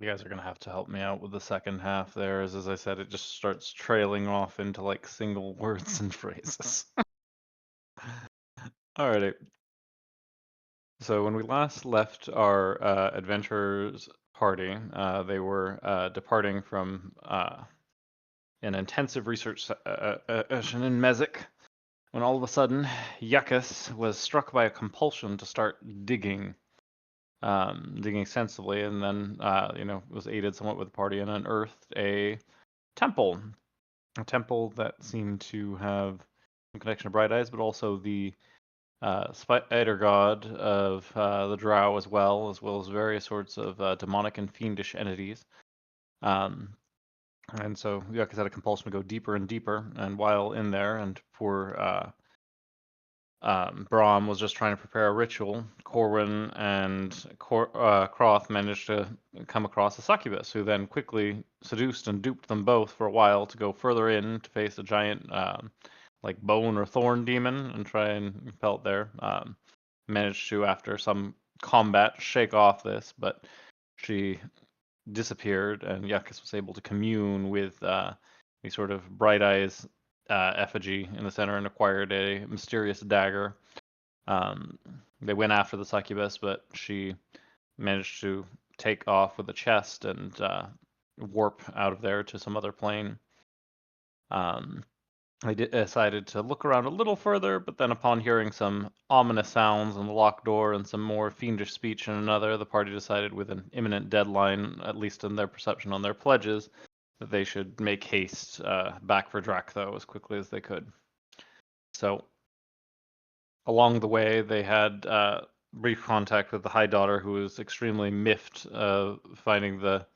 You guys are gonna have to help me out with the second half there, as I said, it just starts trailing off into like single words and phrases. Alrighty. So when we last left our adventurers party, they were departing from an intensive research session in Mezek, when all of a sudden Yekas was struck by a compulsion to start digging, digging sensibly, and then was aided somewhat with the party and unearthed temple, a temple that seemed to have some connection to Bright Eyes, but also the spider god of the Drow as well as various sorts of demonic and fiendish entities. Um, and so Yucca's had a compulsion to go deeper and deeper, and while in there, and poor Brahm was just trying to prepare a ritual, Corwin and Croth managed to come across a succubus, who then quickly seduced and duped them both for a while to go further in to face a giant like bone or thorn demon and try and pelt there. Managed to, after some combat, shake off this, but she disappeared, and Yuckus was able to commune with a sort of Bright Eyes effigy in the center and acquired a mysterious dagger. Um, they went after the succubus, but she managed to take off with the chest and warp out of there to some other plane. I decided to look around a little further, but then upon hearing some ominous sounds on the locked door and some more fiendish speech in another, the party decided with an imminent deadline, at least in their perception on their pledges, that they should make haste back for Drakthos as quickly as they could. So along the way, they had brief contact with the High Daughter, who was extremely miffed finding the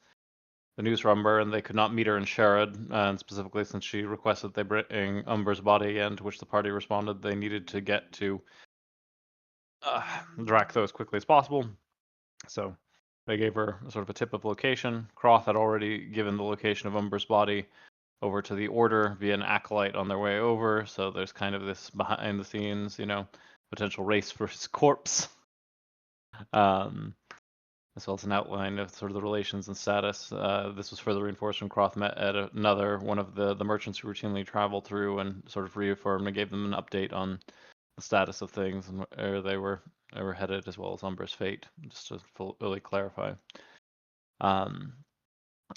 news from Umber, and they could not meet her in Sherrod, and specifically since she requested they bring Umber's body again, to which the party responded they needed to get to Drakthos as quickly as possible. So they gave her sort of a tip of location. Croth had already given the location of Umber's body over to the Order via an acolyte on their way over, so there's kind of this behind the scenes, potential race for his corpse. As well as an outline of sort of the relations and status. This was further reinforced when Croth met at another one of the merchants who routinely traveled through and sort of reaffirmed and gave them an update on the status of things and where they were headed, as well as Umber's fate, just to fully clarify.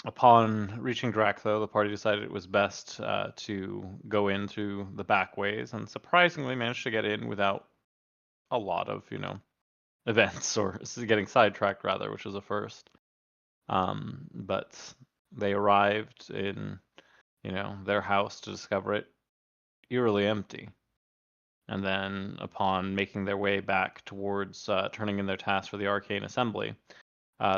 Upon reaching Drakthos, the party decided it was best to go in through the back ways, and surprisingly managed to get in without a lot of, events, or getting sidetracked rather, which was a first. But they arrived in, their house to discover it eerily empty. And then, upon making their way back towards turning in their task for the Arcane Assembly,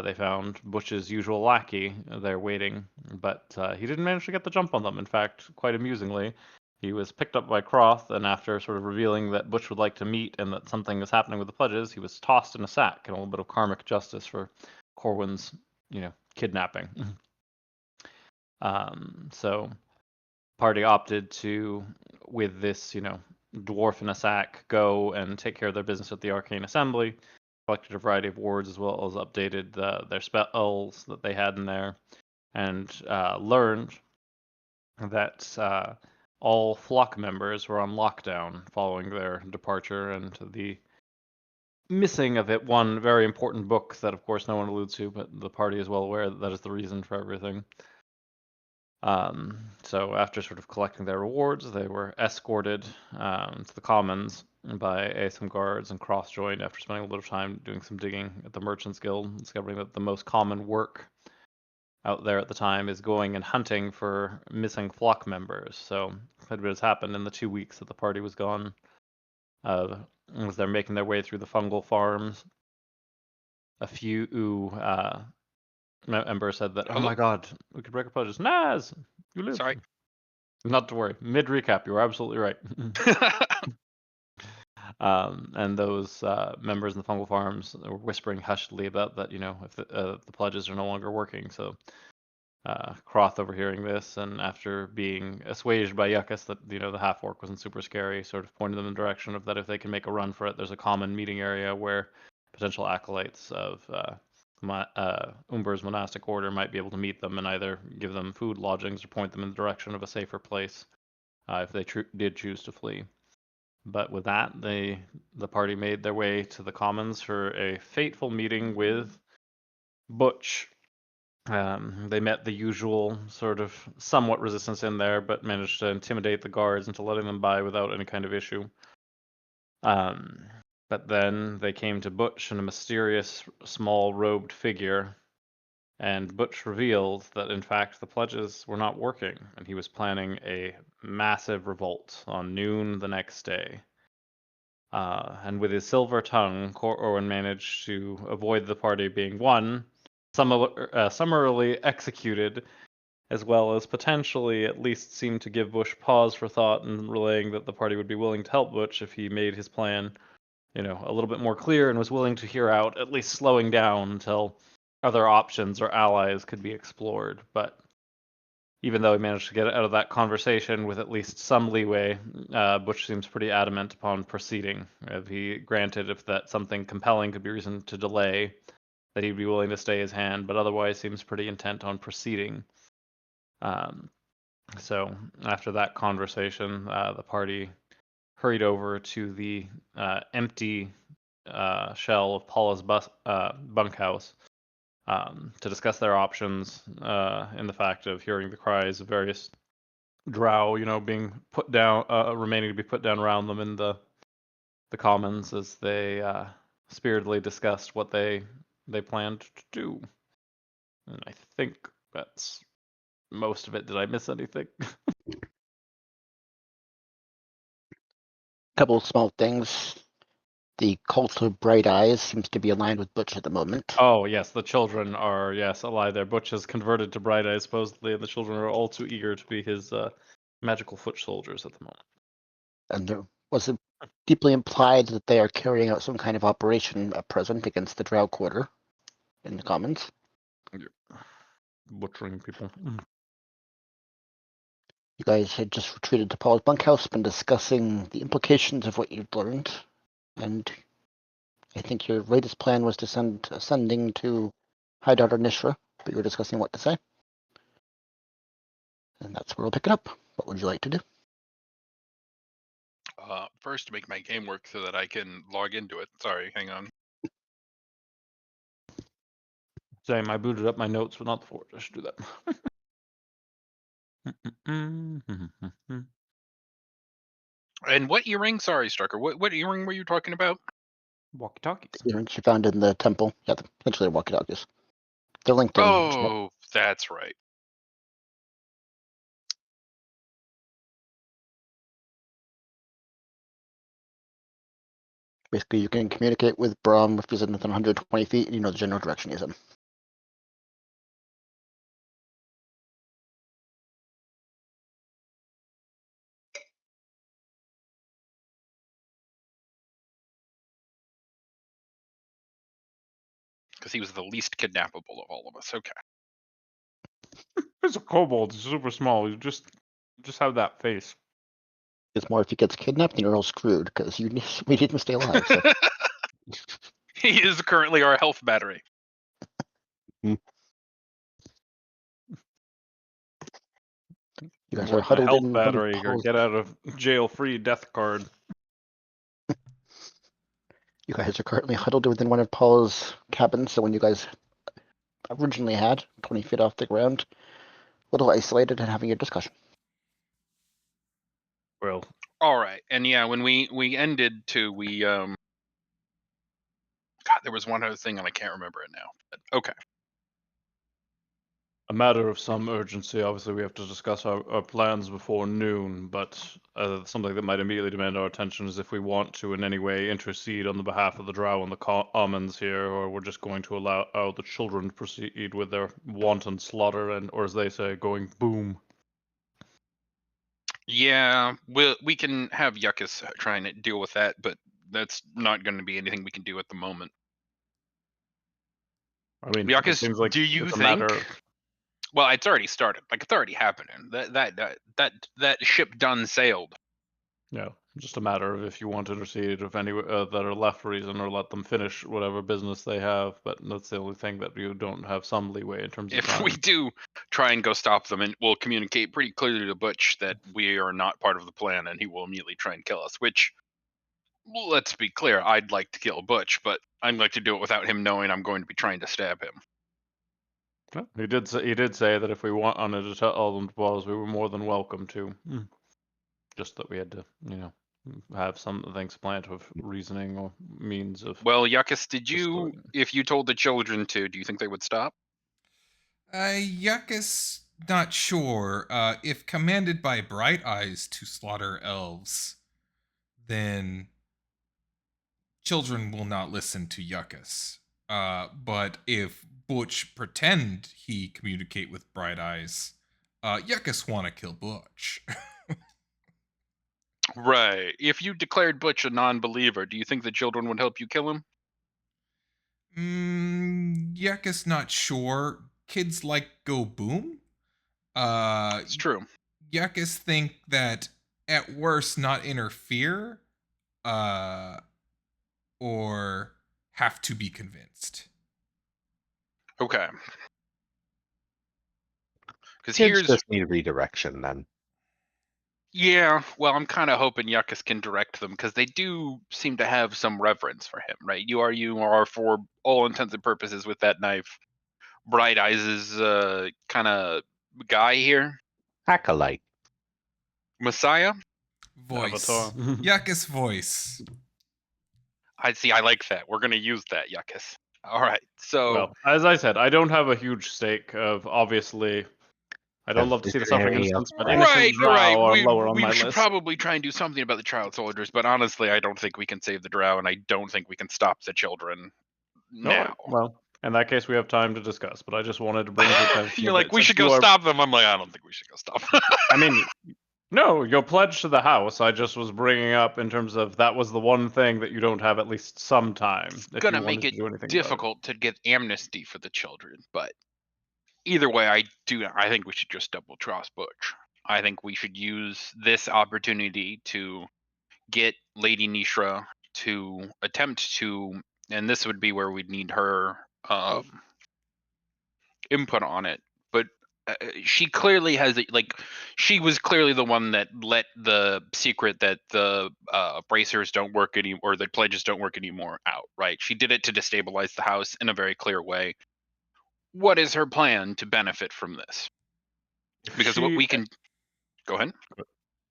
they found Butch's usual lackey there waiting, but he didn't manage to get the jump on them. In fact, quite amusingly, he was picked up by Croth, and after sort of revealing that Butch would like to meet and that something was happening with the pledges, he was tossed in a sack, and a little bit of karmic justice for Corwin's, kidnapping. So party opted to, with this, dwarf in a sack, go and take care of their business at the Arcane Assembly, collected a variety of wards as well as updated their spells that they had in there, and learned that all flock members were on lockdown following their departure, and the missing of it one very important book that of course no one alludes to, but the party is well aware that is the reason for everything. So after sort of collecting their rewards, they were escorted to the commons by some guards, and cross-joined after spending a little time doing some digging at the Merchants Guild, discovering that the most common work out there at the time is going and hunting for missing flock members. So quite a bit has happened in the 2 weeks that the party was gone. As they're making their way through the fungal farms, a few Ember said that, oh Hello? my god, we could break our pledges. Naz, you live. Sorry. Not to worry. Mid recap, you were absolutely right. And those members in the fungal farms were whispering hushedly about that, if the pledges are no longer working. So Croth, overhearing this, and after being assuaged by Yekas that the half orc wasn't super scary, sort of pointed them in the direction of that if they can make a run for it, there's a common meeting area where potential acolytes of Umber's monastic order might be able to meet them and either give them food, lodgings, or point them in the direction of a safer place if they did choose to flee. But with that, the party made their way to the commons for a fateful meeting with Butch. They met the usual sort of somewhat resistance in there, but managed to intimidate the guards into letting them by without any kind of issue. But then they came to Butch and a mysterious small robed figure, and Butch revealed that in fact the pledges were not working, and he was planning a massive revolt on noon the next day. And with his silver tongue, Corwin managed to avoid the party being summarily executed, as well as potentially at least seemed to give Bush pause for thought and relaying that the party would be willing to help Butch if he made his plan, a little bit more clear and was willing to hear out, at least slowing down until other options or allies could be explored. But even though he managed to get out of that conversation with at least some leeway, Butch seems pretty adamant upon proceeding. If he granted if that something compelling could be reason to delay, that he'd be willing to stay his hand, but otherwise seems pretty intent on proceeding. So after that conversation, the party hurried over to the empty shell of Paula's bunkhouse to discuss their options in the fact of hearing the cries of various Drow, being put down, remaining to be put down around them in the commons as they spiritedly discussed what they planned to do. And I think that's most of it. Did I miss anything? Couple of small things. The cult of Bright Eyes seems to be aligned with Butch at the moment. Oh, yes, the children are, allied there. Butch has converted to Bright Eyes, supposedly, and the children are all too eager to be his magical foot soldiers at the moment. And there was it deeply implied that they are carrying out some kind of operation at present against the Drow quarter in the commons. Butchering people. You guys had just retreated to Paul's bunkhouse, been discussing the implications of what you'd learned, and I think your latest plan was to send ascending to Hideout or Nishra, but you were discussing what to say. And that's where we'll pick it up. What would you like to do? First, to make my game work so that I can log into it. Sorry, hang on. Same, I booted up my notes, but not the forge. I should do that. And what earring? Sorry, Strucker. What earring were you talking about? Walkie-talkies. The earrings you found in the temple. Yeah, essentially walkie-talkies. They're linked in. Oh, that's right. Basically, you can communicate with Brahm if he's within 120 feet, and you know the general direction he's in. Because he was the least kidnappable of all of us. Okay. He's a kobold. He's super small. You just have that face. It's more if he gets kidnapped, then you're all screwed because we need him to stay alive. So. He is currently our health battery. You guys are huddled health in battery or get out of jail free death card. You guys are currently huddled within one of Paul's cabins, so when you guys originally had 20 feet off the ground, a little isolated and having a discussion. Well, all right, and yeah, when we ended too, God, there was one other thing and I can't remember it now. But okay. A matter of some urgency. Obviously, we have to discuss our plans before noon, but something that might immediately demand our attention is if we want to in any way intercede on the behalf of the Drow and the commons here, or we're just going to allow the children to proceed with their wanton slaughter and, or as they say, going boom. Yeah, we can have Yekas trying to deal with that, but that's not going to be anything we can do at the moment. I mean, Yekas, it seems like do you it's a think? matter... Well, it's already started. Like it's already happening. That ship done sailed. Yeah. Just a matter of if you want to intercede, if any that are left reason, or let them finish whatever business they have. But that's the only thing that you don't have some leeway in terms of If we time. do try and go stop them, and we'll communicate pretty clearly to Butch that we are not part of the plan, and he will immediately try and kill us. Which, let's be clear, I'd like to kill Butch, but I'd like to do it without him knowing I'm going to be trying to stab him. Well, he did say that if we wanted to tell them to pause, we were more than welcome to. Just that we had to, have some things planned of reasoning or means of. Well, Yekas, restoring. if you told the children to, do you think they would stop? Yekas, not sure. If commanded by Bright Eyes to slaughter elves, then children will not listen to Yekas. But if Butch pretend he communicate with Bright Eyes, Yekas want to kill Butch. Right. If you declared Butch a non-believer, do you think the children would help you kill him? Yekas not sure. Kids like go boom. It's true. Yekas think that at worst not interfere, or have to be convinced. Okay. Because Kids here's just need redirection then. yeah. Well, I'm kind of hoping Yekas can direct them because they do seem to have some reverence for him, right? You are for all intents and purposes with that knife. Bright Eyes' kind of guy here, Acolyte. Messiah. Voice. Avatar. Yekas voice. I see. I like that. We're gonna use that, Yekas. All right. So Well, as I said, I don't have a huge stake of obviously. I don't love to Is see the there suffering any instance, but other- innocent right. Drow are lower on We my should list. probably try and do something about the child soldiers, but honestly, I don't think we can save the Drow, and I don't think we can stop the children now. Alright, well, in that case, we have time to discuss. But I just wanted to bring to attention. You're of like, it, we since should you go are- stop them. I'm like, I don't think we should go stop them. I mean, no, your pledge to the house. I just was bringing up in terms of that was the one thing that you don't have at least some time. It's If gonna you make wanted it to do anything difficult to get amnesty for the children, but either way, I think we should just double trust Butch. I think we should use this opportunity to get Lady Nishra to attempt to, and this would be where we'd need her input on it. But she clearly has she was clearly the one that let the secret that the bracers don't work anymore, or the pledges don't work anymore, out. Right? She did it to destabilize the house in a very clear way. What is her plan to benefit from this? about it. Because what we can go ahead.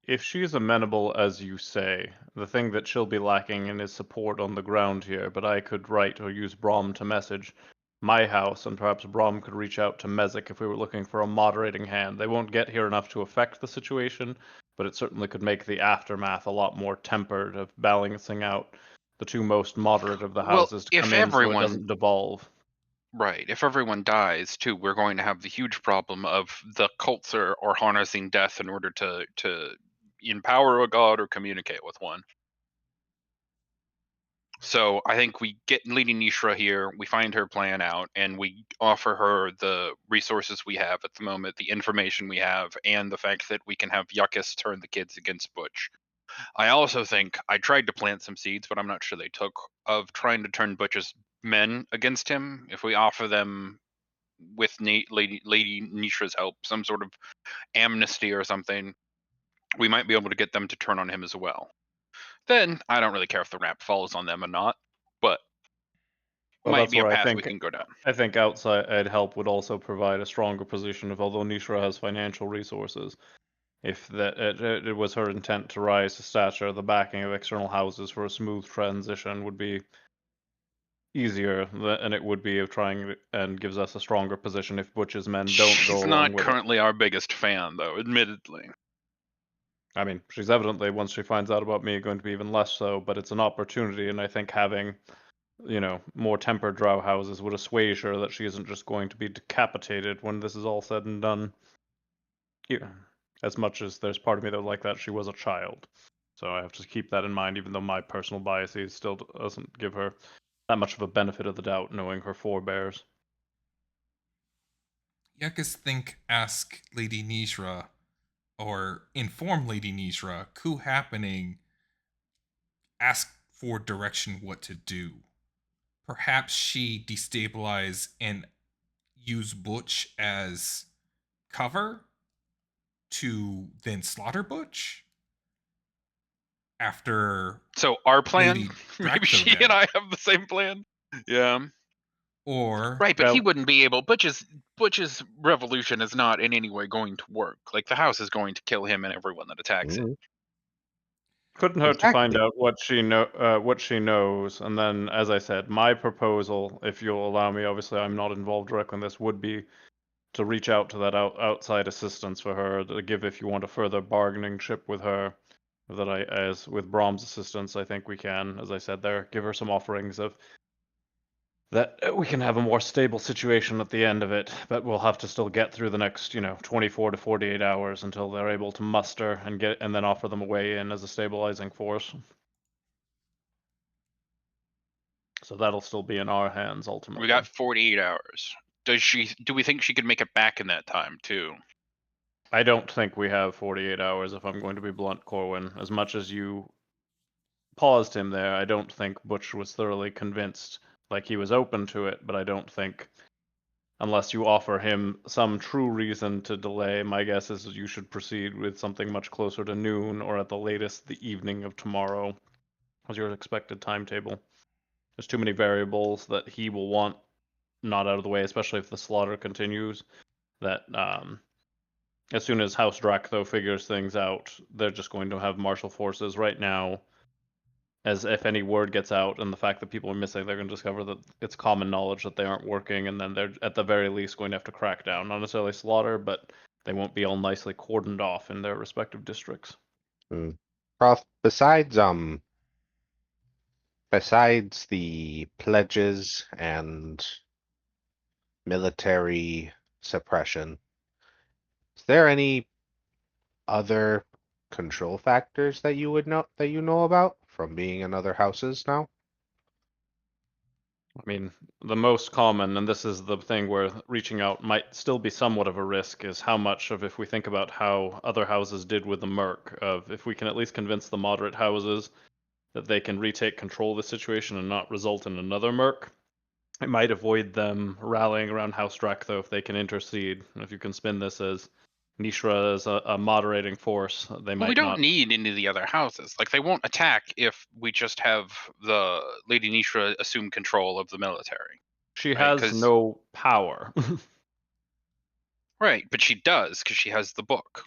If she's amenable as you say, the thing that she'll be lacking in is support on the ground here, but I could write or use Brahm to message my house, and perhaps Brahm could reach out to Mezek if we were looking for a moderating hand. They won't get here enough to affect the situation, but it certainly could make the aftermath a lot more tempered of balancing out the two most moderate of the Well, houses to if come in so it everyone- doesn't devolve. Right. If everyone dies too, we're going to have the huge problem of the cults are harnessing death in order to empower a god or communicate with one. So I think we get Lady Nishra here, we find her plan out, and we offer her the resources we have at the moment, the information we have, and the fact that we can have Yekas turn the kids against Butch. I also think I tried to plant some seeds, but I'm not sure they took, of trying to turn Butch's men against him. If we offer them, with Lady Nishra's help, some sort of amnesty or something, we might be able to get them to turn on him as well. Then I don't really care if the rap falls on them or not, but Well, might that's be a where path we can go down. I think outside help would also provide a stronger position. If although Nishra has financial resources, if that it was her intent to rise to stature, the backing of external houses for a smooth transition would be easier than it would be of trying, and gives us a stronger position if Butch's men don't go She's along not with it. currently our biggest fan, though, admittedly. I mean, she's evidently, once she finds out about me, going to be even less so, but it's an opportunity, and I think having, more tempered Drow houses would assuage her that she isn't just going to be decapitated when this is all said and done. Yeah. As much as there's part of me that would like that she was a child. So I have to keep that in mind, even though my personal biases still doesn't give her that much of a benefit of the doubt, knowing her forebears. Yekas think ask Lady Nishra, or inform Lady Nishra, coup happening ask for direction what to do. Perhaps she destabilize and use Butch as cover to then slaughter Butch after So our plan, Lady maybe Dractho she dead. and I have the same plan. Yeah. Or Right, but he Well- wouldn't be able. Butch's revolution is not in any way going to work. Like the house is going to kill him and everyone that attacks it. Mm, Couldn't hurt to find Exactly. out what she knows, and then, as I said, my proposal, if you'll allow me, obviously I'm not involved directly in this, would be to reach out to that outside assistance for her to give if you want a further bargaining chip with her. That as with Brahm's assistance, I think we can, as I said there, give her some offerings of that we can have a more stable situation at the end of it, but we'll have to still get through the next, 24 to 48 hours until they're able to muster and then offer them a way in as a stabilizing force. So that'll still be in our hands ultimately. We got 48 hours. Do we think she could make it back in that time too? I don't think we have 48 hours, if I'm going to be blunt, Corwin. As much as you paused him there, I don't think Butch was thoroughly convinced. Like, he was open to it, but I don't think, unless you offer him some true reason to delay, my guess is you should proceed with something much closer to noon or at the latest the evening of tomorrow as your expected timetable. There's too many variables that he will want not out of the way, especially if the slaughter continues, that as soon as House Dractho figures things out, they're just going to have martial forces right now. As if any word gets out and the fact that people are missing, they're going to discover that it's common knowledge that they aren't working, and then they're at the very least going to have to crack down. Not necessarily slaughter, but they won't be all nicely cordoned off in their respective districts. mm. Prof, besides the pledges and military suppression, is there any other control factors that you know about from being in other houses now? I mean, the most common, and this is the thing where reaching out might still be somewhat of a risk, is how much of, if we think about how other houses did with the Merc, of if we can at least convince the moderate houses that they can retake control of the situation and not result in another Merc, it might avoid them rallying around House Dractho if they can intercede. And if you can spin this as Nishra as a moderating force, they Well, we might don't not. need any of the other houses. Like they won't attack if we just have the Lady Nishra assume control of the military. She Right, has 'cause- no power. Right, but she does because she has the book.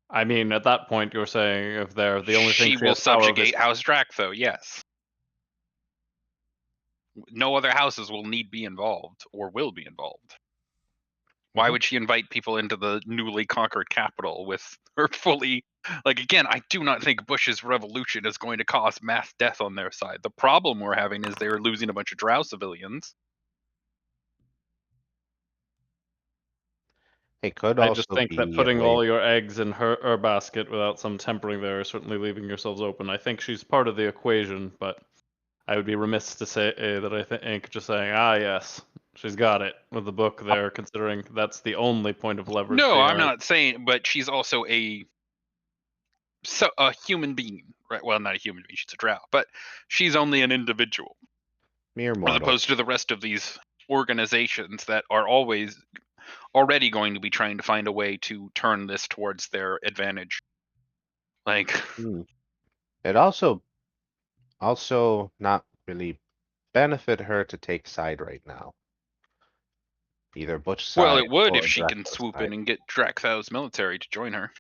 I mean, at that point, you're saying if they're the only thing She she will has power of is subjugate House Dractho, yes. No other houses will need be involved or will be involved. Why Mhm. would she invite people into the newly conquered capital with her fully? Like, again, I do not think Bush's revolution is going to cause mass death on their side. The problem we're having is they're losing a bunch of Drow civilians. It could I just also think that be a putting way. all your eggs in her basket without some tempering there is certainly leaving yourselves open. I think she's part of the equation, but I would be remiss to say that I think just saying, yes, she's got it with the book there, considering that's the only point of leverage No, she I'm has. not saying, but she's also a human being, right? Well, not a human being; she's a Drow, but she's only an individual, Mere as mortal. opposed to the rest of these organizations that are always already going to be trying to find a way to turn this towards their advantage. Like, Hmm. It also not really benefit her to take side right now. Either Butch well, side it would if or she can Dracula swoop side. in and get Dractho's military to join her.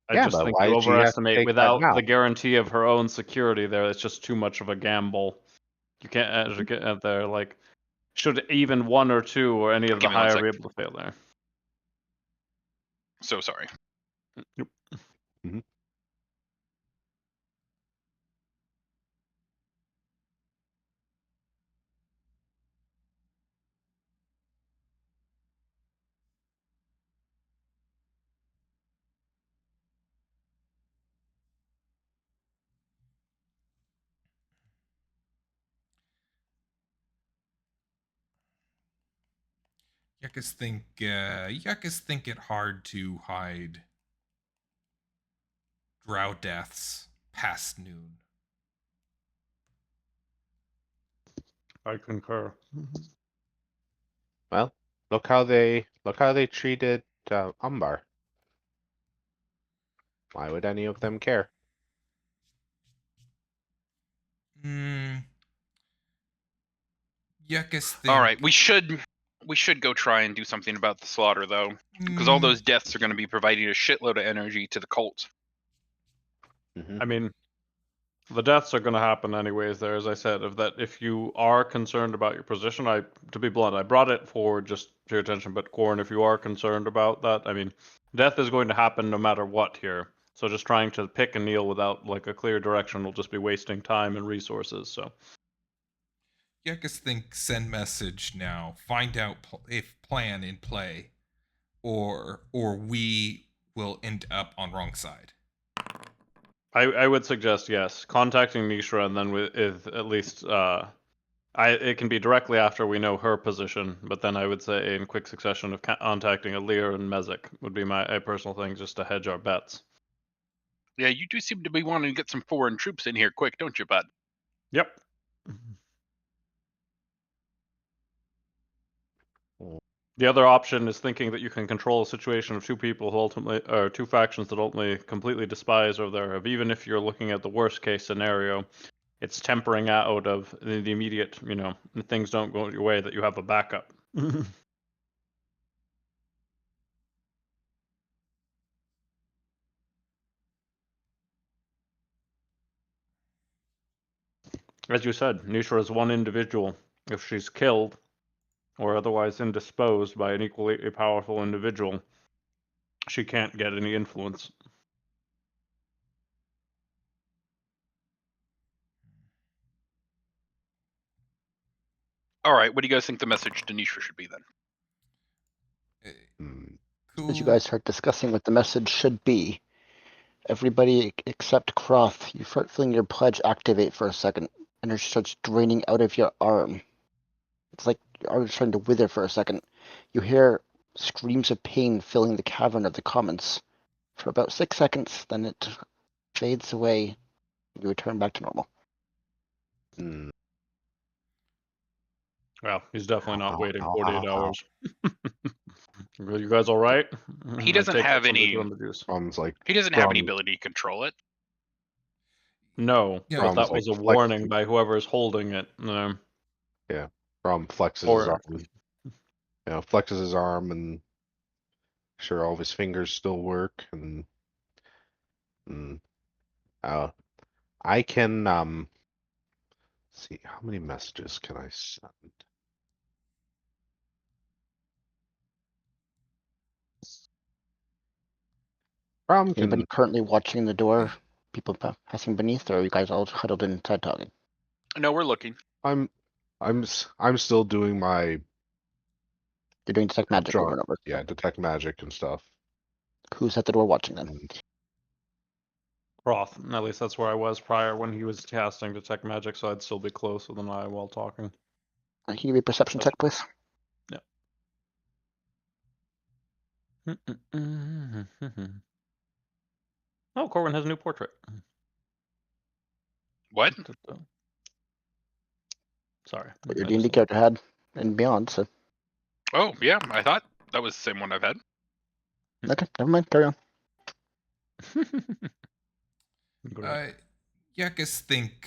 I Yeah, just but think why you did she have to overestimate take that without now? the guarantee of her own security there. It's just too much of a gamble. You can't get out there like should even one or two or any of the Give me 1 higher be sec. able to fail there. So sorry. Mhm. Yekas think it hard to hide Drow deaths past noon. I concur. Well, look how they treated Umbar. Why would any of them care? Yekas All think. right, we should go try and do something about the slaughter though, because all those deaths are going to be providing a shitload of energy to the cult. Mhm. I mean, the deaths are going to happen anyways. There, as I said, if you are concerned about your position, to be blunt, I brought it forward just to your attention. But Corn, if you are concerned about that, I mean, death is going to happen no matter what here. So just trying to pick a kneel without like a clear direction will just be wasting time and resources. So Yekas think send message now. Find out if plan in play, or we will end up on wrong side. I would suggest yes, contacting Mishra, and then with at least it can be directly after we know her position, but then I would say in quick succession of contacting Alir and Mezek would be my personal thing, just to hedge our bets. Yeah, you do seem to be wanting to get some foreign troops in here quick, don't you, bud? Yep. The other option is thinking that you can control a situation of two people who ultimately, or two factions that ultimately completely despise or thereof. Even if you're looking at the worst case scenario, it's tempering out of the immediate, things don't go your way, that you have a backup. As you said, Nishra is one individual. If she's killed or otherwise indisposed by an equally powerful individual, she can't get any influence. All right, what do you guys think the message to Nisha should be then? Hmm. Cool. As you guys start discussing what the message should be, everybody except Croth, you start feeling your pledge activate for a second, and it starts draining out of your arm. It's like your arm is starting to wither for a second. You hear screams of pain filling the cavern of the commons for about 6 seconds, then it fades away. You return back to normal. Hmm. Well, he's definitely not waiting Ow, 48 ow, ow. hours. You guys all right? He doesn't Take have something any. from the juice. Brom's like, He doesn't have any Brom, ability to control it. No, Yeah. but Brom's that like was a warning by whoever's holding it. yeah. Brom flexes his Or arm. Flexes his arm, and sure all of his fingers still work, and I can see how many messages can I send. Brom Anybody can. currently watching the door? People passing beneath, or are you guys all huddled inside talking? No, we're looking. I'm still doing my You're doing detect magic over and over. detect magic and stuff. Who's at the door watching then? And Roth. At least that's where I was prior when he was casting Detect Magic, so I'd still be closer than I while talking. Can you give me a perception check, please? Oh, Corwin has a new portrait. What? Sorry. What your I D&D just- character had and beyond, so... Oh, yeah, I thought that was the same one I've had. Okay, never mind, carry on. Great. Yekas think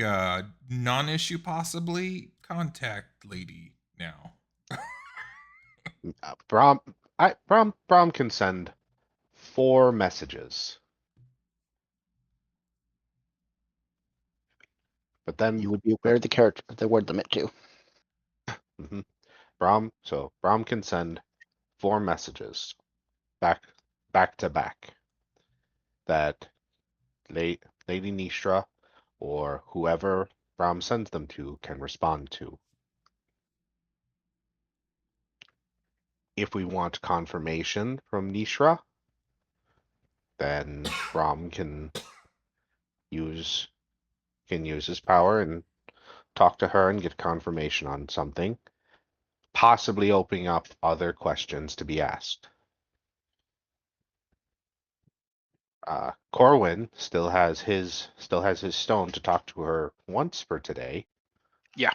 non-issue possibly. Contact lady now. Brom can send 4 messages. But then You would be aware of the character, the word limit too. Brom can send 4 messages back to back that Lady Nistra or whoever Brom sends them to can respond to. If we want confirmation from Nishra, then Brom can use his power and talk to her and get confirmation on something, possibly opening up other questions to be asked. Corwin still has his stone to talk to her once for today. Yeah.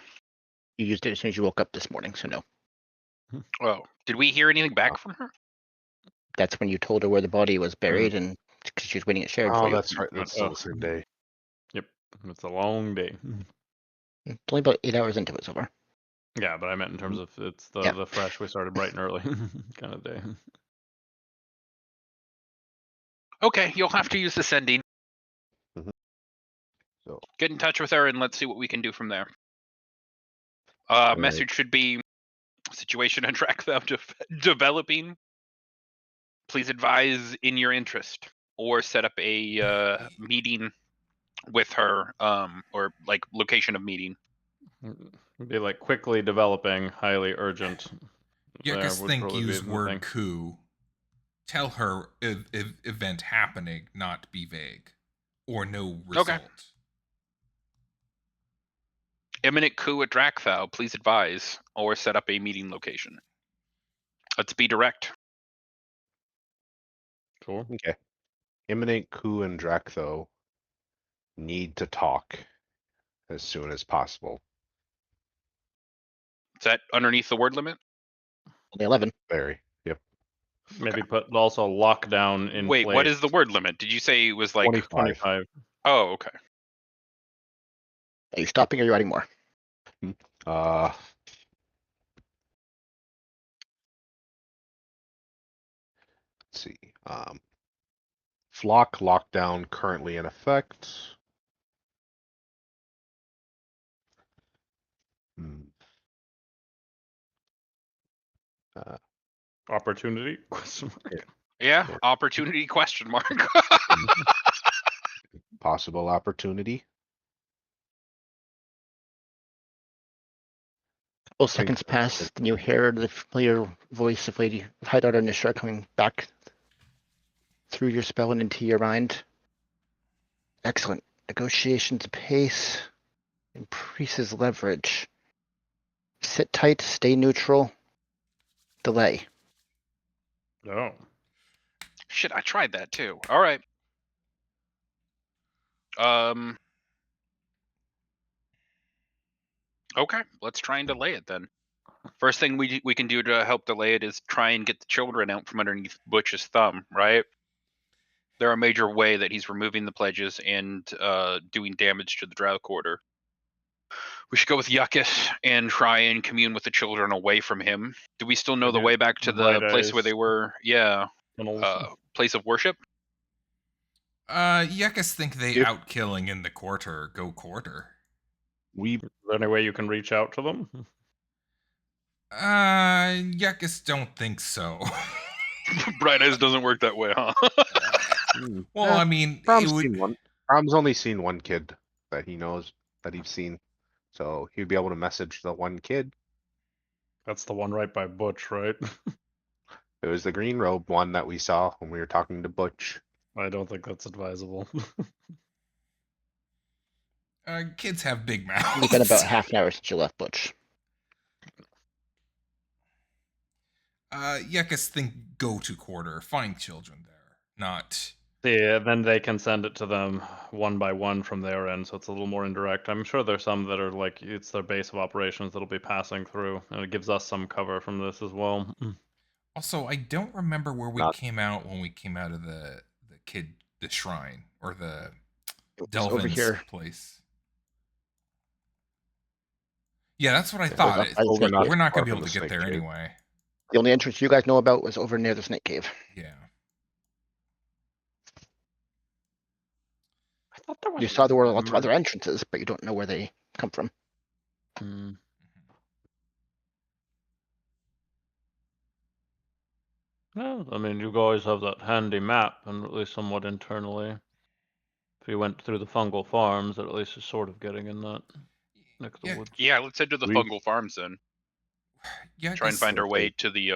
You used it as soon as you woke up this morning, so no. Oh, did we hear anything back from her? That's when you told her where the body was buried, and because she was waiting at shared for Oh, you. that's right. That's still the same day. Yep, it's a long day. It's only about 8 hours into it so far. Yeah, but I meant in terms of it's the Yeah. the fresh. We started bright and early kind of day. Okay, you'll have to use the sending. So Get in touch with her and let's see what we can do from there. right. Message should be situation and track them developing. Please advise in your interest, or set up a meeting with her, or like location of meeting. Be like quickly developing, highly urgent. Yekas would think probably be use the word thing. coup. Tell her event happening, not be vague. Or no result. Okay. Imminent coup at Drakthal, please advise, or set up a meeting location. Let's be direct. Cool. Okay. Imminent coup and Drakthal need to talk as soon as possible. Is that underneath the word limit? Only 11. Very. Yep. Maybe put also lockdown in Wait, place. what is the word limit? Did you say it was like 25? Oh, okay. Are you stopping or are you adding more? Let's see. Flock lockdown currently in effect. Opportunity? Question mark. Yeah, Yeah. opportunity question mark. Possible opportunity. Couple seconds pass, then you hear the familiar voice of High Daughter Nishra coming back through your spell and into your mind. Excellent. Negotiations pace increases leverage. Sit tight, stay neutral, delay. Oh. Shit, I tried that too. All right. Okay, let's try and delay it then. First thing we can do to help delay it is try and get the children out from underneath Butch's thumb, right? They're a major way that he's removing the pledges and doing damage to the Drow quarter. We should go with Yekas and try and commune with the children away from him. Do we still know the Maybe way back to the Bright place where Eyes they were? Yeah. tunnels. Place of worship? Yekas think they If- out killing in the quarter. Go quarter. Is there any way you can reach out to them? Yekas don't think so. Bright Eyes doesn't work that way, huh? Well, I mean, Brahm's it would. seen one. Brahm's only seen one kid that he knows that he's seen, so he'd be able to message the one kid. That's the one right by Butch, right? It was the green robe one that we saw when we were talking to Butch. I don't think that's advisable. Kids have big mouths. It's been about half an hour since you left Butch. Yekas think go to quarter. Find children there, not. Yeah, then they can send it to them one by one from their end, so it's a little more indirect. I'm sure there's some that are like it's their base of operations that'll be passing through, and it gives us some cover from this as well. Also, I don't remember where we Not- came out when we came out of the shrine or the It was over Delvin's here. place. Yeah, that's what I It was thought. up by the over snake not cave. We're not far going to be from able to the get there snake cave. anyway. The only entrance you guys know about was over near the snake cave. Yeah. I thought there was. You saw there were lots of other entrances, but you don't know where they come from. Yeah, I mean, you guys have that handy map, and at least somewhat internally. If you went through the fungal farms, it at least is sort of getting in that neck of the Yeah. woods. Yeah, let's head to the fungal farms then. Yeah. Try and find our way to the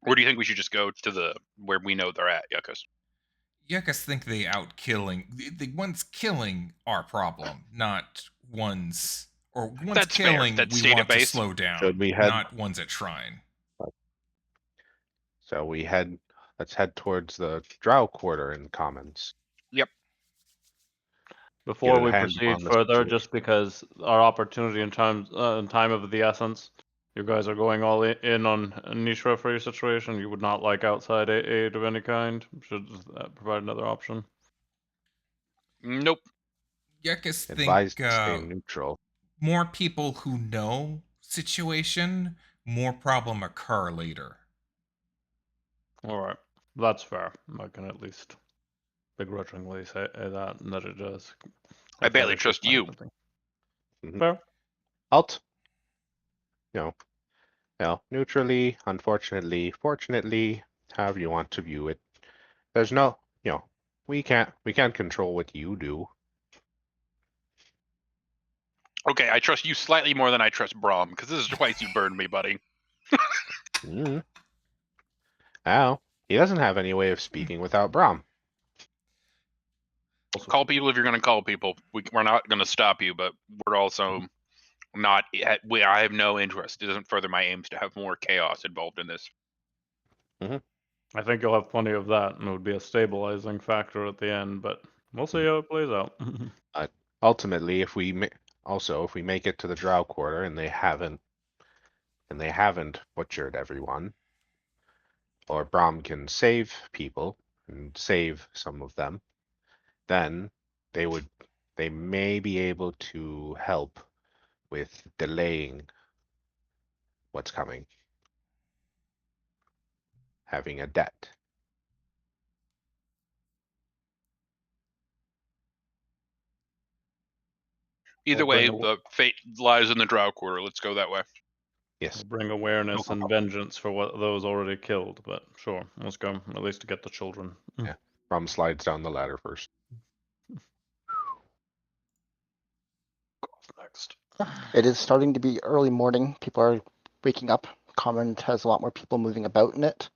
or do you think we should just go to the where we know they're at, Yekas? Yekas think they out killing the ones killing our problem, not ones or ones That's fair. killing That's we want to database. slow down. Should we head- Not ones at shrine. So we head let's head towards the Drow quarter in Commons. Before Get a we handle proceed on the further, situation. just because our opportunity in time of the essence, you guys are going all in on Nishra for your situation. You would not like outside aid of any kind. Should that provide another option? Nope. Yekas Advised think to stay neutral. more people who know situation, more problem occur later. All right, that's fair. I can at least begrudgingly say that it does. I have barely better trust you. Mhm. Fair. Alt. Neutrally, unfortunately, fortunately, however you want to view it. There's no, we can't control what you do. Okay, I trust you slightly more than I trust Brahm, because this is twice you burned me, buddy. Mm. Now, he doesn't have any way of speaking without Brahm. Call people if you're going to call people. We're not going to stop you, but we're also not. I have no interest. It doesn't further my aims to have more chaos involved in this. I think you'll have plenty of that, and it would be a stabilizing factor at the end. But we'll see how it plays out. Ultimately, if we make it to the Drow quarter and they haven't butchered everyone, or Brahm can save people and save some of them, then they may be able to help with delaying what's coming. Having a debt. Either We'll way, bring the fate lies in the Drow quarter. Let's go that way. Yes. We'll bring awareness and vengeance for what those already killed. But sure, let's go. At least to get the children. Yeah. Brahm slides down the ladder first. Next. It is starting to be early morning. People are waking up. Common has a lot more people moving about in it.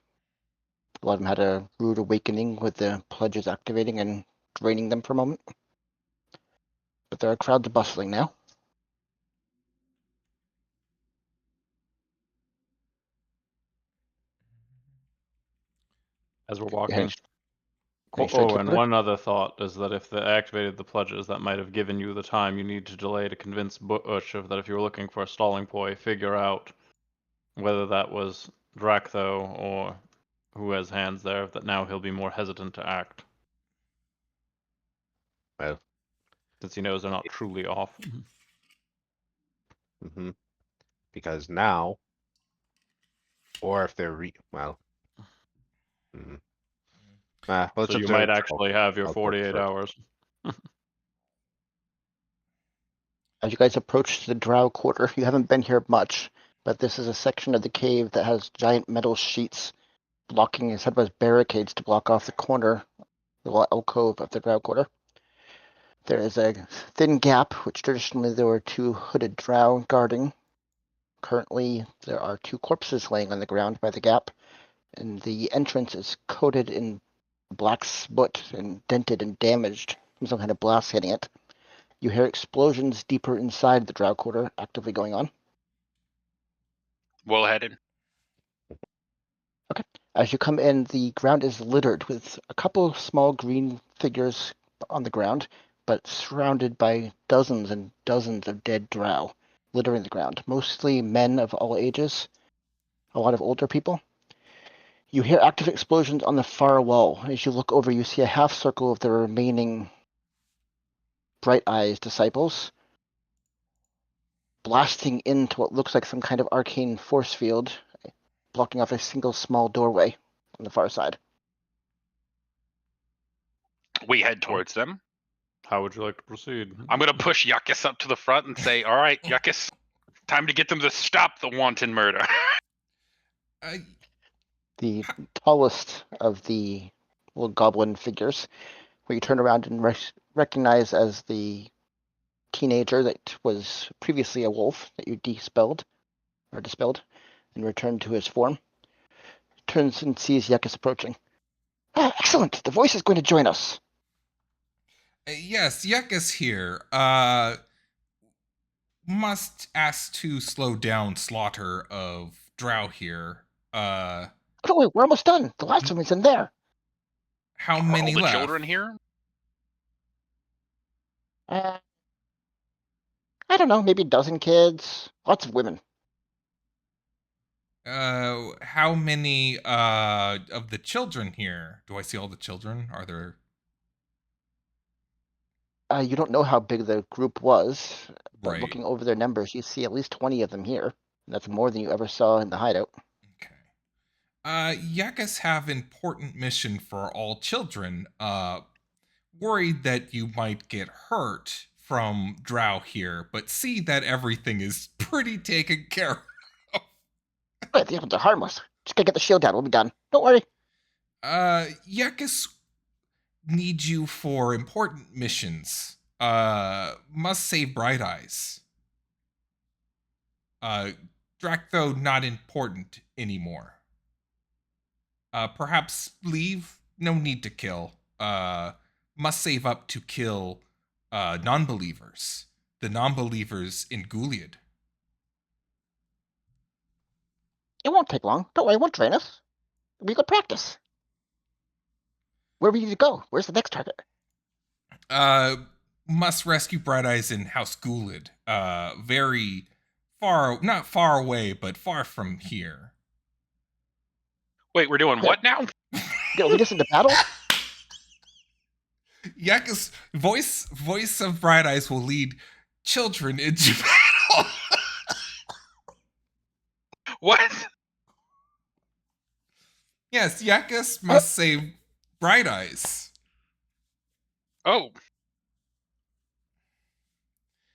A lot of them had a rude awakening with the pledges activating and draining them for a moment. But there are crowds bustling now. As we're You're walking. heading straight to the And quarter? one other thought is that if they activated the pledges, that might have given you the time you need to delay to convince Bush that if you were looking for a stalling ploy, figure out whether that was Drakhtho or who has hands there, that now he'll be more hesitant to act. Well, Since he knows they're not truly off. because now, or if they're let's So you observe might actually have your 48 first. hours. As you guys approach the Drow quarter, you haven't been here much, but this is a section of the cave that has giant metal sheets blocking, instead of barricades to block off the corner, the little alcove of the Drow quarter. There is a thin gap, which traditionally there were two hooded Drow guarding. Currently, there are two corpses laying on the ground by the gap, and the entrance is coated in black soot and dented and damaged from some kind of blast hitting it. You hear explosions deeper inside the Drow quarter actively going on. Well headed. Okay. As you come in, the ground is littered with a couple of small green figures on the ground, but surrounded by dozens and dozens of dead Drow littering the ground, mostly men of all ages, a lot of older people. You hear active explosions on the far wall. As you look over, you see a half circle of the remaining Bright Eyes disciples blasting into what looks like some kind of arcane force field, blocking off a single small doorway on the far side. We head towards them. How would you like to proceed? I'm going to push Yekas up to the front and say, all right, Yekas, time to get them to stop the wanton murder. The tallest of the little goblin figures, where you turn around and recognize as the teenager that was previously a wolf that you dispelled and returned to his form, turns and sees Yekas approaching. Ah, excellent! The voice is going to join us. Yes, Yekas here. Must ask to slow down slaughter of Drow here. Don't worry, we're almost done. The last one was in there. How Are many all the left? children here? I don't know, maybe a dozen kids. Lots of women. How many of the children here? Do I see all the children? Are there? You don't know how big the group was, but Right. looking over their numbers, you see at least 20 of them here. That's more than you ever saw in the hideout. Okay. Yekas have important mission for all children. Worried that you might get hurt from Drow here, but see that everything is pretty taken care of. But they're harmless. Just gotta get the shield down. We'll be done. Don't worry. Yekas need you for important missions. Must save Bright Eyes. Draktho not important anymore. Perhaps leave. No need to kill. Must save up to kill non-believers. The non-believers in Gouliad. It won't take long. Don't worry, it won't drain us. We could practice. Where we need to go? Where's the next target? Must rescue Bright Eyes in House Gouliad. Very far, not far away, but far from here. Wait, we're doing what now? Gonna lead us into battle? Yekas voice of Bright Eyes will lead children into battle. What? Yes, Yekas must save Bright Eyes. Oh,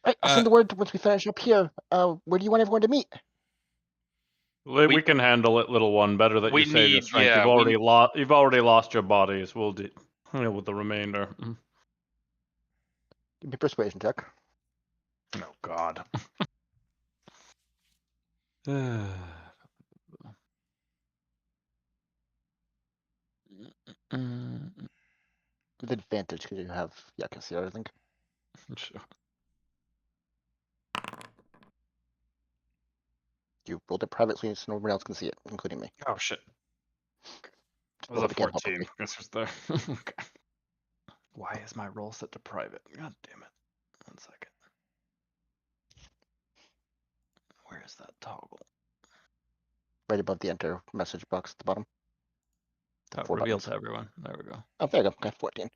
Right, I'll send the word once we finish up here. Where do you want everyone to meet? We can handle it, little one. Better that We you save your need- strength. yeah, You've already lost your bodies. We'll deal with the remainder. Give me a persuasion check. Oh God. With advantage because you have Yekas here, I think. Sure. You rolled it privately so nobody else can see it, including me. Oh shit. It was Roll a it again 14. publicly. This was there. Okay. Why is my roll set to private? God damn it. 1 second. Where is that toggle? Right above the enter message box at the bottom. That 4 revealed buttons. to everyone. There we go. Oh, there you go. Okay, 14.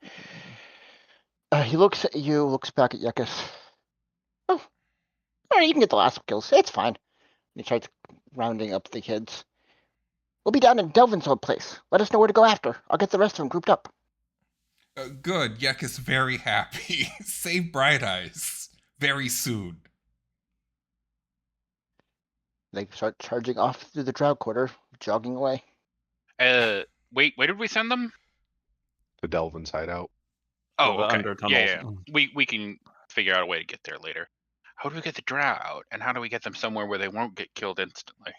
He looks at you, looks back at Yekas. Oh, alright, you can get the last kills. It's fine. And he starts rounding up the kids. We'll be down in Delvin's old place. Let us know where to go after. I'll get the rest of them grouped up. Good. Yekas very happy. Save Bright Eyes very soon. They start charging off through the Drow quarter, jogging away. wait, where did we send them? To Delvin's hideout. Oh, the okay. under Yeah. tunnels. We can figure out a way to get there later. How do we get the Drow out, and how do we get them somewhere where they won't get killed instantly?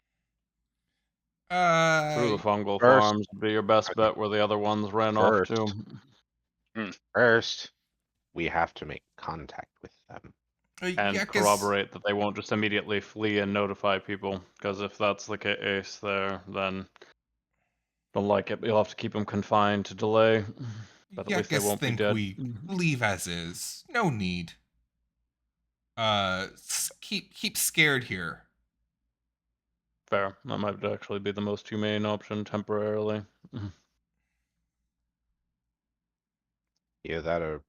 Through the fungal First- farms would be your best bet where the other ones ran off First. to. First, we have to make contact with them. And Yekas, corroborate that they won't just immediately flee and notify people. Because if that's the case there, then don't like it. You'll have to keep them confined to delay. But at least they Yekas won't be think dead. we leave as is. No need. Keep scared here. Fair. That might actually be the most humane option temporarily. Either that or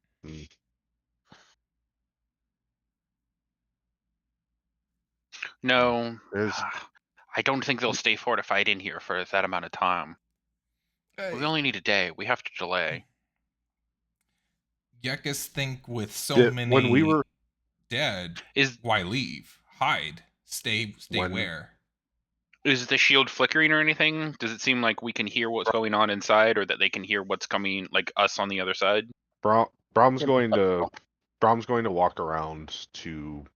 No, there's I don't think they'll stay fortified in here for that amount of time. We only need a day. We have to delay. Yekas think with so Yeah, many when we were- dead, Is why leave? Hide. Stay When- where? is the shield flickering or anything? Does it seem like we can hear what's going on inside, or that they can hear what's coming, like us on the other side? Brahm's Yeah, going but- to walk around to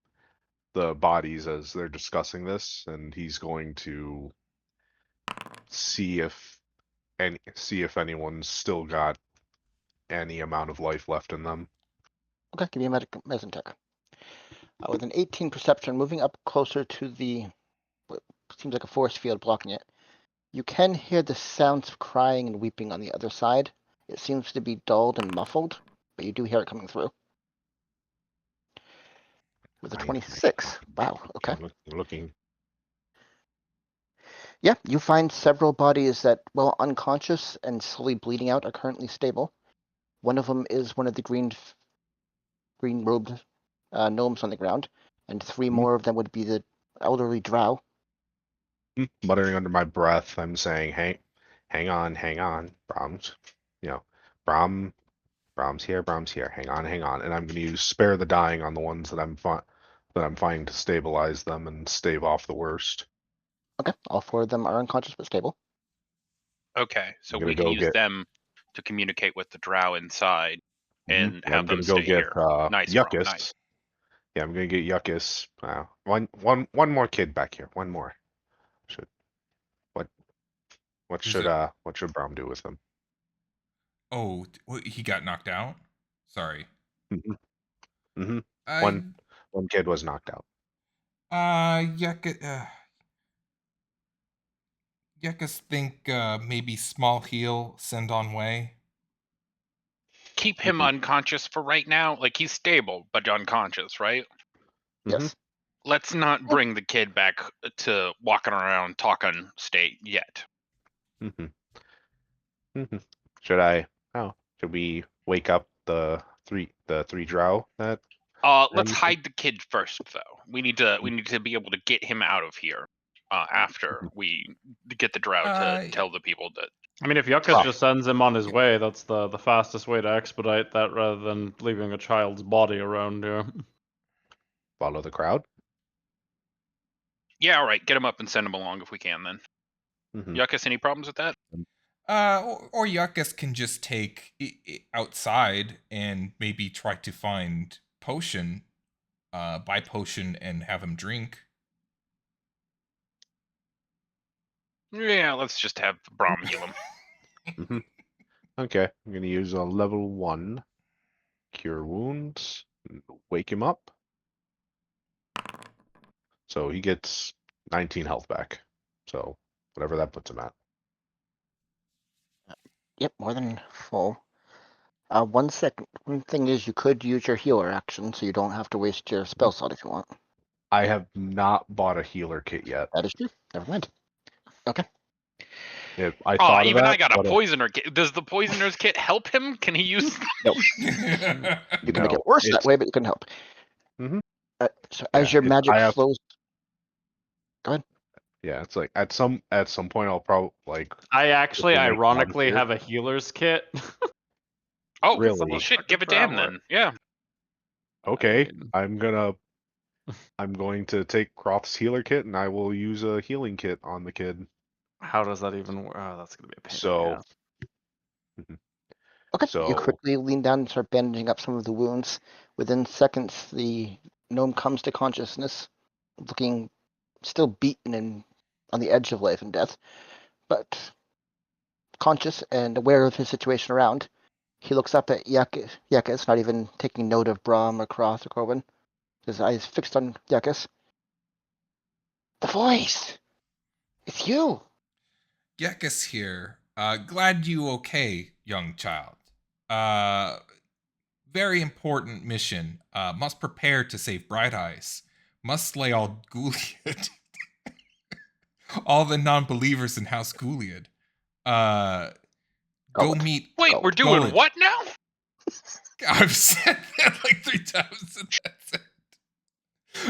the bodies as they're discussing this, and he's going to see if anyone's still got any amount of life left in them. Okay, give me a medicine check. With an 18 perception, moving up closer to the what seems like a force field blocking it. You can hear the sounds of crying and weeping on the other side. It seems to be dulled and muffled, but you do hear it coming through. With a I 26. Wow, okay. looking. Yeah, you find several bodies that, while unconscious and slowly bleeding out, are currently stable. One of them is one of the green-robed gnomes on the ground, and 3 Mhm. more of them would be the elderly Drow. Muttering under my breath, I'm saying, "Hey, hang on, Brahms. You know, Brahms here, hang on, and I'm going to use spare the dying on the ones that I'm finding to stabilize them and stave off the worst. Okay, all 4 of them are unconscious but stable. Okay, so I'm gonna we can go use get. them to communicate with the Drow inside and Yeah, I'm have them gonna go stay get here. Nice, Brahm, Yuckus. nice. Yeah, I'm gonna get Yuckus. One more kid back here. One more. Should what There's a what should Brahm do with them? oh, he got knocked out. Sorry. Mm-hmm. Mm-hmm. I One kid was knocked out. Yekas think maybe small heal, send on way. Keep him Mhm. unconscious for right now. Like, he's stable, but unconscious, right? Mhm. Yes. Let's not bring the kid back to walking around talking state yet. Mm-hmm. Mm-hmm. Should I? Oh, should we wake up the three drow that? Let's hide the kid first, though. We need to be able to get him out of here after we get the Drow to tell the people that. I mean, if Yekas Well- just sends him on his way, that's the fastest way to expedite that rather than leaving a child's body around here. Follow the crowd. Yeah, all right. Get him up and send him along if we can. Then, Mm-hmm. Yuckus, any problems with that? Or Yuckus can just take outside and maybe try to find potion, buy potion and have him drink. Yeah, let's just have Brahm heal him. Mm-hmm. Okay, I'm gonna use a level 1 cure wounds. Wake him up. So he gets 19 health back. So whatever that puts him at. Yep, more than full. 1 second. One thing is, you could use your healer action, so you don't have to waste your spell slot if you want. I have not bought a healer kit yet. That is true. Never mind. Okay. I thought of Even that, I got a but poisoner kit. Does the poisoner's kit help him? Can he use? Nope. You can make no, it worse that it's- way, but you can help. Mhm. So as Yeah, your magic I have. flows, go ahead. Yeah, it's like at some point I'll probably like. I actually, Make one ironically, here. have a healer's kit. Oh, Really? well, shit. Give it to For him Amber. then. Yeah. Okay, I I'm going to take Croft's healer kit and I will use a healing kit on the kid. How does that even work? Oh, that's gonna be a pain. So, Okay. You so quickly lean down and start bandaging up some of the wounds. Within seconds, the gnome comes to consciousness, looking still beaten and on the edge of life and death, but conscious and aware of his situation around. He looks up at Yekas, not even taking note of Brahm or Cross or Corwin. His eyes fixed on Yekas. The voice! It's you! Yekas here. Glad you okay, young child. Very important mission. Must prepare to save Bright Eyes. Must slay all Gouliad. All the non-believers in House Gouliad. Go Gullet. meet. Wait, we're doing Gullet. what now? I've said that like 3 times and that's it.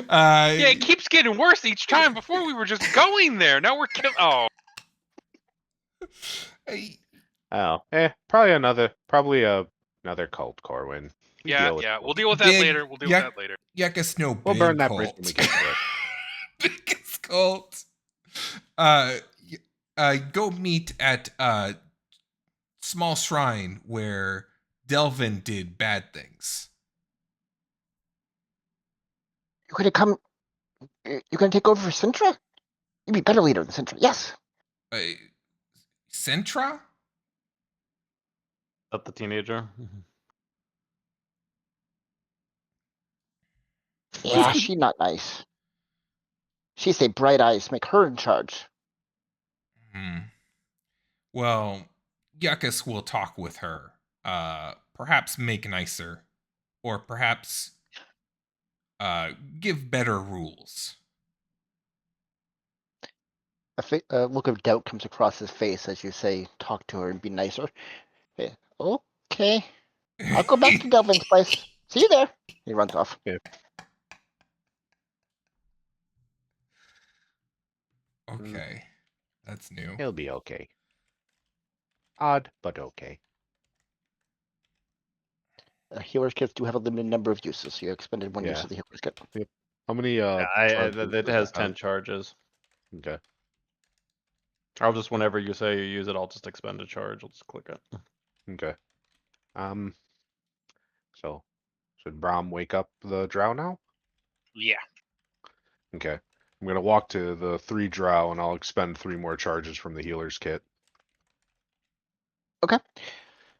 Yeah, it keeps getting worse each time. Before we were just going there. Now we're killing. Oh, probably another cult, Corwin. We deal with yeah. cults. We'll deal with that later. We'll deal with that later. Yekas no We'll big burn that cult. bridge when we get to it. Biggest cult. Go meet at small shrine where Delvin did bad things. You're gonna come. You're gonna take over for Sintra? You'd be better leader than Sintra. Yes. Centra? That the teenager. Yeah, she not nice. She say Bright Eyes make her in charge. Well, Yekas will talk with her. Perhaps make nicer. Or perhaps give better rules. A look of doubt comes across his face as you say, talk to her and be nicer. Okay, I'll go back to Delvin's place. See you there. He runs off. Okay, that's new. He'll be okay. Odd, but okay. Healer's kits do have a limited number of uses, so you expended one use Yeah. of the healer's kit. How many Yeah, charges it does has it 10 have? charges. Okay. I'll just, whenever you say you use it, I'll just expend a charge. I'll just click it. Okay. So should Brahm wake up the Drow now? Yeah. Okay. I'm gonna walk to the 3 Drow and I'll expend 3 more charges from the healer's kit. Okay.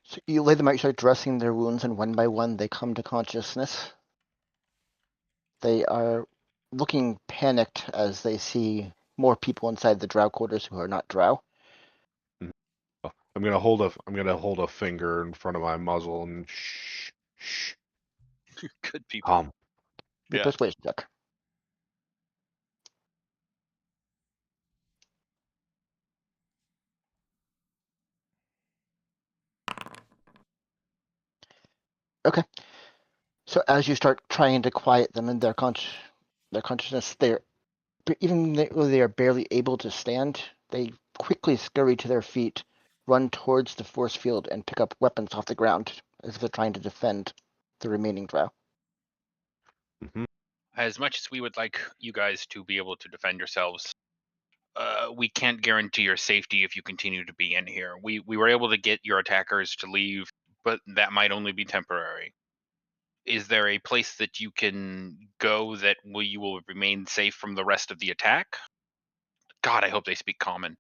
So you lay them out, you start dressing their wounds, and one by one they come to consciousness. They are looking panicked as they see more people inside the Drow quarters who are not Drow. I'm gonna hold a finger in front of my muzzle and shh. Good people. Calm. The Yeah. persuasion check. Okay. So as you start trying to quiet them in their consciousness, even though they are barely able to stand, they quickly scurry to their feet, run towards the force field, and pick up weapons off the ground as if they're trying to defend the remaining Drow. Mm-hmm. As much as we would like you guys to be able to defend yourselves, we can't guarantee your safety if you continue to be in here. We were able to get your attackers to leave, but that might only be temporary. Is there a place that you can go that you will remain safe from the rest of the attack? God, I hope they speak common.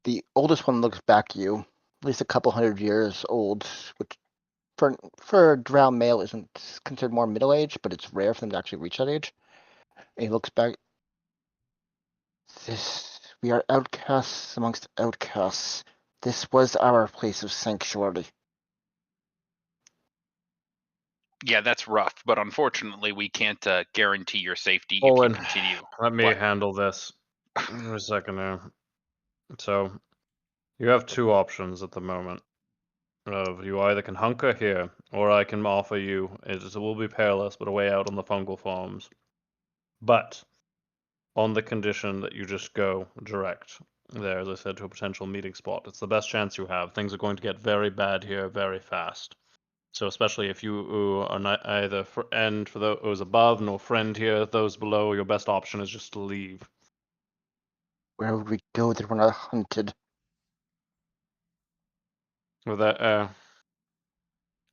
The oldest one looks back at you, at least a couple 100 years old, which for a Drow male isn't considered more middle age, but it's rare for them to actually reach that age. And he looks back. We are outcasts amongst outcasts. This was our place of sanctuary. Yeah, that's rough, but unfortunately, we can't guarantee your safety if Owen, you continue. let me What? handle this. A second here. So, you have 2 options at the moment. You either can hunker here, or I can offer you, it will be perilous, but a way out on the fungal farms. But, on the condition that you just go direct there, as I said, to a potential meeting spot. It's the best chance you have. Things are going to get very bad here very fast. So especially if you are not either friend for those above, nor friend here, those below, your best option is just to leave. Where would we go that we're not hunted? With that,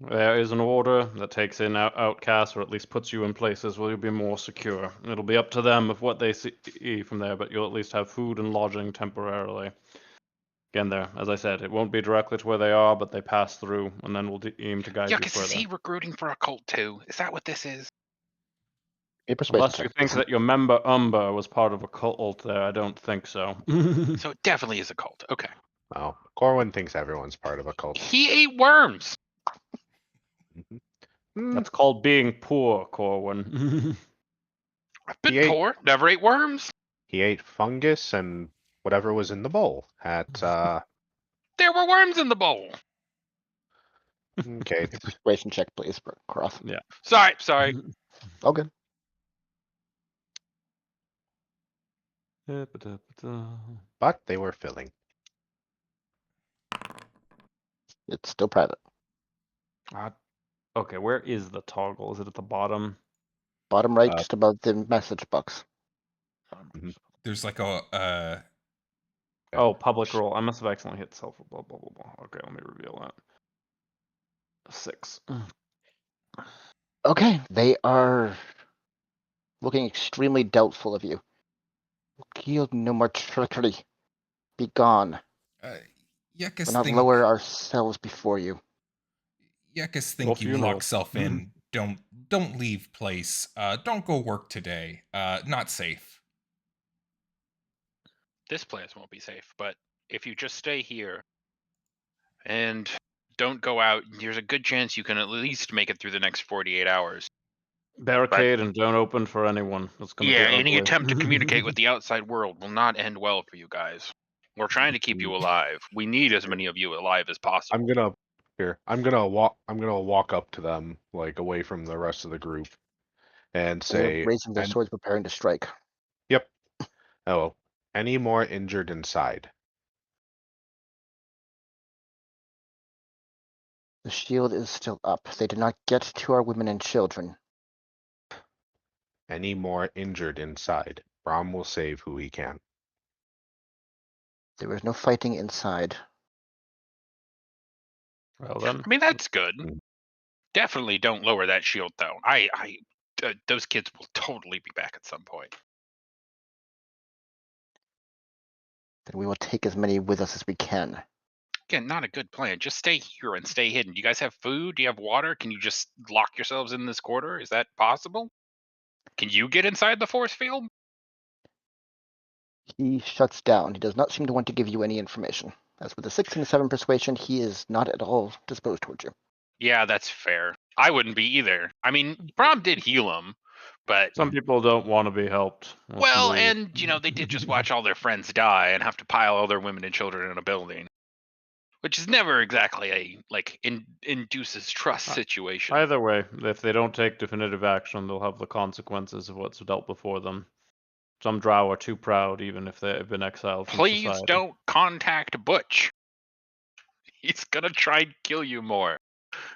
there is an order that takes in outcasts, or at least puts you in places where you'll be more secure. It'll be up to them of what they see from there, but you'll at least have food and lodging temporarily. Again, there, as I said, it won't be directly to where they are, but they pass through, and then we'll aim to guide you Yuckus, is further. he recruiting for a cult too? Is that what this is? A persuasion Unless you check. think that your member Umber was part of a cult there, I don't think so. So it definitely is a cult. Okay. Oh, Corwin thinks everyone's part of a cult. He ate worms. That's called being poor, Corwin. I've been He ate- poor, never ate worms. He ate fungus and whatever was in the bowl at There were worms in the bowl. okay. A persuasion check, please, Croth. Yeah. Sorry. Okay. But they were filling. It's still private. Okay, where is the toggle? Is it at the bottom? Bottom right, just above the message box. There's like a Oh, public role. I must have accidentally hit self. Blah, blah, blah, blah. Okay, let me reveal that. 6. Okay, they are looking extremely doubtful of you. Yield no more trickery. Be gone. Yekas We'll not think lower ourselves before you. Yekas Well, think you you know. lock self in. Don't leave place. Don't go work today. Not safe. This place won't be safe, but if you just stay here and don't go out, there's a good chance you can at least make it through the next 48 hours. Barricade and don't open for anyone. It's gonna Yeah, be any ugly. attempt to communicate with the outside world will not end well for you guys. We're trying to keep you alive. We need as many of you alive as possible. I'm gonna walk up to them, like away from the rest of the group, and They're say, raising their and swords, preparing to strike. yep. Oh, any more injured inside? The shield is still up. They did not get to our women and children. Any more injured inside? Brahm will save who he can. There was no fighting inside. Well then, I mean, that's good. Mm. Definitely don't lower that shield, though. Those kids will totally be back at some point. Then we will take as many with us as we can. Again, not a good plan. Just stay here and stay hidden. Do you guys have food? Do you have water? Can you just lock yourselves in this quarter? Is that possible? Can you get inside the force field? He shuts down. He does not seem to want to give you any information. As with a 6 and a 7 persuasion, he is not at all disposed towards you. Yeah, that's fair. I wouldn't be either. I mean, Brahm did heal him, but some people don't want to be helped. Let's well, move. and they did just watch all their friends die and have to pile all their women and children in a building, which is never exactly a induces trust situation. Either way, if they don't take definitive action, they'll have the consequences of what's dealt before them. Some Drow are too proud, even if they have been exiled from Please society. don't contact Butch. He's gonna try and kill you more.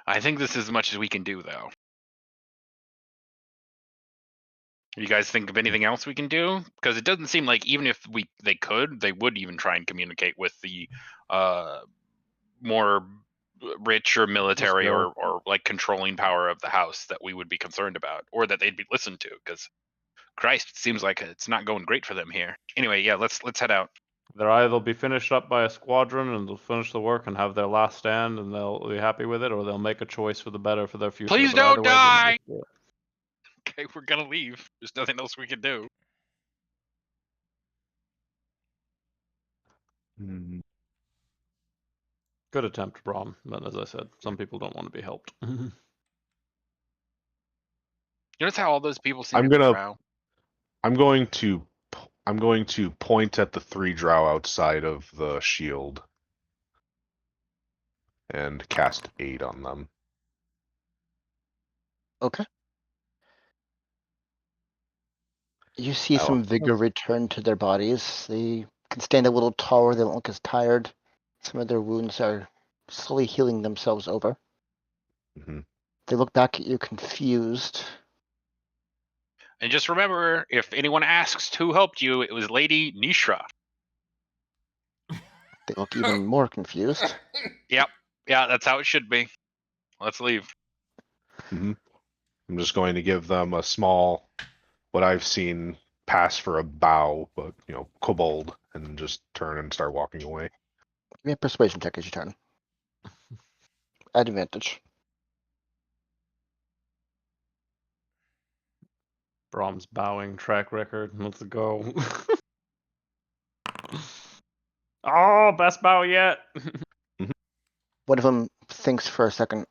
I think this is as much as we can do, though. You guys think of anything else we can do? Because it doesn't seem like even if they could, they would even try and communicate with the more rich or military or like controlling power of the house that we would be concerned about, or that they'd be listened to. Because Christ, it seems like it's not going great for them here. Anyway, yeah, let's head out. They'll either be finished up by a squadron and they'll finish the work and have their last stand and they'll be happy with it, or they'll make a choice for the better for their future. Please But either don't way, die! Okay, we're gonna leave. There's nothing else we can do. Hmm. Good attempt, Brahm. But as I said, some people don't want to be helped. Notice how all those people seem I'm to be gonna- Drow? I'm going to point at the 3 Drow outside of the shield and cast aid on them. Okay. You see Oh. some vigor return to their bodies. They can stand a little taller. They don't look as tired. Some of their wounds are slowly healing themselves over. Hmm. They look back at you confused. And just remember, if anyone asks who helped you, it was Lady Nishra. They look even more confused. Yeah, that's how it should be. Let's leave. I'm just going to give them a small, what I've seen pass for a bow, but kobold, and just turn and start walking away. Give me a persuasion check as you turn. Advantage. Brahm's bowing track record. Let's go. Oh, best bow yet. One of them thinks for a second.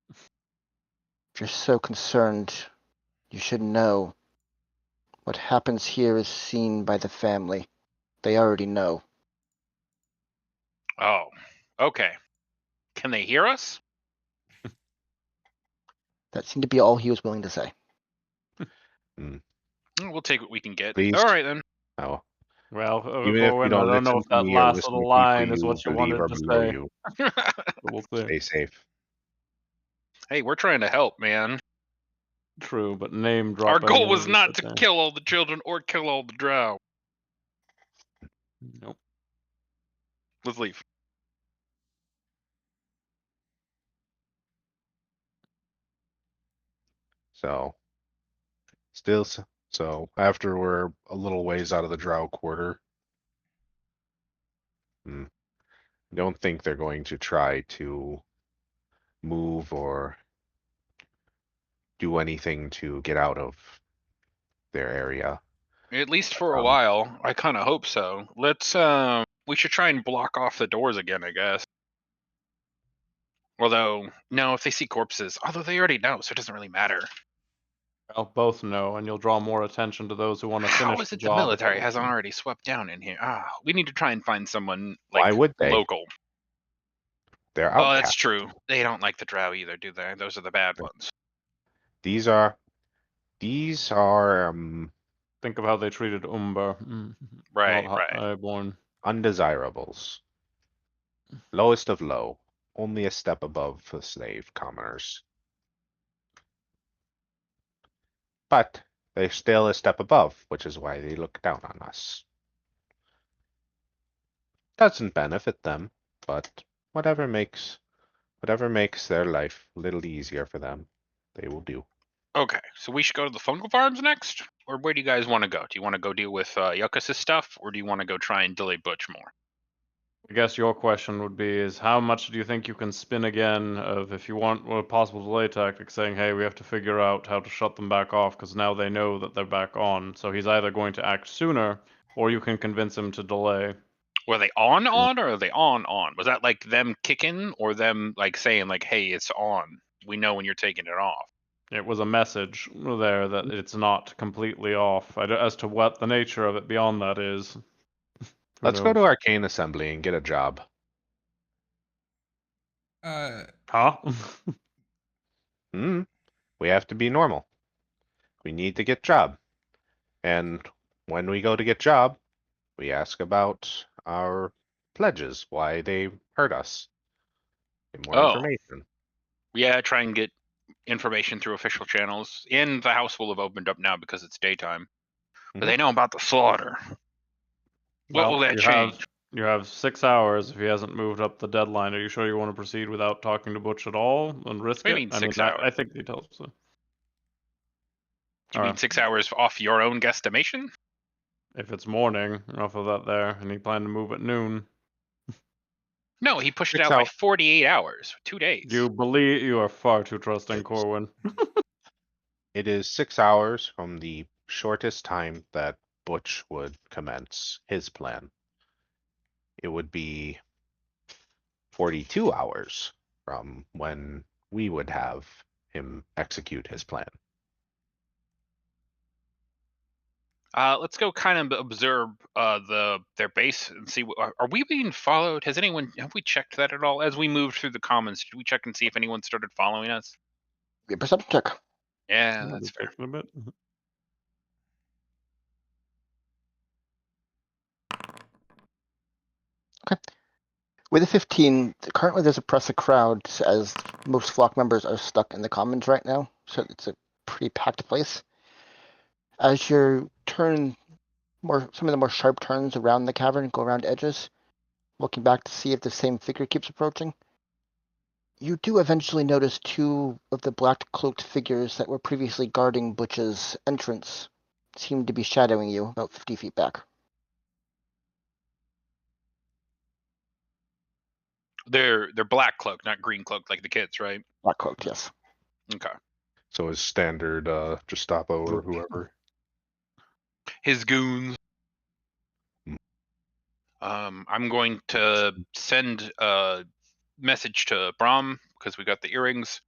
If you're so concerned, you should know. What happens here is seen by the family. They already know. Oh, okay. Can they hear us? That seemed to be all he was willing to say. We'll take what we can get. Please. All right, then. Oh, Well, even if you Owen, I don't don't know listen if to that me or last listen little to people line is you what you believe wanted are to below say. you, We'll see. stay safe. Hey, we're trying to help, man. True, but name Our dropping. goal was is not a to thing. kill all the children or kill all the Drow. Nope. Let's leave. So, so after we're a little ways out of the Drow quarter, I don't think they're going to try to move or do anything to get out of their area. At least for a while. I kind of hope so. Let's We should try and block off the doors again, I guess. Although, no, if they see corpses, although they already know, so it doesn't really matter. I'll both know, and you'll draw more attention to those who want to How finish is the it the job. military hasn't already swept down in here? We need to try and find someone like Why would they? local. They're Oh, that's outcasts. true. They don't like the Drow either, do they? Those are the bad ones. These are Think of how they treated Umber. Right, Not right. Highborn. undesirables. Lowest of low. Only a step above the slave commoners. But they're still a step above, which is why they look down on us. Doesn't benefit them, but whatever makes their life a little easier for them, they will do. Okay, so we should go to the fungal farms next? Or where do you guys want to go? Do you want to go deal with Yekas' stuff, or do you want to go try and delay Butch more? I guess your question would be is how much do you think you can spin again of if you want a possible delay tactic saying, hey, we have to figure out how to shut them back off because now they know that they're back on. So he's either going to act sooner or you can convince him to delay. Were they on, or are they on? Was that like them kicking or them like saying like, hey, it's on. We know when you're taking it off. It was a message there that it's not completely off. As to what the nature of it beyond that is. Let's go to Arcane Assembly and get a job. Huh? We have to be normal. We need to get job. And when we go to get job, we ask about our pledges, why they hurt us. Get more information. Yeah, try and get information through official channels. And the house will have opened up now because it's daytime. But they know about the slaughter. What will that change? You have 6 hours if he hasn't moved up the deadline. Are you sure you want to proceed without talking to Butch at all and risk What it? do you mean I mean, 6 hours? I think he tells us so. You mean 6 hours off your own guesstimation? If it's morning, off of that there, and he planned to move at noon. No, he pushed it 6 out by hours. 48 hours, 2 days. You are far too trusting, Corwin. It is 6 hours from the shortest time that Butch would commence his plan. It would be 42 hours from when we would have him execute his plan. Let's go kind of observe their base and see. Are we being followed? Have we checked that at all? As we moved through the commons, did we check and see if anyone started following us? Give a perception check. Yeah, that's fair. A bit. Okay. With a 15, currently there's a press of crowd as most flock members are stuck in the commons right now, so it's a pretty packed place. As you turn some of the more sharp turns around the cavern, go around edges, looking back to see if the same figure keeps approaching, you do eventually notice two of the black-cloaked figures that were previously guarding Butch's entrance seem to be shadowing you about 50 feet back. They're black cloak, not green cloak like the kids, right? Black-cloaked, yes. Okay. So his standard Gestapo or whoever. His goons. I'm going to send a message to Brahm because we got the earrings.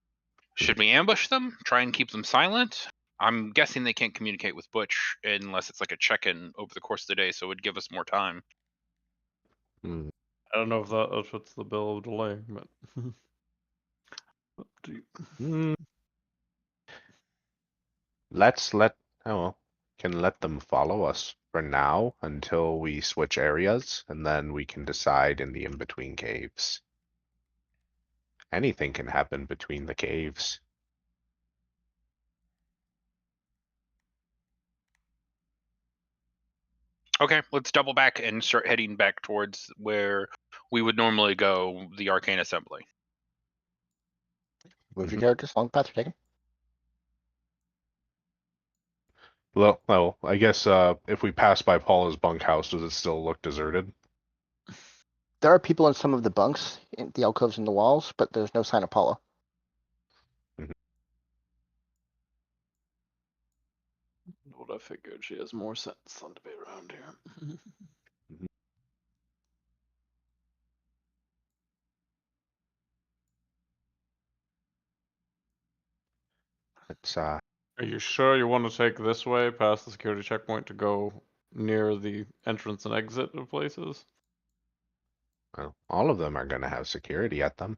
Should we ambush them? Try and keep them silent? I'm guessing they can't communicate with Butch unless it's like a check-in over the course of the day, so it would give us more time. Hmm. I don't know if that fits the bill of delay, but. Can let them follow us for now until we switch areas, and then we can decide in the in-between caves. Anything can happen between the caves. Okay, let's double back and start heading back towards where we would normally go, the Arcane Assembly. Move your characters, long path you're taking. Well, I guess if we pass by Paula's bunkhouse, does it still look deserted? There are people in some of the bunks, in the alcoves in the walls, but there's no sign of Paula. What I figured, she has more sense than to be around here. It's Are you sure you want to take this way past the security checkpoint to go near the entrance and exit of places? well, all of them are gonna have security at them.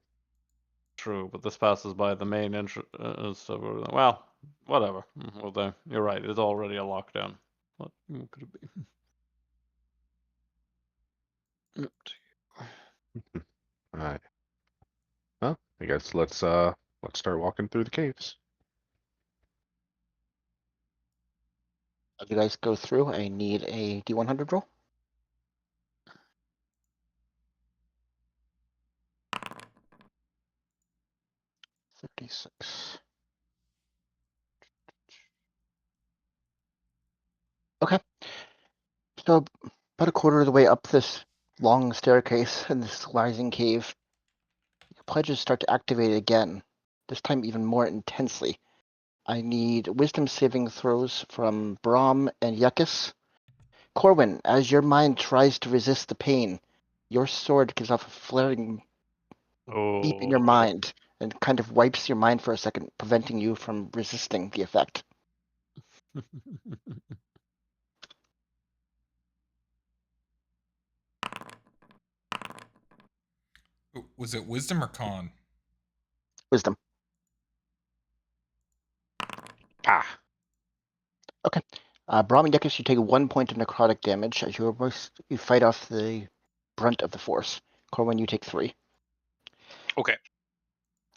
True, but this passes by the main entrance. Well, whatever. Well, there. You're right. It's already a lockdown. What could it be? Up to you. All right. Well, I guess let's start walking through the caves. As you guys go through, I need a D100 roll. 56. Okay. So about a quarter of the way up this long staircase in this rising cave, your pledges start to activate again, this time even more intensely. I need wisdom saving throws from Brahm and Yekas. Corwin, as your mind tries to resist the pain, your sword gives off a flaring beep in your Oh. mind and kind of wipes your mind for a second, preventing you from resisting the effect. Was it wisdom or con? Wisdom. Ah, Brahm and Yekas, you take 1 point of necrotic damage as you fight off the brunt of the force. Corwin, you take 3. Okay.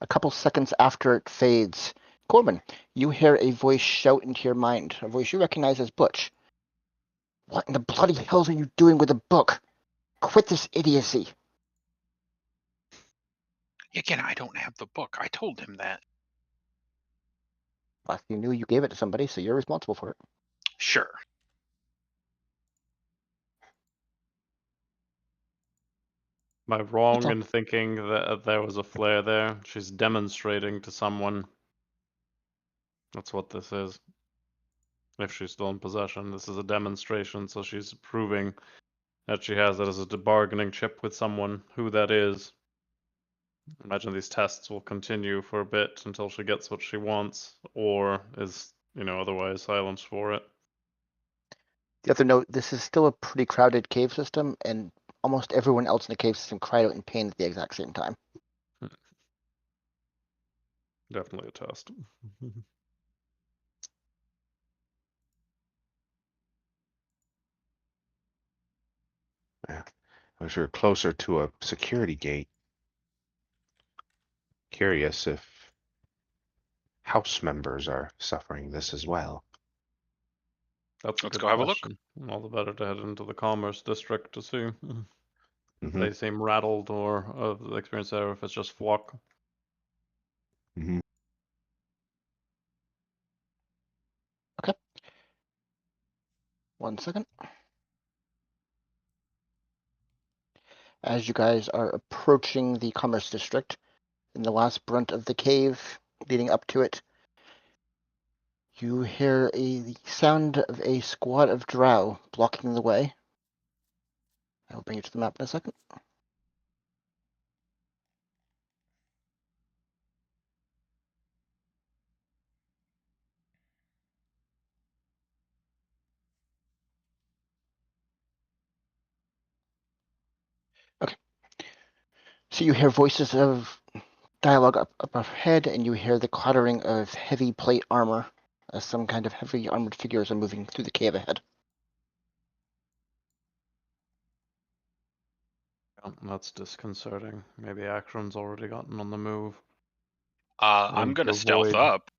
A couple seconds after it fades, Corwin, you hear a voice shout into your mind, a voice you recognize as Butch. What in the bloody hell are you doing with the book? Quit this idiocy. Again, I don't have the book. I told him that. Well, you knew you gave it to somebody, so you're responsible for it. Sure. Am I wrong all. in thinking that there was a flare there? She's demonstrating to someone. That's what this is. If she's still in possession, this is a demonstration, so she's proving that she has it as a bargaining chip with someone. Who that is. Imagine these tests will continue for a bit until she gets what she wants, or is, otherwise silenced for it. The other note, this is still a pretty crowded cave system, and almost everyone else in the cave system cried out in pain at the exact same time. Definitely a test. yeah. I wish we were closer to a security gate. Curious if house members are suffering this as well. That's a Let's good go have a look. question. All the better to head into the commerce district to see. If Mhm. they seem rattled or of the experience there, if it's just flock. Mhm. Okay. 1 second. As you guys are approaching the commerce district, in the last brunt of the cave leading up to it, you hear the sound of a squad of Drow blocking the way. I will bring you to the map in a second. Okay. So you hear voices of dialogue up ahead, and you hear the clattering of heavy plate armor as some kind of heavy armored figures are moving through the cave ahead. Yeah, that's disconcerting. Maybe Akron's already gotten on the move. I'm Aim gonna to stealth avoid. up.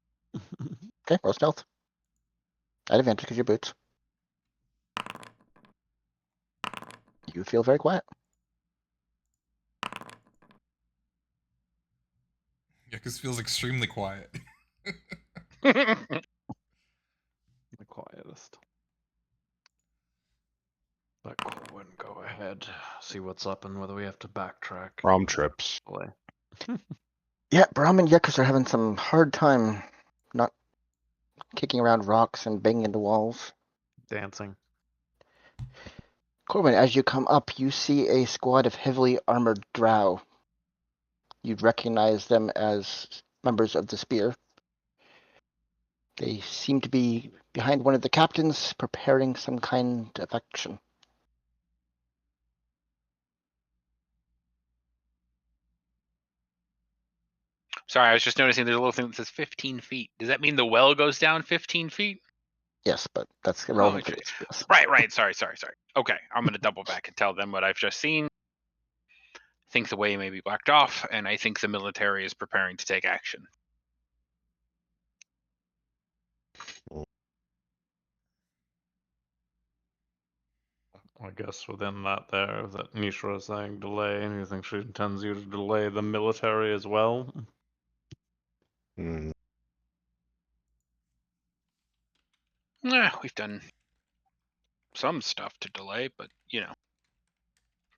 Okay, roll stealth. At advantage because your boots. You feel very quiet. Yekas feels extremely quiet. The quietest. Let Corwin go ahead. See what's up and whether we have to backtrack. Prom trips. Boy. Yeah, Brahm and Yekas are having some hard time not kicking around rocks and banging into walls. Dancing. Corwin, as you come up, you see a squad of heavily armored Drow. You'd recognize them as members of the Spear. They seem to be behind one of the captains, preparing some kind of action. Sorry, I was just noticing there's a little thing that says 15 feet. Does that mean the well goes down 15 feet? Yes, but that's Oh, irrelevant for interesting. this. Yes. Right. Sorry. Okay, I'm going to double back and tell them what I've just seen. I think the way may be blocked off, and I think the military is preparing to take action. I guess within that that Nishra is saying delay, and you think she intends you to delay the military as well? Hmm. We've done some stuff to delay, but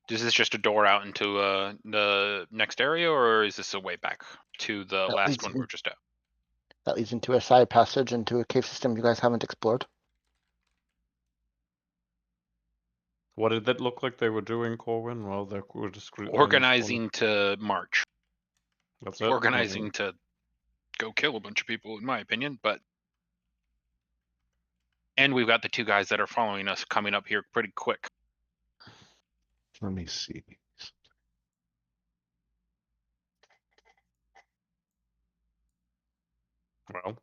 is this just a door out into the next area, or is this a way back to the That last leads one in- we're just at? That leads into a side passage into a cave system you guys haven't explored. What did that look like they were doing, Corwin? Well, they were discreetly Organizing to march. That's it. Organizing to go kill a bunch of people, in my opinion, and we've got the two guys that are following us coming up here pretty quick. Let me see. Well,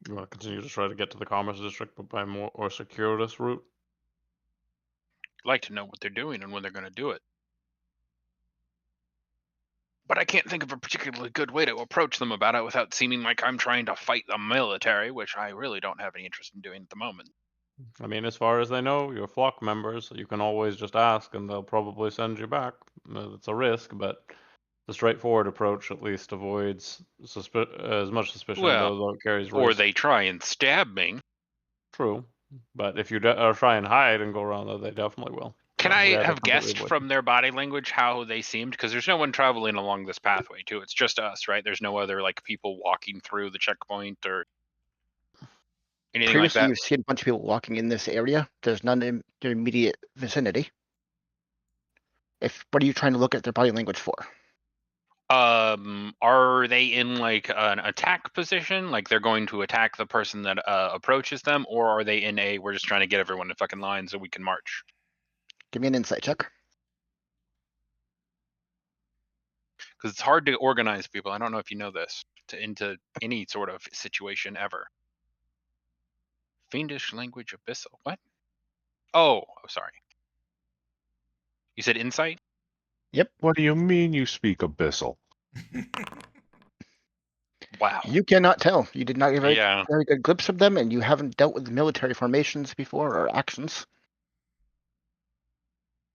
you want to continue to try to get to the commerce district, but by more or circuitous route? I'd like to know what they're doing and when they're going to do it. But I can't think of a particularly good way to approach them about it without seeming like I'm trying to fight the military, which I really don't have any interest in doing at the moment. I mean, as far as they know, you're flock members. You can always just ask, and they'll probably send you back. It's a risk, but the straightforward approach at least avoids as much suspicion, Well, though it carries or risk. they try and stab me. True, but if you try and hide and go around, though, they definitely will. Can So I we either have completely guessed avoid from their body language how they seemed? Because there's no one traveling along this pathway, too. It's just us, right? There's no other people walking through the checkpoint or anything like Previously, that. you've seen a bunch of people walking in this area. There's none in your immediate vicinity. What are you trying to look at their body language for? Are they in an attack position? Like they're going to attack the person that approaches them, or are they in we're just trying to get everyone in fucking line so we can march? Give me an insight check. Because it's hard to organize people. I don't know if you know this into any sort of situation ever. Fiendish language abyssal. What? Oh, sorry. You said insight? Yep. What do you mean you speak abyssal? Wow. You cannot tell. You did not get Yeah. very good glimpse of them, and you haven't dealt with military formations before or actions.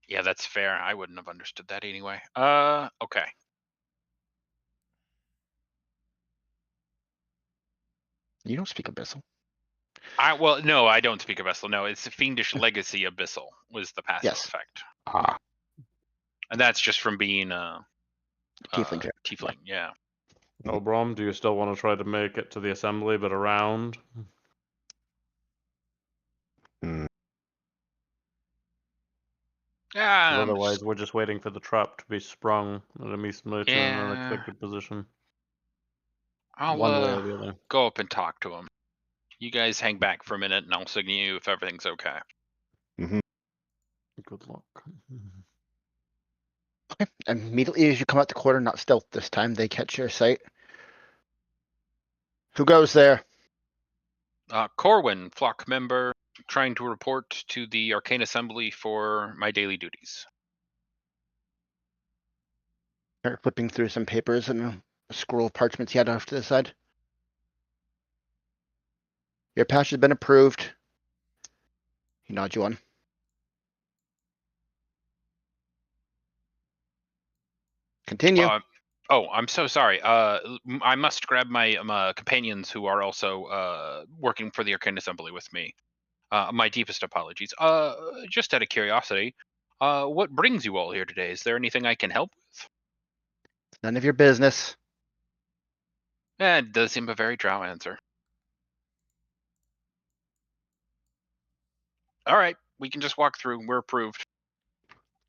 Yeah, that's fair. I wouldn't have understood that anyway. Okay. You don't speak abyssal. No, I don't speak abyssal. No, it's Fiendish Legacy Abyssal was the passive Yes. effect. Ah, And that's just from being Tiefling. tiefling, yeah. No, Brahm, do you still want to try to make it to the assembly, but around? hmm. Yeah. Otherwise, we're just waiting for the trap to be sprung and meet in an unexpected position. I'll One way or the other. go up and talk to him. You guys hang back for a minute, and I'll signal you if everything's okay. Good luck. Okay. Immediately as you come out the corner, not stealth this time, they catch your sight. Who goes there? Corwin, flock member, trying to report to the Arcane Assembly for my daily duties. Start flipping through some papers and a scroll of parchments he had off to the side. Your patch has been approved. He nods you on. Continue. I'm so sorry. I must grab my companions who are also working for the Arcane Assembly with me. My deepest apologies. Just out of curiosity, what brings you all here today? Is there anything I can help with? None of your business. It does seem a very Drow answer. All right, we can just walk through. We're approved.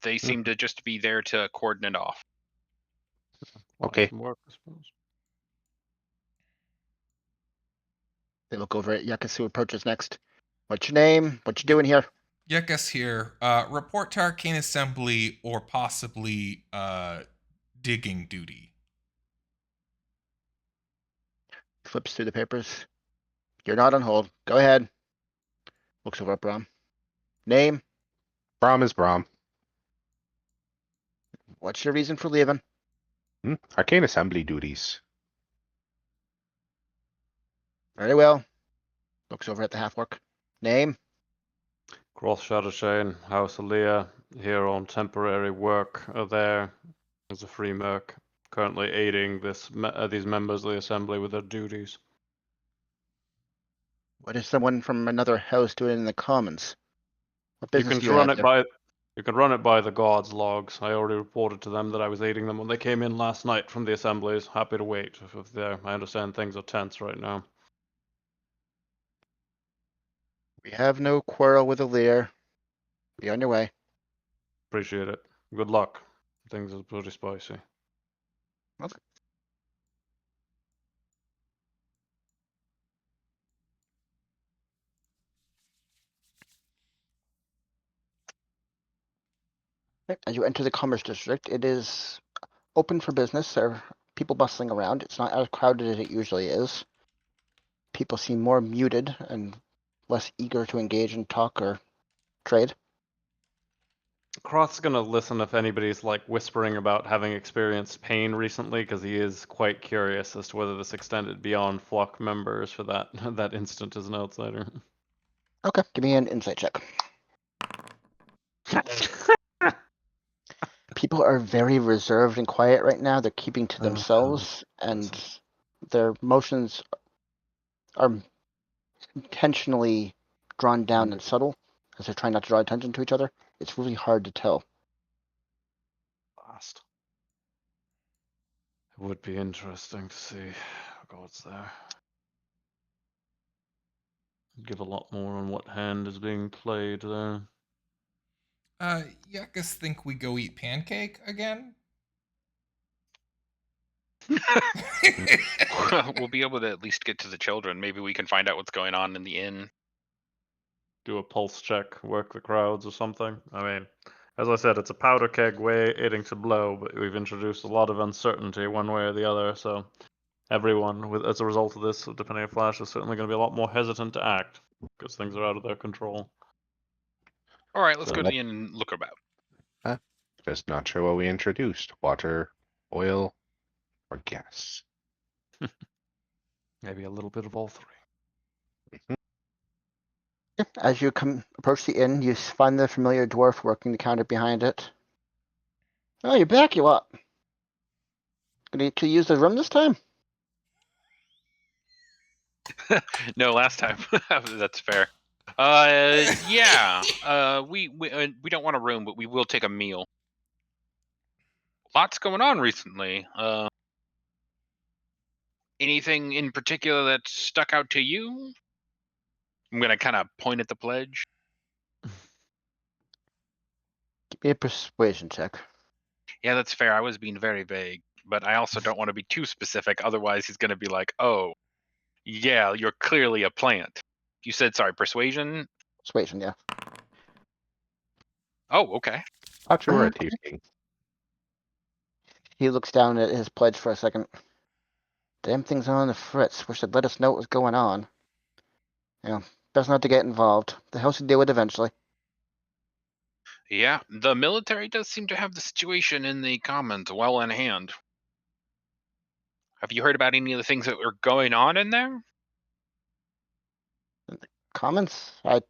They seem to just be there to cordon it off. Okay. Some work, I suppose. They look over at Yekas, who approaches next. What's your name? What you doing here? Yekas here. Report to Arcane Assembly or possibly digging duty. Flips through the papers. You're not on hold. Go ahead. Looks over at Brahm. Name? Brahm is Brahm. What's your reason for leaving? Arcane assembly duties. Very well. Looks over at the half-orc. Name? Cross Shadowshane, House Alea, here on temporary work there as a free merc, currently aiding these members of the assembly with their duties. What is someone from another house doing in the commons? What You business can do you run have it there? by the guards' logs. I already reported to them that I was aiding them when they came in last night from the assemblies. Happy to wait if they're. I understand things are tense right now. We have no quarrel with Alir. Be on your way. Appreciate it. Good luck. Things are pretty spicy. Okay. As you enter the Commerce District, it is open for business. There are people bustling around. It's not as crowded as it usually is. People seem more muted and less eager to engage and talk or trade. Croth's gonna listen if anybody's like whispering about having experienced pain recently, because he is quite curious as to whether this extended beyond flock members for that that instant as an outsider. Okay, give me an insight check. People are very reserved and quiet right now. They're keeping to themselves, and their motions are intentionally drawn down and subtle as they're trying not to draw attention to each other. It's really hard to tell. Last. It would be interesting to see what's there. Give a lot more on what hand is being played there. Yekas think we go eat pancake again? We'll be able to at least get to the children. Maybe we can find out what's going on in the inn. Do a pulse check, work the crowds or something. I mean, as I said, it's a powder keg waiting to blow, but we've introduced a lot of uncertainty one way or the other, so everyone, as a result of this, depending on Flash, is certainly going to be a lot more hesitant to act, because things are out of their control. All right, let's So go to the inn and look about. Just not sure what we introduced. Water, oil, or gas. Maybe a little bit of all three. As you approach the inn, you find the familiar dwarf working the counter behind it. Oh, you're back, you up? Gonna use the room this time? No, last time. That's fair. Yeah. We don't want a room, but we will take a meal. Lots going on recently. Anything in particular that stuck out to you? I'm gonna kind of point at the pledge. Give me a persuasion check. Yeah, that's fair. I was being very vague, but I also don't want to be too specific. Otherwise, he's gonna be like, "Oh, yeah, you're clearly a plant." You said, sorry, persuasion? Persuasion, yeah. Oh, okay. Thought you were a tiefling. He looks down at his pledge for a second. Damn thing's on the fritz. Wish they'd let us know what was going on. Best not to get involved. The house will deal with it eventually. Yeah, the military does seem to have the situation in the commons well in hand. Have you heard about any of the things that were going on in there? Commons? I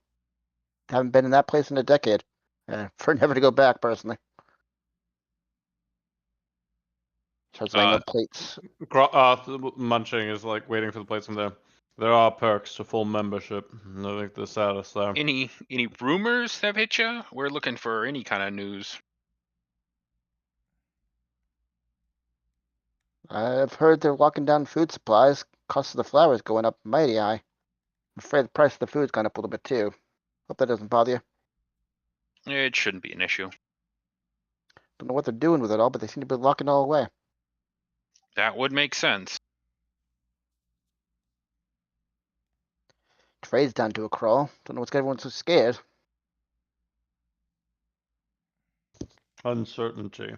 haven't been in that place in a decade. Prefer never to go back, personally. Starts laying out plates. Munching is like waiting for the plates from there. There are perks to full membership. I think the status there. Any rumors have hit you? We're looking for any kind of news. I've heard they're locking down food supplies. Cost of the flour is going up mighty high. I'm afraid the price of the food's gone up a little bit too. Hope that doesn't bother you. It shouldn't be an issue. Don't know what they're doing with it all, but they seem to be locking it all away. That would make sense. trade's down to a crawl. Don't know what's got everyone so scared. Uncertainty.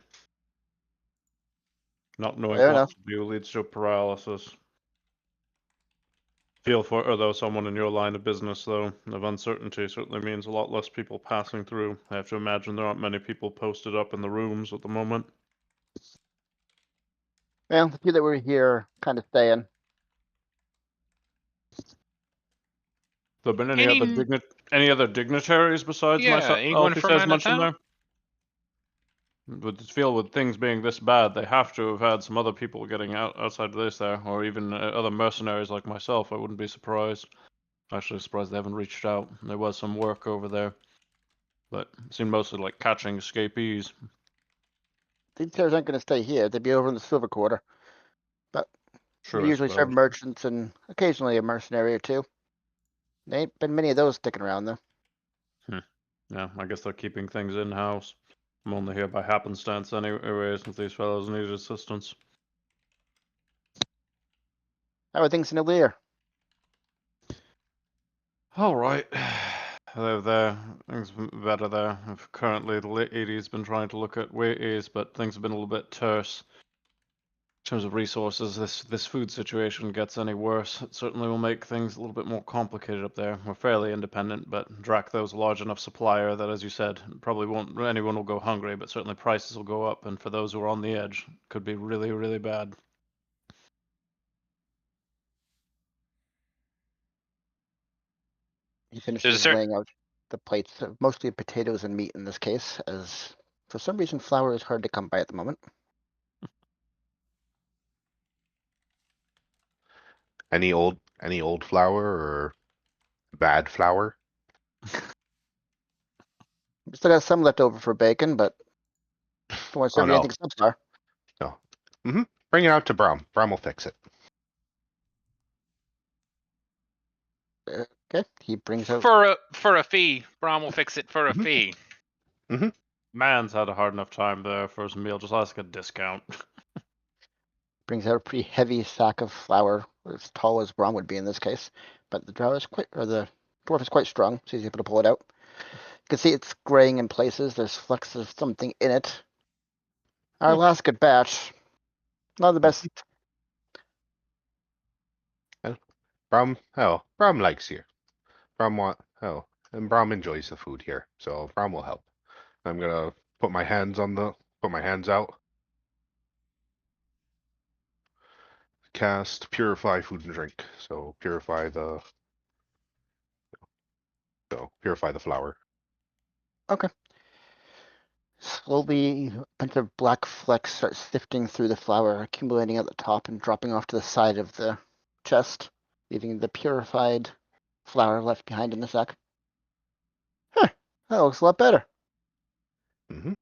Not knowing Fair what enough. to do leads to paralysis. Feel for although someone in your line of business, though, of uncertainty certainly means a lot less people passing through. I have to imagine there aren't many people posted up in the rooms at the moment. Well, the few that were here kind of staying. There been any other dignitaries besides Yeah, myself? anyone from out of mentioned town? there? With things being this bad, they have to have had some other people getting outside of this there, or even other mercenaries like myself. I wouldn't be surprised. Actually, surprised they haven't reached out. There was some work over there, but it seemed mostly like catching escapees. These players aren't going to stay here. They'd be over in the Silver Quarter. But Sure, they I usually serve suppose. merchants and occasionally a mercenary or two. There ain't been many of those sticking around, though. Yeah, I guess they're keeping things in-house. I'm only here by happenstance anyway, since these fellows needed assistance. How are things in Illyr? All right. They're there. Things have been better there. Currently, the lady's been trying to look at ways, but things have been a little bit terse. In terms of resources, this food situation gets any worse, it certainly will make things a little bit more complicated up there. We're fairly independent, but Drakthou's a large enough supplier that, as you said, probably won't anyone will go hungry, but certainly prices will go up, and for those who are on the edge, it could be really, really bad. He finishes there- laying out the plates, mostly potatoes and meat in this case, as for some reason flour is hard to come by at the moment. Any old flour or bad flour? We still got some left over for bacon, but don't want to Oh serve you no, anything subpar. no. Bring it out to Brahm. Brahm will fix it. Okay, he brings out for a fee. Brahm will fix it for a Mhm. fee. Man's had a hard enough time there for his meal. Just ask a discount. a pretty heavy sack of flour, as tall as Brahm would be in this case. But the drow is the dwarf is quite strong, so he's able to pull it out. You can see it's graying in places. There's flecks of something in it. Our last good batch. Not the best. Brahm likes here. And Brahm enjoys the food here, so Brahm will help. I'm gonna put my hands out. Cast purify food and drink. So purify the flour. Okay. Slowly, a bunch of black flecks start sifting through the flour, accumulating at the top and dropping off to the side of the chest, leaving the purified flour left behind in the sack. Huh, that looks a lot better. Mm-hmm.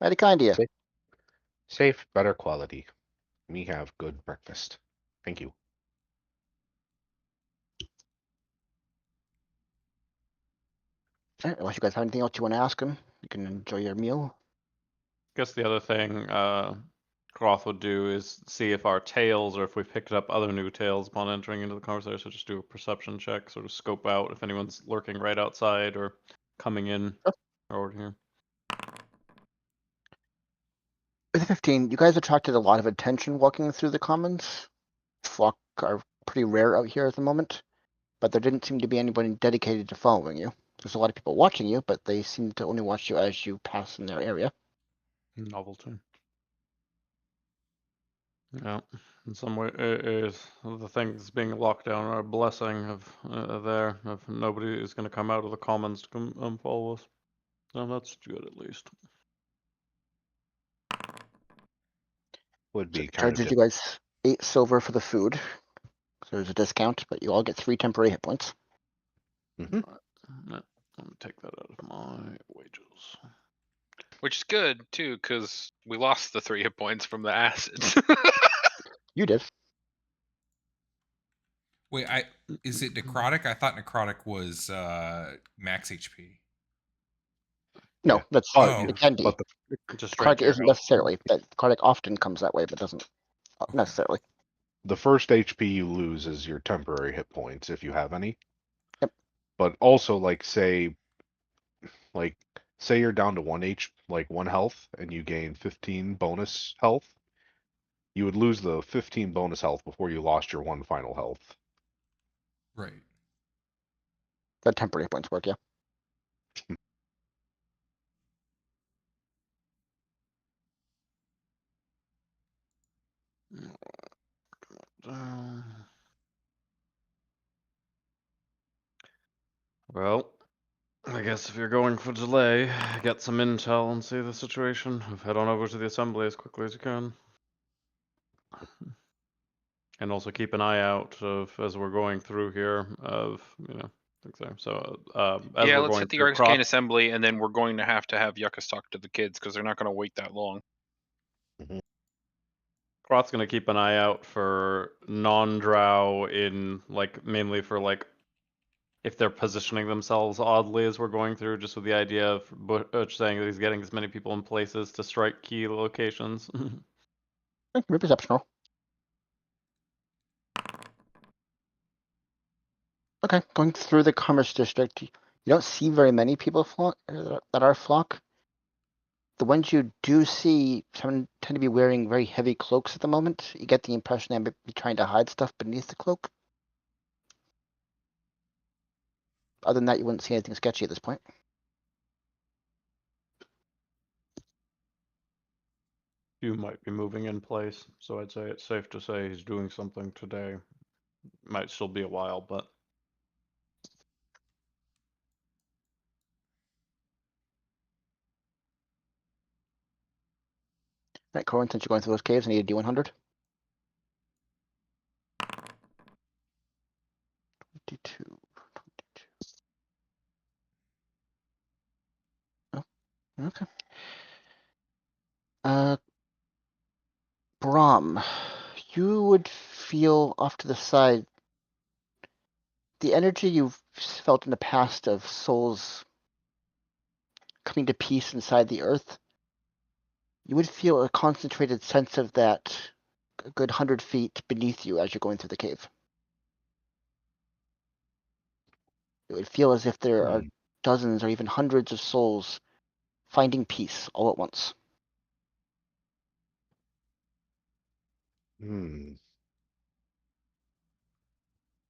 Mighty kind of you. Safe, better quality. We have good breakfast. Thank you. Unless you guys have anything else you want to ask him, you can enjoy your meal. Guess the other thing Groth would do is see if our tails or if we've picked up other new tails upon entering into the conversation. So just do a perception check, sort of scope out if anyone's lurking right outside or coming in over here. With 15, you guys attracted a lot of attention walking through the commons. Flock are pretty rare out here at the moment, but there didn't seem to be anybody dedicated to following you. There's a lot of people watching you, but they seem to only watch you as you pass in their area. Novelty. Yeah, in some way, the things being locked down are a blessing of there. If nobody is going to come out of the commons to come follow us, so that's good at least. Would So be it kind of charges you guys 8 silver for the food. So there's a discount, but you all get 3 temporary hit points. Mhm. Let me take that out of my wages. Which is good too, because we lost the 3 hit points from the acid. You did. Wait, is it necrotic? I thought necrotic was max HP. No, Yeah. that's Oh. it can be. But Just straight Necrotic to your isn't health. necessarily. That necrotic often comes that way, but doesn't necessarily. the first HP you lose is your temporary hit points if you have any. but also like say you're down to 1 health, and you gain 15 bonus health. You would lose the 15 bonus health before you lost your 1 final health. Right. That temporary points work, yeah. Well, I guess if you're going for delay, get some intel and see the situation. Head on over to the assembly as quickly as you can. And also keep an eye out as we're going through here of, things there. So, as Yeah, we're let's going hit the through Arcane Assembly, and then we're going to have Yekas talk to the kids because they're not going to wait that long. Krot's gonna keep an eye out for non-drow in, mainly for, if they're positioning themselves oddly as we're going through, just with the idea of Butch saying that he's getting as many people in places to strike key locations. Maybe perception roll. Okay, going through the Commerce District, you don't see very many people that are flock. The ones you do see tend to be wearing very heavy cloaks at the moment. You get the impression they might be trying to hide stuff beneath the cloak. Other than that, you wouldn't see anything sketchy at this point. You might be moving in place, so I'd say it's safe to say he's doing something today. Might still be a while, but Right, Corin, since you're going through those caves, I need a D100. 22, 22. Oh, okay. Brahm, you would feel off to the side the energy you've felt in the past of souls coming to peace inside the earth. You would feel a concentrated sense of that a good 100 feet beneath you as you're going through the cave. It would feel as if there are dozens or even hundreds of souls finding peace all at once.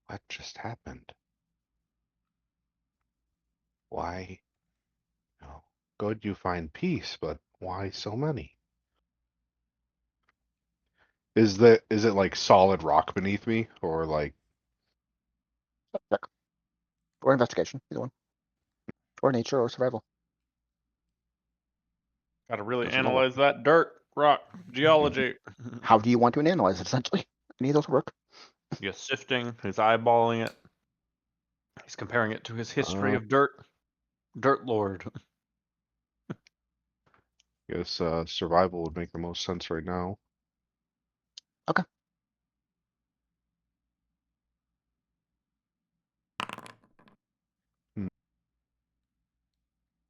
What just happened? Why? No. Good you find peace, but why so many? Is it like solid rock beneath me, or like Check. Or investigation, either one. Or nature or survival. gotta really Doesn't know analyze that dirt, rock, geology. How do you want to analyze it, essentially? Any of those work. He's sifting, he's eyeballing it. He's comparing it to his history of dirt. Dirt Lord. guess survival would make the most sense right now. Okay.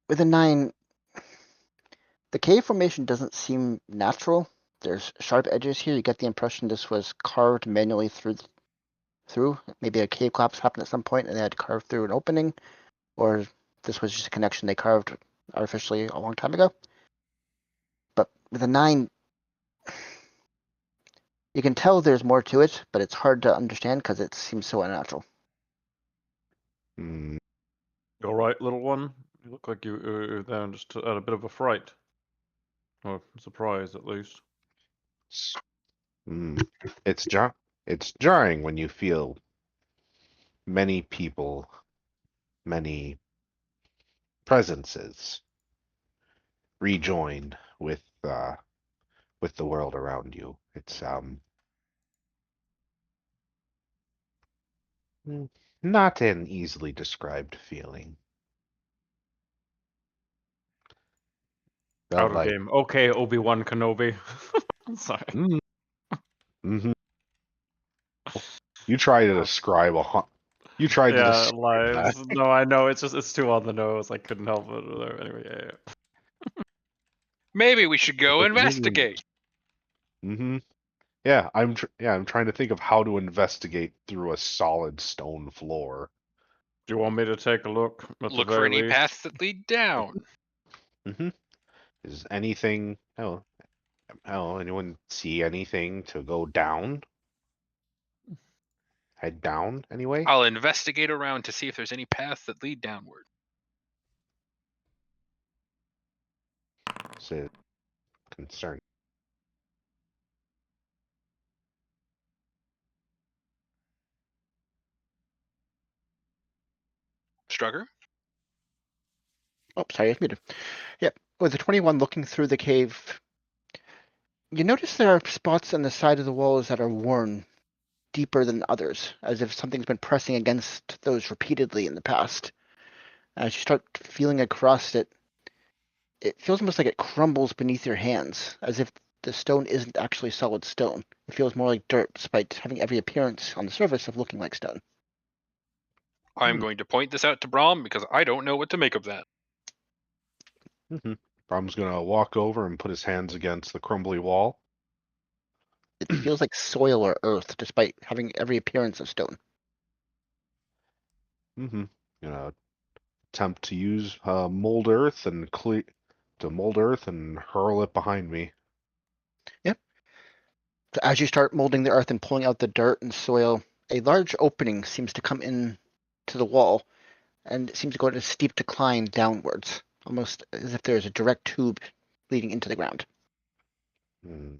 With a 9, the cave formation doesn't seem natural. There's sharp edges here. You get the impression this was carved manually through. Maybe a cave collapse happened at some point and they had to carve through an opening, or this was just a connection they carved artificially a long time ago. But with a 9, you can tell there's more to it, but it's hard to understand because it seems so unnatural. Hmm. All right, little one. You look like you're there just at a bit of a fright. Or surprise, at least. It's jarring when you feel many people, many presences rejoin with the world around you. It's not an easily described feeling. Out Felt of like game. Okay, Obi-Wan Kenobi. Sorry. mm-hmm. You try to describe you tried to Yeah, describe that. lies. No, I know. It's too on the nose. I couldn't help it. Anyway, yeah. Maybe we should go investigate. Mm-hmm. Yeah, I'm trying to think of how to investigate through a solid stone floor. Do you want me to take a look? At Look the for very any least? paths that lead down. Mm-hmm. Is anything? Anyone see anything to go down? Head down anyway. I'll investigate around to see if there's any paths that lead downward. Is it concern? Strugger? Oh, sorry, I was muted. Yep. With the 21 looking through the cave, you notice there are spots on the side of the walls that are worn deeper than others, as if something's been pressing against those repeatedly in the past. As you start feeling across it, it feels almost like it crumbles beneath your hands, as if the stone isn't actually solid stone. It feels more like dirt, despite having every appearance on the surface of looking like stone. I'm going to point this out to Brahm because I don't know what to make of that. Mm-hmm. Brahm's gonna walk over and put his hands against the crumbly wall. It feels like soil or earth, despite having every appearance of stone. Mm-hmm. Attempt to use mold earth and mold earth and hurl it behind me. Yep. So as you start molding the earth and pulling out the dirt and soil, a large opening seems to come in to the wall, and it seems to go at a steep decline downwards, almost as if there is a direct tube leading into the ground. Hmm.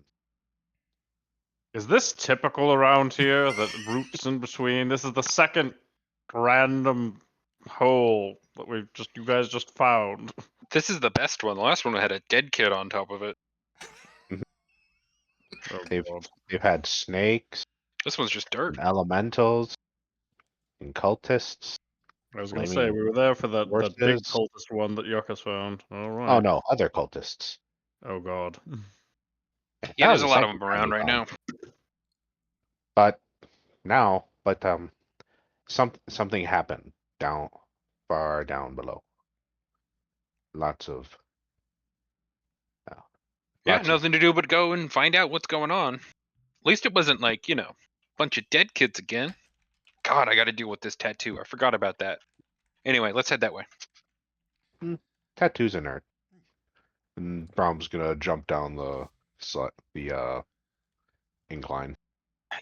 Is this typical around here? That roots in between. This is the second random hole that you guys just found. This is the best one. The last one had a dead kid on top of it. Oh They've god. they've had snakes This one's just dirt. and elementals and cultists. I was gonna say Flaming we were there for that big horses. cultist one that Yekas found. All right. Oh no, other cultists. Oh god. Yeah, That there's was a the lot of second them time around we right found now. it. But something happened far down below. Lots of Yeah, lots of nothing to do but go and find out what's going on. At least it wasn't like, bunch of dead kids again. God, I gotta deal with this tattoo. I forgot about that. Anyway, let's head that way. tattoos in her. And Brahm's gonna jump down the incline.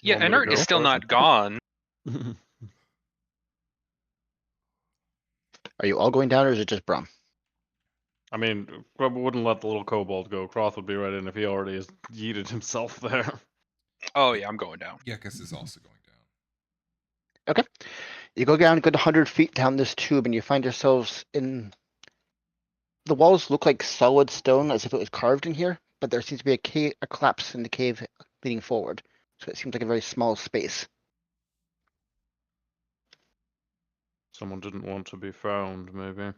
You Yeah, want me to Inert is go still first? not gone. Are you all going down, or is it just Brahm? I mean, Grub wouldn't let the little kobold go. Croth would be right in if he already has yeeted himself there. Oh yeah, I'm going down. Yekas is also going down. Okay. You go down a good 100 feet down this tube, and you find yourselves in. The walls look like solid stone, as if it was carved in here, but there seems to be a collapse in the cave leading forward. So it seems like a very small space. Someone didn't want to be found, maybe.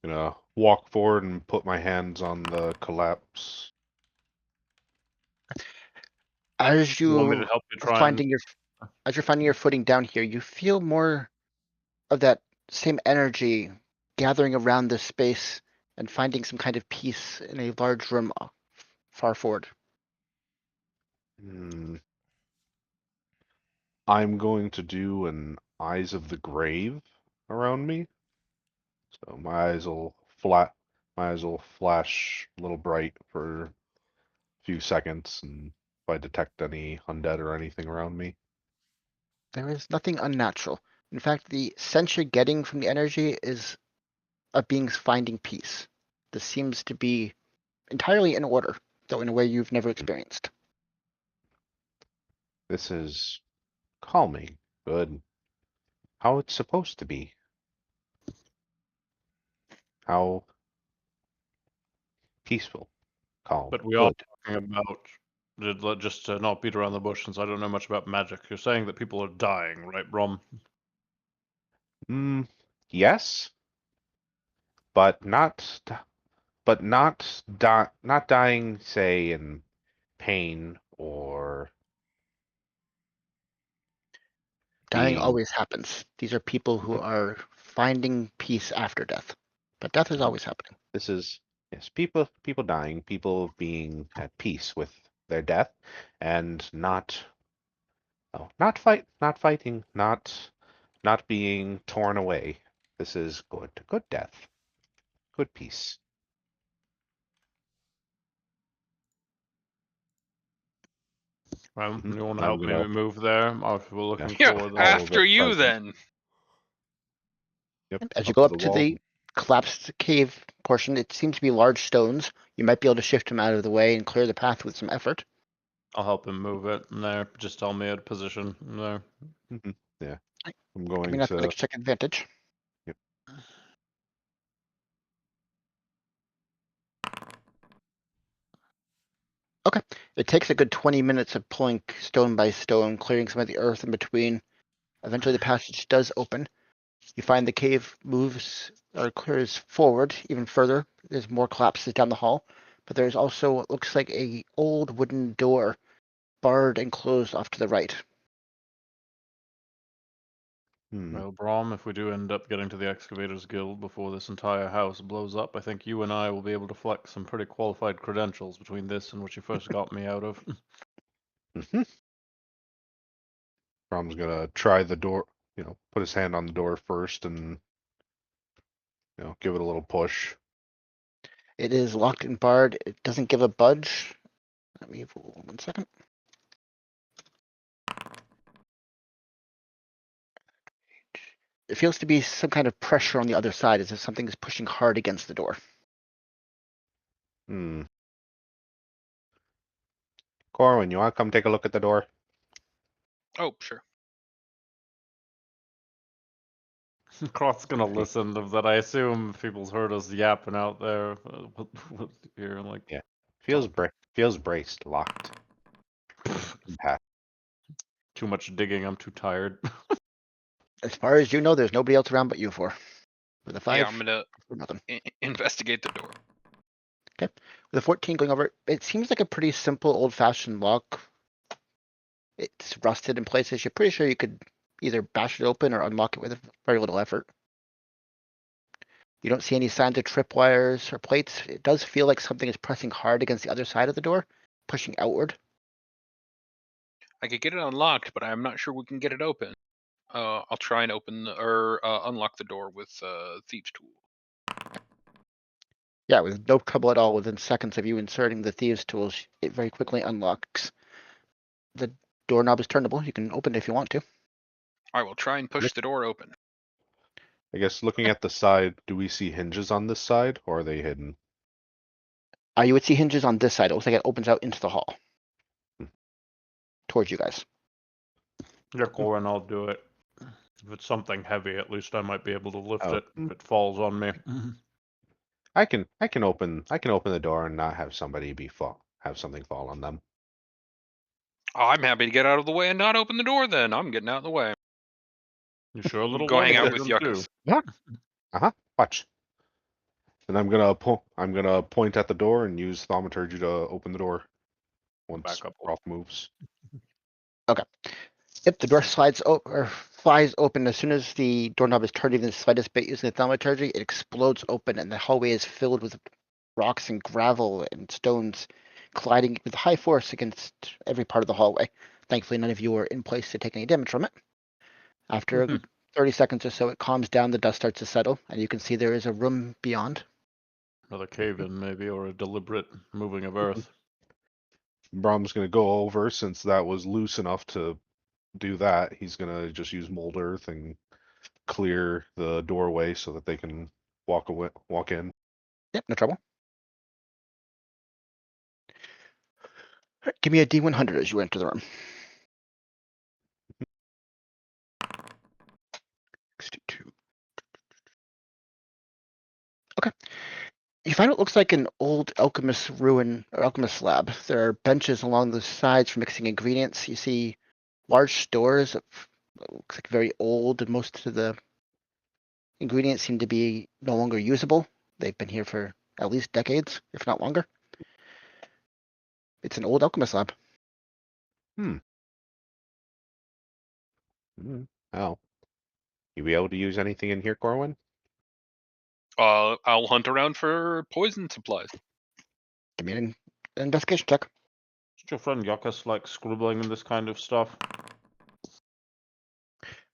Gonna walk forward and put my hands on the collapse. As You want me to you help you are try and as you're finding your footing down here, you feel more of that same energy gathering around this space and finding some kind of peace in a large room far forward. I'm going to do an eyes of the grave around me. So my eyes will flash a little bright for a few seconds, and if I detect any undead or anything around me. There is nothing unnatural. In fact, the sense you're getting from the energy is of beings finding peace. This seems to be entirely in order, though in a way you've never experienced. This is calming, good, how it's supposed to be. How peaceful, calm, But we are good. talking about, just to not beat around the bush, since I don't know much about magic. You're saying that people are dying, right, Brom? Yes, but not dying, say, in pain or Dying being. always happens. These are people who are finding peace after death. But death is always happening. This is, yes, people dying, people being at peace with their death, and not Oh, not fighting, not being torn away. This is good. Good death. Good peace. Well, Mhm. you want to I'm help me gonna move there? Or if we're looking Yeah, for the... All of after it you present. then. Yep, As you up go to up the to wall. the collapsed cave portion, it seems to be large stones. You might be able to shift them out of the way and clear the path with some effort. I'll help him move it in there. Just tell me a position in there. Mhm. Yeah, I'm Give me going an to. athletics check advantage. Yep. Okay. It takes a good 20 minutes of pulling stone by stone, clearing some of the earth in between. Eventually the passage does open. You find the cave moves or clears forward even further. There's more collapses down the hall, but there's also what looks like a old wooden door, barred and closed off to the right. Well, Brahm, if we do end up getting to the Excavators Guild before this entire house blows up, I think you and I will be able to flex some pretty qualified credentials between this and what you first got me out of. Brahm's gonna try the door. Put his hand on the door first, and give it a little push. It is locked and barred. It doesn't give a budge. Let me 1 second. It feels to be some kind of pressure on the other side, as if something is pushing hard against the door. Corwin, you want to come take a look at the door? Oh, sure. Crot's gonna listen to that. I assume people's heard us yapping out there. What here, like, Yeah. talking. Feels braced, locked. Impact. Too much digging. I'm too tired. As far as you know, there's nobody else around but you four. With a 5, Yeah, I'm gonna nothing. investigate the door. With a 14 going over it, it seems like a pretty simple old-fashioned lock. It's rusted in places. You're pretty sure you could either bash it open or unlock it with very little effort. You don't see any signs of tripwires or plates. It does feel like something is pressing hard against the other side of the door, pushing outward. I could get it unlocked, but I'm not sure we can get it open. I'll try and unlock the door with thieves' tool. Yeah, with no trouble at all, within seconds of you inserting the thieves' tools, it very quickly unlocks. The doorknob is turnable. You can open it if you want to. I will try and push the door open. I guess looking at the side, do we see hinges on this side, or are they hidden? You would see hinges on this side. It looks like it opens out into the hall. Towards you guys. Yeah, Corin, I'll do it. If it's something heavy, at least I might be able to lift Oh. it if it falls on me. I can open the door and not have somebody have something fall on them. I'm happy to get out of the way and not open the door then. I'm getting out of the way. You sure a little Go hang out lightweight with them too. Yekas. Watch. And I'm gonna point at the door and use thaumaturgy to open the door once Back up. Roth moves. If the door flies open, as soon as the doorknob is turned even the slightest bit using the thaumaturgy, it explodes open and the hallway is filled with rocks and gravel and stones colliding with high force against every part of the hallway. Thankfully, none of you are in place to take any damage from it. After 30 seconds or so, it calms down, the dust starts to settle, and you can see there is a room beyond. Another cave-in, maybe, or a deliberate moving of earth. Brahm's gonna go over, since that was loose enough to do that. He's gonna just use mold earth and clear the doorway so that they can walk in. Yep, no trouble. Give me a D100 as you enter the room. 62. Okay. You find what looks like an old alchemist ruin or alchemist lab. There are benches along the sides for mixing ingredients. You see large stores of what looks like very old, and most of the ingredients seem to be no longer usable. They've been here for at least decades, if not longer. It's an old alchemist lab. Oh. You be able to use anything in here, Corwin? I'll hunt around for poison supplies. Give me an investigation check. Does your friend Yekas like scribbling in this kind of stuff?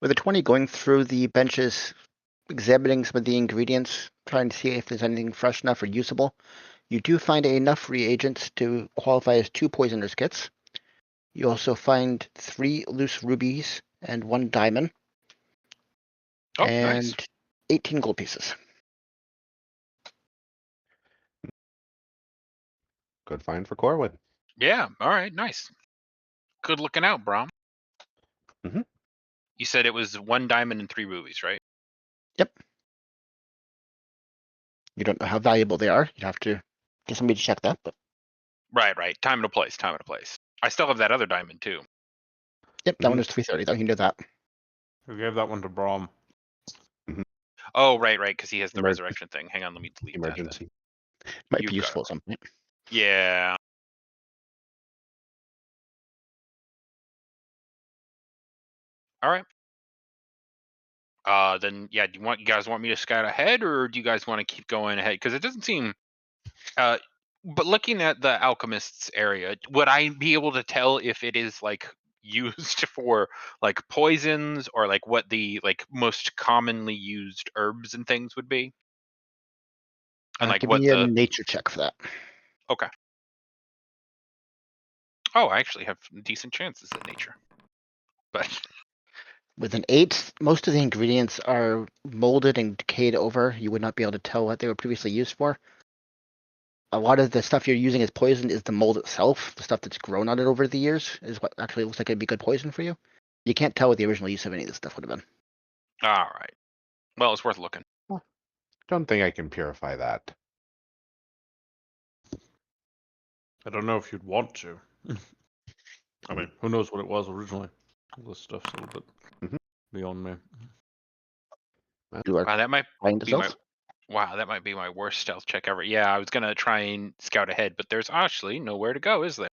With a 20, going through the benches, examining some of the ingredients, trying to see if there's anything fresh enough or usable. You do find enough reagents to qualify as 2 poisoners kits. You also find 3 loose rubies and 1 diamond. Oh, and nice. 18 gold pieces. Good find for Corwin. Yeah. All right. Nice. Good looking out, Brahm. Mhm. You said it was 1 diamond and 3 rubies, right? Yep. You don't know how valuable they are. You'd have to get somebody to check that, but Right. Time and a place. Time and a place. I still have that other diamond too. yep, that Mhm. one is 330 though. You know that. Who gave that one to Brahm? Oh, right. Because he has the Emer- resurrection thing. Hang on, let me delete that. Emergency. Might You be got useful at some point. Then. Yeah. All right. Then yeah. Do you guys want me to scout ahead, or do you guys want to keep going ahead? Because it doesn't seem. But looking at the alchemist's area, would I be able to tell if it is like used for like poisons or like what the like most commonly used herbs and things would be? And like Give what me a the nature check for that. okay. Oh, I actually have decent chances at nature. But With an 8, most of the ingredients are molded and decayed over. You would not be able to tell what they were previously used for. A lot of the stuff you're using as poison is the mold itself. The stuff that's grown on it over the years is what actually looks like it'd be good poison for you. You can't tell what the original use of any of this stuff would have been. all right. Well, it's worth looking. Don't think I can purify that. I don't know if you'd want to. I mean, who knows what it was originally? All this stuff's a little bit Mhm. beyond me. You are Wow, that might trying to be my stealth. wow, that might be my worst stealth check ever. Yeah, I was gonna try and scout ahead, but there's actually nowhere to go, is there?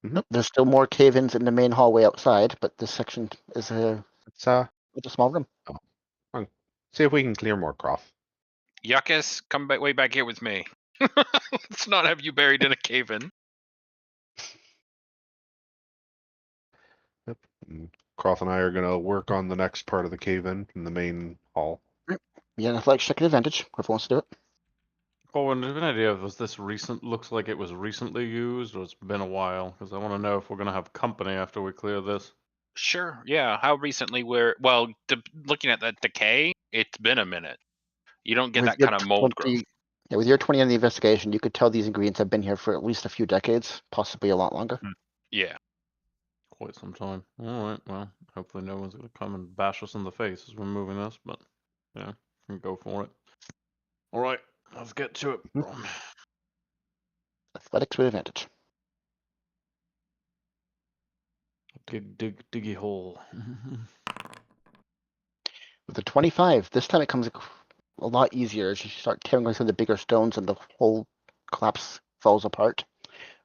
Nope, there's still more cave-ins in the main hallway outside, but this section is Let's it's a small room. see if we can clear more Croft. Yekas, come back way back here with me. Let's not have you buried in a cave in. Croft and I are gonna work on the next part of the cave in the main hall. Yeah, athletics check at advantage. Whoever wants to do it. Oh, and do you have an idea of was this recent? Looks like it was recently used, or it's been a while. Because I want to know if we're gonna have company after we clear this. Sure, yeah. How recently looking at that decay, it's been a minute. You don't get With that your kind of mold growth. Yeah, with your 20 on the investigation, you could tell these ingredients have been here for at least a few decades, possibly a lot longer. Yeah. Quite some time. All right. Well, hopefully no one's gonna come and bash us in the face as we're moving this, but yeah, we can go for it. All right, let's get to it. Mhm. Athletics with advantage. Diggy hole. With a 25, this time it comes a lot easier as you start tearing away some of the bigger stones and the whole collapse falls apart,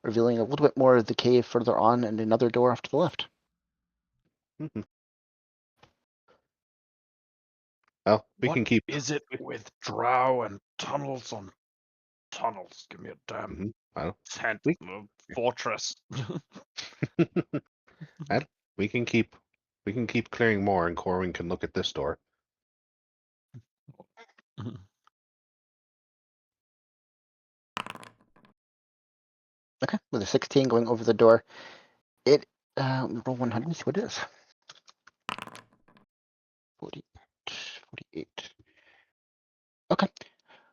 revealing a little bit more of the cave further on and another door off to the left. Mhm. Well, we What can keep. is it with Drow and tunnels on tunnels? Give me a damn Mhm. Well, tent, we- fortress. well, we can keep. We can keep clearing more, and Corwin can look at this door. Okay, with a 16 going over the door, it roll 100. See what it is. 48. Okay.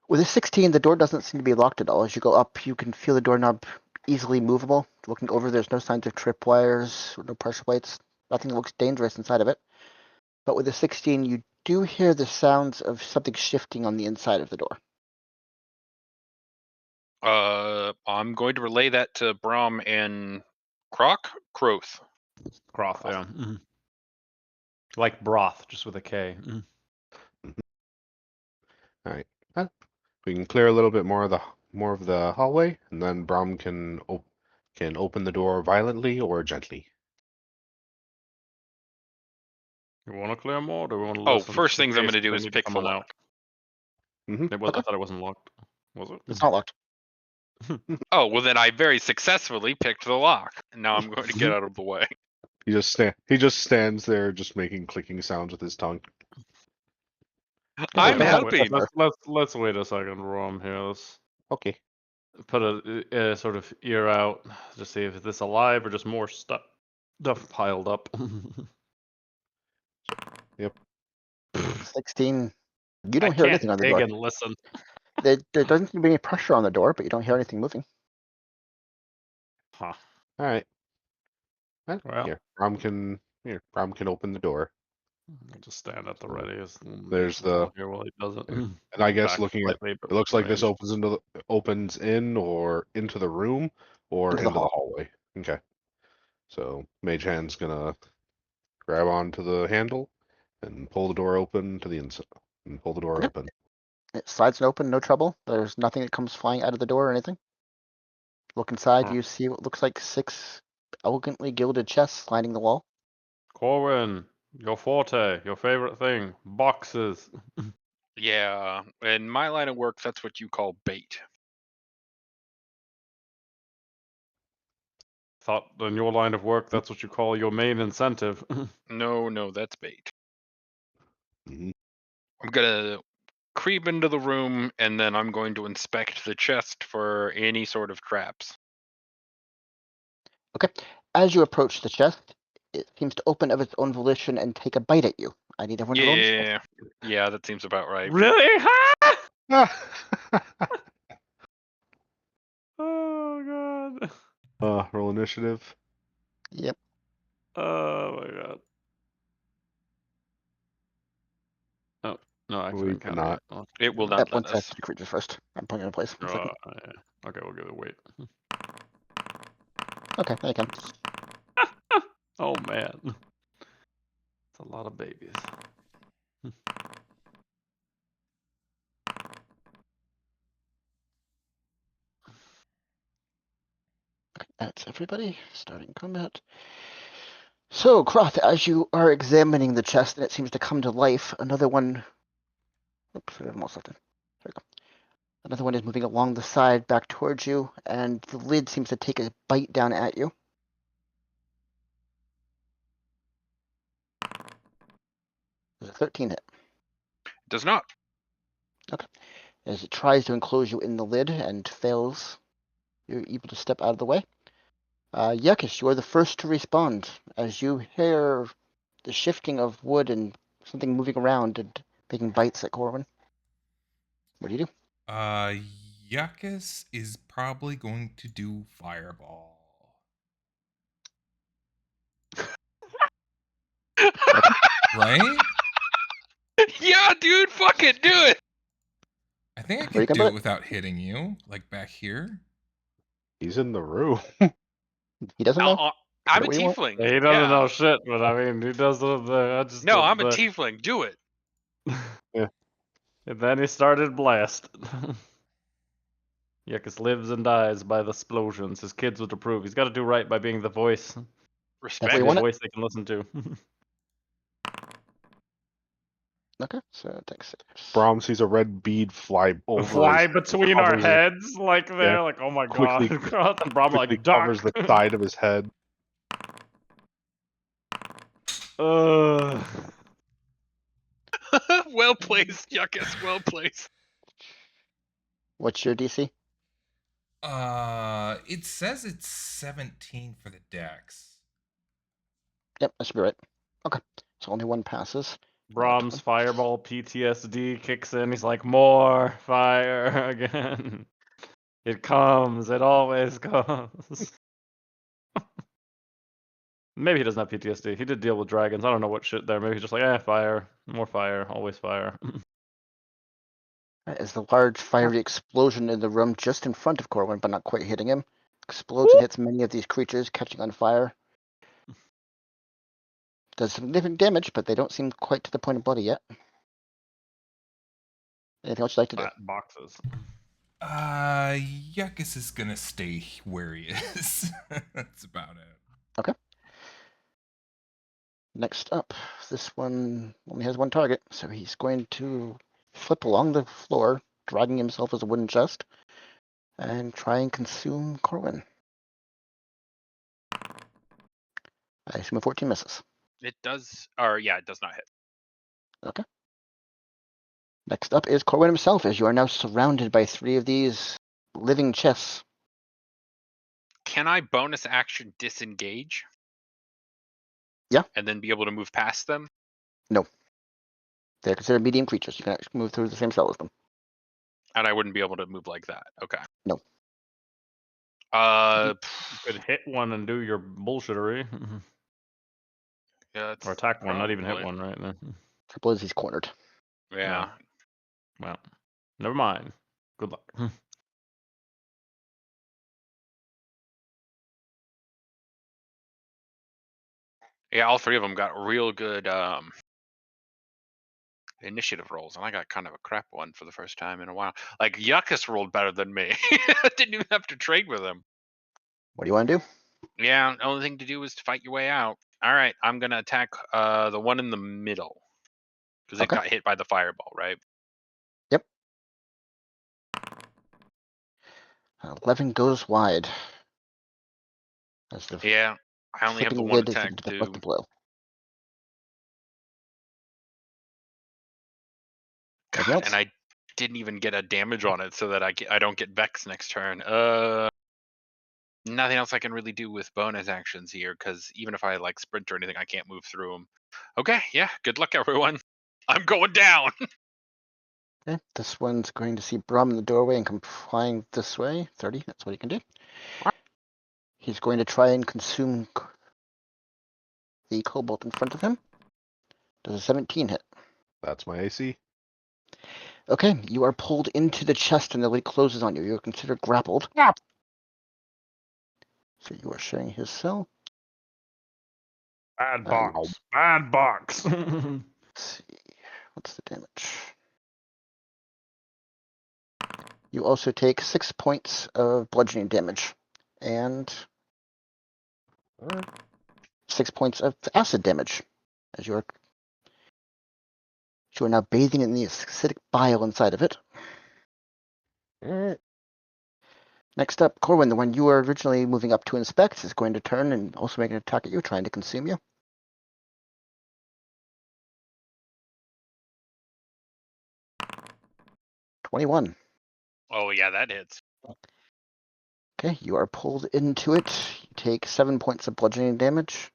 With a 16, the door doesn't seem to be locked at all. As you go up, you can feel the doorknob easily movable. Looking over, there's no signs of tripwires, no pressure plates. Nothing looks dangerous inside of it. But with a 16, you do hear the sounds of something shifting on the inside of the door. I'm going to relay that to Brahm and Croth. Croth, yeah. Like broth, just with a K. All right. Well, we can clear a little bit more of the hallway, and then Brahm can open the door violently or gently. You want to clear more, or do we want to Oh, listen? first In things I'm case going to do they is need pick the someone out. lock. It was, Okay. I thought it wasn't locked. Was it? It's not locked. Oh, well then I very successfully picked the lock. And now I'm going to get out of the way. He just stands there, just making clicking sounds with his tongue. I'm Let's- helping. Let's wait a second, Rom. Here, let's Okay. put a sort of ear out to see if this alive or just more stuff piled up. 16. You I don't hear can't anything on the dig door. and listen. There doesn't seem to be any pressure on the door, but you don't hear anything moving. Huh. All right. Well. Here, Brahm can open the door. I'll just stand at the ready. There's the- here while he does it. And I guess Back looking at slightly, but it looks like this range. opens in or into the room or Into the into the hall. hallway. Okay. So Mage Hand's gonna grab onto the handle and pull the door open to the inside. And pull the door Okay. open. It slides open, no trouble. There's nothing that comes flying out of the door or anything. Look inside, Huh. you see what looks like 6 elegantly gilded chests lining the wall. Corwin, your forte, your favorite thing, boxes. Yeah, in my line of work, that's what you call bait. Thought in your line of work, that's what you call your main incentive. No, that's bait. hmm I'm gonna creep into the room and then I'm going to inspect the chest for any sort of traps. Okay. As you approach the chest, it seems to open of its own volition and take a bite at you. I need everyone to roll initiative. Yeah, that seems about right. Really? Oh god. Roll initiative. Yep. Oh my god. Oh no, actually, We encounter cannot. it. It will That not one let says us. the creatures first. I'm putting it in place. One second. Yeah. Okay, we'll give it a wait. Okay, there you can. Oh man, it's a lot of babies. That's everybody. Starting combat. So, Kroth, as you are examining the chest and it seems to come to life, another one. Oops, I almost left it. There we go. Another one is moving along the side back towards you, and the lid seems to take a bite down at you. There's a 13 hit. Does not. As it tries to enclose you in the lid and fails, you're able to step out of the way. Yekas, you are the first to respond as you hear the shifting of wood and something moving around and making bites at Corwin. What do you do? Yekas is probably going to do fireball. Right? Yeah, dude, fuck it, do it. I think I Where you could gonna do put it it? without hitting you, like back here. He's in the room. He doesn't know. I'm Put a it where you want. tiefling. He doesn't Yeah. know shit, but I mean, he does just No, I'm a tiefling. Do it. Yeah. And then he started blast. Yekas lives and dies by the explosions. His kids would approve. He's got to do right by being the voice. Respect. you The want it? voice they can listen to. Okay, so thanks. 6. Brahm sees a red bead fly over. Fly his, between our covers it, heads, like there, like oh my quickly- god. And Brahm quickly like duck. covers the side of his head. Ugh. Well placed, Yuckus. Well placed. What's your DC? It says it's 17 for the dex. Yep, that should be right. Okay, so only one passes. Brahm's fireball PTSD kicks in. He's like, more fire again. It comes. It always comes. Maybe he doesn't have PTSD. He did deal with dragons. I don't know what shit there. Maybe he's just like, fire. More fire. Always fire. As the large fiery explosion in the room just in front of Corwin, but not quite hitting him, explodes and hits many of these creatures, catching on fire. Does significant damage, but they don't seem quite to the point of bloody yet. Anything else you'd like to do? Fat boxes. Yekas is gonna stay where he is. That's about it. Next up, this one only has one target, so he's going to flip along the floor, dragging himself as a wooden chest, and try and consume Corwin. I assume a 14 misses. It does, or yeah, it does not hit. Okay. Next up is Corwin himself, as you are now surrounded by 3 of these living chests. Can I bonus action disengage? Yeah. And then be able to move past them? No. They're considered medium creatures. You can actually move through the same cell as them. And I wouldn't be able to move like that. Okay. No. Uh, You could hit one and do your bullshittery. yeah, that's Or attack one, not even hit probably- one, right? No. Trouble is he's cornered. Yeah. Well, never mind. Good luck. Yeah, all 3 of them got real good initiative rolls, and I got kind of a crap one for the first time in a while. Like, Yekas rolled better than me. I didn't even have to trade with him. What do you want to do? Yeah, the only thing to do is to fight your way out. All right, I'm going to attack the one in the middle. Because it Okay. got hit by the fireball, right? 11 goes wide. As the Yeah, I only have the flipping one lid is attack to to... deflect the blow. Anything God, else? and I didn't even get a damage on it so that I don't get Vex next turn. Nothing else I can really do with bonus actions here, because even if I like sprint or anything, I can't move through them. Okay, yeah, good luck, everyone. I'm going down. Okay, this one's going to see Brahm in the doorway and come flying this way. 30, that's what he can do. He's going to try and consume the kobold in front of him. Does a 17 hit? That's my AC. Okay, you are pulled into the chest and the lid closes on you. You are considered grappled. Yeah. So you are sharing his cell. Bad Wow. box. Bad box. Let's see. What's the damage? You also take 6 points of bludgeoning damage and 6 points of acid damage as you are now bathing in the acidic bile inside of it. Next up, Corwin, the one you were originally moving up to inspect, is going to turn and also make an attack at you, trying to consume you. $21. Oh yeah, that hits. Okay, you are pulled into it. You take 7 points of bludgeoning damage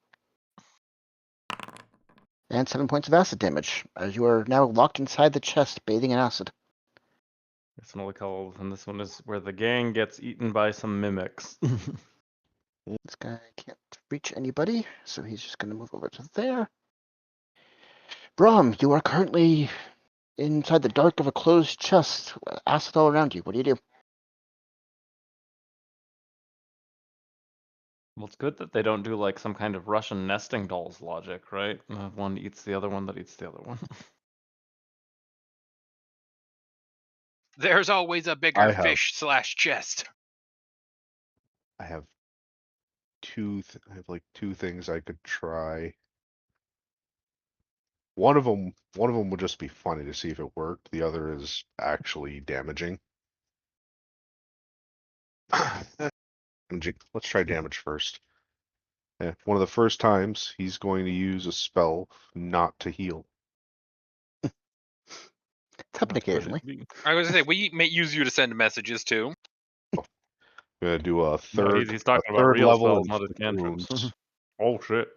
and 7 points of acid damage, as you are now locked inside the chest, bathing in acid. It's another called, and this one is where the gang gets eaten by some mimics. This guy can't reach anybody, so he's just going to move over to there. Brahm, you are currently inside the dark of a closed chest, acid all around you. What do you do? Well, it's good that they don't do like some kind of Russian nesting dolls logic, right? One eats the other one that eats the other one. There's always a bigger I have- fish / chest. I have I have like 2 things I could try. One of them would just be funny to see if it worked. The other is actually damaging. Let's try damage first. Yeah, one of the first times he's going to use a spell not to heal. It's happened What could it occasionally. be? I was gonna say we may use you to send messages too. I'm gonna do a No, third, he's talking a about third real level spells, not his inflict cantrips. wounds. Oh shit.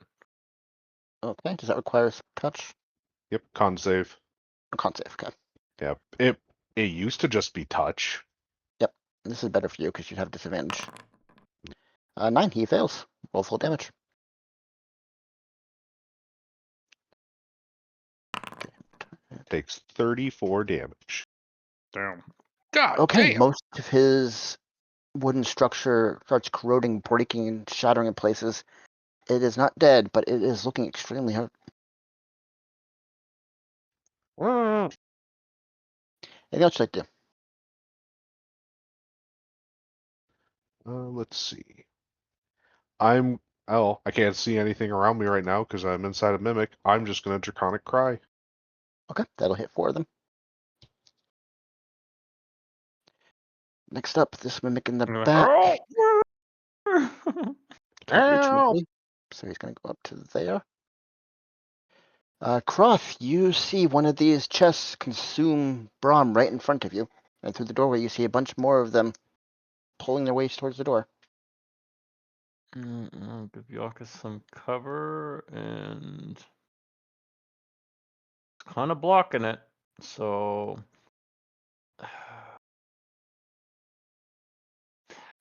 Okay, does that require a touch? Yep, con save. Or con save, okay. Yep, it used to just be touch. This is better for you because you have disadvantage. 9, he fails. Roll full damage. Takes 34 damage. Damn. God Okay, damn. most of his wooden structure starts corroding, breaking, and shattering in places. It is not dead, but it is looking extremely hurt. Anything else you'd like to do? Let's see. I can't see anything around me right now because I'm inside a mimic. I'm just gonna Draconic Cry. Okay, that'll hit 4 of them. Next up, this mimic in the You're like, back. "Oh!" Can't reach Ow! anybody. So he's going to go up to there. Croth, you see one of these chests consume Brahm right in front of you. And through the doorway, you see a bunch more of them pulling their way towards the door. I'll give Yekas some cover, and kind of blocking it. So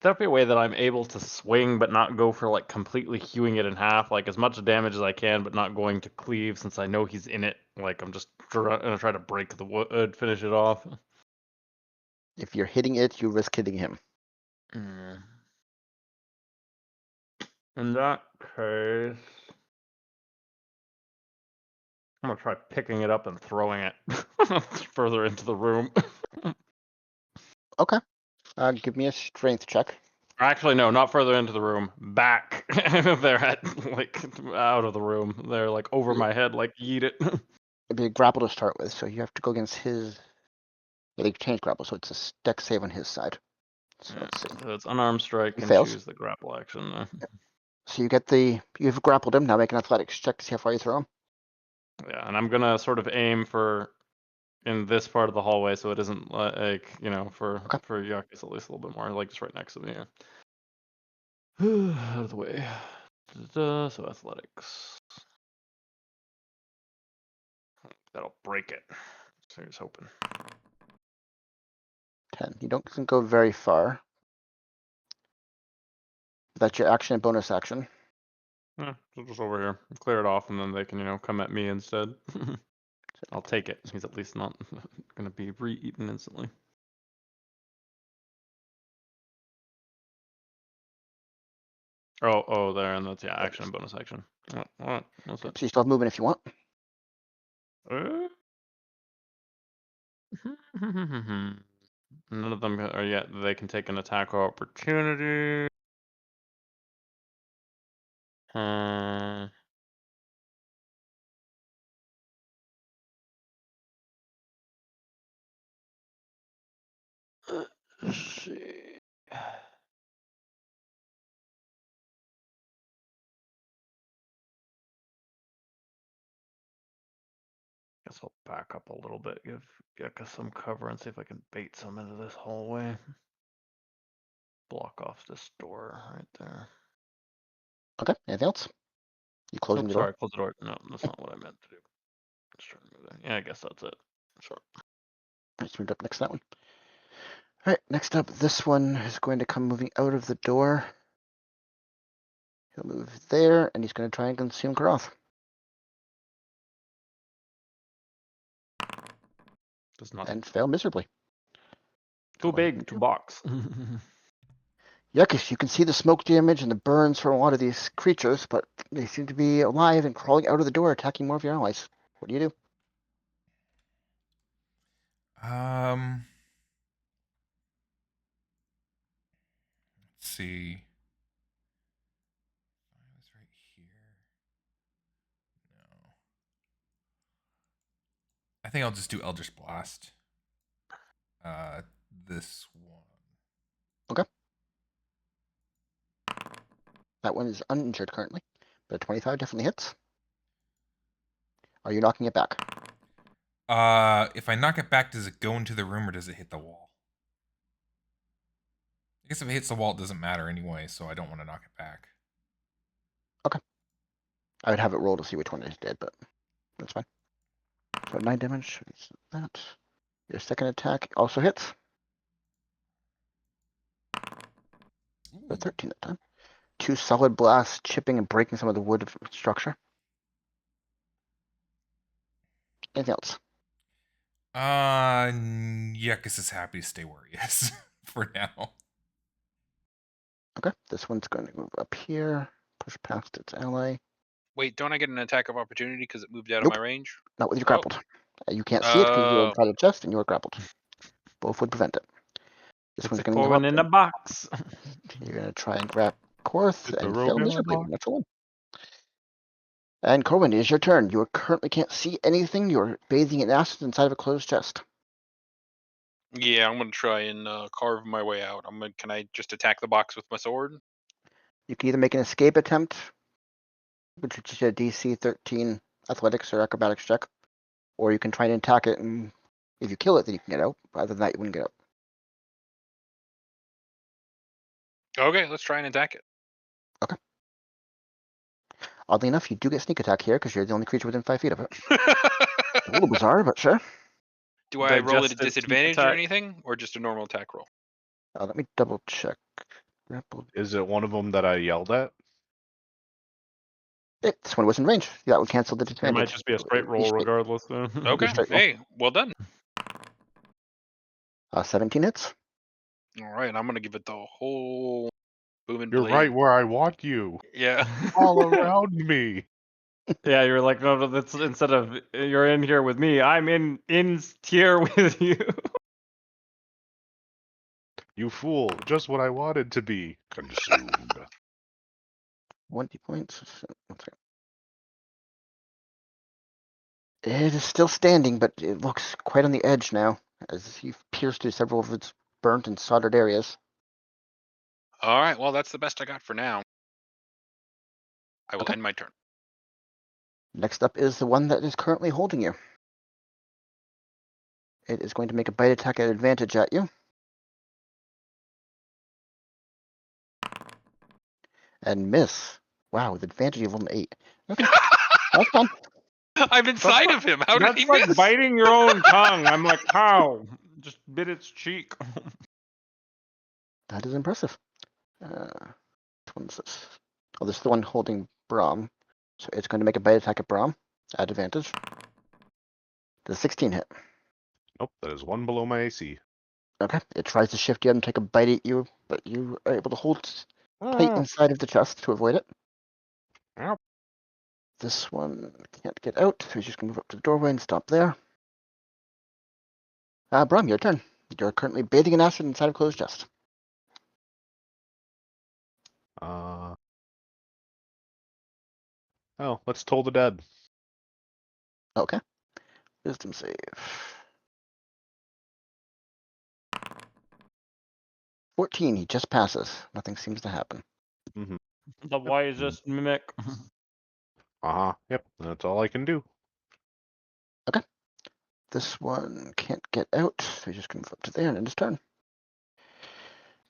that'd be a way that I'm able to swing, but not go for like completely hewing it in half, like as much damage as I can, but not going to cleave since I know he's in it. Like I'm just gonna try to break the wood, finish it off. If you're hitting it, you risk hitting him. In that case, I'm gonna try picking it up and throwing it further into the room. Okay. Give me a strength check. Actually, no, not further into the room. Back. They're like out of the room. They're like over my head, like yeet it. It'd be a grapple to start with, so you have to go against his. Yeah, they change grapple, so it's a dex save on his side. So let's see. So it's unarmed strike He and fails. choose the grapple action. So you've grappled him. Now make an athletics check to see how far you throw him. Yeah, and I'm gonna sort of aim for in this part of the hallway, so it isn't like for Yekas at least a little bit more, like just right next to me. Out of the way. So athletics. That'll break it. So he's hoping. 10. You doesn't go very far. That's your action and bonus action. Yeah, so just over here. Clear it off, and then they can, come at me instead. I'll take it. He's at least not gonna be re-eaten instantly. Oh, there, and that's action and bonus action. Alright, that's it. So you still have movement if you want. None of them are yet. They can take an attack or opportunity. Let's see. Guess I'll back up a little bit, give Yekas some cover, and see if I can bait some into this hallway. Block off this door right there. Okay. Anything else? You closing the door? Sorry, close the door. No, that's not what I meant to do. Just trying to move that. Yeah, I guess that's it. Sure. Let's move up next to that one. All right. Next up, this one is going to come moving out of the door. He'll move there, and he's going to try and consume Karoth. Does not And fail miserably. too big to box. Yekas, you can see the smoke damage and the burns from a lot of these creatures, but they seem to be alive and crawling out of the door, attacking more of your allies. What do you do? Let's see. I was right here. No. I think I'll just do Eldritch Blast. This one. Okay. That one is uninjured currently, but a 25 definitely hits. Are you knocking it back? If I knock it back, does it go into the room or does it hit the wall? I guess if it hits the wall, it doesn't matter anyway, so I don't want to knock it back. Okay. I would have it roll to see which one is dead, but that's fine. So 9 damage. That. Your second attack also hits. For 13 that time. 2 solid blasts, chipping and breaking some of the wood structure. Anything else? Yekas is happy to stay where he is for now. Okay, this one's going to move up here, push past its ally. Wait, don't I get an attack of opportunity because it moved out Nope. of my range? Not with you grappled. You can't see it because you're inside a chest and you are grappled. Both would prevent it. This It's one's a going to go Corwin up. in a box. You're going to try and grab Korth Put the and rope fail in my miserably. box. Natural one. And Corwin, it is your turn. You currently can't see anything. You're bathing in acid inside of a closed chest. Yeah, I'm gonna try and carve my way out. Can I just attack the box with my sword? You can either make an escape attempt which is just a DC 13 athletics or acrobatics check. Or you can try and attack it, and if you kill it, then you can get out. Other than that, you wouldn't get out. Okay, let's try and attack it. Oddly enough, you do get sneak attack here because you're the only creature within 5 feet of it. A little bizarre, but sure. Do I roll at a Digested sneak disadvantage or attack. anything, or just a normal attack roll? Let me double check. Grapple. Is it one of them that I yelled at? This one was in range. That would cancel the It disadvantage. might just be a straight roll Straight. regardless. Okay, straight roll. hey, well done. 17 hits. All right, I'm gonna give it the whole booming You're blade. right where I want you. Yeah. All around me. Yeah, you're like, no, that's instead of you're in here with me, I'm in here with you. You fool. Just what I wanted to be. Consumed. 20 points. It is still standing, but it looks quite on the edge now, as you've pierced through several of its burnt and soldered areas. All right, well, that's the best I got for now. I will Okay. end my turn. Next up is the one that is currently holding you. It is going to make a bite attack at advantage at you. And miss. Wow, with advantage you've rolled an 8. Okay, that's fun. I'm inside of him. How did he That's like miss? biting your own tongue. I'm like, how? Just bit its cheek. That is impressive. Which one's this? Oh, this is the one holding Brahm. So it's going to make a bite attack at Brahm at advantage. Does 16 hit? Nope, that is one below my AC. Okay. It tries to shift you and take a bite at you, but you are able to hold tight Ah, inside of the chest to avoid it. ow. This one can't get out, so he's just going to move up to the doorway and stop there. Brahm, your turn. You're currently bathing in acid inside of closed chest. Oh, let's toll the dead. Okay. Wisdom save. 14, he just passes. Nothing seems to happen. The wisest mimic. Uh-huh. Yep, that's all I can do. This one can't get out, so he's just going to move up to there and end his turn.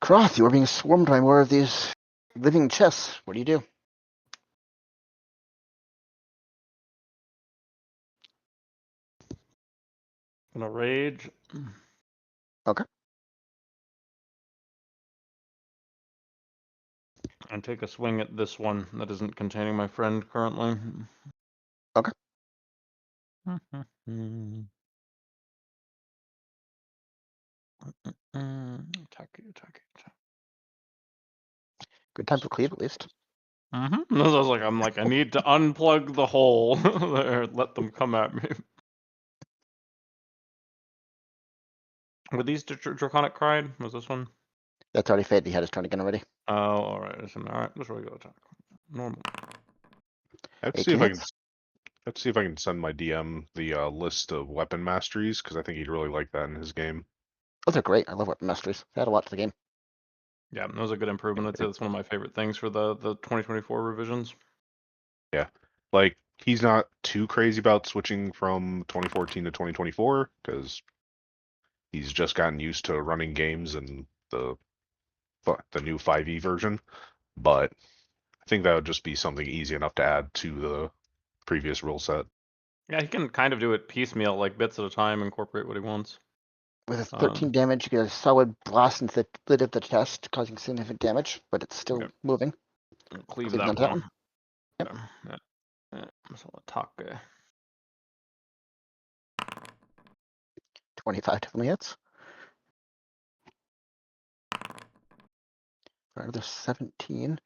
Croth, you are being swarmed by more of these living chests. What do you do? Gonna rage. Okay. And take a swing at this one that isn't containing my friend currently. Okay. Attack. Good time for cleave, at least. I'm like, I need to unplug the hole there. Let them come at me. Were these draconic cried? Was this one? That's already faded. He had his turn again already. Oh, all right. All right. Just regular attack. Normal. Let's see if 18 I can. hits. Let's see if I can send my DM the list of weapon masteries because I think he'd really like that in his game. Oh, they're great. I love weapon masteries. They add a lot to the game. Yeah, that was a good improvement. I'd say that's one of my favorite things for the 2024 revisions. Yeah, like he's not too crazy about switching from 2014 to 2024 because he's just gotten used to running games and the new 5e version. But I think that would just be something easy enough to add to the previous rule set. Yeah, he can kind of do it piecemeal, like bits at a time, incorporate what he wants. With a 13 damage, you get a solid blast into the lid of the chest, causing significant damage, but it's still moving. Cleave Cleaving that onto that one. one. Yep. So attack. 25 definitely hits. For another 17.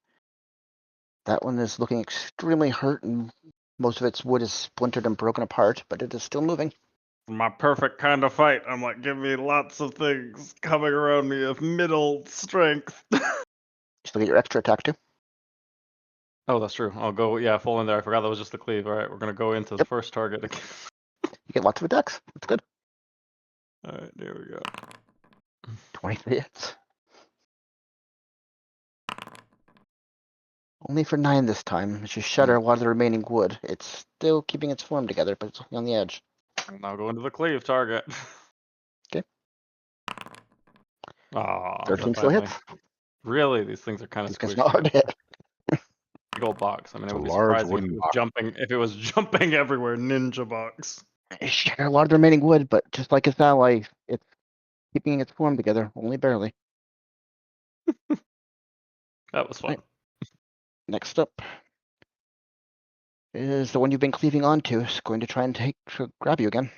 That one is looking extremely hurt, and most of its wood is splintered and broken apart, but it is still moving. My perfect kind of fight. I'm like, give me lots of things coming around me of middle strength. Still get your extra attack too. Oh, that's true. I'll go, full in there. I forgot that was just the cleave. All right, we're going to go into the first target again. You get lots of attacks. That's good. All right, there we go. 23 hits. Only for 9 this time. As you shatter a lot of the remaining wood, it's still keeping its form together, but it's on the edge. I'll now go into the cleave target. 'Kay. Aw, 13 still finally. hits. Really, these things are kind of It's squishy. not hard to hit. Big old box. I mean, It's it a would be large surprising if wooden it was box. jumping. If it was jumping everywhere, ninja box. You shatter a lot of the remaining wood, but just like its ally, it's keeping its form together, only barely. That was fun. Right. Next up is the one you've been cleaving onto. It's going to try and grab you again.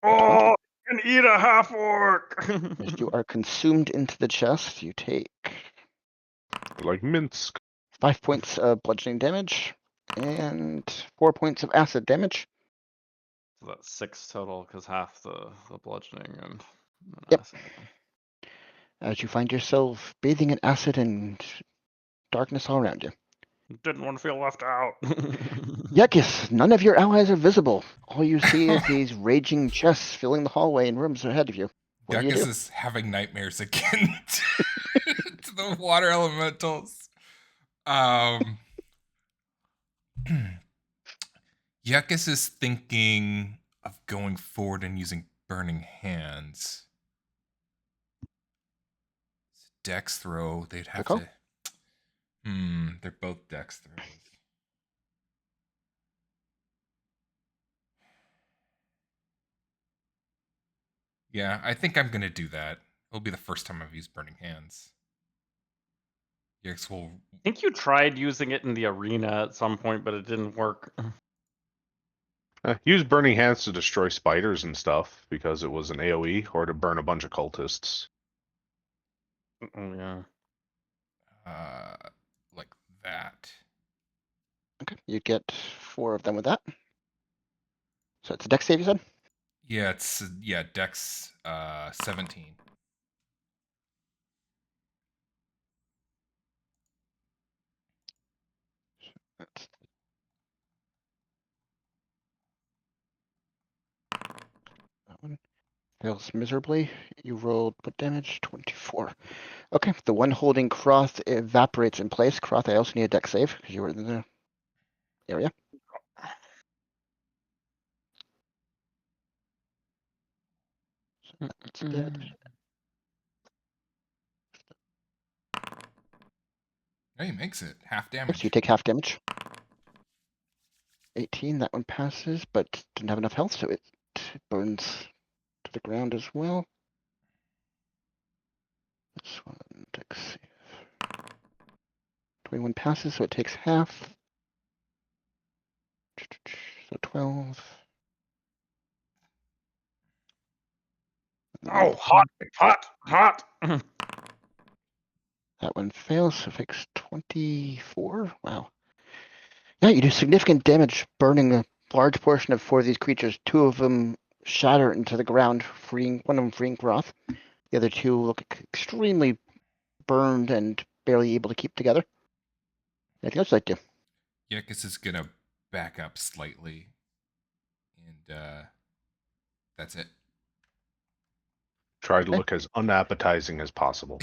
Oh, you can eat a half orc. As you are consumed into the chest, you take Like Minsk. 5 points of bludgeoning damage and 4 points of acid damage. So that's 6 total, because half the bludgeoning and Yep. acid. As you find yourself bathing in acid and darkness all around you. Didn't want to feel left out. Yekas, none of your allies are visible. All you see is these raging chests filling the hallway and rooms ahead of you. What do you Yekas do? is having nightmares again to the water elementals. Yekas is thinking of going forward and using burning hands. Dex throw, they'd have call? to. They're both dex throws. Yeah, I think I'm gonna do that. It'll be the first time I've used burning hands. Yekas will. I think you tried using it in the arena at some point, but it didn't work. Use burning hands to destroy spiders and stuff because it was an AoE, or to burn a bunch of cultists. Oh, yeah. Like that. Okay, you get 4 of them with that. So it's a dex save, you said? Yeah, it's dex 17. That's that one. Fails miserably. You rolled what damage? 24. Okay, the one holding Croth evaporates in place. Croth, I also need a dex save because you were in the area. So that's dead. Oh, he makes it half Okay, damage. so you take half damage. 18, that one passes, but didn't have enough health, so it burns to the ground as well. This one, dex save. 21 passes, so it takes half. So 12. Oh, hot, hot. That one fails, so it takes 24. Wow. Yeah, you do significant damage burning a large portion of 4 of these creatures. 2 of them shatter into the ground, one of them freeing Groth. The other 2 look extremely burned and barely able to keep together. Anything else you'd like to do? Yekas is gonna back up slightly, and that's it. Try to look as unappetizing as possible.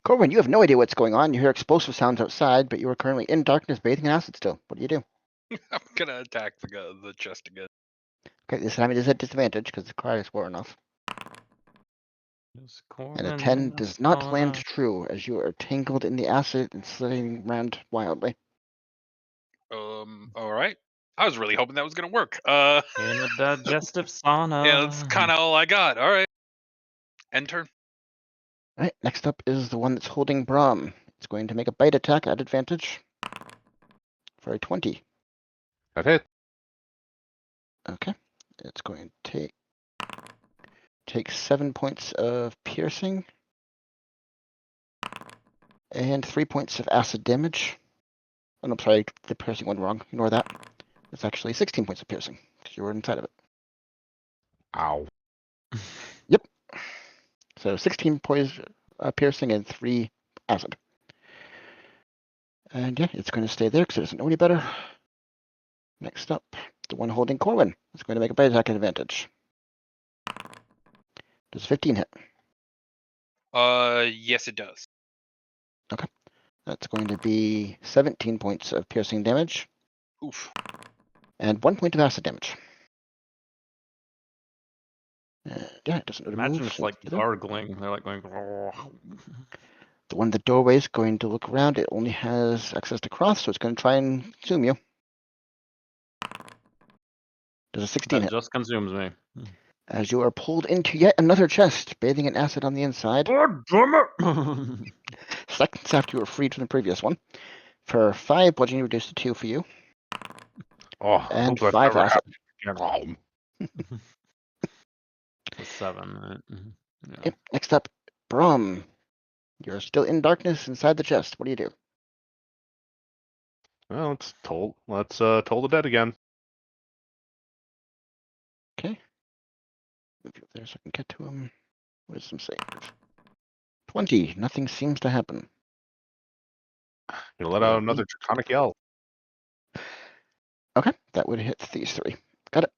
Corwin, you have no idea what's going on. You hear explosive sounds outside, but you are currently in darkness bathing in acid still. What do you do? I'm gonna attack the chest again. Okay, this time it is at disadvantage because the cry is worn off. And a 10 does not land true as you are tangled in the acid and sliding around wildly. All right. I was really hoping that was gonna work. In a digestive sauna. Yeah, that's kind of all I got. All right. End turn. Alright, next up is the one that's holding Brahm. It's going to make a bite attack at advantage for a 20. That hit. Okay, it's going to take 7 points of piercing and 3 points of acid damage. Oh, no, sorry, the piercing went wrong. Ignore that. It's actually 16 points of piercing because you were inside of it. Ow. Yep. So 16 points piercing and 3 acid. And yeah, it's going to stay there because it doesn't know any better. Next up, the one holding Corwin. It's going to make a bite attack at advantage. Does 15 hit? Yes, it does. That's going to be 17 points of piercing damage Oof. and 1 point of acid damage. Yeah, it doesn't Imagine move. just like gargling. They're like going. The one in the doorway is going to look around. It only has access to cross, so it's going to try and consume you. Does a 16 That hit? just consumes me. As you are pulled into yet another chest, bathing in acid on the inside. God damn it! Seconds after you were freed from the previous one. For 5 bludgeoning, reduced to 2 for you, Oh, I and hope that 5 never acid. happens again. It's a 7, right? Yeah. Okay, next up, Brahm. You're still in darkness inside the chest. What do you do? Well, let's toll the dead again. Okay. Move you up there so I can get to him. Wisdom save. 20. Nothing seems to happen. You let Yeah, out another draconic yell. Okay, that would hit these 3. Got it.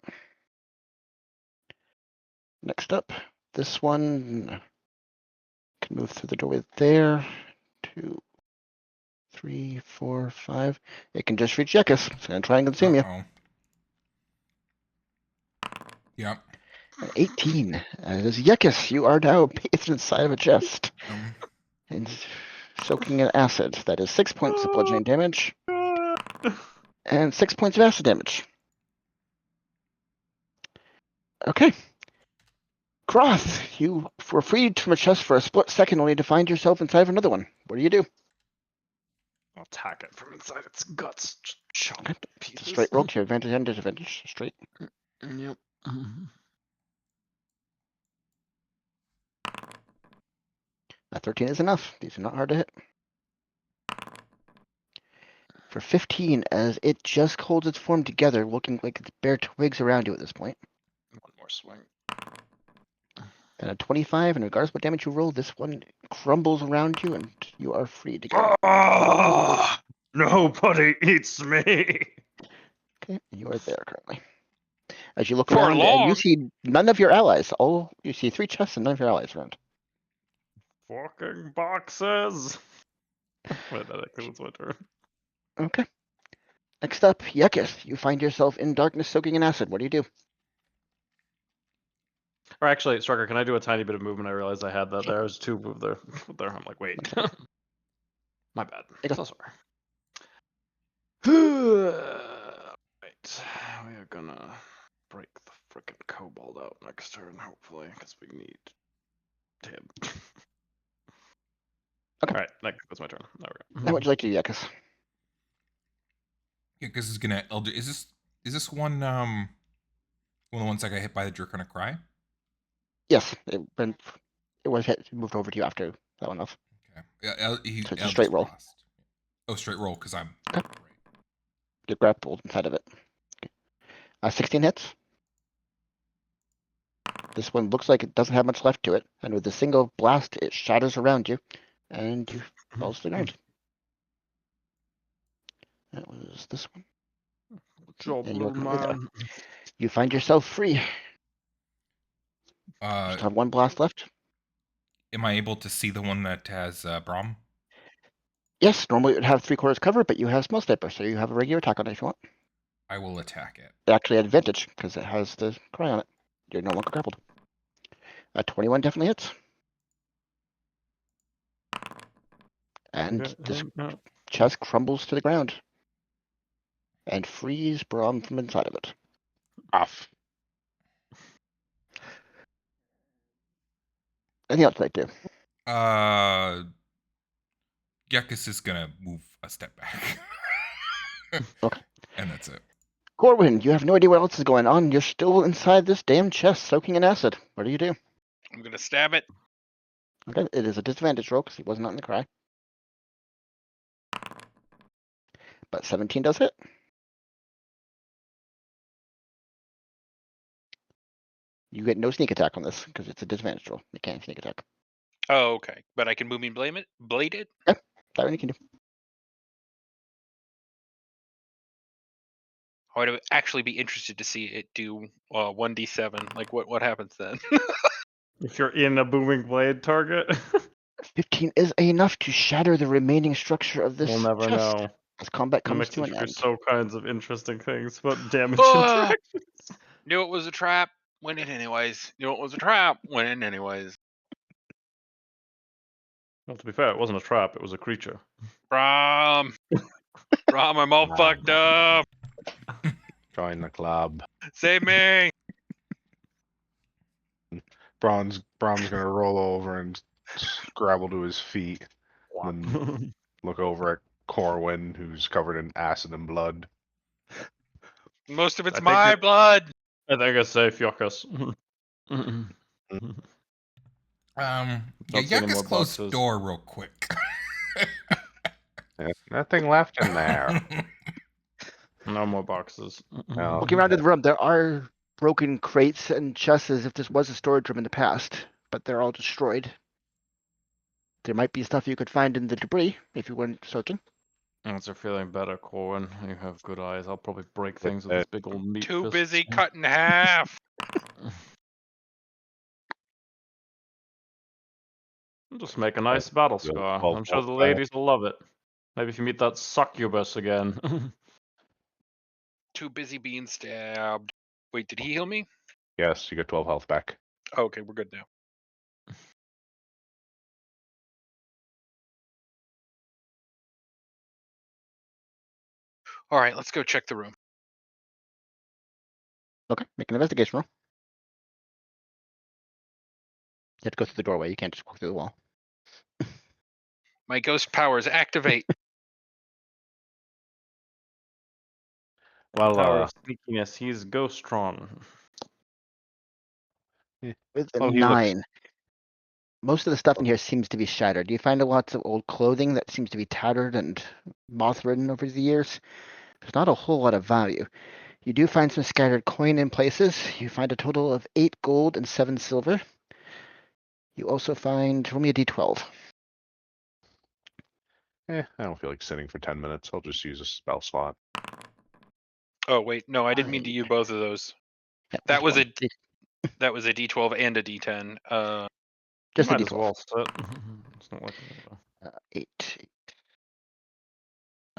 Next up, this one can move through the doorway there. 2, 3, 4, 5. It can just reach Yekas. It's going to try and consume you. Uh-oh. Yep. An 18. As Yekas, you are now bathed inside of a chest and soaking in acid. That is 6 points of bludgeoning damage and 6 points of acid damage. Okay. Croth, you were freed from a chest for a split second only to find yourself inside of another one. What do you do? I'll attack it from inside its guts. Just chop Okay. it to It's pieces. a straight roll to your advantage and disadvantage. Straight. Yep. A 13 is enough. These are not hard to hit. For 15, as it just holds its form together, looking like it's bare twigs around you at this point. One more swing. And a 25, and regardless of what damage you roll, this one crumbles around you, and you are free to go. Ah! Nobody eats me. Okay, you are there currently. As you look For around, and you long. see none of your allies. You see 3 chests and none of your allies around. Fucking boxes. Wait, that includes my turn. Okay. Next up, Yekas. You find yourself in darkness soaking in acid. What do you do? Or actually, Strucker, can I do a tiny bit of movement? I realized I had that there. I was 2 move there. There, I'm like, wait. My bad. Yekas. So sorry. Right. We are gonna break the frickin' kobold out next turn, hopefully, because we need him. Okay. Alright, that's my turn. There we Now, what would you like to do, Yekas? Yeah, because it's gonna elder. Is this one of the ones that got hit by the draconic cry? Yes, it was hit. It moved over to you after that one off. Okay. Yeah, So it's a Eldritch straight roll. Blast. Oh, straight roll because I'm Okay. right. You're grappled inside of it. 16 hits. This one looks like it doesn't have much left to it, and with a single blast, it shatters around you, and you fall to the ground. That was this one. Good job, And you're little currently there. man. You find yourself free. Just have 1 blast left. Am I able to see the one that has Brahm? Yes, normally it would have 3/4 cover, but you have small sniper, so you have a regular attack on it if you want. I will attack it. It actually had advantage because it has the cry on it. You're no longer grappled. 21 definitely hits. And Okay, this no. chest crumbles to the ground and frees Brahm from inside of it. Off. Anything else you'd like to do? Yekas is gonna move a step back. Okay. And that's it. Corwin, you have no idea what else is going on. You're still inside this damn chest soaking in acid. What do you do? I'm gonna stab it. Okay, it is a disadvantage roll because he was not in the cry. But 17 does hit. You get no sneak attack on this because it's a disadvantage roll. You can't sneak attack. Oh, okay. But I can move and blade it. That one you can do. I would actually be interested to see it do 1d7. Like what happens then? If you're in a booming blade target. 15 is enough to shatter the remaining structure of this We'll never chest know. as combat The comes to mixes an do end. so kinds of interesting things about damage Ah! interactions. Knew it was a trap. Went in anyways. Knew it was a trap. Went in anyways. Well, to be fair, it wasn't a trap; it was a creature. Brahm. Brahm, I'm all Brahm. fucked up. Join the club. Save me. Brahm's gonna roll over and scrabble to his feet, then look over at Corwin, who's covered in acid and blood. Most of it's I think my it- blood. I think it's safe, Yekas. Yeah, Don't see any Yekas more closed boxes. door real quick. Nothing left in there. No more boxes. Well, Looking around in the room, there are broken crates and chests as if this was a storage room in the past, but they're all destroyed. There might be stuff you could find in the debris if you weren't searching. Once you're feeling better, Corwin, you have good eyes. I'll probably break things with Uh, this big old meat Too fist. busy cut in half. Just make a nice battle Good. scar. Well, I'm sure the well, ladies will love it. Maybe if you meet that succubus again. Too busy being stabbed. Wait, did he heal me? yes, you get 12 health back. Okay, we're good now. All right, let's go check the room. Okay, make an investigation roll. You have to go through the doorway. You can't just walk through the wall. My ghost powers activate. Well, Power of sneakiness. He's Ghostron. With a well, he looks. 9. Most of the stuff in here seems to be shattered. You find lots of old clothing that seems to be tattered and moth-ridden over the years. There's not a whole lot of value. You do find some scattered coin in places. You find a total of 8 gold and 7 silver. You also find, roll me a d12. I don't feel like sitting for 10 minutes. I'll just use a spell slot. Oh wait, no, I didn't mean to Aye. use both of those. Yeah, That was which a one? that was a D12 and a D10. Just a Might as d12. well sit. It's not like 8.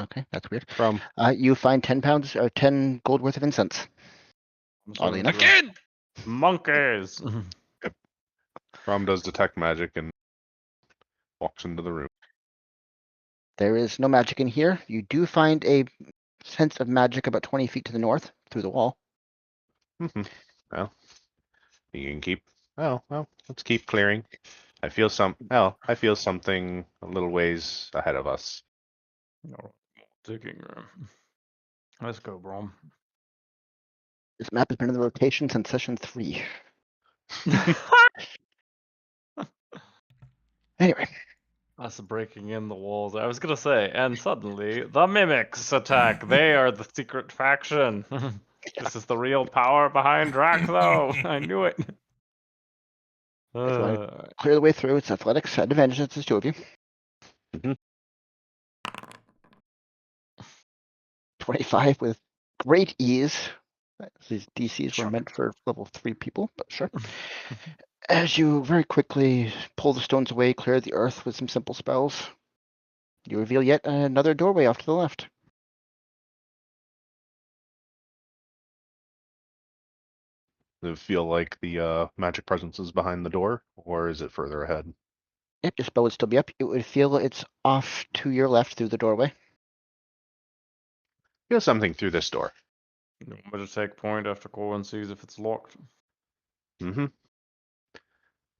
Okay, that's weird. From You find 10 pounds or 10 gold worth of incense. Oddly enough. again. Monkeys. Rom does detect magic and walks into the room. There is no magic in here. You do find a sense of magic about 20 feet to the north through the wall. Well, you can keep. Well, let's keep clearing. I feel something a little ways ahead of us. No, digging room. Let's go, Brahm. This map has been in the rotation since session 3. Anyway, Us breaking in the walls. I was gonna say, and suddenly the mimics attack. They are the secret faction. This is the real power behind Draxo. I knew it. if you want to clear the way through, it's athletics at advantage. It's the two of you. Mhm. 25 with great ease. These DCs were Sure. meant for level 3 people, but sure. As you very quickly pull the stones away, clear the earth with some simple spells, you reveal yet another doorway off to the left. Does it feel like the magic presence is behind the door, or is it further ahead? Yep, your spell would still be up. It would feel it's off to your left through the doorway. Feel something through this door. You want me to take point after Corwin sees if it's locked? Mm-hmm.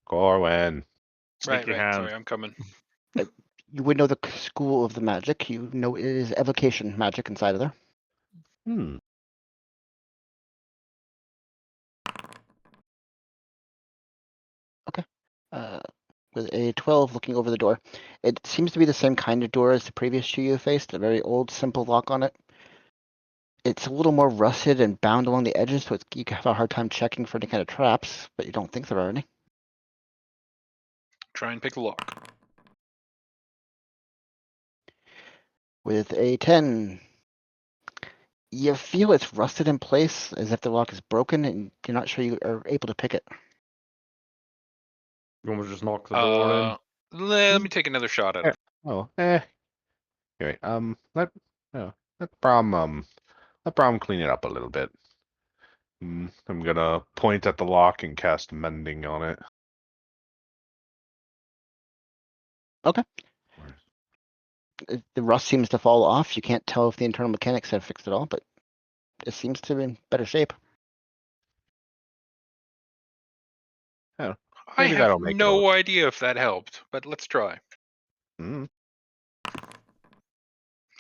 Corwin. Sneaky hand. Sorry, I'm coming. You would know the school of the magic. You know it is evocation magic inside of there. With a 12 looking over the door. It seems to be the same kind of door as the previous two you faced, a very old, simple lock on it. It's a little more rusted and bound along the edges, so you can have a hard time checking for any kind of traps, but you don't think there are any. Try and pick the lock. With a 10, you feel it's rusted in place, as if the lock is broken, and you're not sure you are able to pick it. You want me to just knock the door in? Let me take another shot at Eh, it. Oh, Anyway, let uh, let Brahm let Brahm clean it up a little bit. I'm gonna point at the lock and cast mending on it. Okay. The rust seems to fall off. You can't tell if the internal mechanics have fixed it all, but it seems to be in better shape. I Maybe have that'll make it a no idea if that helped, but let's try. Mm,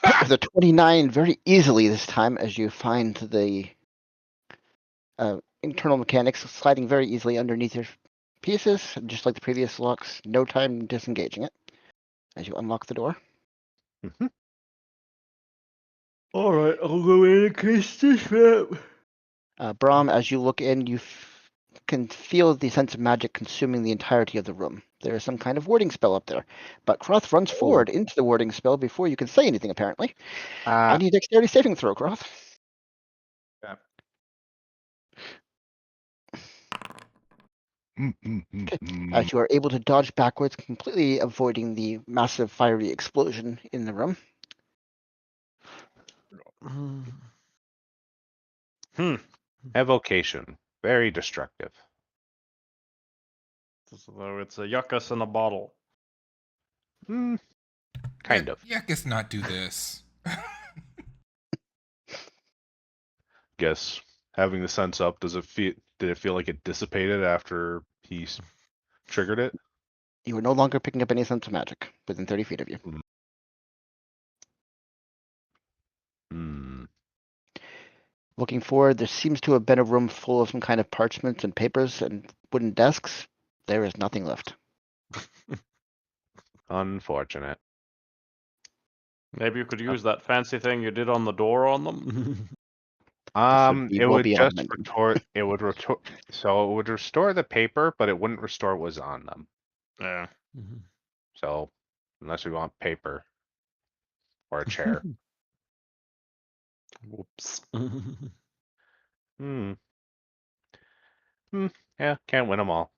Ah! With a 29, very easily this time, as you find the internal mechanics sliding very easily underneath your pieces, just like the previous locks. No time disengaging it as you unlock the door. mhm. All right, I'll go in and cast this map. Brahm, as you look in, you can feel the sense of magic consuming the entirety of the room. There is some kind of warding spell up there, but Croth runs forward into the warding spell before you can say anything, apparently. I need a dexterity saving throw, Croth. As you are able to dodge backwards, completely avoiding the massive fiery explosion in the room. Evocation, very destructive. So it's a yuckus in a bottle. Kind of. Yekas not do this. Guess having the sense up, did it feel like it dissipated after he triggered it? You are no longer picking up any sense of magic within 30 feet of you. Hmm. Looking forward, there seems to have been a room full of some kind of parchments and papers and wooden desks. There is nothing left. Unfortunate. Maybe you could use that fancy thing you did on the door on them. Be It well would beyond just mending. so it would restore the paper, but it wouldn't restore what was on them. Yeah. So unless we want paper or a chair. Whoops. Hmm. Yeah, can't win them all.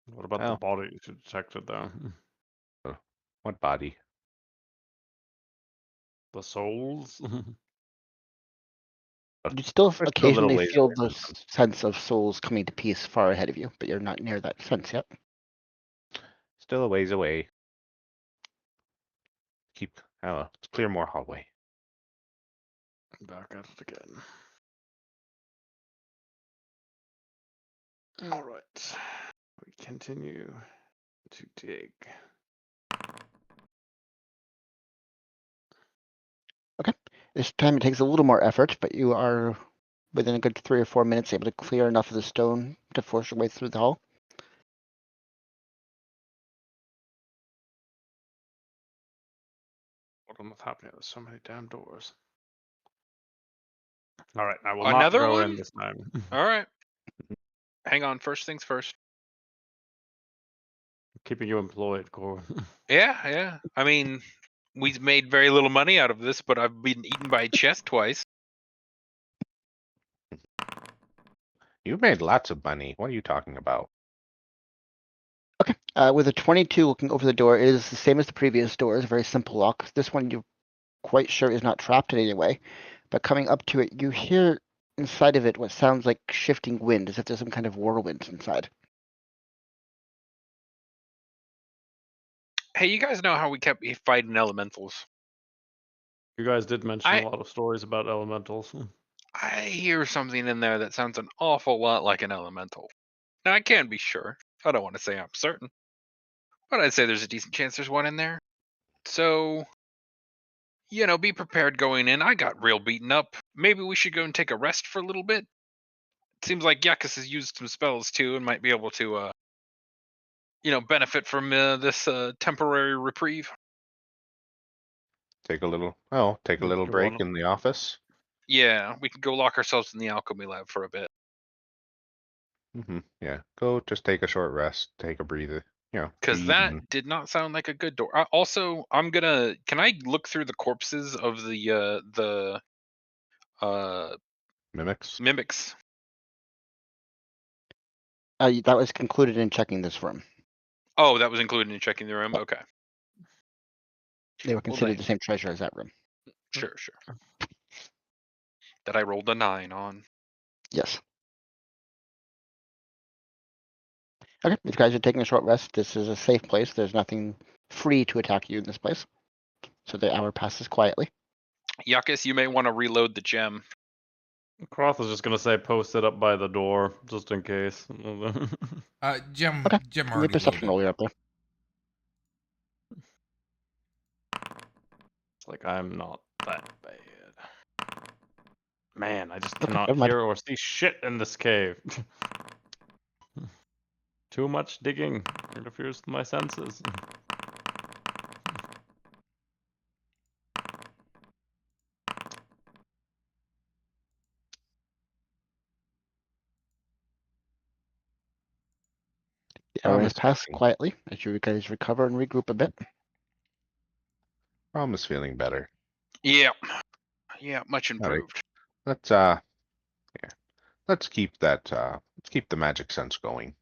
What about the Well, body you detected though? what body? The souls? You still We're still a little occasionally ways feel away the from them. sense of souls coming to peace far ahead of you, but you're not near that sense yet. Still a ways away. Let's clear more hallway. Back at it again. All right. We continue to dig. This time it takes a little more effort, but you are within a good 3 or 4 minutes able to clear enough of the stone to force your way through the hall. What's happening? There's so many damn doors. All right, I will Another not go one? in this time. All right. Hang on. First things first. Keeping you employed, Core. Yeah. I mean, we've made very little money out of this, but I've been eaten by a chest twice. You've made lots of money. What are you talking about? Okay. With a 22 looking over the door, it is the same as the previous door. It's a very simple lock. This one you're quite sure is not trapped in any way. But coming up to it, you hear inside of it what sounds like shifting wind, as if there's some kind of whirlwind inside. Hey, you guys know how we kept fighting elementals? You guys did mention a lot of stories about elementals. I hear something in there that sounds an awful lot like an elemental. Now, I can't be sure. I don't want to say I'm certain. But I'd say there's a decent chance there's one in there. So, be prepared going in. I got real beaten up. Maybe we should go and take a rest for a little bit. It seems like Yekas has used some spells too and might be able to, benefit from this temporary reprieve. Take a little You break want in the office. Yeah, we can go lock ourselves in the alchemy lab for a bit. Yeah, go just take a short rest, take a breather. Because Read that and did not sound like a good door. Also, Can I look through the corpses of the mimics. mimics? That was concluded in checking this room. Oh, that was included in checking the room? Okay. They were Well, considered then. the same treasure as that room. Sure. That I rolled a 9 on. Yes. Okay, if you guys are taking a short rest, this is a safe place. There's nothing free to attack you in this place. So the hour passes quietly. Yekas, you may want to reload the gem. Croth is just gonna say post it up by the door, just in case. Gem Okay. Gem Give me a already perception loaded. roll. You're up there. It's like I'm not that bad. Man, I just Okay, cannot never mind. hear or see shit in this cave. Too much digging interferes with my senses. The hour Brahm has is passed feeling, quietly as you guys recover and regroup a bit. Brahm is feeling better. Yeah, much All right. improved. Let's let's keep that let's keep the magic sense going.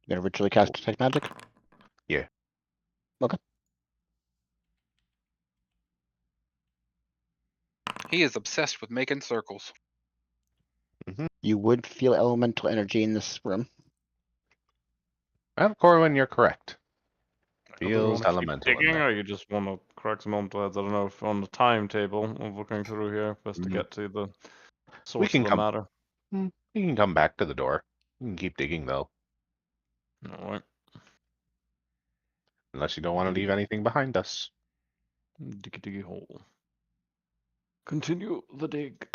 You're gonna ritually cast detect magic? Yeah. Okay. He is obsessed with making circles. You would feel elemental energy in this room. Well, Corwin, you're correct. Do we Feels want to keep elemental in digging, there. or you just want to correct some elemental heads? I don't know if on the timetable of looking through here, for us to get to the We source can of the come. matter. We can come back to the door. We can keep digging though, All right. unless you don't want to leave anything behind us. Diggy diggy hole. Continue the dig.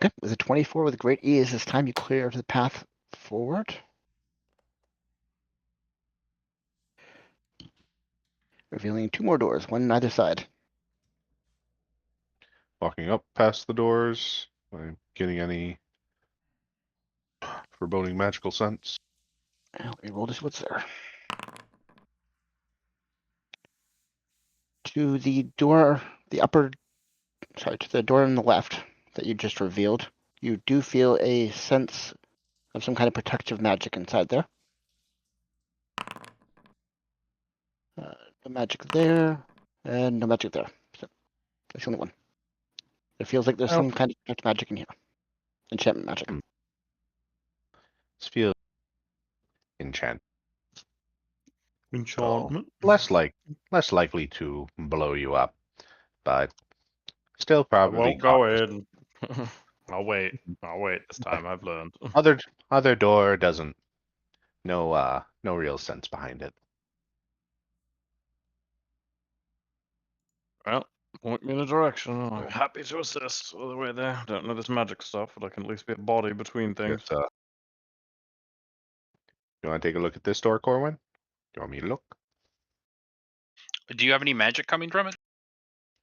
Okay, with a 24 with great ease, this time you clear the path forward. Revealing 2 more doors, one on either side. Walking up past the doors. Am I getting any foreboding magical sense? Let me roll to see what's there. To the door, to the door on the left that you just revealed, you do feel a sense of some kind of protective magic inside there. No magic there, and no magic there. So that's the only one. It feels like there's Oh. some kind of protective magic in here. Enchantment magic. This feels enchant. Enchantment. Less likely to blow you up, but still I probably won't go cautious. in. I'll wait. I'll wait this time. I've learned. Other door doesn't. No real sense behind it. Well, point me in a direction. I'm happy to assist all the way there. Don't know this magic stuff, but I can at least be a body between things. Yes, you want to take a look at this door, Corwin? You want me to look? Do you have any magic coming from it?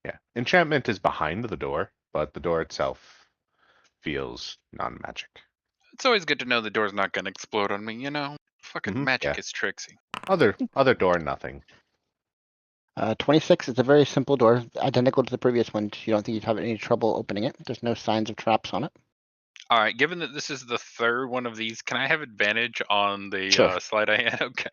Yeah. Enchantment is behind the door, but the door itself feels non-magic. It's always good to know the door's not going to explode on me, you know? Fucking magic Yeah. is tricksy. Other door, nothing. 26 is a very simple door, identical to the previous one. You don't think you'd have any trouble opening it. There's no signs of traps on it. All right, given that this is the third one of these, can I have advantage on the Sure. slide I had? Okay.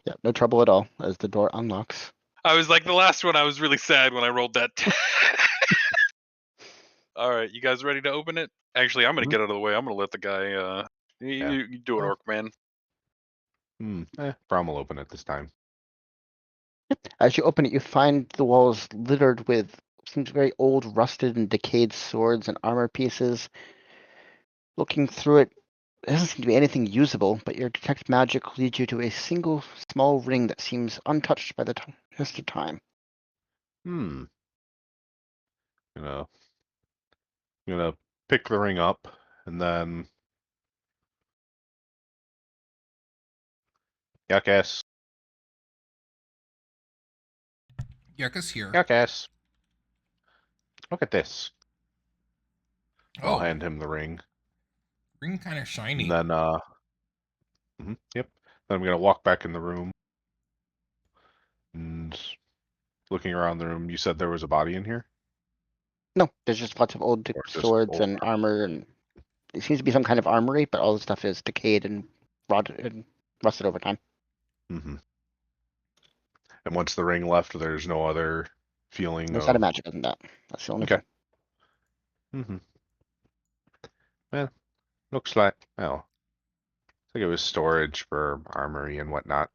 Yeah, no trouble at all as the door unlocks. I was like the last one. I was really sad when I rolled that. All right, you guys ready to open it? Actually, I'm gonna get out of the way. I'm gonna let the guy. You do it, Orc Man. Brahm will open it this time. As you open it, you find the walls littered with seems very old, rusted, and decayed swords and armor pieces. Looking through it, there doesn't seem to be anything usable, but your detect magic leads you to a single small ring that seems untouched by the test of time. You know, I'm gonna pick the ring up and then Yekas. Yekas here. Yekas. Look at this. I'll Oh, hand him the ring. ring kind of shiny. And then yep. Then I'm gonna walk back in the room. And looking around the room, you said there was a body in here? No, there's just lots of old Or just swords old and armor, and it seems to be some kind of armory, but all the stuff is decayed and rotted and rusted over time. Mm-hmm. And once the ring left, there's no other feeling No side of of. magic isn't that. That's the only Okay. thing. Mm-hmm. Well, looks like I think it was storage for armory and whatnot.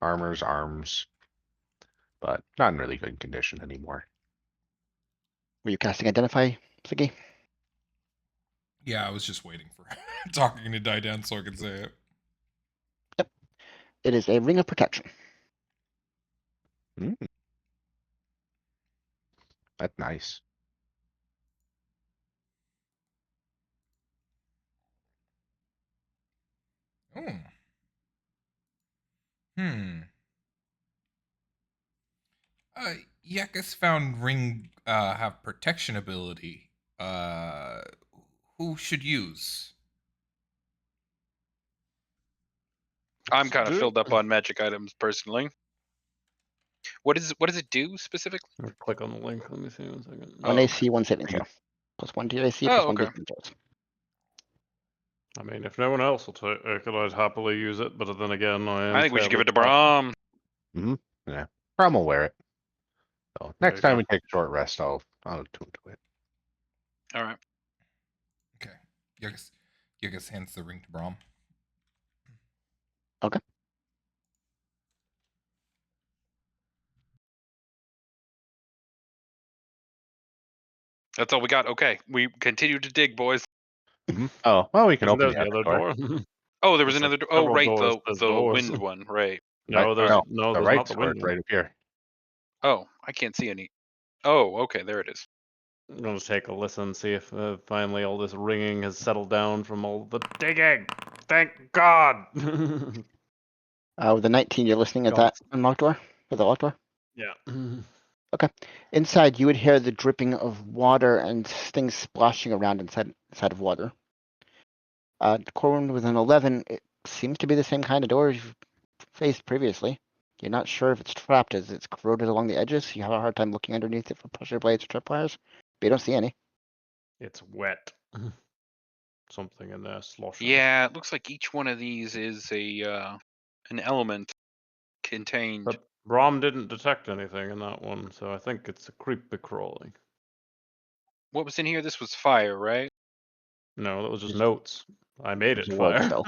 Armor's arms, but not in really good condition anymore. Were you casting Identify, Siggy? Yeah, I was just waiting for talking to die down so I could say it. It is a ring of protection. Mm. That's nice. Oh. Hmm. Yekas found ring have protection ability. Who should use? I'm kind of Do filled it. up on magic items personally. What does it do specifically? I'll click on the link. Let me see 1 second. One Oh, AC, one saving throw. +1 to your AC, Oh, +1 to okay. your controls. I mean, if no one else will take it, I'd happily use it. But then again, I am I think we should give fairly it to cautious. Brahm. Mm-hmm. Yeah. Brahm will wear it. So There next you time go. we take a short rest, I'll tune to it. All right. Okay. Yekas hands the ring to Brahm. Okay. That's all we got. Okay, we continue to dig, boys. Mm-hmm. Oh, well, we can Isn't open there the the other other door. door? Oh, there was There's like another door. Oh, several right, doors. There's the doors. wind one, right? No, there's No, no, the there's right not the sword wind right one. up here. Oh, I can't see any. Oh, okay, there it is. I'm gonna take a listen, see if finally all this ringing has settled down from all the digging. Thank God. With the 19, you're listening at God. that unlocked door? For the locked door? Yeah. Inside, you would hear the dripping of water and things splashing around inside of water. Corwin with an 11, it seems to be the same kind of door you've faced previously. You're not sure if it's trapped as it's corroded along the edges. You have a hard time looking underneath it for pressure blades or tripwires, but you don't see any. It's wet. Something in there sloshing. Yeah, it looks like each one of these is a an element contained. But Brahm didn't detect anything in that one, so I think it's a creepy crawly. What was in here? This was fire, right? No, that was just Just- notes. I made it's it a word fire. spell.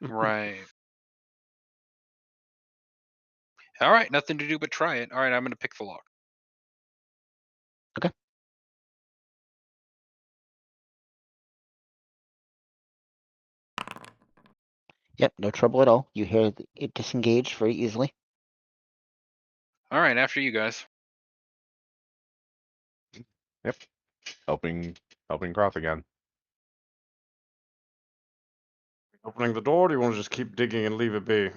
Right. All right, nothing to do but try it. All right, I'm gonna pick the lock. Yep, no trouble at all. You hear it disengage very easily. All right, after you guys. Yep. Helping Croth again. Opening the door, or do you want to just keep digging and leave it be?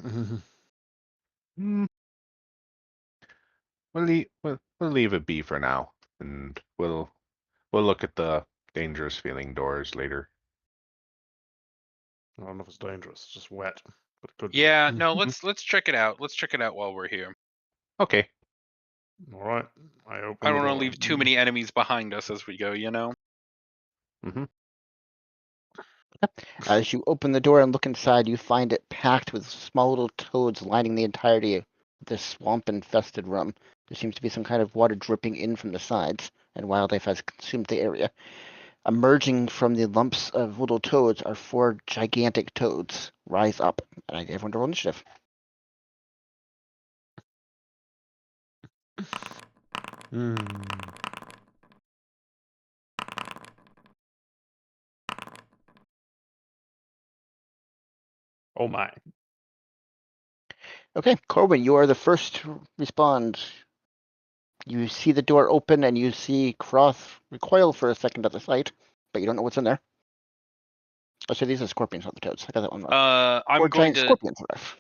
Hmm. We'll leave it be for now, and we'll look at the dangerous feeling doors later. I don't know if it's dangerous. It's just wet, but it could be. Yeah, no, let's check it out. Let's check it out while we're here. Okay. All right. I open I the don't want door. to leave too many enemies behind us as we go, you know? Mm-hmm. As you open the door and look inside, you find it packed with small little toads lining the entirety of this swamp-infested room. There seems to be some kind of water dripping in from the sides, and wildlife has consumed the area. Emerging from the lumps of little toads are 4 gigantic toads. Rise up. And I gave everyone to roll initiative. Hmm. Oh my. Okay, Corbin, you are the first to respond. You see the door open and you see Croth recoil for a second at the sight, but you don't know what's in there. Oh, so these are scorpions, not the toads. I got that one wrong. I'm 4 going giant to scorpions arrive.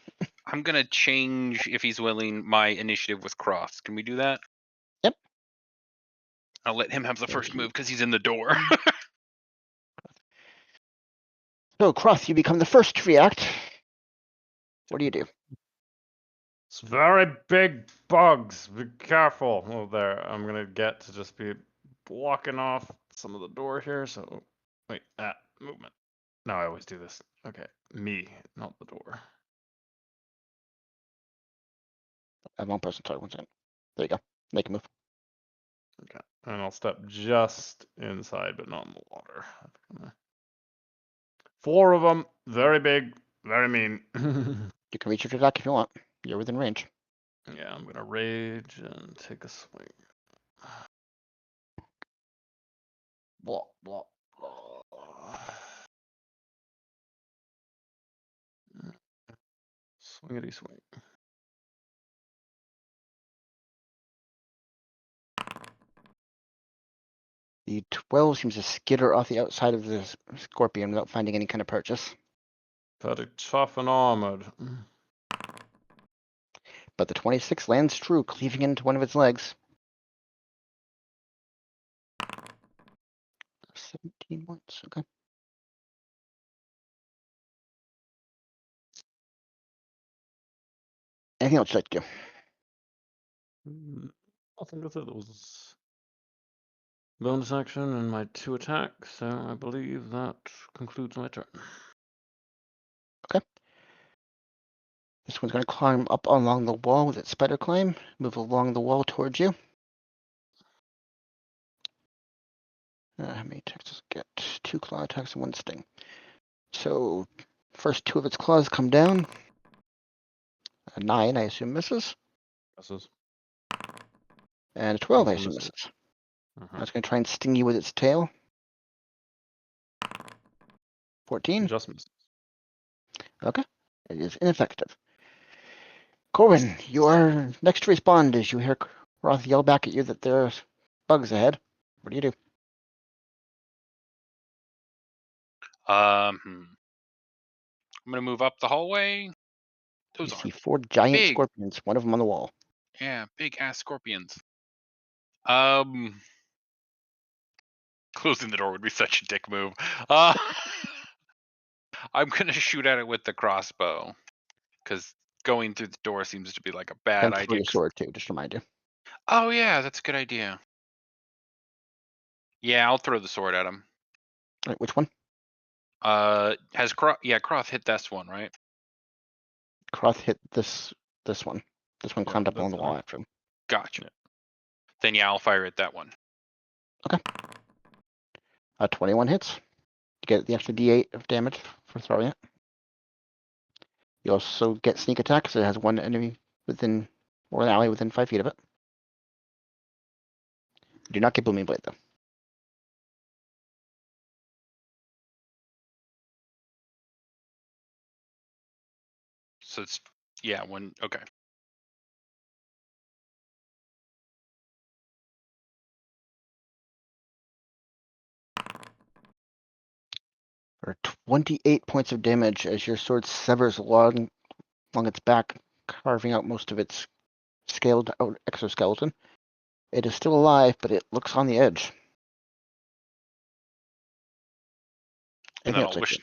I'm gonna change, if he's willing, my initiative with Cross. Can we do that? Yep. I'll let him have the first Mhm. move because he's in the door. So, Croth, you become the first to react. What do you do? It's very big bugs. Be careful. Oh, there. I'm gonna get to just be blocking off some of the door here. So wait, movement. No, I always do this. Okay, me, not the door. I have one person. Sorry, 1 second. There you go. Make a move. Okay, and I'll step just inside, but not in the water. 4 of them, very big, very mean. You can reach your attack if you want. You're within range. Yeah, I'm gonna rage and take a swing. Blah blah blah. Swingity swing. The 12 seems to skitter off the outside of the scorpion without finding any kind of purchase. Very tough and armored. But the 26 lands true, cleaving into one of its legs. 17 points. Okay. Anything else you'd like to do? I think that's it. It was bonus action and my 2 attacks, so I believe that concludes my turn. This one's going to climb up along the wall with its spider climb. Move along the wall towards you. How many attacks does it get? 2 claw attacks and 1 sting. So, first 2 of its claws come down. A 9, I assume, misses. Misses. And a 12, I Also assume, misses. misses. Uh-huh. Now it's going to try and sting you with its tail. 14. Just misses. Okay. It is ineffective. Corwin, you are next to respond as you hear Roth yell back at you that there's bugs ahead. What do you do? I'm gonna move up the hallway. Those You are see 4 giant big. scorpions, one of them on the wall. big ass scorpions. Closing the door would be such a dick move. I'm gonna shoot at it with the crossbow, because going through the door seems to be like a bad And throw idea. your sword too, just to remind you. Oh yeah, that's a good idea. Yeah, I'll throw the sword at him. Right, which one? Has Croth hit this one, right? Croth hit this one. This one Yeah, climbed up on that's the it. wall after him. Gotcha. Yeah. Then yeah, I'll fire at that one. 21 hits. You get the extra D8 of damage for throwing it. You also get sneak attack because it has one enemy within, or an ally within 5 feet of it. You do not get Booming Blade though. So it's one. Okay. Or 28 points of damage as your sword severs along its back, carving out most of its scaled out exoskeleton. It is still alive, but it looks on the edge. And Anything then else I'll like you?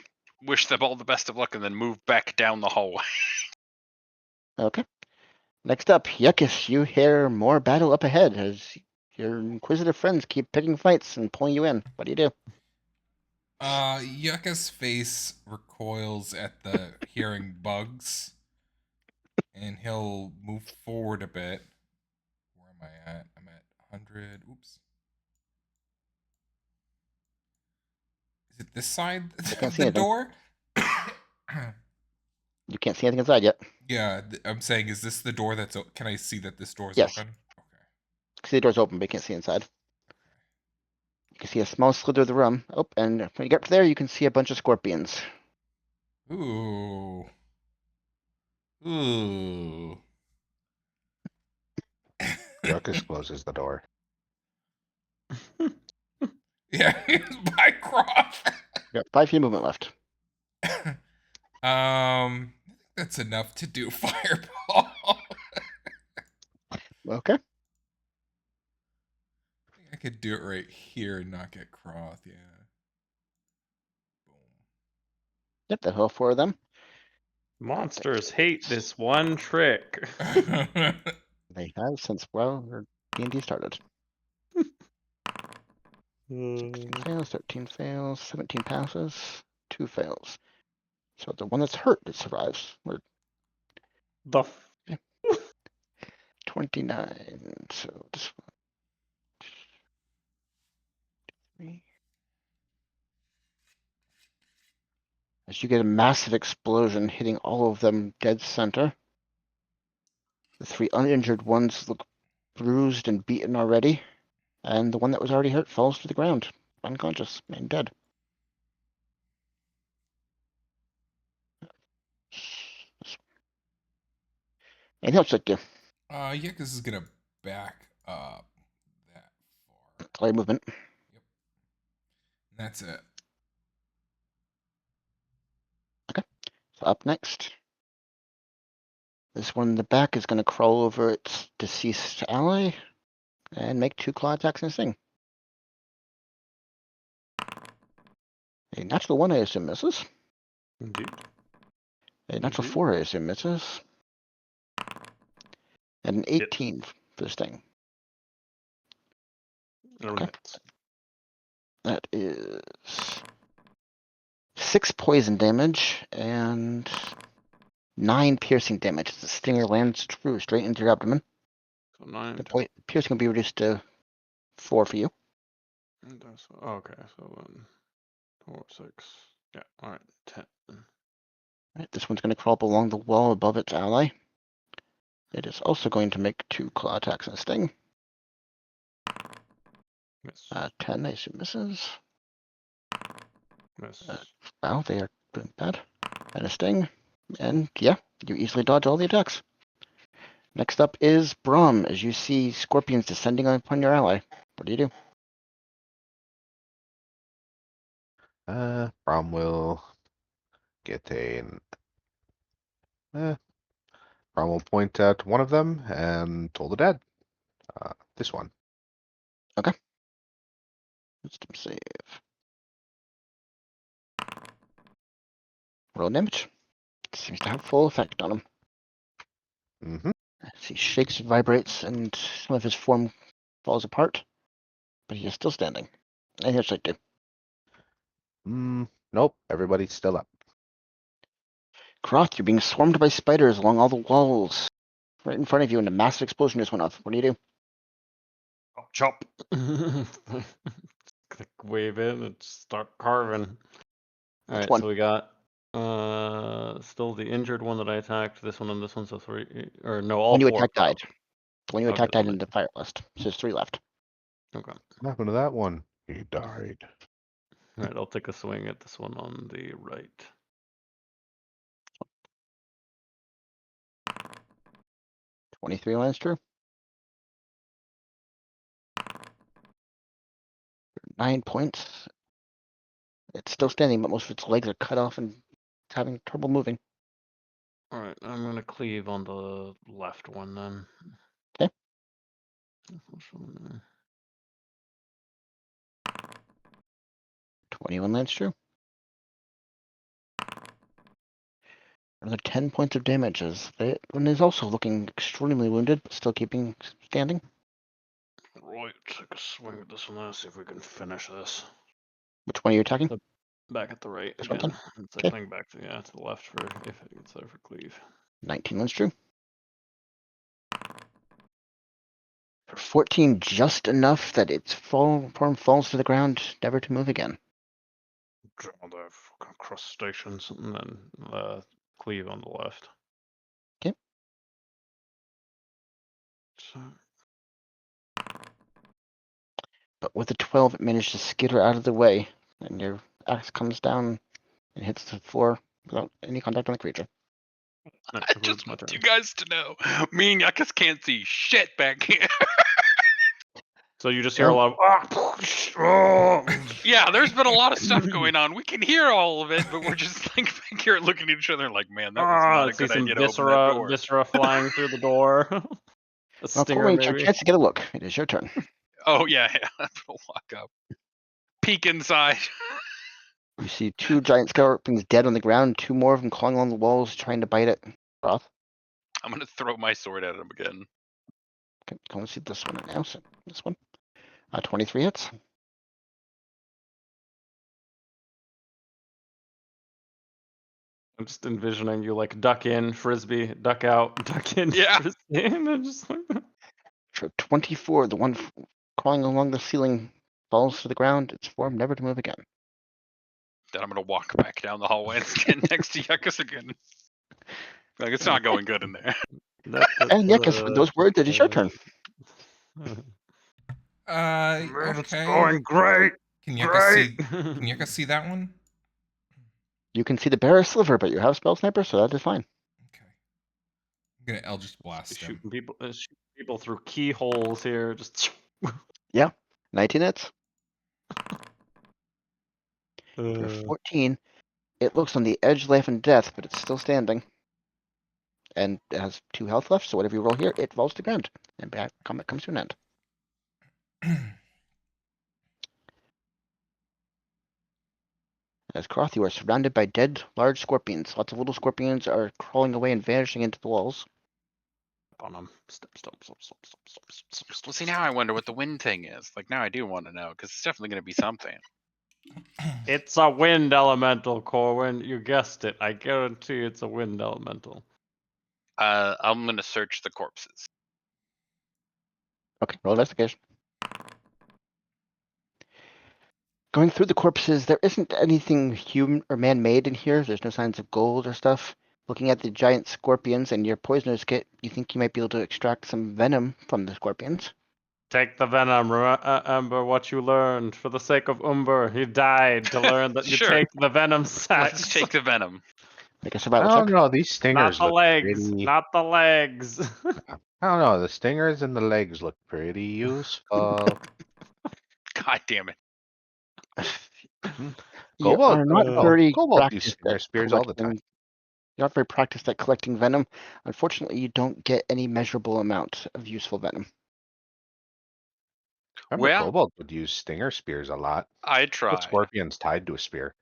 wish them all the best of luck and then move back down the hallway. Okay. Next up, Yekas, you hear more battle up ahead as your inquisitive friends keep picking fights and pulling you in. What do you do? Yucca's face recoils at the hearing bugs, and he'll move forward a bit. Where am I at? I'm at 100. Oops. Is it this side can't of see the anything. door? You can't see anything inside yet. Yeah, I'm saying, is this the door that's can I see that this door is Yes. open? Okay. See the door's open, but you can't see inside. You can see a small slither of the room. Oh, and when you get up there, you can see a bunch of scorpions. Ooh. Ooh. Ruckus closes the door. Yeah, by Croft. You got 5 feet of movement left. I think that's enough to do fireball. Okay. I think I could do it right here and not get Croth, yeah. Yep, that's all 4 of them. Monsters hate this one trick. Boom. They have since, well, their D&D started. 16 fails, 13 fails, 17 passes, 2 fails. So the one that's hurt, it survives. We're The f- 29. So this one. 3. As you get a massive explosion hitting all of them dead center. The 3 uninjured ones look bruised and beaten already, and the one that was already hurt falls to the ground, unconscious and dead. Anything else like you? Yekas is gonna back up that far. Play movement. That's it. So up next. This one in the back is going to crawl over its deceased ally and make 2 claw attacks and sting. A natural 1, I assume, misses. Indeed. A natural Indeed. 4, I assume, misses. And an 18 for the sting. Okay. That is 6 poison damage and 9 piercing damage. The stinger lands true straight into your abdomen. So 9. The piercing will be reduced to 4 for you. Okay, so 1, 4, 6. Yeah, alright, 10. Right, this one's going to crawl up along the wall above its ally. It is also going to make 2 claw attacks and a sting. Miss. 10, I assume, misses. Miss. Wow, they are doing bad. And a sting. And yeah, you easily dodge all the attacks. Next up is Brahm, as you see scorpions descending upon your ally. What do you do? Brahm will get Brahm will point at one of them and toll the dead. This one. Wisdom save. Roll damage. Seems to have full effect on him. Mm-hmm. As he shakes and vibrates, and some of his form falls apart, but he is still standing. And here's like Nope. Everybody's still up. Croth, you're being swarmed by spiders along all the walls. Right in front of you, and a massive explosion just went off. What do you do? Chop. Wave in and start carving. Alright, one. so we got still the injured one that I attacked, this one and this one, so 3, or no, all When you 4. attack died. When you Okay, attack died so in the fire list. So there's 3 left. Okay. What happened to that one? He died. Alright, I'll take a swing at this one on the right. 23 lands true. 9 points. It's still standing, but most of its legs are cut off and it's having trouble moving. Alright, I'm gonna cleave on the left one then. 'Kay. 21 lands true. Another 10 points of damage as that one is also looking extremely wounded, but still keeping standing. Right, take a swing at this one. Let's see if we can finish this. Which one are you attacking? Back at the right This one again. again? It's Okay. like coming back to the left for if it gets there for cleave. 19 lands true. For 14, just enough that its form falls to the ground, never to move again. Draw the fucking crustaceans and then cleave on the left. 'Kay. So, But with a 12, it managed to skitter out of the way, and your axe comes down and hits the floor without any contact on the creature. that I concludes just my want turn. you guys to know, me and Yekas can't see shit back here. So you just hear a lot of Yeah, there's been a lot of stuff going on. We can hear all of it, but we're just like back here looking at each other like, man, that was not a see good some idea to open that door. viscera flying through the door. A Well, stinger Corwin, it's your maybe. chance to get a look. It is your turn. Oh yeah, I'm gonna walk up, peek inside. You see 2 giant scorpions dead on the ground, 2 more of them clawing along the walls, trying to bite it. Roth. I'm gonna throw my sword at him again. Okay, go and see this one now. So this one. 23 hits. I'm just envisioning you like duck in, frisbee, duck out, duck in, Yeah. frisbee, and then just like For 24, the one crawling along the ceiling falls to the ground, its form never to move again. Then I'm gonna walk back down the hallway and stand next to Yekas again. Like it's not going good in there. And Yekas, with those words, it is your turn. It's Okay. going great. Can Great. Yekas see that one? You can see the bare sliver, but you have spell sniper, so that is fine. Okay. I'm gonna Eldritch Blast him. Shooting people through keyholes here. Just 19 hits. For 14, it looks on the edge of life and death, but it's still standing. And it has 2 health left, so whatever you roll here, it falls to the ground. And back combat comes to an end. As Croth, you are surrounded by dead, large scorpions. Lots of little scorpions are crawling away and vanishing into the walls. on them. Stop. Well, see, now I wonder what the wind thing is. Like, now I do want to know, because it's definitely going to be something. It's a wind elemental, Corwin. You guessed it. I guarantee it's a wind elemental. I'm going to search the corpses. Okay, roll investigation. Going through the corpses, there isn't anything human or man-made in here. There's no signs of gold or stuff. Looking at the giant scorpions and your poisoner's kit, you think you might be able to extract some venom from the scorpions. Take the venom. Remember what you learned. For the sake of Umber, he died to learn that you Sure. take the venom sacks. Let's take the venom. Make a I survival don't check. know. These Not stingers the look legs. pretty. Not the legs. I don't know. The stingers and the legs look pretty useful. God damn it. You Kobold, are not no, very Kobold use practiced stinger at spears all the time. collecting. You're not very practiced at collecting venom. Unfortunately, you don't get any measurable amount of useful venom. Remember, Well, Kobold would use stinger spears a lot. I Put tried. scorpions tied to a spear,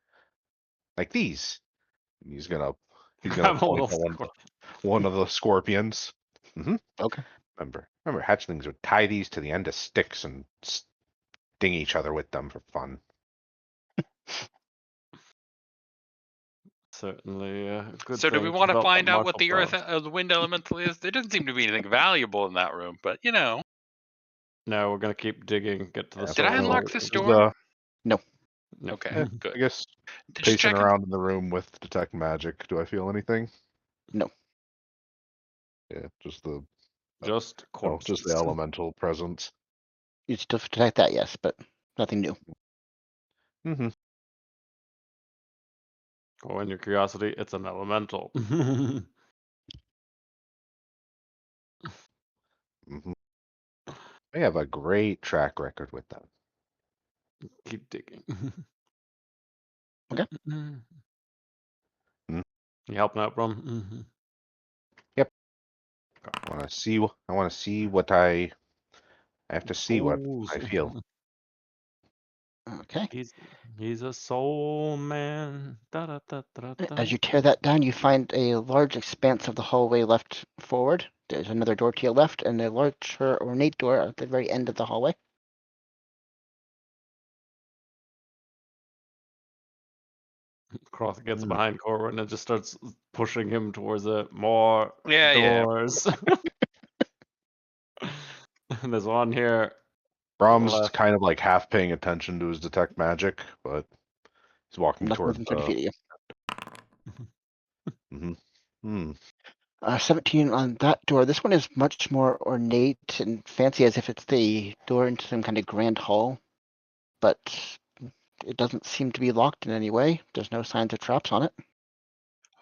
like these. He's gonna Have a point little at one of the scorpions. Okay. Remember, hatchlings would tie these to the end of sticks and sting each other with them for fun. Certainly a good So, do we thing want to develop find out what martial the earth, prowess. the wind elemental is? There doesn't seem to be anything valuable in that room, but you know. No, we're gonna keep digging. Get to the Yeah, Did I soul. unlock this There's door? No. Okay, good. I guess Just pacing checking. around in the room with detect magic. Do I feel anything? No. Yeah, just the Just corpses. just the elemental presence. You still detect that, yes, but nothing new. Mm-hmm. Go in your curiosity. It's an elemental. Mm-hmm. I have a great track record with them. Keep digging. Okay. Mm. You helping out, Brahm? Yep. I want to see what I have to see what I feel. Okay. He's a soul man. As you tear that down, you find a large expanse of the hallway left forward. There's another door to your left and a larger ornate door at the very end of the hallway. Croth gets behind Corwin and just starts pushing him towards it. More Yeah. doors. And there's one here. Brahm's Left. kind of like half paying attention to his detect magic, but he's walking Nothing toward within 30 feet of you. Mm-hmm. 17 on that door. This one is much more ornate and fancy, as if it's the door into some kind of grand hall, but it doesn't seem to be locked in any way. There's no signs of traps on it.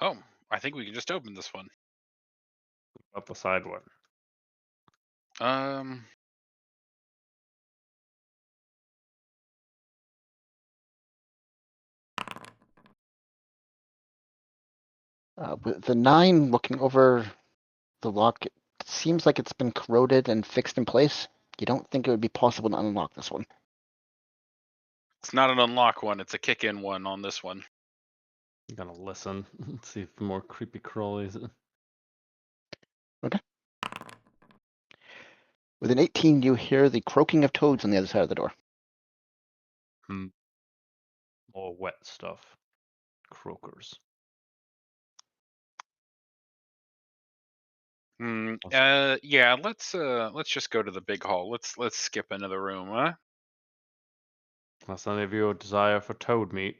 Oh, I think we can just open this one. Up the side one. With the 9 looking over the lock, it seems like it's been corroded and fixed in place. You don't think it would be possible to unlock this one. It's not an unlock one, it's a kick-in one on this one. I'm gonna listen. See if more creepy crawlies. Okay. With an 18, you hear the croaking of toads on the other side of the door. More wet stuff. Croakers. Yeah. Let's just go to the big hall. Let's skip another room, huh? Unless any of you desire for toad meat.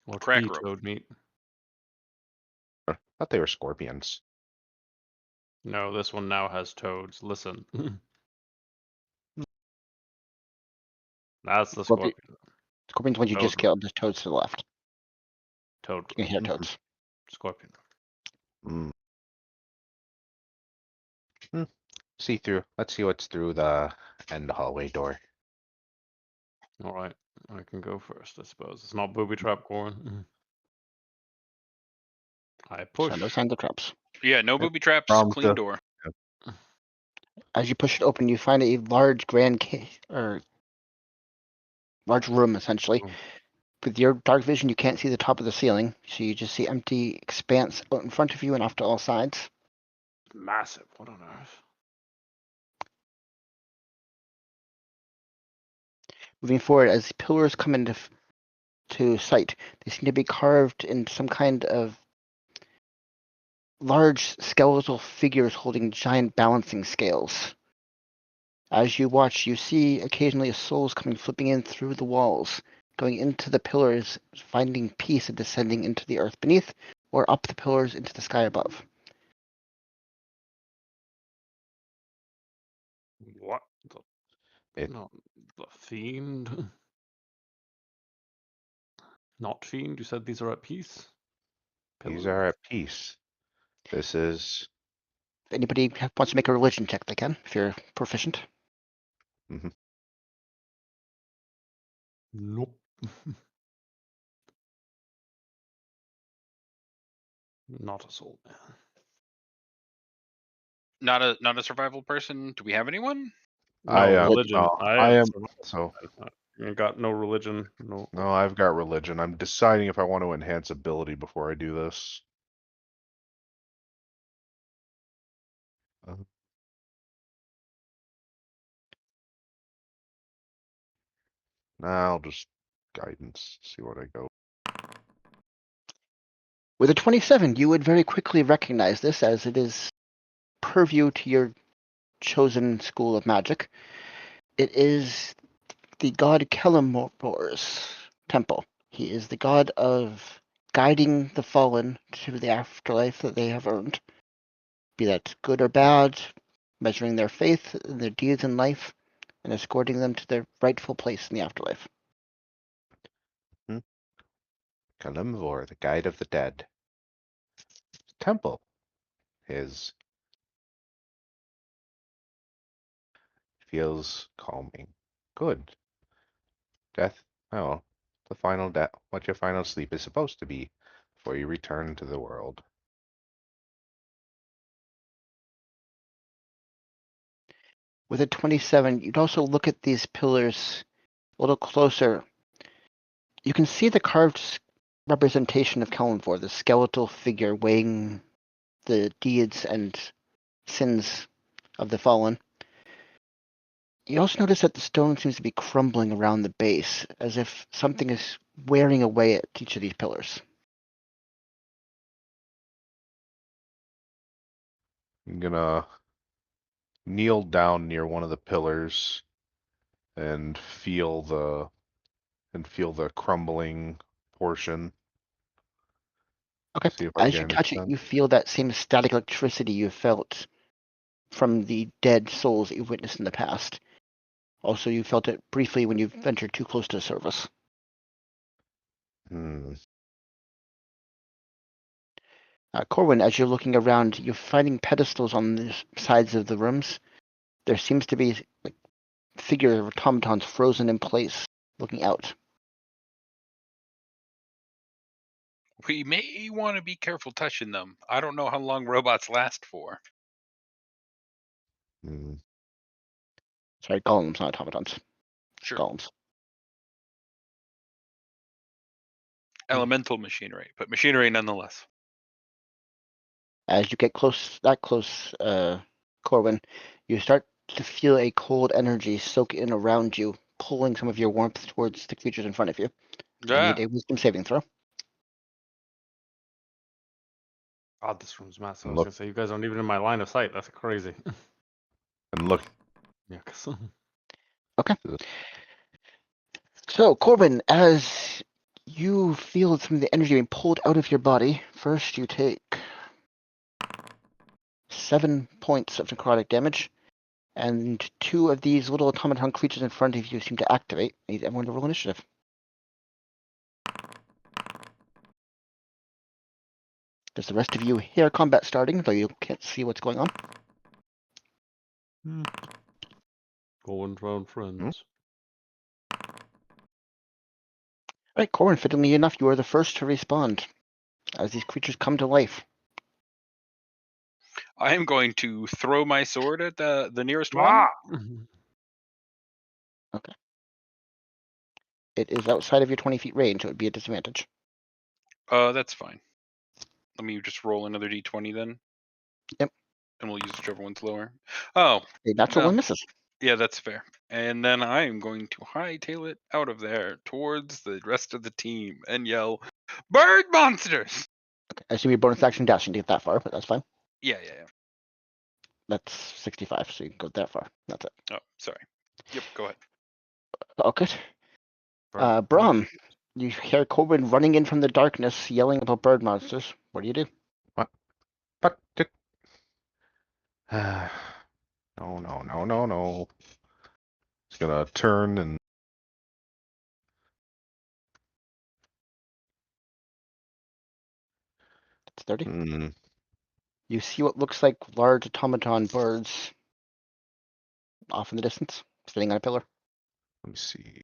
Or to Crack be room. toad meat. I thought they were scorpions. No, this one now has toads. Listen. That's the Scorpion. scorpion. Scorpion's one you just Toad. killed. There's toads to the left. Toad. You can hear Mhm. toads. Scorpion. Mm. See through. Let's see what's through the end hallway door. Alright. I can go first, I suppose. It's not booby trap corn. I push. So no signs of traps. Yeah, no booby traps, From clean the- door. As you push it open, you find a large large room essentially. Ooh. With your dark vision, you can't see the top of the ceiling, so you just see empty expanse out in front of you and off to all sides. Massive. What on earth? Moving forward, as the pillars come into to sight, they seem to be carved in some kind of large skeletal figures holding giant balancing scales. As you watch, you see occasionally souls coming flipping in through the walls, going into the pillars, finding peace and descending into the earth beneath, or up the pillars into the sky above. What? It- No, the fiend? Not fiend? You said these are at peace? These Pillars. are at peace. This is. If anybody wants to make a religion check, they can, if you're proficient. Nope. Not a soul man. Not a survival person. Do we have anyone? No, I religion. no, I I have am. survival. So I got no religion. No. no, I've got religion. I'm deciding if I want to enhance ability before I do this. Nah, I'll just guidance. See what I go. With a 27, you would very quickly recognize this as it is purview to your chosen school of magic. It is the god Kelemor's temple. He is the god of guiding the fallen to the afterlife that they have earned, be that good or bad, measuring their faith and their deeds in life, and escorting them to their rightful place in the afterlife. Kalimvor, the guide of the dead. Temple is feels calming. Good. Death. Oh, the final death. What your final sleep is supposed to be before you return to the world. With a 27, you'd also look at these pillars a little closer. You can see the carved representation of Kelemvor, the skeletal figure weighing the deeds and sins of the fallen. You also notice that the stone seems to be crumbling around the base, as if something is wearing away at each of these pillars. I'm gonna kneel down near one of the pillars and feel the crumbling portion. Okay, See if I as you get any touch it, sense. you feel that same static electricity you felt from the dead souls that you've witnessed in the past. Also, you felt it briefly when you ventured too close to the surface. Corwin, as you're looking around, you're finding pedestals on the sides of the rooms. There seems to be like figures of automatons frozen in place, looking out. We may want to be careful touching them. I don't know how long robots last for. Sorry, golems, not automatons. Sure. Golems. Elemental machinery, but machinery nonetheless. As you get that close, Corwin, you start to feel a cold energy soak in around you, pulling some of your warmth towards the creatures in front of you. I Yeah. need a wisdom saving throw. God, this room's massive. I was Look. gonna say, you guys aren't even in my line of sight. That's crazy. And look. Yeah, 'cause- So, Corbin, as you feel some of the energy being pulled out of your body, first you take 7 points of necrotic damage, and 2 of these little automaton creatures in front of you seem to activate. I need everyone to roll initiative. Does the rest of you hear combat starting, though you can't see what's going on? Going round friends. Right, Corbin, fittingly enough, you are the first to respond as these creatures come to life. I am going to throw my sword at the nearest one. Ah! It is outside of your 20 feet range, so it would be a disadvantage. That's fine. Let me just roll another d20 then. Yep. And we'll use whichever one's lower. Oh, A natural no. one misses. Yeah, that's fair. And then I am going to hightail it out of there towards the rest of the team and yell, "Bird monsters!" I assume your bonus action dashing to get that far, but that's fine. Yeah. That's 65, so you can go that far. That's it. Oh, sorry. Yep, go ahead. Okay. Brahm, you hear Corbin running in from the darkness, yelling about bird monsters. What do you do? But no. It's gonna turn and It's 30. hmm, You see what looks like large automaton birds off in the distance, sitting on a pillar. let me see.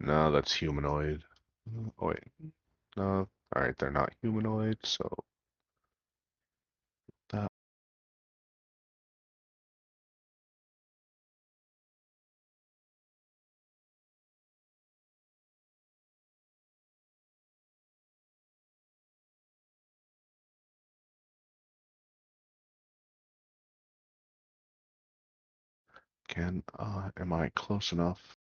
No, that's humanoid. Oh wait. No. Alright, they're not humanoid, so that can am I close enough?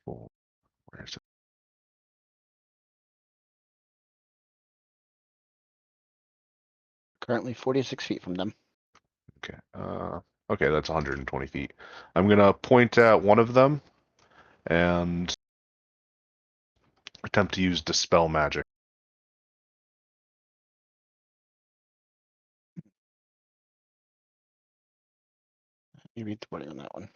For where is it? Currently 46 feet from them. Okay. Okay, that's 120 feet. I'm gonna point at one of them and attempt to use dispel magic. You read the wording on that one.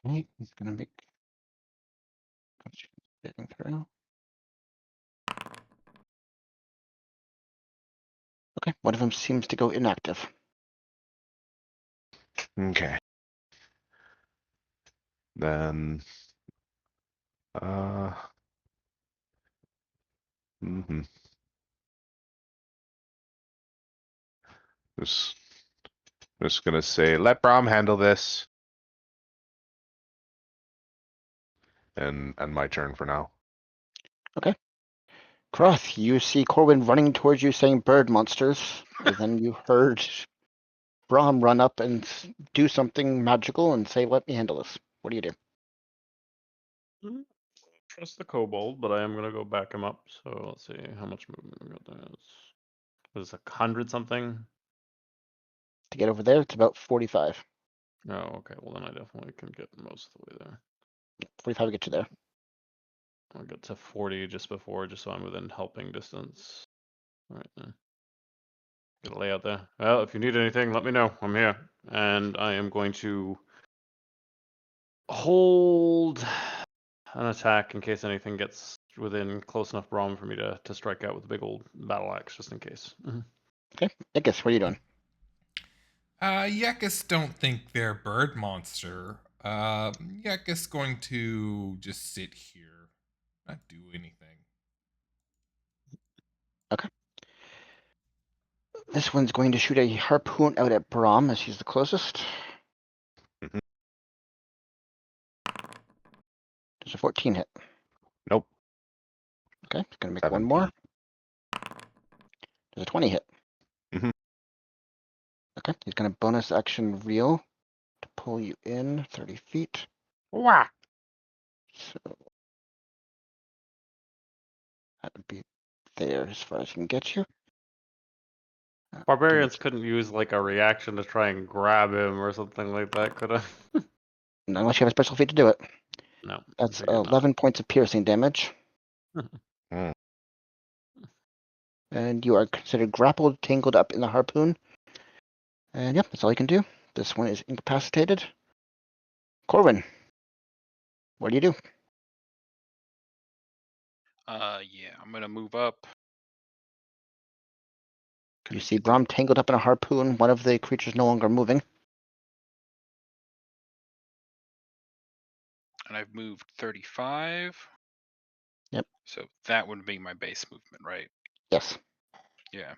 Okay, he's gonna make saving throw. Okay, one of them seems to go inactive. Okay. Then mhm. Just gonna say let Brahm handle this. And my turn for now. Croth, you see Corwin running towards you saying bird monsters, but then you heard Brahm run up and do something magical and say, let me handle this. What do you do? Trust the kobold, but I am gonna go back him up. So let's see how much movement we got there. Was 100 something? To get over there, it's about 45. Oh, okay. Well, then I definitely can get most of the way there. 45 will get you there. I'll get to 40 just before, just so I'm within helping distance. All right then. Get a layout there. Well, if you need anything, let me know. I'm here, and I am going to hold an attack in case anything gets within close enough Brahm for me to strike out with a big old battle axe, just in case. Okay, Yekas, what are you doing? Yekas don't think they're bird monster. Yekas going to just sit here, not do anything. This one's going to shoot a harpoon out at Brahm as he's the closest. Mhm. Does a 14 hit? Nope. Okay, he's going to make one more. Does a 20 hit? Mhm. Okay, he's going to bonus action reel to pull you in 30 feet. Wah. So that would be there as far as he can get you. Barbarians couldn't use like a reaction to try and grab him or something like that, could I? Unless you have a special feat to do it. No. That's figured not. 11 points of piercing damage. Mm. And you are considered grappled, tangled up in the harpoon. And yep, that's all you can do. This one is incapacitated. Corwin, what do you do? Yeah, I'm gonna move up. You Gonna see get Brahm tangled up in a harpoon. One of the creatures no longer moving. and I've moved 35. Yep. So that would be my base movement, right? Yes. Yeah.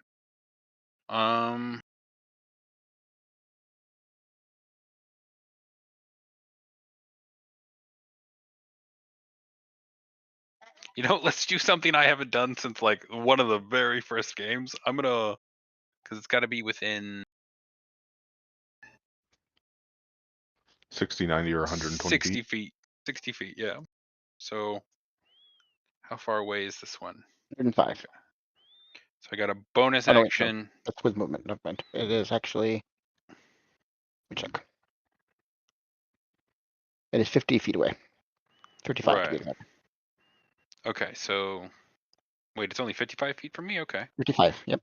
You know, let's do something I haven't done since like one of the very first games. I'm gonna, because it's got to be within 60, 90, or 120 60 feet. feet. 60 feet, yeah. So how far away is this one? 105. Okay. So I got a bonus Oh, no, wait, no. action. That's with movement. Never mind. It is actually. Let me check. It is 50 feet away. 35 to be Right. exact. Okay, so wait, it's only 55 feet from me? Okay. 55, yep.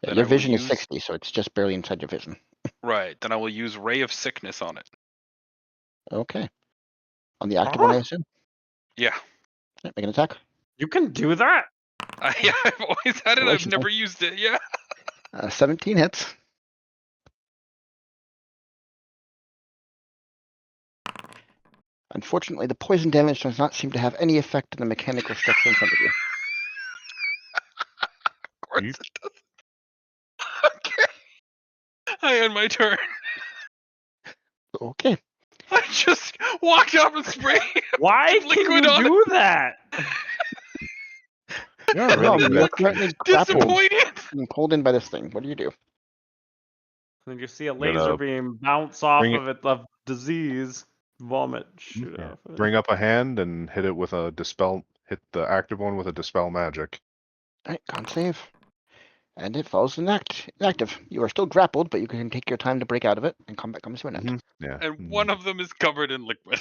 Yeah, Then your I will vision is use 60, so it's just barely inside your vision. right. Then I will use Ray of Sickness on it. Okay. On the active one, I assume? Yeah. Right, make an attack. You can do that? Yeah, I've always had it. I've Congratulations, never used it. Yeah. 17 hits. Unfortunately, the poison damage does not seem to have any effect on the mechanical structure in front of you. Of course it does. Okay. I end my turn. Okay. I just walked up and sprayed Why liquid can you on do that? You're Brahm, really good you're at currently tricks. grappled disappointed. and pulled in by this thing. What do you do? And you see a Gonna laser beam bounce off bring it- of it of disease, vomit, shoot Yeah. off of it. Bring up a hand and hit it with a dispel. Hit the active one with a dispel magic. Alright, con save. And it falls inactive. You are still grappled, but you can take your time to break out of it, and combat comes to an end. Yeah. And one of them is covered in liquid.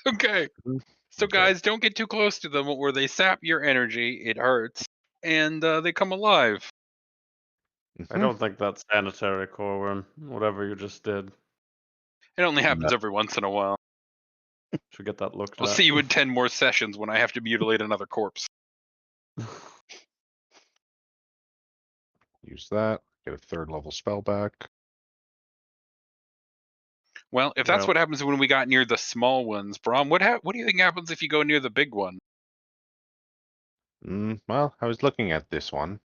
Okay. Mhm. So Okay. guys, don't get too close to them where they sap your energy. It hurts. And they come alive. I Mhm. don't think that's sanitary, Corwin. Whatever you just did. It only happens No. every once in a while. Should get that looked I'll at. see you in 10 more sessions when I have to mutilate another corpse. Use that. Get a third level spell back. Well, if that's Well. what happens when we got near the small ones, Brahm, what do you think happens if you go near the big one? Well, I was looking at this one.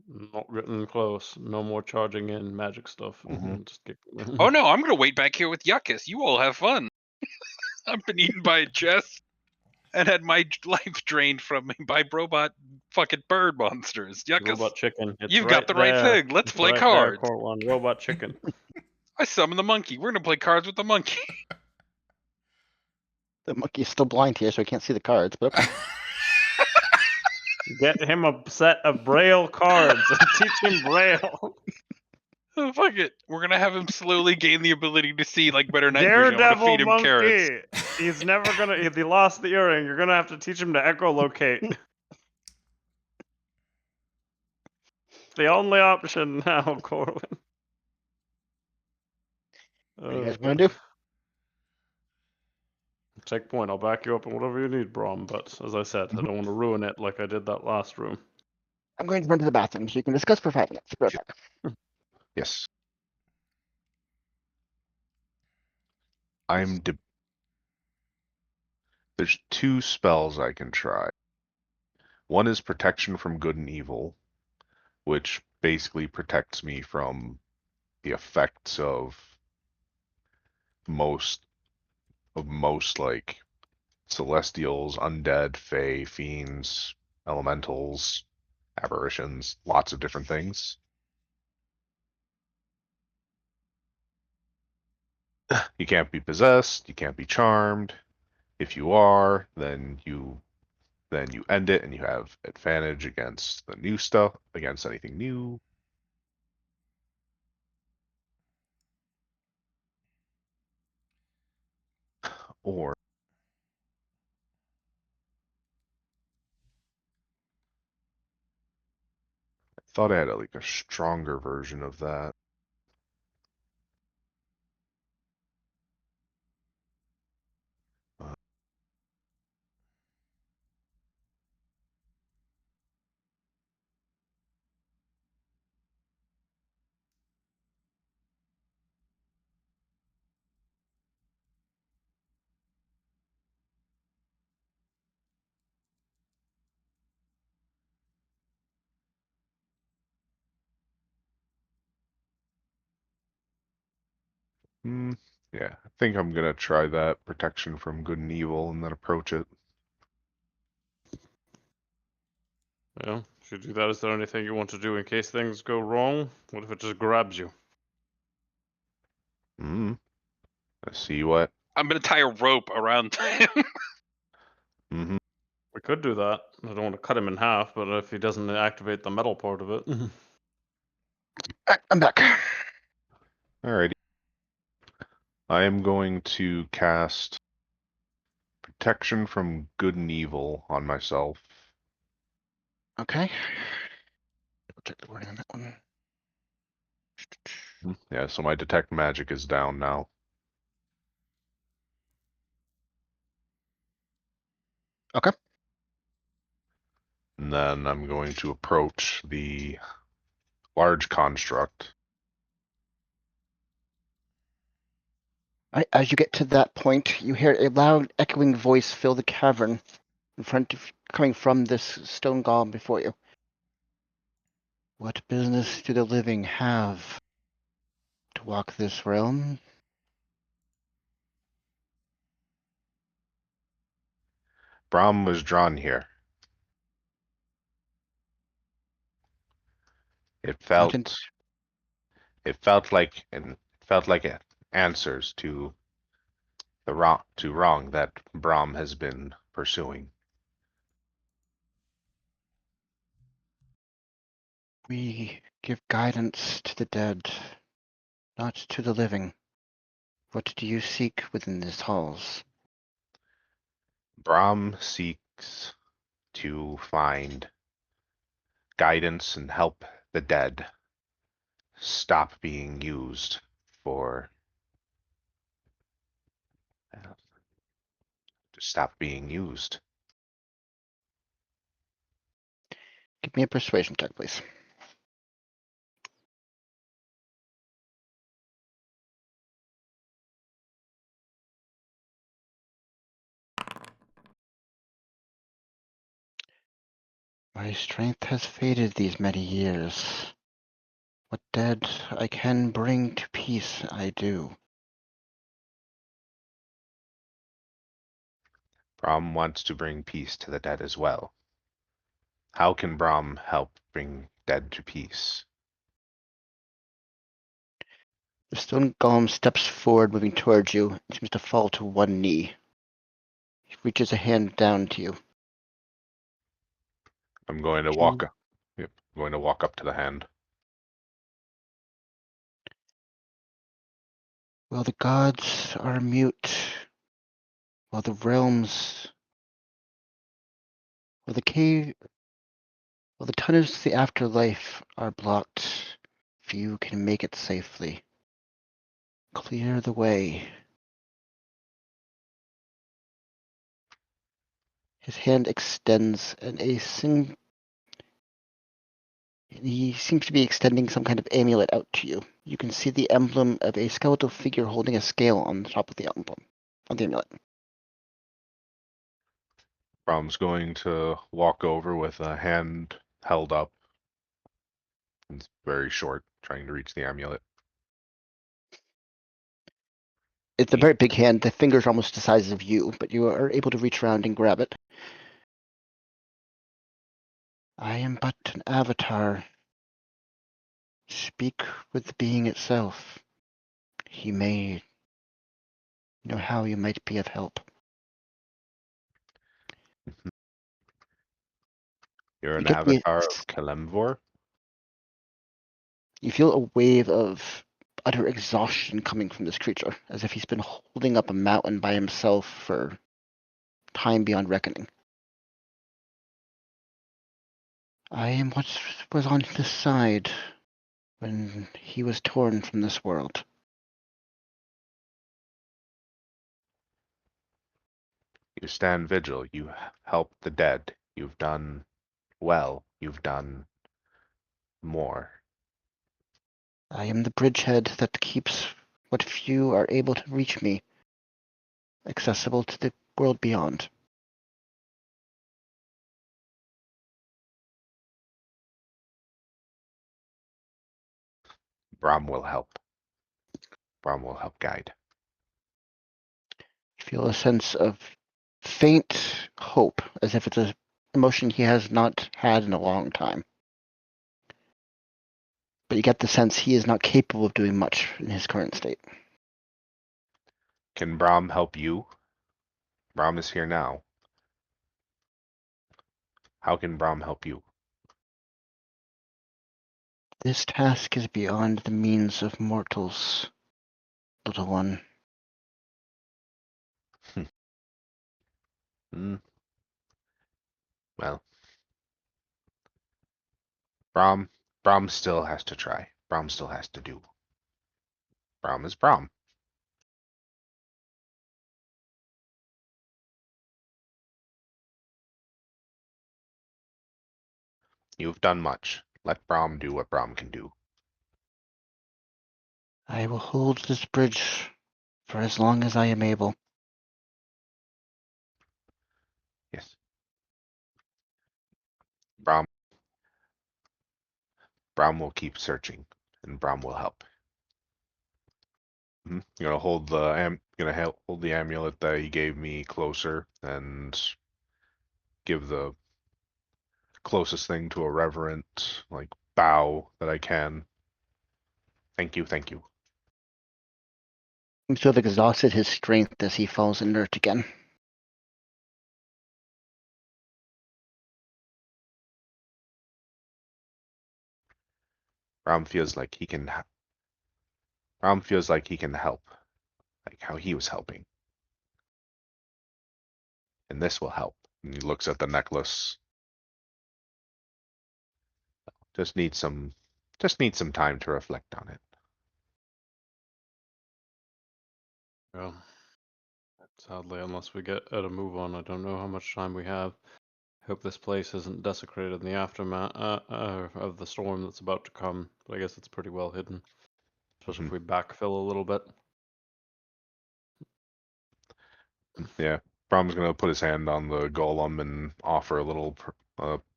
Not written close. No more charging in magic stuff. Mhm. Just get... Oh no, I'm gonna wait back here with Yekas. You all have fun. I've been eaten by a chest and had my life drained from me by robot fucking bird monsters. Yekas, Robot chicken. It's you've right got the right there. thing. Let's It's play right cards. There, Corwin. Robot chicken. I summon the monkey. We're gonna play cards with the monkey. The monkey is still blind here, so he can't see the cards, but okay. Get him a set of Braille cards and teach him Braille. Oh, fuck it. We're gonna have him slowly gain the ability to see like better night vision. I'm gonna Daredevil feed him monkey. carrots. He's never gonna. If he lost the earring, you're gonna have to teach him to echolocate. The only option now, Corwin. What do you guys want to do? Take point. I'll back you up in whatever you need, Brahm. But as I said, I don't want to ruin it like I did that last room. I'm going to run to the bathroom so you can discuss for 5 minutes. Be right back. Yes. There's 2 spells I can try. One is protection from good and evil, which basically protects me from the effects of most like celestials, undead, fae, fiends, elementals, apparitions, lots of different things. You can't be possessed, you can't be charmed. If you are, then you end it and you have advantage against the new stuff, against anything new. Or I thought I had like a stronger version of that. Yeah, I think I'm gonna try that protection from good and evil and then approach it. Yeah, if you do that, is there anything you want to do in case things go wrong? What if it just grabs you? Let's see what. I'm gonna tie a rope around him. We could do that. I don't want to cut him in half, but if he doesn't activate the metal part of it. I'm back. Alrighty. I am going to cast protection from good and evil on myself. Okay. Double check the wording on that one. Yeah, so my detect magic is down now. Okay. And then I'm going to approach the large construct. As you get to that point, you hear a loud, echoing voice fill the cavern in front of, coming from this stone golem before you. What business do the living have to walk this realm? Brahm was drawn here. It felt like answers to the wrong that Brahm has been pursuing. We give guidance to the dead, not to the living. What do you seek within these halls? Brahm seeks to find guidance and help the dead stop being used for to stop being used. Give me a persuasion check, please. My strength has faded these many years. What dead I can bring to peace, I do. Brahm wants to bring peace to the dead as well. How can Brahm help bring dead to peace? The stone golem steps forward, moving towards you, and seems to fall to one knee. He reaches a hand down to you. I'm going to walk up. Yep, I'm going to walk up to the hand. Well, the gods are mute, while the realms, while the cave, while the tunnels to the afterlife are blocked, few can make it safely. Clear the way. His hand extends, and he seems to be extending some kind of amulet out to you. You can see the emblem of a skeletal figure holding a scale on the top of the emblem, on the amulet. Brahm's going to walk over with a hand held up. It's very short, trying to reach the amulet. It's a very big hand. The fingers are almost the size of you, but you are able to reach around and grab it. I am but an avatar. Speak with the being itself. He may know how you might be of help. You're You an get the, avatar of Kalemvor? you feel a wave of utter exhaustion coming from this creature, as if he's been holding up a mountain by himself for time beyond reckoning. I am what was on his side when he was torn from this world. You stand vigil. You help the dead. You've done well. You've done more. I am the bridgehead that keeps what few are able to reach me accessible to the world beyond. Brahm will help. Brahm will help guide. Feel a sense of faint hope, as if it's an emotion he has not had in a long time. But you get the sense he is not capable of doing much in his current state. Can Brahm help you? Brahm is here now. How can Brahm help you? This task is beyond the means of mortals, little one. Well, Brahm still has to try. Brahm still has to do. Brahm is Brahm. You've done much. Let Brahm do what Brahm can do. I will hold this bridge for as long as I am able. Yes. Brahm will keep searching, and Brahm will help. You're gonna hold the amulet that he gave me closer and give the closest thing to a reverent bow that I can. Thank you, thank you. Seems to have exhausted his strength as he falls inert again. Brahm feels like he can. Brahm feels like he can help, like how he was helping, and this will help. And he looks at the necklace. Just need some time to reflect on it. Well, sadly, unless we get a move on, I don't know how much time we have. Hope this place isn't desecrated in the aftermath of the storm that's about to come. But I guess it's pretty well hidden, especially if we backfill a little bit. Yeah, Brahm's gonna put his hand on the golem and offer a little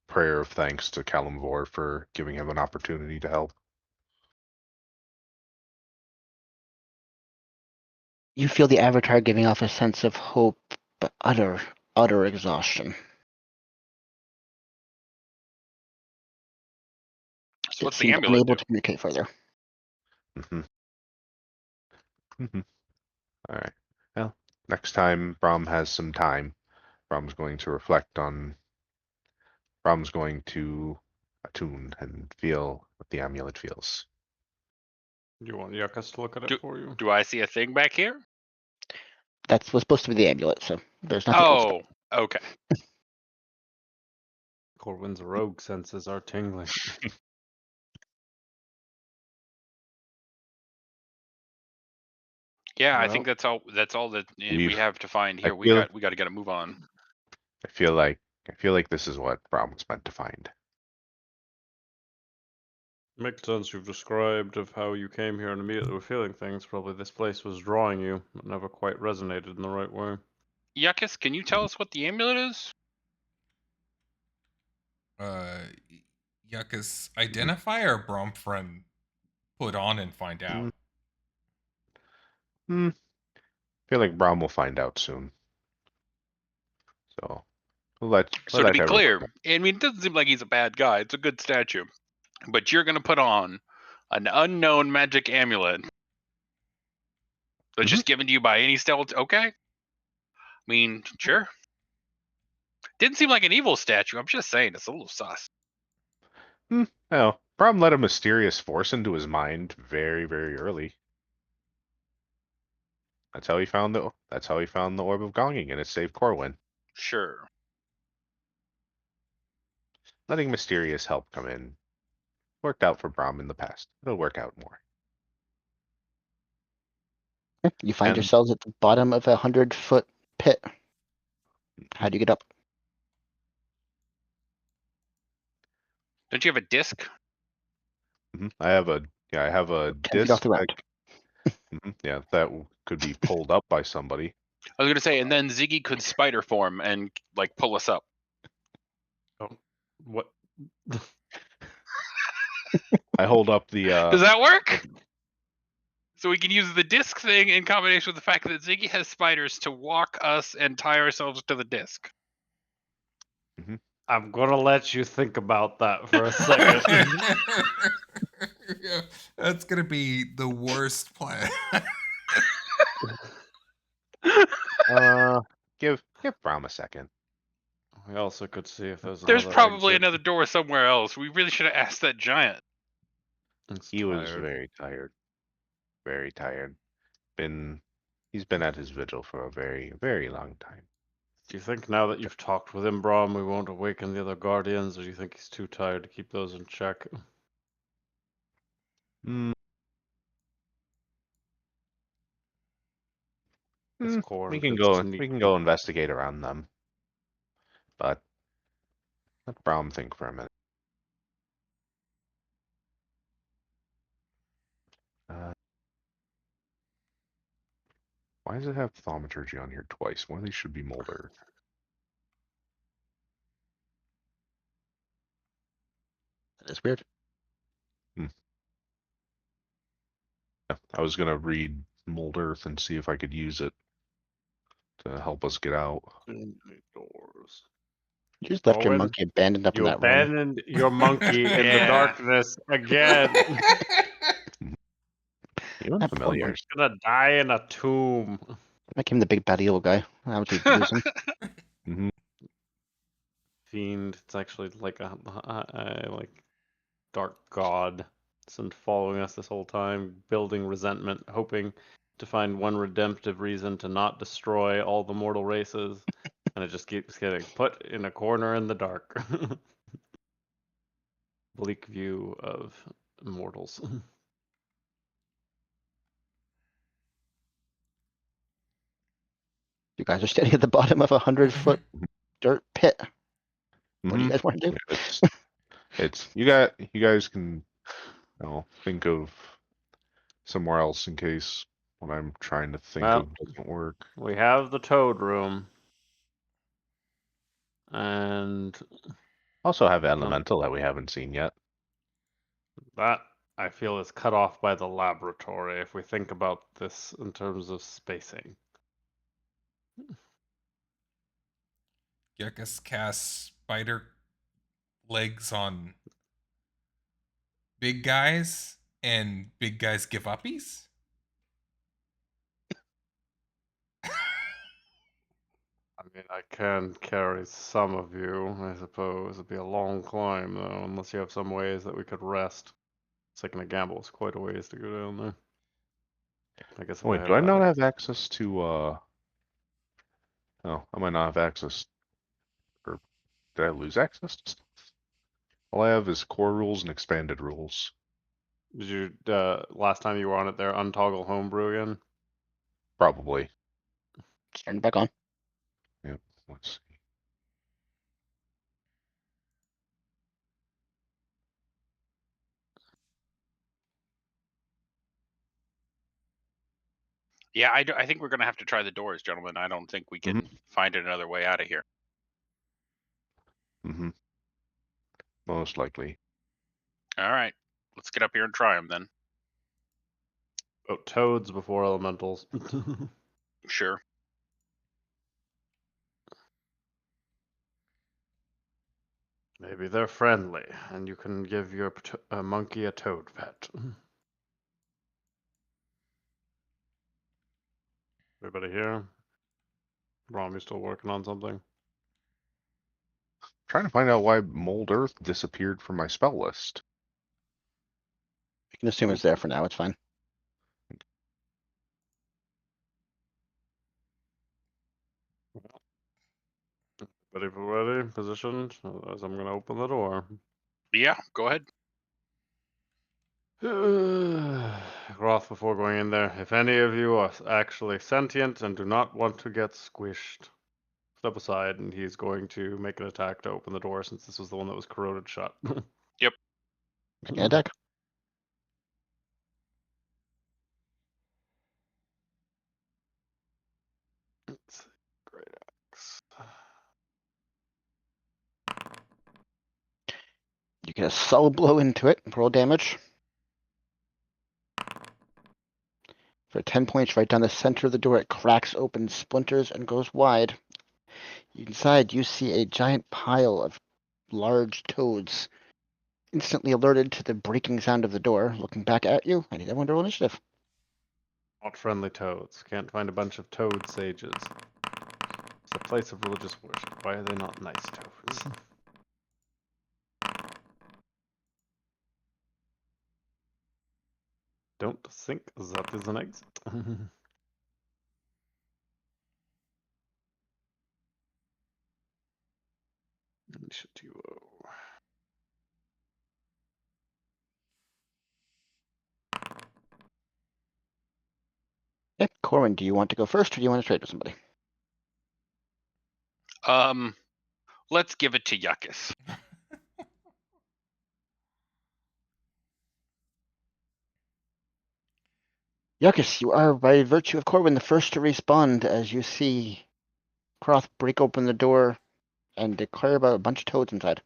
prayer of thanks to Kalimvor for giving him an opportunity to help. You feel the avatar giving off a sense of hope, but utter exhaustion. So It what's the seems amulet unable do? to communicate further. All right. Well, next time Brahm has some time, Brahm's going to reflect on. Brahm's going to attune and feel what the amulet feels. Do you want Yekas to look at it for you? Do I see a thing back here? That's what's supposed to be the amulet, so there's nothing else. Oh, okay. Corwin's rogue senses are tingling. Yeah, I Well, think that's all. That's all that we We've- have to find I here. We feel- got to get a move on. I feel like this is what Brahm was meant to find. Makes sense. You've described of how you came here and immediately were feeling things. Probably this place was drawing you. It never quite resonated in the right way. Yekas, can you tell us what the amulet is? Yekas identify or Bromfriend put on and find out? I feel like Brahm will find out soon. So we'll let So to be everyone clear, know. I mean, it doesn't seem like he's a bad guy. It's a good statue. But you're going to put on an unknown magic amulet that's just given to you by any stealth. Okay. I mean, sure. Didn't seem like an evil statue. I'm just saying, it's a little sus. No, Brahm let a mysterious force into his mind very, very early. That's how he found the orb of Gonging, and it saved Corwin. Sure. Letting mysterious help come in worked out for Brahm in the past. It'll work out more. You find And yourselves at the bottom of a 100-foot pit. How do you get up? Don't you have a disc? I have a 10 feet off disc the ground. that could be pulled up by somebody. I was going to say, and then Ziggy could spider form and like pull us up. Oh, what? I hold up the. Does that work? So we can use the disc thing in combination with the fact that Ziggy has spiders to walk us and tie ourselves to the disc. I'm gonna let you think about that for a second. Yeah, that's gonna be the worst plan. Give Brahm a second. We also could see if there's There's another probably exit. another door somewhere else. We really should have asked that giant. He was very tired. Very tired. He's been at his vigil for a very, very long time. Do you think now that you've talked with him, Brahm, we won't awaken the other guardians, or do you think he's too tired to keep those in check? His core We and can fits go neatly. investigate around them. But let Brahm think for a minute. Why does it have thaumaturgy on here twice? One of these should be Molder. That is weird. I was gonna read Mold Earth and see if I could use it to help us get out. Doors. You just left your Owen, monkey abandoned up in you that room. abandoned your monkey in the Yeah. darkness again. Even That poor familiar. He's gonna die in a tomb. Make him the big bad evil guy. How would you lose him? Fiend. It's actually like a like dark god. It's been following us this whole time, building resentment, hoping to find one redemptive reason to not destroy all the mortal races, and it just keeps getting put in a corner in the dark. Bleak view of mortals. You guys are standing at the bottom of a 100-foot dirt pit. What do you guys want to do? It's you guys can think of somewhere else in case what I'm trying to think Well, of doesn't work. we have the toad room, and Also have elemental that we haven't seen yet. that I feel is cut off by the laboratory if we think about this in terms of spacing. Yekas casts spider legs on big guys, and big guys give uppies? I mean, I can carry some of you, I suppose. It'd be a long climb, though, unless you have some ways that we could rest. Taking a gamble is quite a ways to go down there. I guess if Wait, I do I have not that. have access to Oh, I might not have access, or did I lose access to stuff? All I have is core rules and expanded rules. Did you, last time you were on it there, untoggle homebrew again? Probably. Turn it back on. Yep. Let's see. Yeah, I think we're going to have to try the doors, gentlemen. I don't think we can find another way out of here. Mm-hmm. Most likely. All right. Let's get up here and try them then. Oh, toads before elementals. Sure. Maybe they're friendly, and you can give your monkey a toad pet. Everybody here? Brahm, you still working on something? Trying to find out why Mold Earth disappeared from my spell list. You can assume it's there for now. It's fine. Ready? Positioned? Otherwise, I'm gonna open the door. Yeah, go ahead. Groth, before going in there, if any of you are actually sentient and do not want to get squished, step aside, and he's going to make an attack to open the door since this was the one that was corroded shut. Yep. Make an attack. Let's see. Great axe. You get a solid blow into it. Roll damage. For 10 points, right down the center of the door, it cracks open, splinters, and goes wide. Inside, you see a giant pile of large toads. Instantly alerted to the breaking sound of the door, looking back at you, I need everyone to roll initiative. Not friendly toads. Can't find a bunch of toad sages. It's a place of religious worship. Why are they not nice toads? Don't think that is an exit. Initiative. Okay, Corwin, do you want to go first, or do you want to trade with somebody? Let's give it to Yekas. Yekas, you are, by virtue of Corwin, the first to respond as you see Croth break open the door and declare about a bunch of toads inside.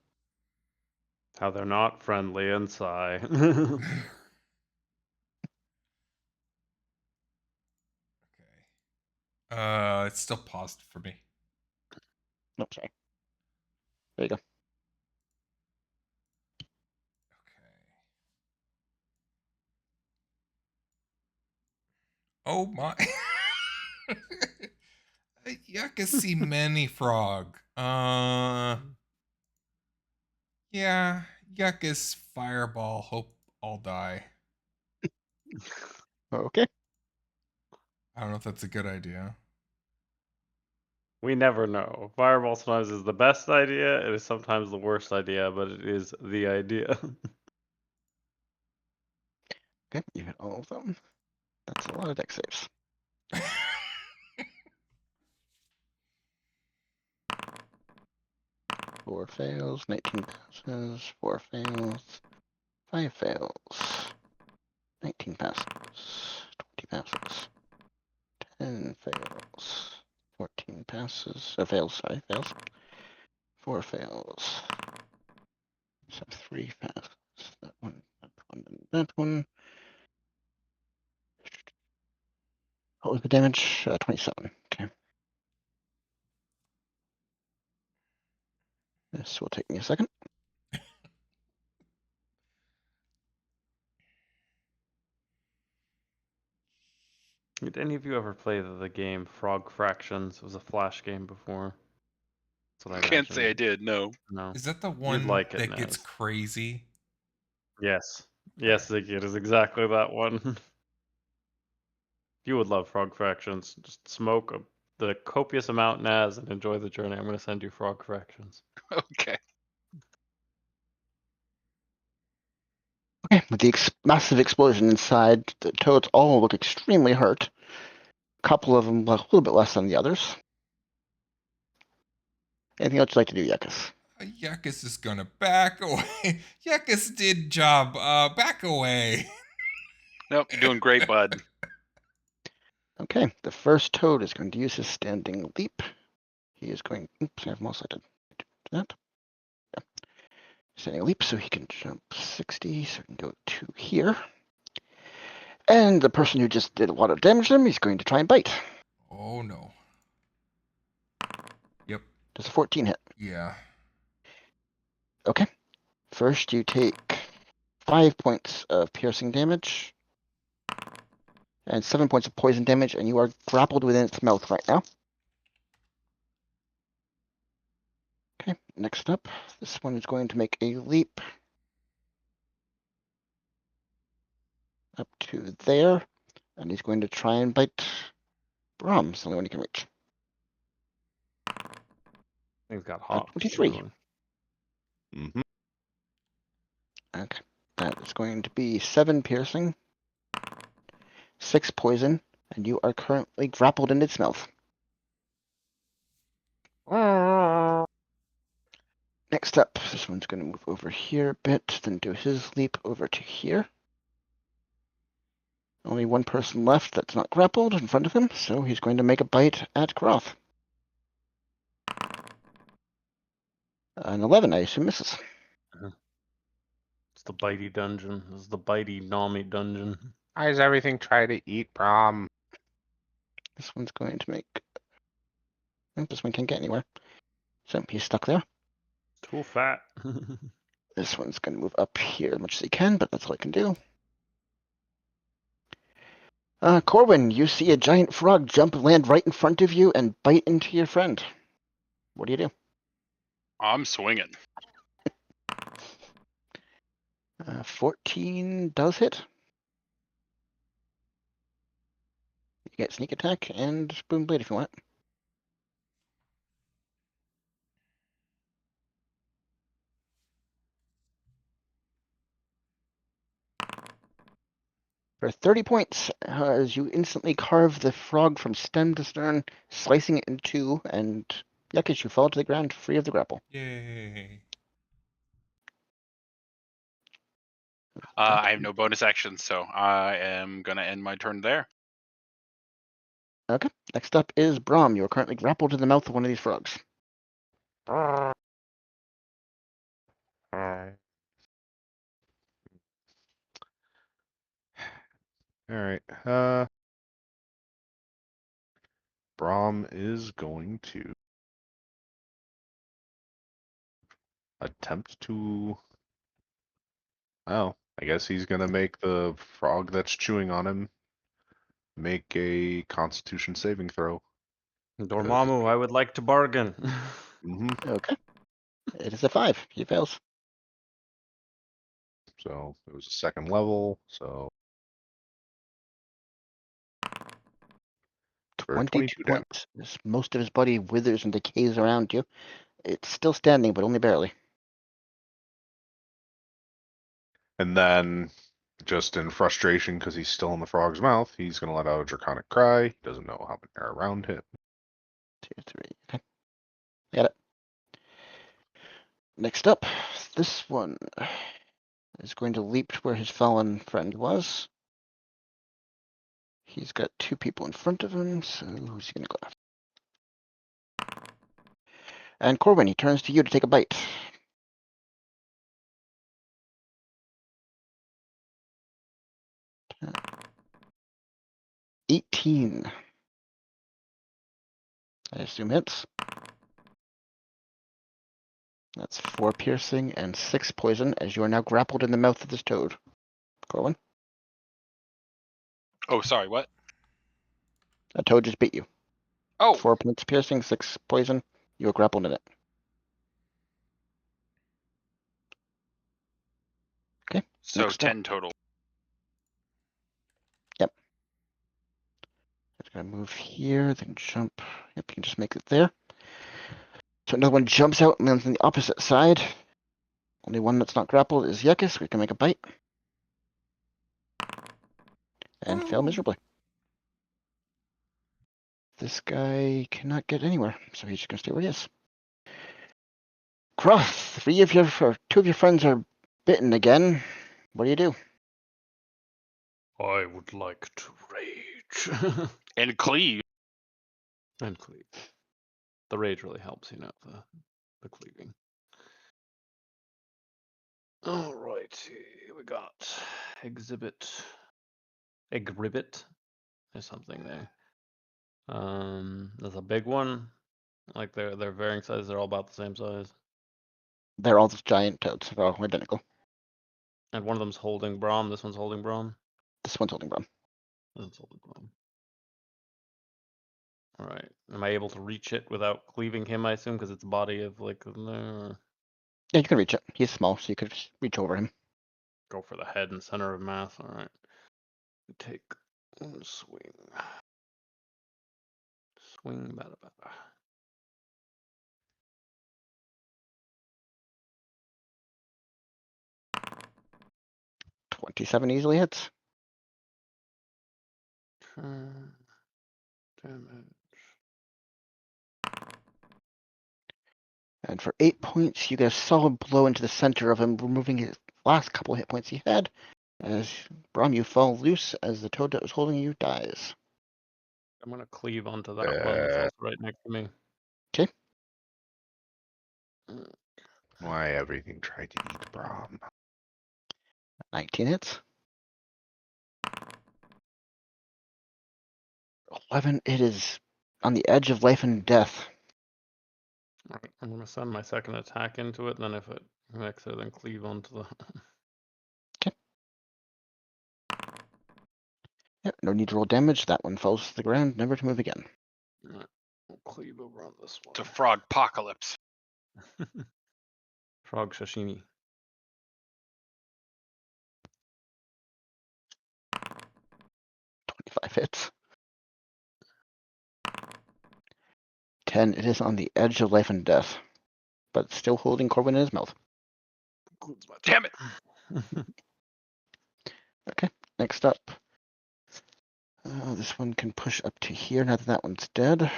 How they're not friendly and sigh. Okay. It's still paused for me. No, sorry. There you go. Okay. Oh my. Yekas see many frog. Yeah. Yekas fireball. Hope I'll die. Okay. I don't know if that's a good idea. We never know. Fireball sometimes is the best idea, it is sometimes the worst idea, but it is the idea. Okay, you hit all of them. That's a lot of dex saves. 4 fails, 19 passes, 4 fails, 5 fails, 19 passes, 20 passes, 10 fails, 14 passes, fails, 4 fails, so 3 passes, that one, and that one. What was the damage? 27, okay. This will take me a second. Did any of you ever play the game Frog Fractions? It was a Flash game before. That's what I Can't say I imagine. did, no. No. Is that the one like it, that gets Nez. crazy? Yes. Yes, Ziggy, it is exactly that one. You would love Frog Fractions. Just smoke the copious amount Naz and enjoy the journey. I'm going to send you Frog Fractions. Okay. Okay, with the massive explosion inside, the toads all look extremely hurt. A couple of them look a little bit less than the others. Anything else you'd like to do, Yekas? Yekas is gonna back away. Yekas did job. Back away. Nope, you're doing great, bud. Okay, the first toad is going to use his standing leap. He is going. Oops, I have mouse selected. Do that. Yeah. Standing leap, so he can jump 60, so he can go to here. And the person who just did a lot of damage to him, he's going to try and bite. Oh no. Yep. Does a 14 hit? Yeah. Okay. First, you take 5 points of piercing damage and 7 points of poison damage, and you are grappled within its mouth right now. Okay, next up, this one is going to make a leap up to there, and he's going to try and bite Brahm. It's the only one he can reach. He's got hops. 23. Mm-hmm. Okay, that is going to be 7 piercing, 6 poison, and you are currently grappled in its mouth. Next up, this one's going to move over here a bit, then do his leap over to here. Only one person left that's not grappled in front of him, so he's going to make a bite at Croth. An 11, I assume, misses. It's the bitey dungeon. This is the bitey Nami dungeon. Why does everything try to eat Brahm? This one's going to make... Oh, this one can't get anywhere. So he's stuck there. Too fat. This one's going to move up here as much as he can, but that's all I can do. Corwin, you see a giant frog land right in front of you and bite into your friend. What do you do? I'm swinging. 14 does hit. You get sneak attack and boom blade if you want. For 30 points, as you instantly carve the frog from stem to stern, slicing it in two, and Yekas, you fall to the ground free of the grapple. Yay. I have no bonus actions, so I am gonna end my turn there. Okay, next up is Brahm. You are currently grappled in the mouth of one of these frogs. Alright. Brahm is going to attempt to... Oh, I guess he's gonna make the frog that's chewing on him make a Constitution saving throw. Dormammu, I would like to bargain. Mm-hmm. Okay, it is a 5. He fails. So it was a second level, so... for 22 damage. points. As most of his body withers and decays around you. It's still standing, but only barely. And then, just in frustration because he's still in the frog's mouth, he's going to let out a draconic cry. He doesn't know how many are around him. 2, 3. Okay. Got it. Next up, this one is going to leap to where his fallen friend was. He's got 2 people in front of him, so who's he going to go after? And Corwin, he turns to you to take a bite. Uh, 18. I assume hits. That's 4 piercing and 6 poison, as you are now grappled in the mouth of this toad. Corwin, Oh, sorry, what? a toad just beat you. Oh, 4 points piercing, 6 poison. You are grappled in it. Okay. so next up. 10 total. It's gonna move here, then jump. Yep, you can just make it there. So another one jumps out and lands on the opposite side. Only one that's not grappled is Yekas. We can make a bite. And fail miserably. This guy cannot get anywhere, so he's just gonna stay where he is. Croth, 2 of your friends are bitten again. What do you do? I would like to rage. Ouch. And cleave. And cleave. The rage really helps, you know, the cleaving. All right, we got exhibit. There's something there. There's a big one. Like they're varying sizes. They're all about the same size. They're all just giant toads. They're all identical. And one of them's holding Brahm. This one's holding Brahm. This one's holding Brahm. This one's holding Brahm. All right. Am I able to reach it without cleaving him? I assume because it's a body of like. Yeah, you can reach it. He's small, so you could just reach over him. Go for the head and center of mass. All right. We take one swing. Swing, bada bada. $27 easily hits. Damage. And for 8 points, you get a solid blow into the center of him, removing his last couple hit points he had. As Brahm, you fall loose as the toad that was holding you dies. I'm gonna cleave onto that one that's also right next to me. 'Kay. Why everything tried to eat Brahm? 19 hits. 11, it is on the edge of life and death. Alright, I'm gonna send my second attack into it, and then if it connects it, then cleave onto the. Yep, no need to roll damage. That one falls to the ground, never to move again. Alright, we'll cleave over on this It's a one. frog apocalypse. Frog sashimi. 25 hits. 10, it is on the edge of life and death, but still holding Corwin in his mouth. Includes my Damn it! Okay, next up. This one can push up to here now that that one's dead.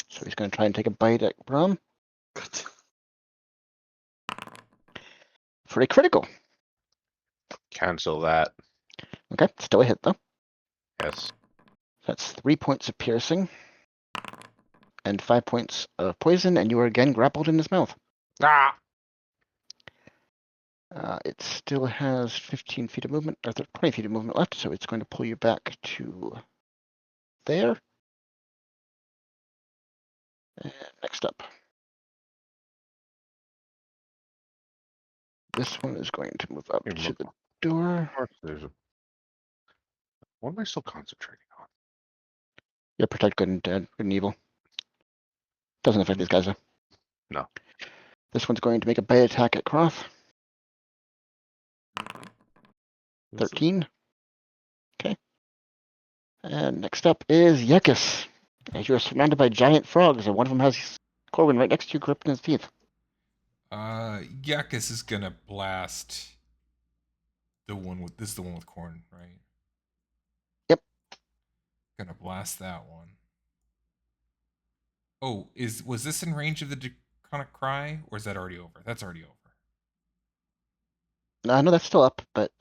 So he's going to try and take a bite at Brahm for a critical. Cancel that. Okay, still a hit though. Yes. That's 3 points of piercing and 5 points of poison, and you are again grappled in his mouth. Ah! It still has 15 feet of movement, or 20 feet of movement left, so it's going to pull you back to there. And next up. This one is going to move up Hey, to look. the door. Of course there's a... What am I still concentrating on? Yeah, protect good and evil. Doesn't affect these guys though. No. This one's going to make a bite attack at Croth. 13. Okay. And next up is Yekas. As you're surrounded by giant frogs, and one of them has Corwin right next to you, gripped in his teeth. Yekas is gonna blast the one with this is the one with corn, right? Yep. Gonna blast that one. Oh, was this in range of the Draconic Cry, or is that already over? That's already over. No, that's still up, but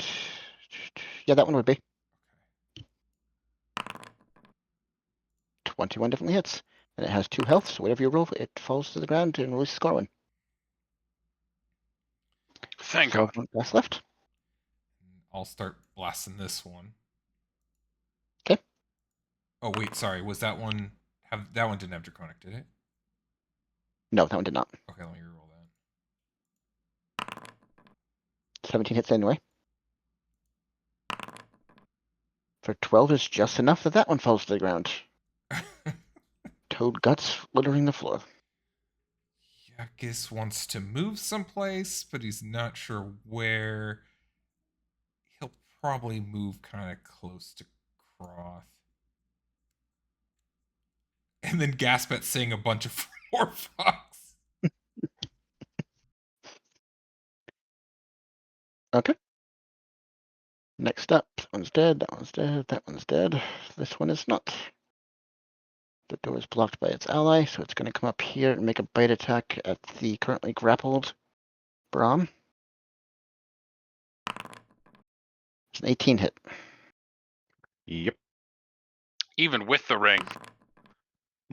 yeah, that one would be. 21 definitely hits. And it has 2 health, so whatever you roll, it falls to the ground and releases Corwin. Thank So God. one last left. I'll start blasting this one. 'Kay. Oh wait, sorry. Was that one that one didn't have Draconic, did it? No, that one did not. Okay, let me reroll that. 17 hits anyway. For 12 is just enough that that one falls to the ground. Toad guts littering the floor. Yekas wants to move someplace, but he's not sure where. He'll probably move kind of close to Croth. And then gasp at seeing a bunch of more frogs. Okay. Next up, that one's dead, that one's dead, that one's dead. This one is not. The door is blocked by its ally, so it's going to come up here and make a bite attack at the currently grappled Brahm. It's an 18 hit. Yep. Even with the ring.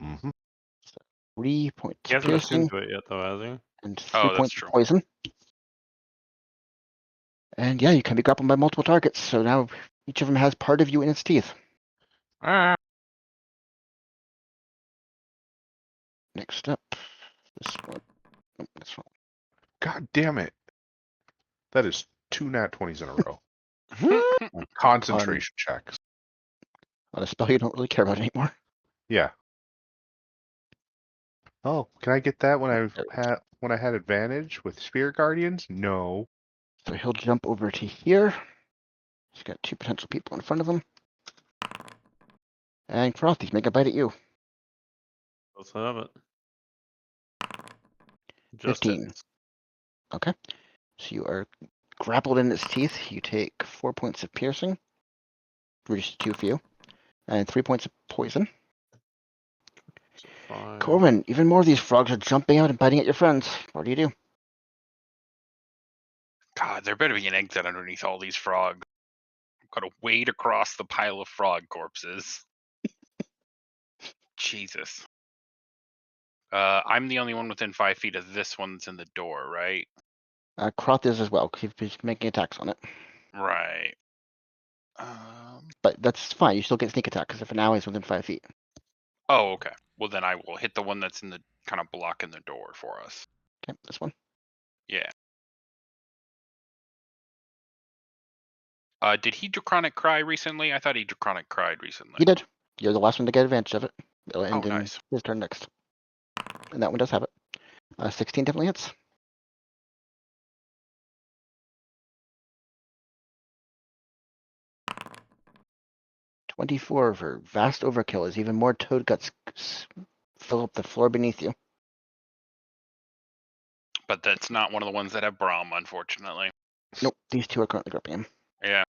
Mm-hmm. 3 points He of hasn't attuned piercing to it yet, though, has he? and 3 Oh, that's points true. of poison. And yeah, you can be grappled by multiple targets, so now each of them has part of you in its teeth. Ah, Next up, this one. Nope, that's wrong. God damn it. That is 2 nat 20s in a row. Oh, Concentration checks. On a spell you don't really care about anymore. Yeah. Oh, can I get that when There I had advantage with Spirit Guardians? No. So he'll jump over to here. He's got 2 potential people in front of him. And Frothy's make a bite at you. Let's have it. Just 15. hits. Okay. So you are grappled in its teeth. You take 4 points of piercing. Reduced to 2 for you. And 3 points of poison. So 5. Corwin, even more of these frogs are jumping out and biting at your friends. What do you do? God, there better be an exit underneath all these frogs. Gotta wade across the pile of frog corpses. Jesus. I'm the only one within 5 feet of this one that's in the door, right? Kroth is as well. He's making attacks on it. Right. But that's fine. You still get sneak attack because for now he's within 5 feet. Oh, okay. Well, then I will hit the one that's in the kind of blocking the door for us. Okay, this one. Yeah. Did he Draconic Cry recently? I thought he Draconic Cried recently. He did. You're the last one to get advantage of it. It'll end in nice. his turn next. And that one does have it. 16 definitely hits. $24 for vast overkill as even more toad guts fill up the floor beneath you. But that's not one of the ones that have Brahm, unfortunately. Nope, these 2 are currently gripping him. Yeah.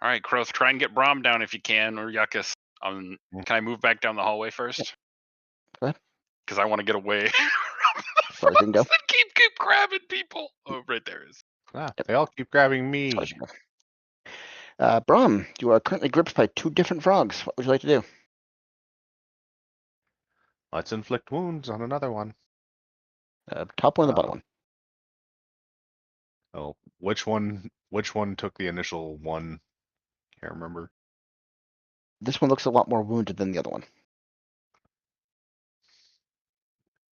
All right, Kroth, try and get Brahm down if you can, or Yekas. Can I move back down the hallway first? Go ahead. Because I want to get away. As far as you can go. That keep grabbing people. Oh, right there is. Ah, they all keep grabbing As far me. as you can go. Brahm, you are currently gripped by 2 different frogs. What would you like to do? Let's inflict wounds on another one. Top one or the bottom one? Oh, which one took the initial one? Can't remember. This one looks a lot more wounded than the other one.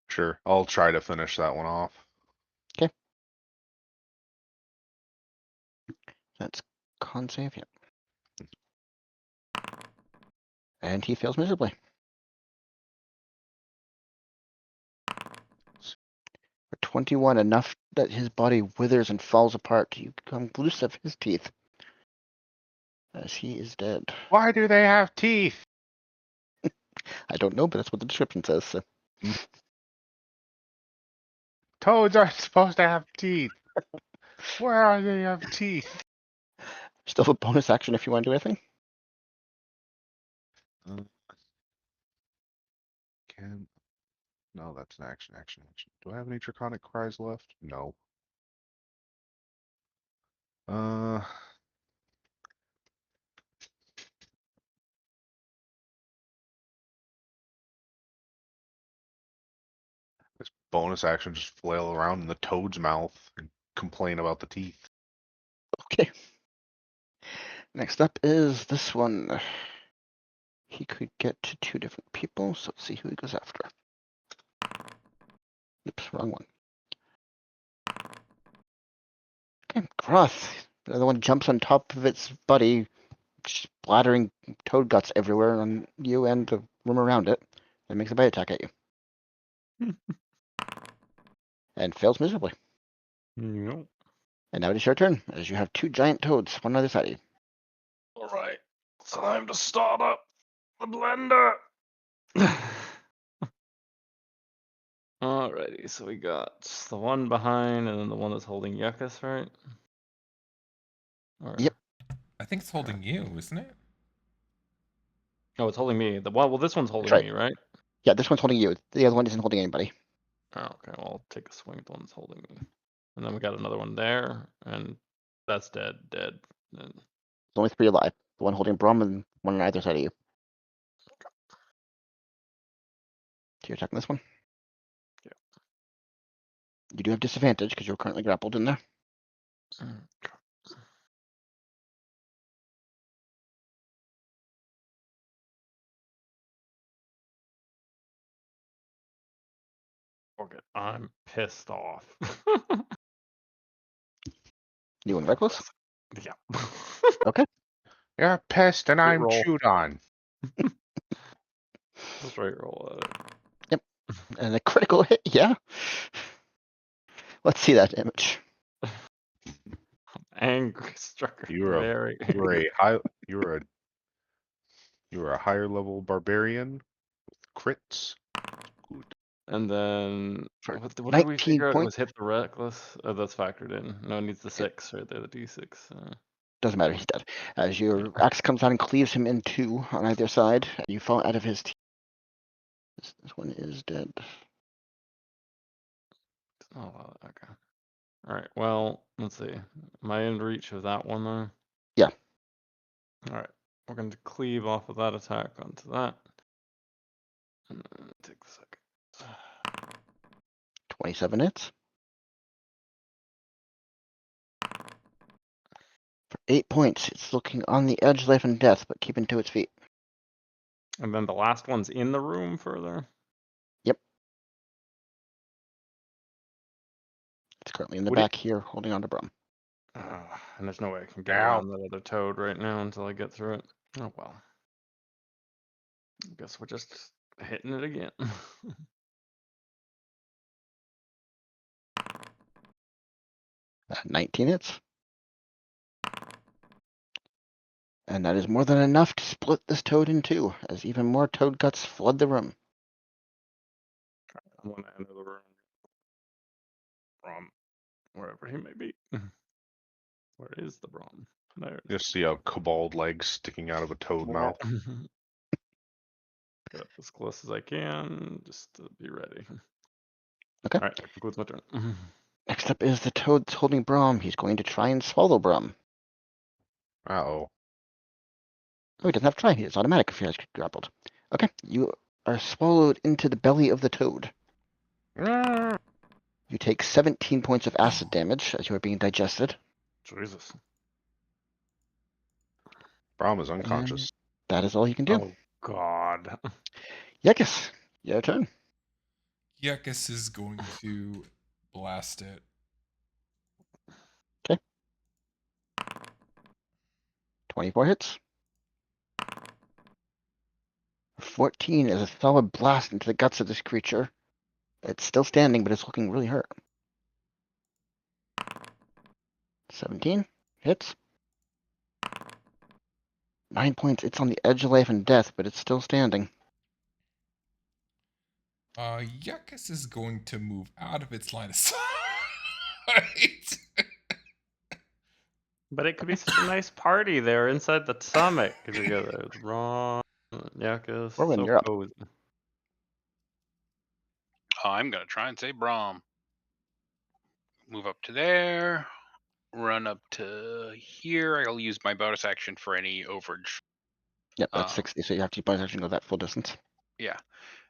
Sure, I'll try to finish that one off. That's con save, yeah. And he fails miserably. For 21, enough that his body withers and falls apart. You become loose of his teeth. As he is dead. Why do they have teeth? I don't know, but that's what the description says. So. Toads aren't supposed to have teeth. Where are they have teeth? Still a bonus action if you want to do anything. No, that's an action. Do I have any Draconic Cries left? No. This bonus action just flail around in the toad's mouth and complain about the teeth. Okay. Next up is this one. He could get to 2 different people, so let's see who he goes after. Oops, wrong one. Okay, Groth. The other one jumps on top of its buddy, splattering toad guts everywhere on you and the room around it, and makes a bite attack at you. And fails miserably. Nope. And now it is your turn, as you have 2 giant toads, one on either side of you. Alright. Time to start up the blender. Alrighty, so we got the one behind and then the one that's holding Yekas, right? Or... Yep. I think it's holding you, isn't it? Oh, it's holding me. Well, this one's holding right. me, right? Yeah, this one's holding you. The other one isn't holding anybody. Oh, okay. Well, I'll take a swing at the one that's holding me. And then we got another one there, and that's dead. And... There's only 3 alive. The one holding Brahm and one on either side of you. you're attacking this one? Yeah. You do have disadvantage because you're currently grappled in there. Okay, I'm pissed off. You and reckless? Yeah. Okay. You're pissed and Great I'm roll. chewed on. Straight roll at it. And a critical hit, yeah. Let's see that damage. Angry, struck her You were a very you were a high you were a higher level barbarian with crits. Good. And then For what did we 19 figure out? It was points. hit the reckless. Oh, that's factored in. No, it needs the 6 right there, the D6. Doesn't matter, he's dead. As your axe comes out and cleaves him in two on either side, and you fall out of his teeth. This one is dead. Oh, okay. All right. Well, let's see. Am I in reach of that one though? Yeah. All right. We're going to cleave off of that attack onto that. And then take the second. 27 hits. For 8 points, it's looking on the edge of life and death, but keeping to its feet. And then the last one's in the room further. It's currently in the Would it- back here, holding on to Brahm. And there's no way I can get Ow. around that other toad right now until I get through it. Oh well. I guess we're just hitting it again. 19 hits. And that is more than enough to split this toad in two, as even more toad guts flood the room. I want to enter the room from wherever he may be. Where is the Brahm? There. You see a kobold leg sticking out of a toad mouth. Get up as close as I can, just to be ready. Okay. All right, that concludes my turn. Next up is the toad that's holding Brahm. He's going to try and swallow Brahm. Uh-oh. Oh, he doesn't have to try. It's automatic if he has grappled. Okay, you are swallowed into the belly of the toad. You take 17 points of acid damage as you are being digested. Jesus. Brahm is unconscious. That is all you can do. Oh God. Yekas, your turn. Yekas is going to blast it. 24 hits. 14 is a solid blast into the guts of this creature. It's still standing, but it's looking really hurt. 17 hits. 9 points. It's on the edge of life and death, but it's still standing. Yekas is going to move out of its line of sight. But it could be such a nice party there inside the summit. Because you got it's Ron, Yekas, Rowan, so you're up. cozy. I'm gonna try and say Brahm. Move up to there. Run up to here. I'll use my bonus action for any overage. Yep, that's 60, so you have to bonus action go that full distance. Yeah,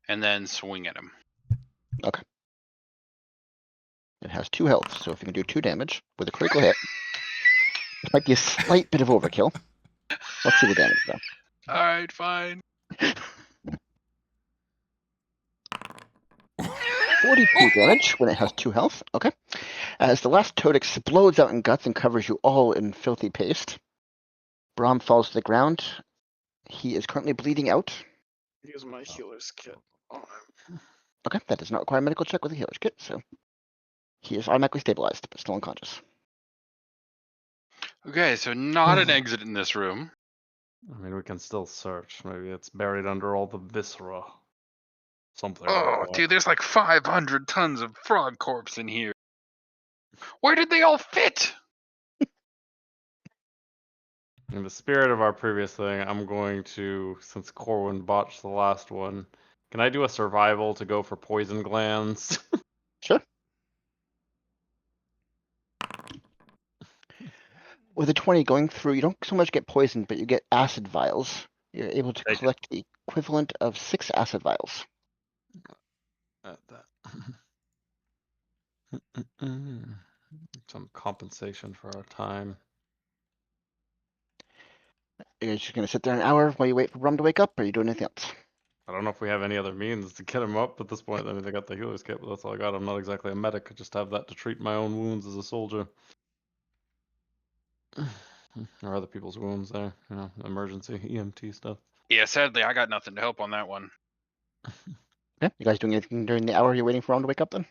and then swing at him. It has 2 health, so if you can do 2 damage with a critical hit, it might be a slight bit of overkill. Let's see the damage though. All right, fine. 42 damage when it has 2 health. Okay. As the last toad explodes out in guts and covers you all in filthy paste, Brahm falls to the ground. He is currently bleeding out. Use my healer's kit on him. Okay, that does not require a medical check with a healer's kit, so he is automatically stabilized, but still unconscious. Okay, so not an exit in this room. I mean, we can still search. Maybe it's buried under all the viscera. Something Oh, like that. dude, there's like 500 tons of frog corpse in here. Where did they all fit? In the spirit of our previous thing, I'm going to, since Corwin botched the last one, can I do a survival to go for poison glands? Sure. With a 20 going through, you don't so much get poisoned, but you get acid vials. You're able to Take it. collect the equivalent of 6 acid vials. at that. Some compensation for our time. Are you just gonna sit there an hour while you wait for Brahm to wake up, or are you doing anything else? I don't know if we have any other means to get him up at this point. I mean, they got the healer's kit, but that's all I got. I'm not exactly a medic. I just have that to treat my own wounds as a soldier. Or other people's wounds there, you know, emergency EMT stuff. Yeah, sadly, I got nothing to help on that one. Yeah, you guys doing anything during the hour you're waiting for Brahm to wake up then?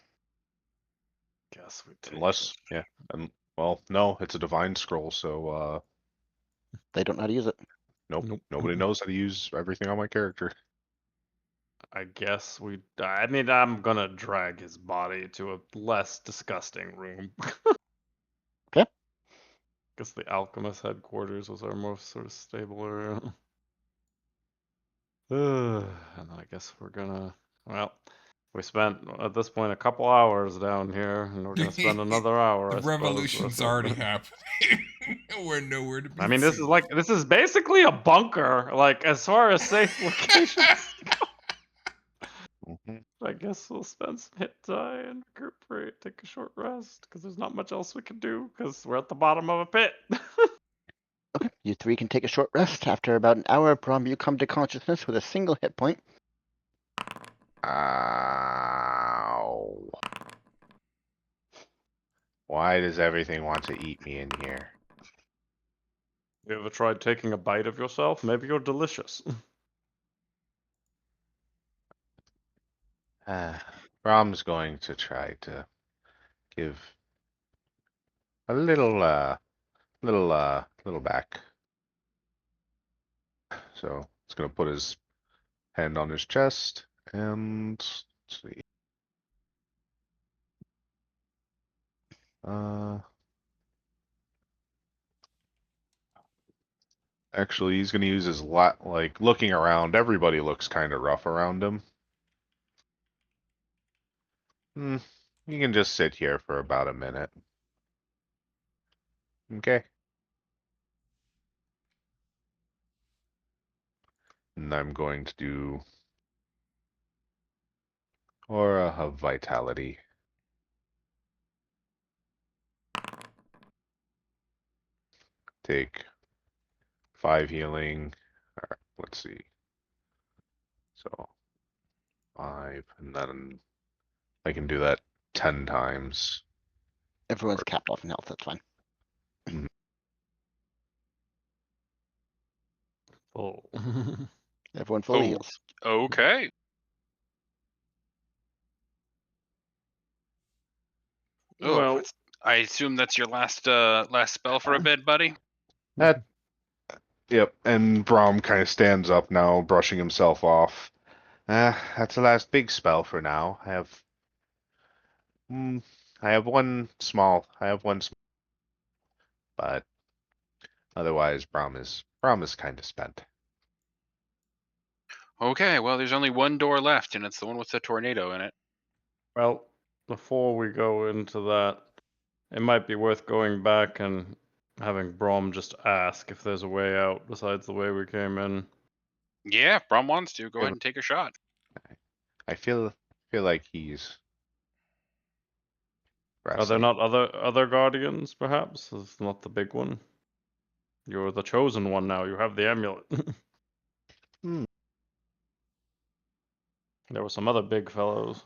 Guess we take Unless, yeah. Well, no, it's a divine scroll, so They don't know how to use it. nope. Nope. Nobody knows how to use everything on my character. I guess I mean, I'm gonna drag his body to a less disgusting room. Okay. Guess the alchemist headquarters was our most sort of stable area. And then I guess we're gonna, well, we spent at this point a couple hours down here, and we're gonna spend another hour. The I suppose, revolution's with already it. happening. We're nowhere to be I mean, this seen. is this is basically a bunker. Like, as far as safe locations go. Mhm. I guess we'll spend some hit die and recuperate, take a short rest, because there's not much else we can do, because we're at the bottom of a pit. Okay, you three can take a short rest. After about an hour, Brahm, you come to consciousness with a single hit point. Ow. Why does everything want to eat me in here? You ever tried taking a bite of yourself? Maybe you're delicious. Brahm's going to try to give a little back. So he's gonna put his hand on his chest and let's see. Actually, he's gonna use his like looking around. Everybody looks kind of rough around him. You can just sit here for about a minute. Okay. And I'm going to do Aura of Vitality. Take 5 healing. Let's see. So 5, and then I can do that 10 times. Everyone's capped off in health, that's fine. Oh. Everyone fully Oh. heals. Okay. Oh, Well, I assume that's your last spell for a bit, buddy. That, yep, and Brahm kind of stands up now, brushing himself off. That's the last big spell for now. I have one small, but otherwise Brahm is kind of spent. Okay, well, there's only one door left, and it's the one with the tornado in it. well, before we go into that, it might be worth going back and having Brahm just ask if there's a way out besides the way we came in. Yeah, if Brahm wants to. Go Yeah. ahead and take a shot. I feel like he's Are there resting. not other guardians, perhaps? It's not the big one. You're the chosen one now. You have the amulet. Hmm. There were some other big fellows.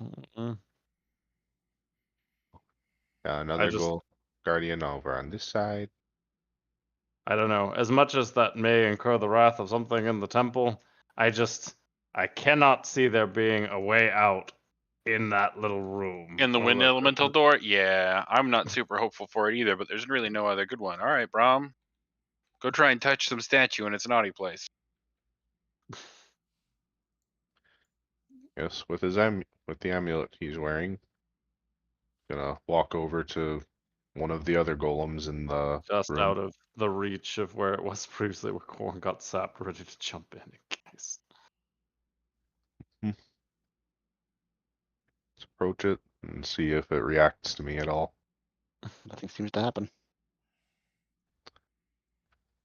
Another gold guardian over on this side. I don't know. As much as that may incur the wrath of something in the temple, I cannot see there being a way out in that little room. In the wind elemental door? Yeah, I'm not super hopeful for it either, but there's really no other good one. All right, Brahm. Go try and touch some statue in its naughty place. Yes, with with the amulet he's wearing. Gonna walk over to one of the other golems in the Just room. out of the reach of where it was previously, where Corn got sapped, ready to jump in case. Let's approach it and see if it reacts to me at all. Nothing seems to happen.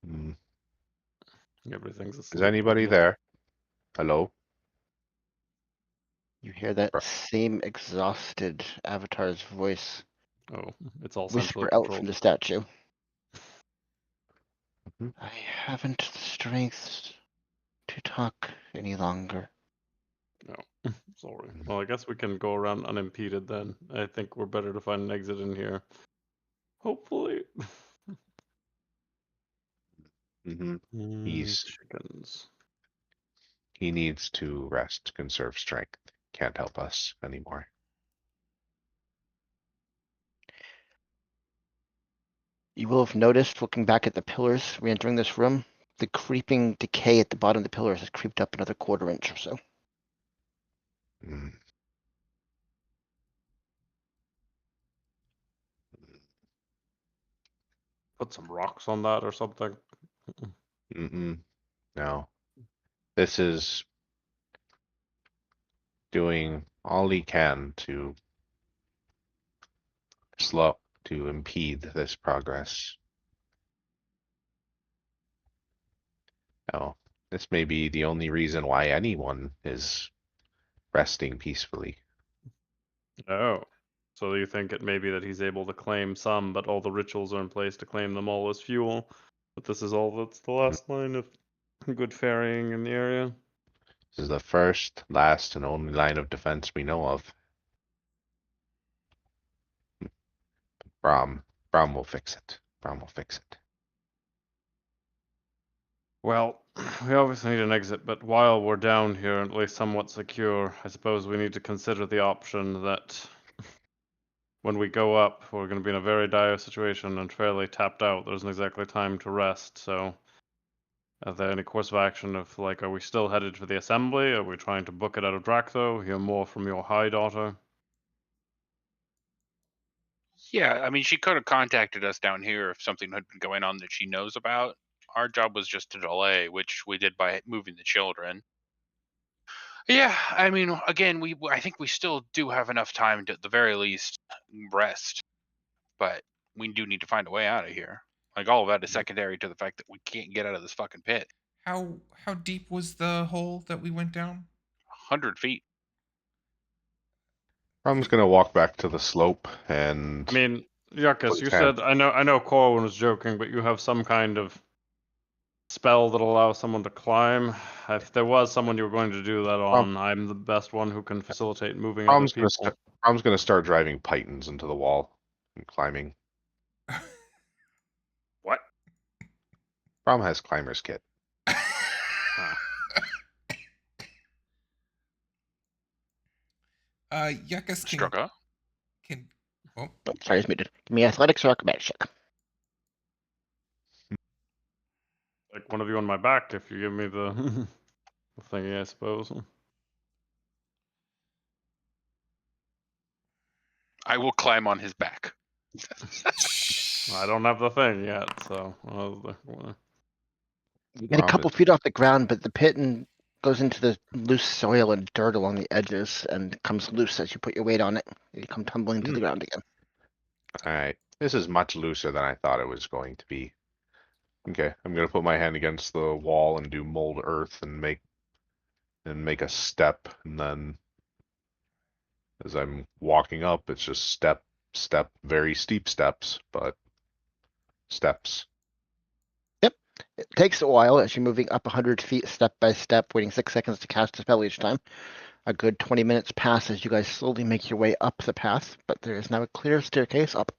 Hmm. Everything's asleep. Is anybody there? Hello? You hear that Bra- same exhausted avatar's voice Oh, it's all centrally whisper out from controlled. the statue. Mhm. I haven't the strength to talk any longer. No, sorry. Well, I guess we can go around unimpeded then. I think we're better to find an exit in here. Hopefully. Mhm. He's Chickens. he needs to rest, conserve strength. Can't help us anymore. You will have noticed, looking back at the pillars re-entering this room, the creeping decay at the bottom of the pillars has creeped up another quarter inch or so. Mm. Put some rocks on that or something. Mm-mm. No. This is doing all he can to impede this progress. Now, this may be the only reason why anyone is resting peacefully. Oh. So you think it may be that he's able to claim some, but all the rituals are in place to claim them all as fuel. But this is all that's the last line of good ferrying in the area. This is the first, last, and only line of defense we know of. Brahm. Brahm will fix it. Brahm will fix it. Well, we obviously need an exit, but while we're down here, at least somewhat secure, I suppose we need to consider the option that when we go up, we're going to be in a very dire situation and fairly tapped out. There isn't exactly time to rest, so are there any course of action of, like, are we still headed for the assembly? Are we trying to book it out of Draktho? Hear more from your high daughter? Yeah, I mean, she could have contacted us down here if something had been going on that she knows about. Our job was just to delay, which we did by moving the children. Yeah, I mean, again, I think we still do have enough time to, at the very least, rest, but we do need to find a way out of here. Like, all of that is secondary to the fact that we can't get out of this fucking pit. How deep was the hole that we went down? 100 feet. Brahm's gonna walk back to the slope and I mean, put Yekas, his you hand. said, I know Corwin was joking, but you have some kind of spell that allows someone to climb. If there was someone you were going to do that Brahm, on, I'm the best one who can facilitate moving other Brahm's gonna people. start. Brahm's gonna start driving pythons into the wall and climbing. What? Brahm has climber's kit. Ah. Yuckus Strucker. can. Oh, Oh, sorry, it's muted. Give me athletics or acrobatics check. Like one of you on my back if you give me the, the thingy, I suppose. I will climb on his back. I don't have the thing yet, so. You get a Brahm couple is feet off the ground, but the pit goes into the loose soil and dirt along the edges and comes loose as you put your weight on it. You come tumbling to the ground again. alright. This is much looser than I thought it was going to be. Okay, I'm gonna put my hand against the wall and do mold earth and make a step, and then as I'm walking up, it's just step, step, very steep steps, but steps. It takes a while as you're moving up 100 feet step by step, waiting 6 seconds to cast a spell each time. A good 20 minutes pass as you guys slowly make your way up the path, but there is now a clear staircase up.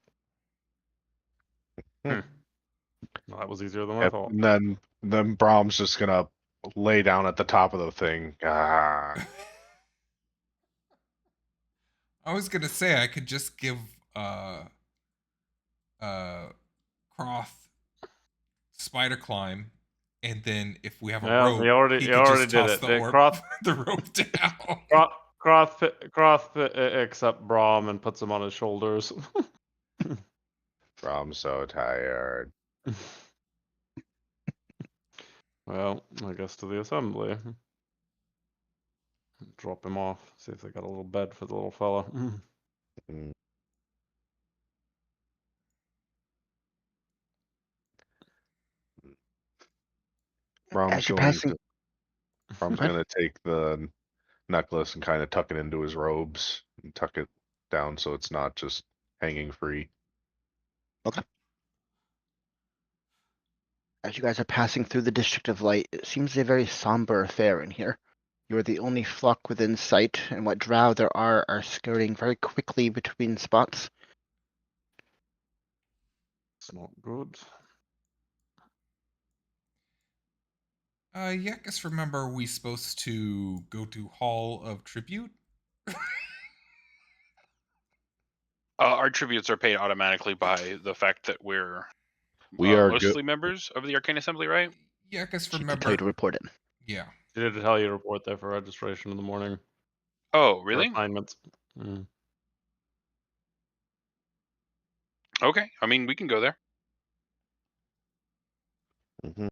Well, that was easier than I Yep. thought. And then Brahm's just gonna lay down at the top of the thing. Ah. I was gonna say I could just give Croth spider climb, and then if we have a Yeah, rope, he he could already just did toss it. the They orb the rope down. Croth picks up Brahm and puts him on his shoulders. Brahm's so tired. Well, I guess to the assembly. Drop him off. See if they got a little bed for the little fella. Mm. Brahm's As you're going passing, to Brahm's what? gonna take the necklace and kind of tuck it into his robes and tuck it down so it's not just hanging free. As you guys are passing through the District of Light, it seems a very somber affair in here. You are the only flock within sight, and what drow there are scurrying very quickly between spots. It's not good. Yekas, remember, are we supposed to go to Hall of Tribute? Our tributes are paid automatically by the fact that we're We are mostly good. members of the Arcane Assembly, right? Yekas, She did remember. tell you to report it. Yeah. She did tell you to report there for registration in the morning. Oh, For really? assignments. Mm. Okay. I mean, we can go there. Mhm.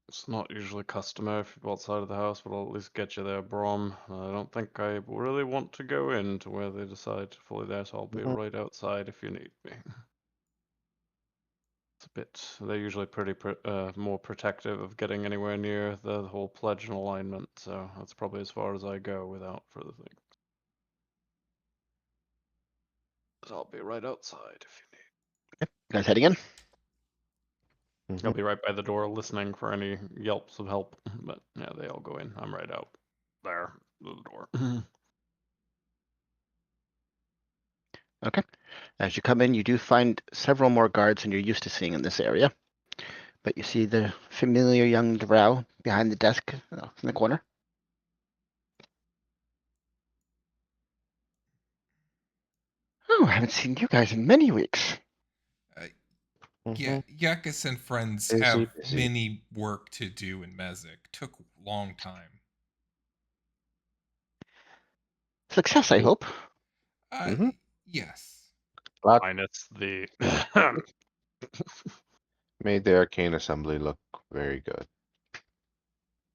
It's not usually customary if you're outside of the house, but I'll at least get you there, Brahm. I don't think I really want to go into where they decide to fully there, so I'll be Mhm. right outside if you need me. It's a bit. They're usually pretty more protective of getting anywhere near the whole pledge and alignment, so that's probably as far as I go without further things. But I'll be right outside if you need. You guys heading in? I'll Mhm. be right by the door listening for any yelps of help. But yeah, they all go in. I'm right out there, the door. Okay. As you come in, you do find several more guards than you're used to seeing in this area. But you see the familiar young drow behind the desk in the corner. Oh, I haven't seen you guys in many weeks. Yeah, Mhm. Yekas and friends Busy, have busy. many work to do in Mezek. Took a long time. Success, I Me. hope. Mhm. Yes. Lot Minus the. made the Arcane Assembly look very good.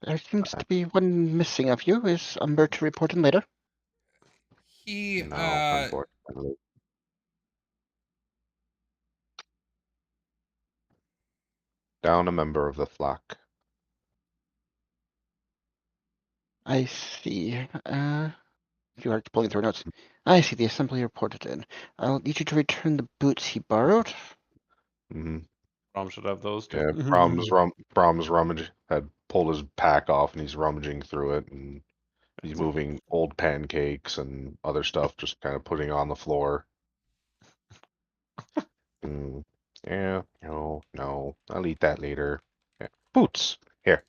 There seems to be one missing of you. Is Umber to report in later? He, No, unfortunately. Down a member of the flock. I see. You are pulling through notes. I see the assembly reported in. I'll need you to return the boots he borrowed. Hmm. Brahm should have those too. Yeah, Brahms had pulled his pack off and he's rummaging through it and he's moving old pancakes and other stuff, just kind of putting on the floor. Mm, yeah, no, I'll eat that later. Yeah. Boots. Here.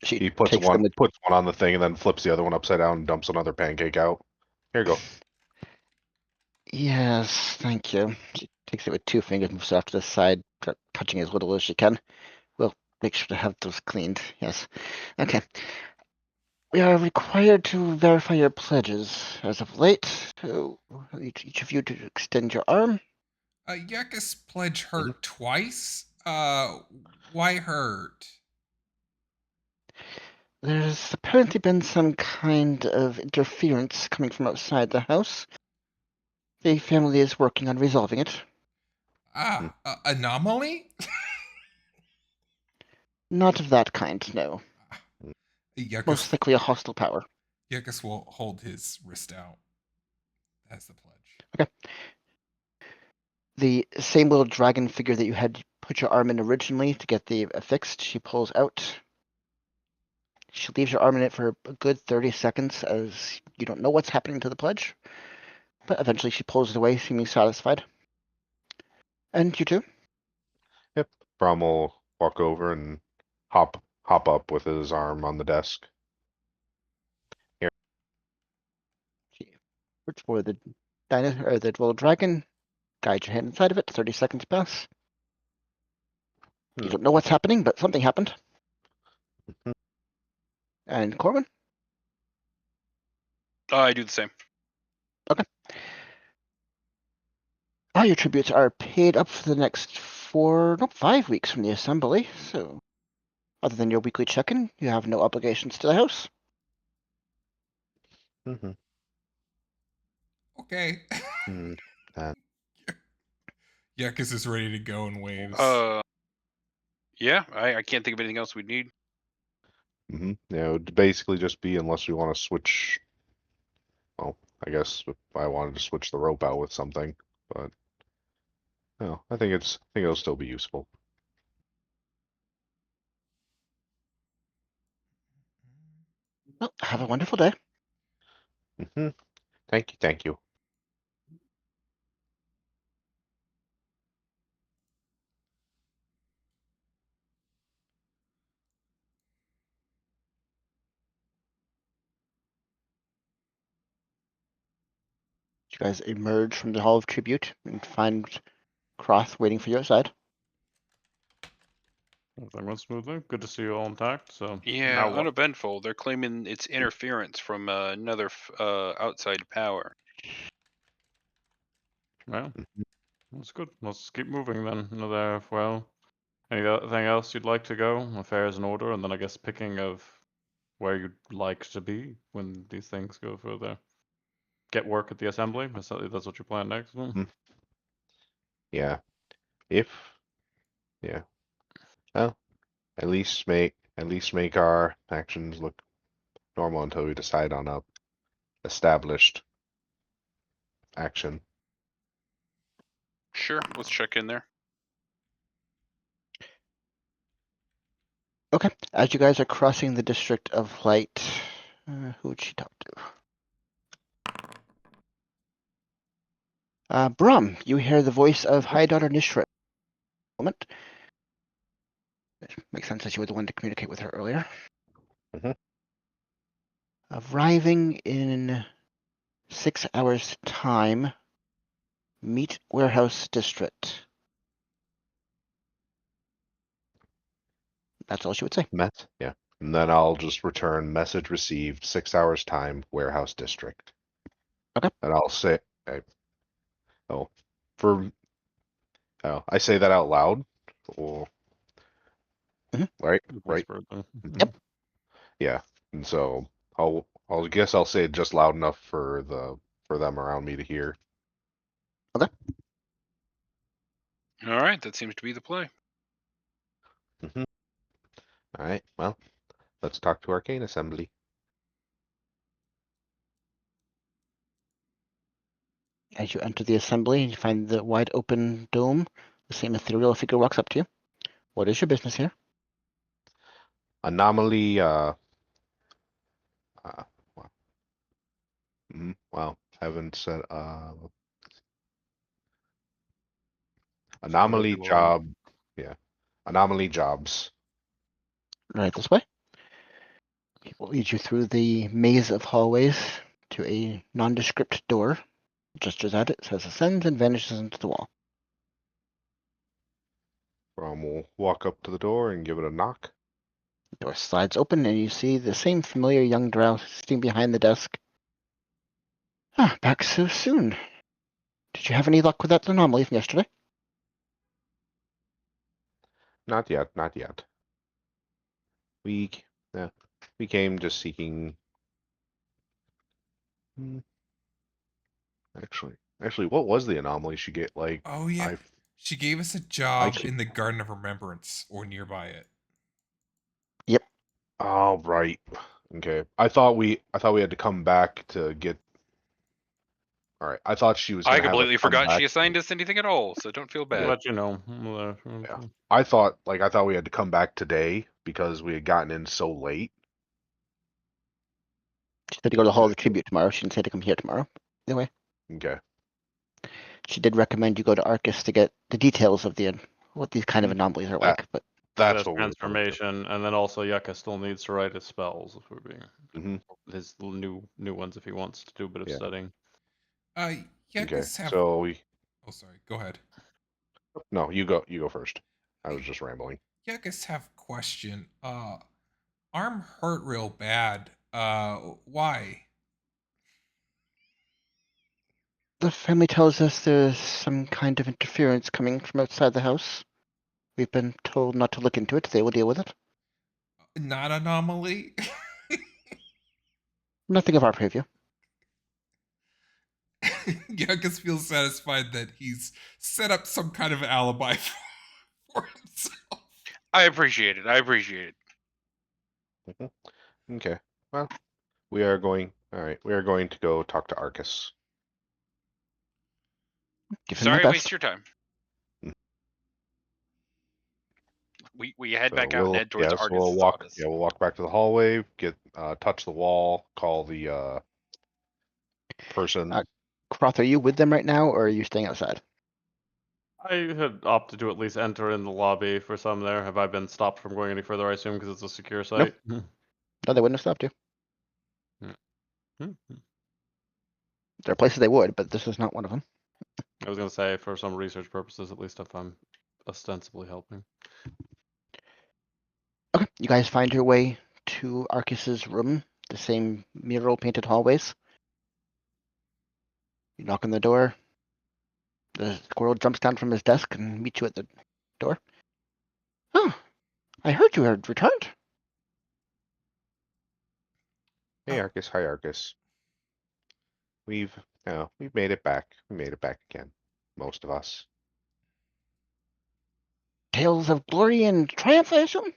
She He puts takes one them. puts one on the thing and then flips the other one upside down and dumps another pancake out. Here you go. Yes, thank you. She takes it with 2 fingers and moves off to the side, touching as little as she can. We'll make sure to have those cleaned. Yes. Okay. We are required to verify your pledges. As of late, each of you to extend your arm. Yekas pledge Mhm. hurt twice? Why hurt? There's apparently been some kind of interference coming from outside the house. The family is working on resolving it. Anomaly? Not of that kind, no. Yekas, Most likely a hostile power. Yekas will hold his wrist out as the pledge. Okay. The same little dragon figure that you had put your arm in originally to get the affixed, she pulls out. She leaves your arm in it for a good 30 seconds as you don't know what's happening to the pledge. But eventually she pulls it away, seeming satisfied. And you too? Yep. Brom will walk over and hop up with his arm on the desk. She works for the or the little dragon. Guide your hand inside of it. 30 seconds pass. You don't know what's happening, but something happened. Mhm. And Corwin? I do the same. All your tributes are paid up for the next 5 weeks from the assembly, so other than your weekly check-in, you have no obligations to the house. Mhm. Okay. Mm, that Yekas is ready to go and waves. Yeah, I can't think of anything else we'd need. Yeah, it would basically just be unless we want to switch. Well, I guess if I wanted to switch the rope out with something, but no, I think it'll still be useful. Well, have a wonderful day. Thank you. You guys emerge from the Hall of Tribute and find Croth waiting for you outside. Everything went smoothly. Good to see you all intact. So Yeah, now what? uneventful. They're claiming it's interference from another outside power. Well, that's good. Let's keep moving then. Well, anything else you'd like to go? Affairs in order, and then I guess picking of where you'd like to be when these things go further. Get work at the assembly. That's what you plan next. Yeah. Yeah. Well, at least make our actions look normal until we decide on a established action. Sure, let's check in there. Okay, as you guys are crossing the District of Light, who would she talk to? Brahm, you hear the voice of High Daughter Nishra. Moment. Makes sense that you were the one to communicate with her earlier. Mhm. Arriving in 6 hours' time, meet Warehouse District. That's all she would say. Yeah. And then I'll just return message received 6 hours time, warehouse district. Okay. And I'll say, oh, for, I say that out loud, or right, right, Yep. yeah. And so I'll guess I'll say it just loud enough for them around me to hear. Okay. All right, that seems to be the play. All right. Well, let's talk to Arcane Assembly. As you enter the assembly, you find the wide open dome. The same ethereal figure walks up to you. What is your business here? Anomaly. Well, well, haven't said. Anomaly job. Yeah. Anomaly jobs. Right this way. It will lead you through the maze of hallways to a nondescript door. Gestures at it, says ascends, and vanishes into the wall. Brahm will walk up to the door and give it a knock. The door slides open, and you see the same familiar young drow sitting behind the desk. Ah, back so soon. Did you have any luck with that anomaly from yesterday? Not yet, not yet. We came just seeking. Actually, what was the anomaly she get? Like, Oh yeah, she gave us a job in the Garden of Remembrance or nearby it. Yep. Oh right. Okay. I thought we had to come back to get. All right. I thought she was I gonna have us completely come forgot back. she assigned us anything at all, so don't feel bad. Let you know. Yeah. I thought we had to come back today because we had gotten in so late. She said to go to the Hall of the Tribute tomorrow. She didn't say to come here tomorrow. Anyway. Okay. She did recommend you go to Arcus to get the details of what these kind of anomalies are like. But that's what transformation, and then also Yekas still needs to write his spells if we're being his new ones if he wants to do a bit of studying. Yekas have. So we. Oh, sorry. Go ahead. No, you go first. I was just rambling. Yekas have question. Arm hurt real bad. Why? the family tells us there's some kind of interference coming from outside the house. We've been told not to look into it. They will deal with it. Not anomaly? Nothing of our preview. Yekas feels satisfied that he's set up some kind of alibi for himself. I appreciate it. Okay. Well, we are going. All right. We are going to go talk to Arcus. Give him my Sorry to waste best. your time. Mm. We head So back out and head towards so we'll Argus' walk. office. Yeah, we'll walk back to the hallway. Get touch the wall. Call the person. Croth, are you with them right now, or are you staying outside? I had opted to at least enter in the lobby for some there. Have I been stopped from going any further, I assume, because it's a secure site? No, they wouldn't have stopped you. Hmm. There are places they would, but this is not one of them. I was going to say, for some research purposes, at least if I'm ostensibly helping. Okay, you guys find your way to Arcus's room, the same mural painted hallways. You knock on the door. The squirrel jumps down from his desk and meets you at the door. Oh, I heard you had returned. Hey, Oh. Arcus. Hi, Arcus. We've made it back. We made it back again. Most of us. Tales of glory and triumph, I assume?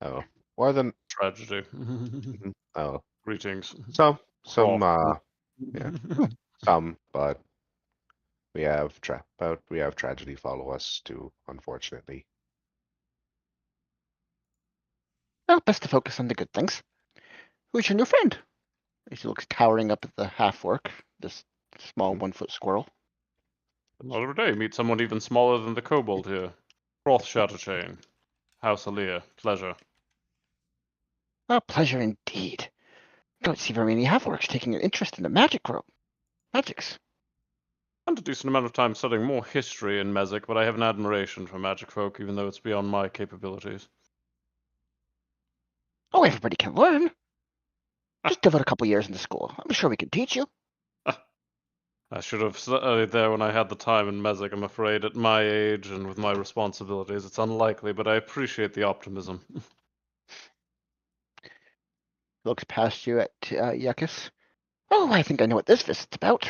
Oh, more than Tragedy. oh, Greetings. some Croft. yeah, some, but we have tragedy follow us too, unfortunately. Well, best to focus on the good things. Who's your new friend? He looks towering up at the half-orc, this small 1-foot squirrel. Another day, meet someone even smaller than the kobold here. Croth Shatterchain. House Aaliyah. Pleasure. A pleasure indeed. Don't see very many half-orcs taking an interest in the magics. Spent a decent amount of time studying more history in Mezek, but I have an admiration for magic folk, even though it's beyond my capabilities. Oh, everybody can learn. Just devote a couple years into school. I'm sure we can teach you. I should have studied there when I had the time in Mezek, I'm afraid. At my age and with my responsibilities, it's unlikely, but I appreciate the optimism. Looks past you at Yekas. Oh, I think I know what this visit's about.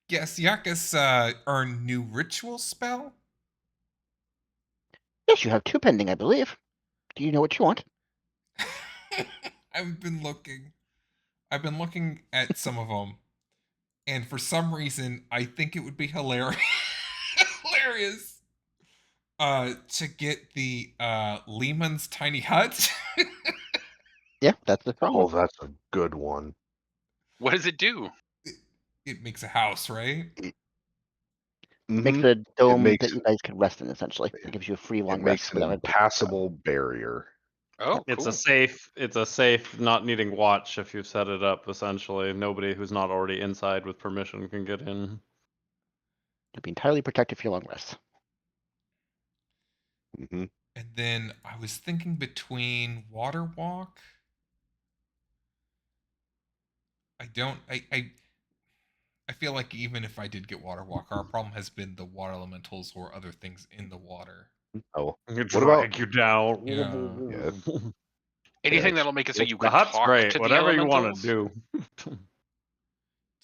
Yes, Yakas earned new ritual spell. Yes, you have 2 pending, I believe. Do you know what you want? I've been looking at some of them, and for some reason, I think it would be hilarious, hilarious, to get the Lehman's tiny hut. Yeah, that's the strong Oh, one. that's a good one. What does it do? It makes a house, right? Makes Mm-hmm. a dome makes that you guys can rest in, essentially. It gives you a free It long makes rest an without having to work. impassable barrier. Oh, It's cool. it's a safe, not needing watch if you set it up, essentially. Nobody who's not already inside with permission can get in. You'll be entirely protected for your long rests. Mm-hmm. And then I was thinking between water walk. I don't. I feel like even if I did get water walk, our problem has been the water elementals or other things in the water. Oh, You what about drag you down. Yeah. yeah, Anything yeah, that'll make it so you The could hut's talk great. to the Whatever you want elementals. to do.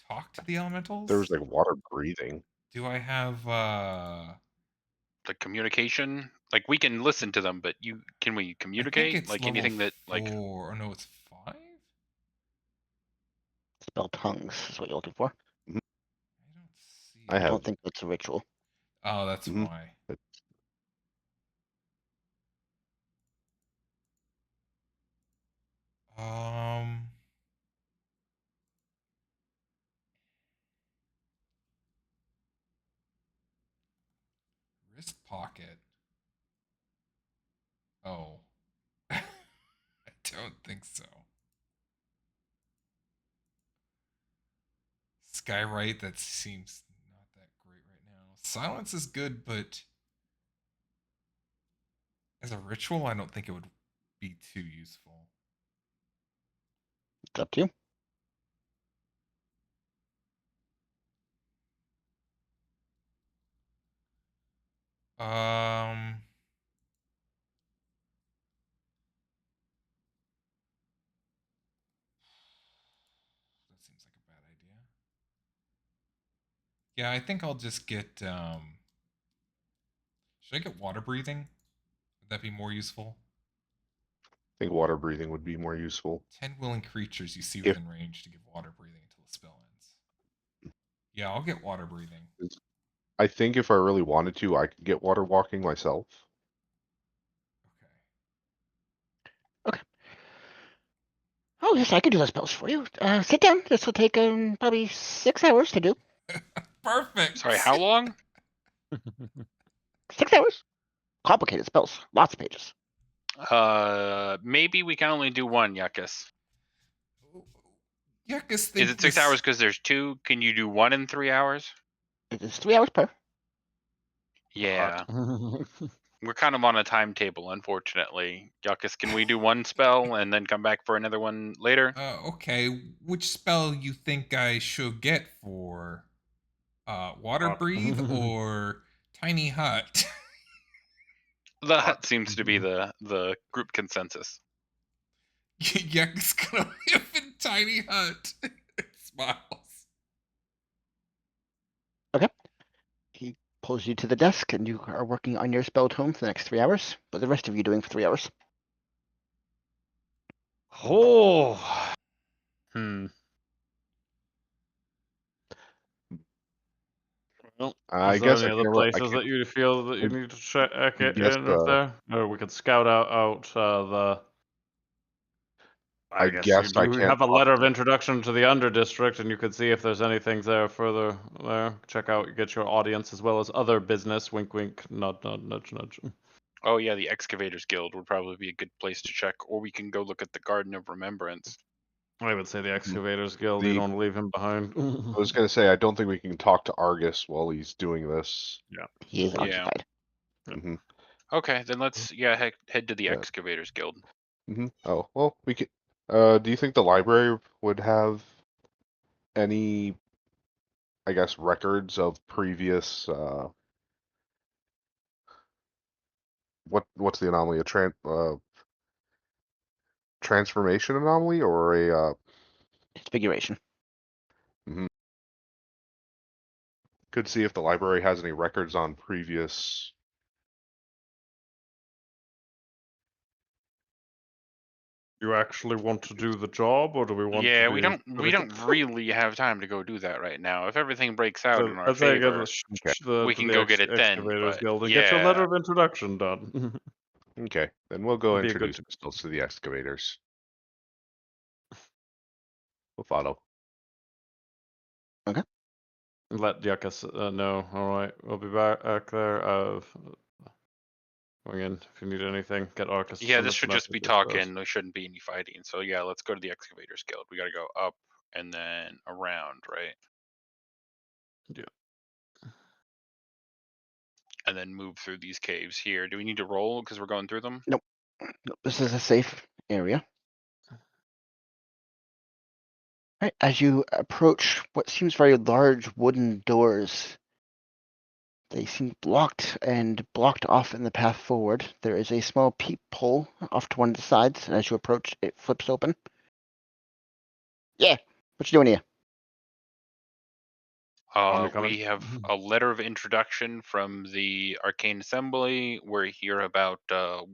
Talk to the elementals? there was like water breathing. Do I have Like communication. Like we can listen to them, but can we I think communicate? it's Like level anything that 4. like Oh no, it's 5? Spell tongues is what you're looking for. I don't see I I it. have. don't think that's a ritual. Oh, that's Mhm. why. Um wrist pocket. Oh. I don't think so. Skywrite, that seems not that great right now. Silence is good, but as a ritual, I don't think it would be too useful. It's up to you. Um that seems like a bad idea. Yeah, I think I'll just get should I get water breathing? that be more useful? I think water breathing would be more useful. 10 willing creatures you see If- within range to give water breathing until the spell ends. Yeah, I'll get water breathing. I think if I really wanted to, I could get water walking myself. Okay. Oh, yes, I can do those spells for you. Sit down. This will take probably 6 hours to do. Perfect. Sorry, how long? 6 hours. Complicated spells. Lots of pages. Maybe we can only do one, Yekas. Yekas think Is it 6 hours because there's 2? Can you do 1 in 3 hours? It is 3 hours per. Yeah. We're kind of on a timetable, unfortunately. Yekas, can we do one spell and then come back for another one later? Okay, which spell you think I should get for water breathe or tiny hut? That seems to be the group consensus. Yekas gonna live in tiny hut. Smiles. Okay. He pulls you to the desk, and you are working on your spell tome for the next 3 hours. What are the rest of you doing for 3 hours? Oh. Well, I is there guess any I other can't. places that you feel that you I- need to check I in guess, if there? Or we could scout out the. I I guess you guess I do can't have a talk letter of to- introduction to the Under District, and you could see if there's anything there further there. Check out, get your audience as well as other business. Wink, wink. Nod, nod, nudge, nudge. Oh yeah, the Excavators Guild would probably be a good place to check, or we can go look at the Garden of Remembrance. I would say the Excavators Guild. You The- don't want to leave him behind. I was gonna say I don't think we can talk to Argus while he's doing this. He is Yeah. occupied. hmm Okay, then let's head to the Yeah. Excavators Guild. Oh well, we could. Do you think the library would have any, I guess, records of previous? What's the anomaly? A transformation anomaly or a? Disfiguration. Could see if the library has any records on previous. You actually want to do the job, or do we want Yeah, to we be don't really have time to go do that right now. If everything breaks out in our I'd say go to favor, Okay. we can go get it then. Excavators But Guild and get your letter yeah, of introduction done. Okay, then we'll go Would be a good- introduce ourselves to the excavators. We'll follow. Let Yekas know. All right, we'll be back there. Going in. If you need anything, get Arcus. to yeah, send this us should just be messages first. talking. There shouldn't be any fighting. So yeah, let's go to the Excavators Guild. We got to go up and then around, right? Yeah. And then move through these caves here. Do we need to roll because we're going through them? Nope, this is a safe area. Right, as you approach what seems very large wooden doors, they seem blocked off in the path forward. There is a small peephole off to one of the sides, and as you approach, it flips open. Yeah, what you doing here? Coming. We have a letter of introduction from the Arcane Assembly. We're here about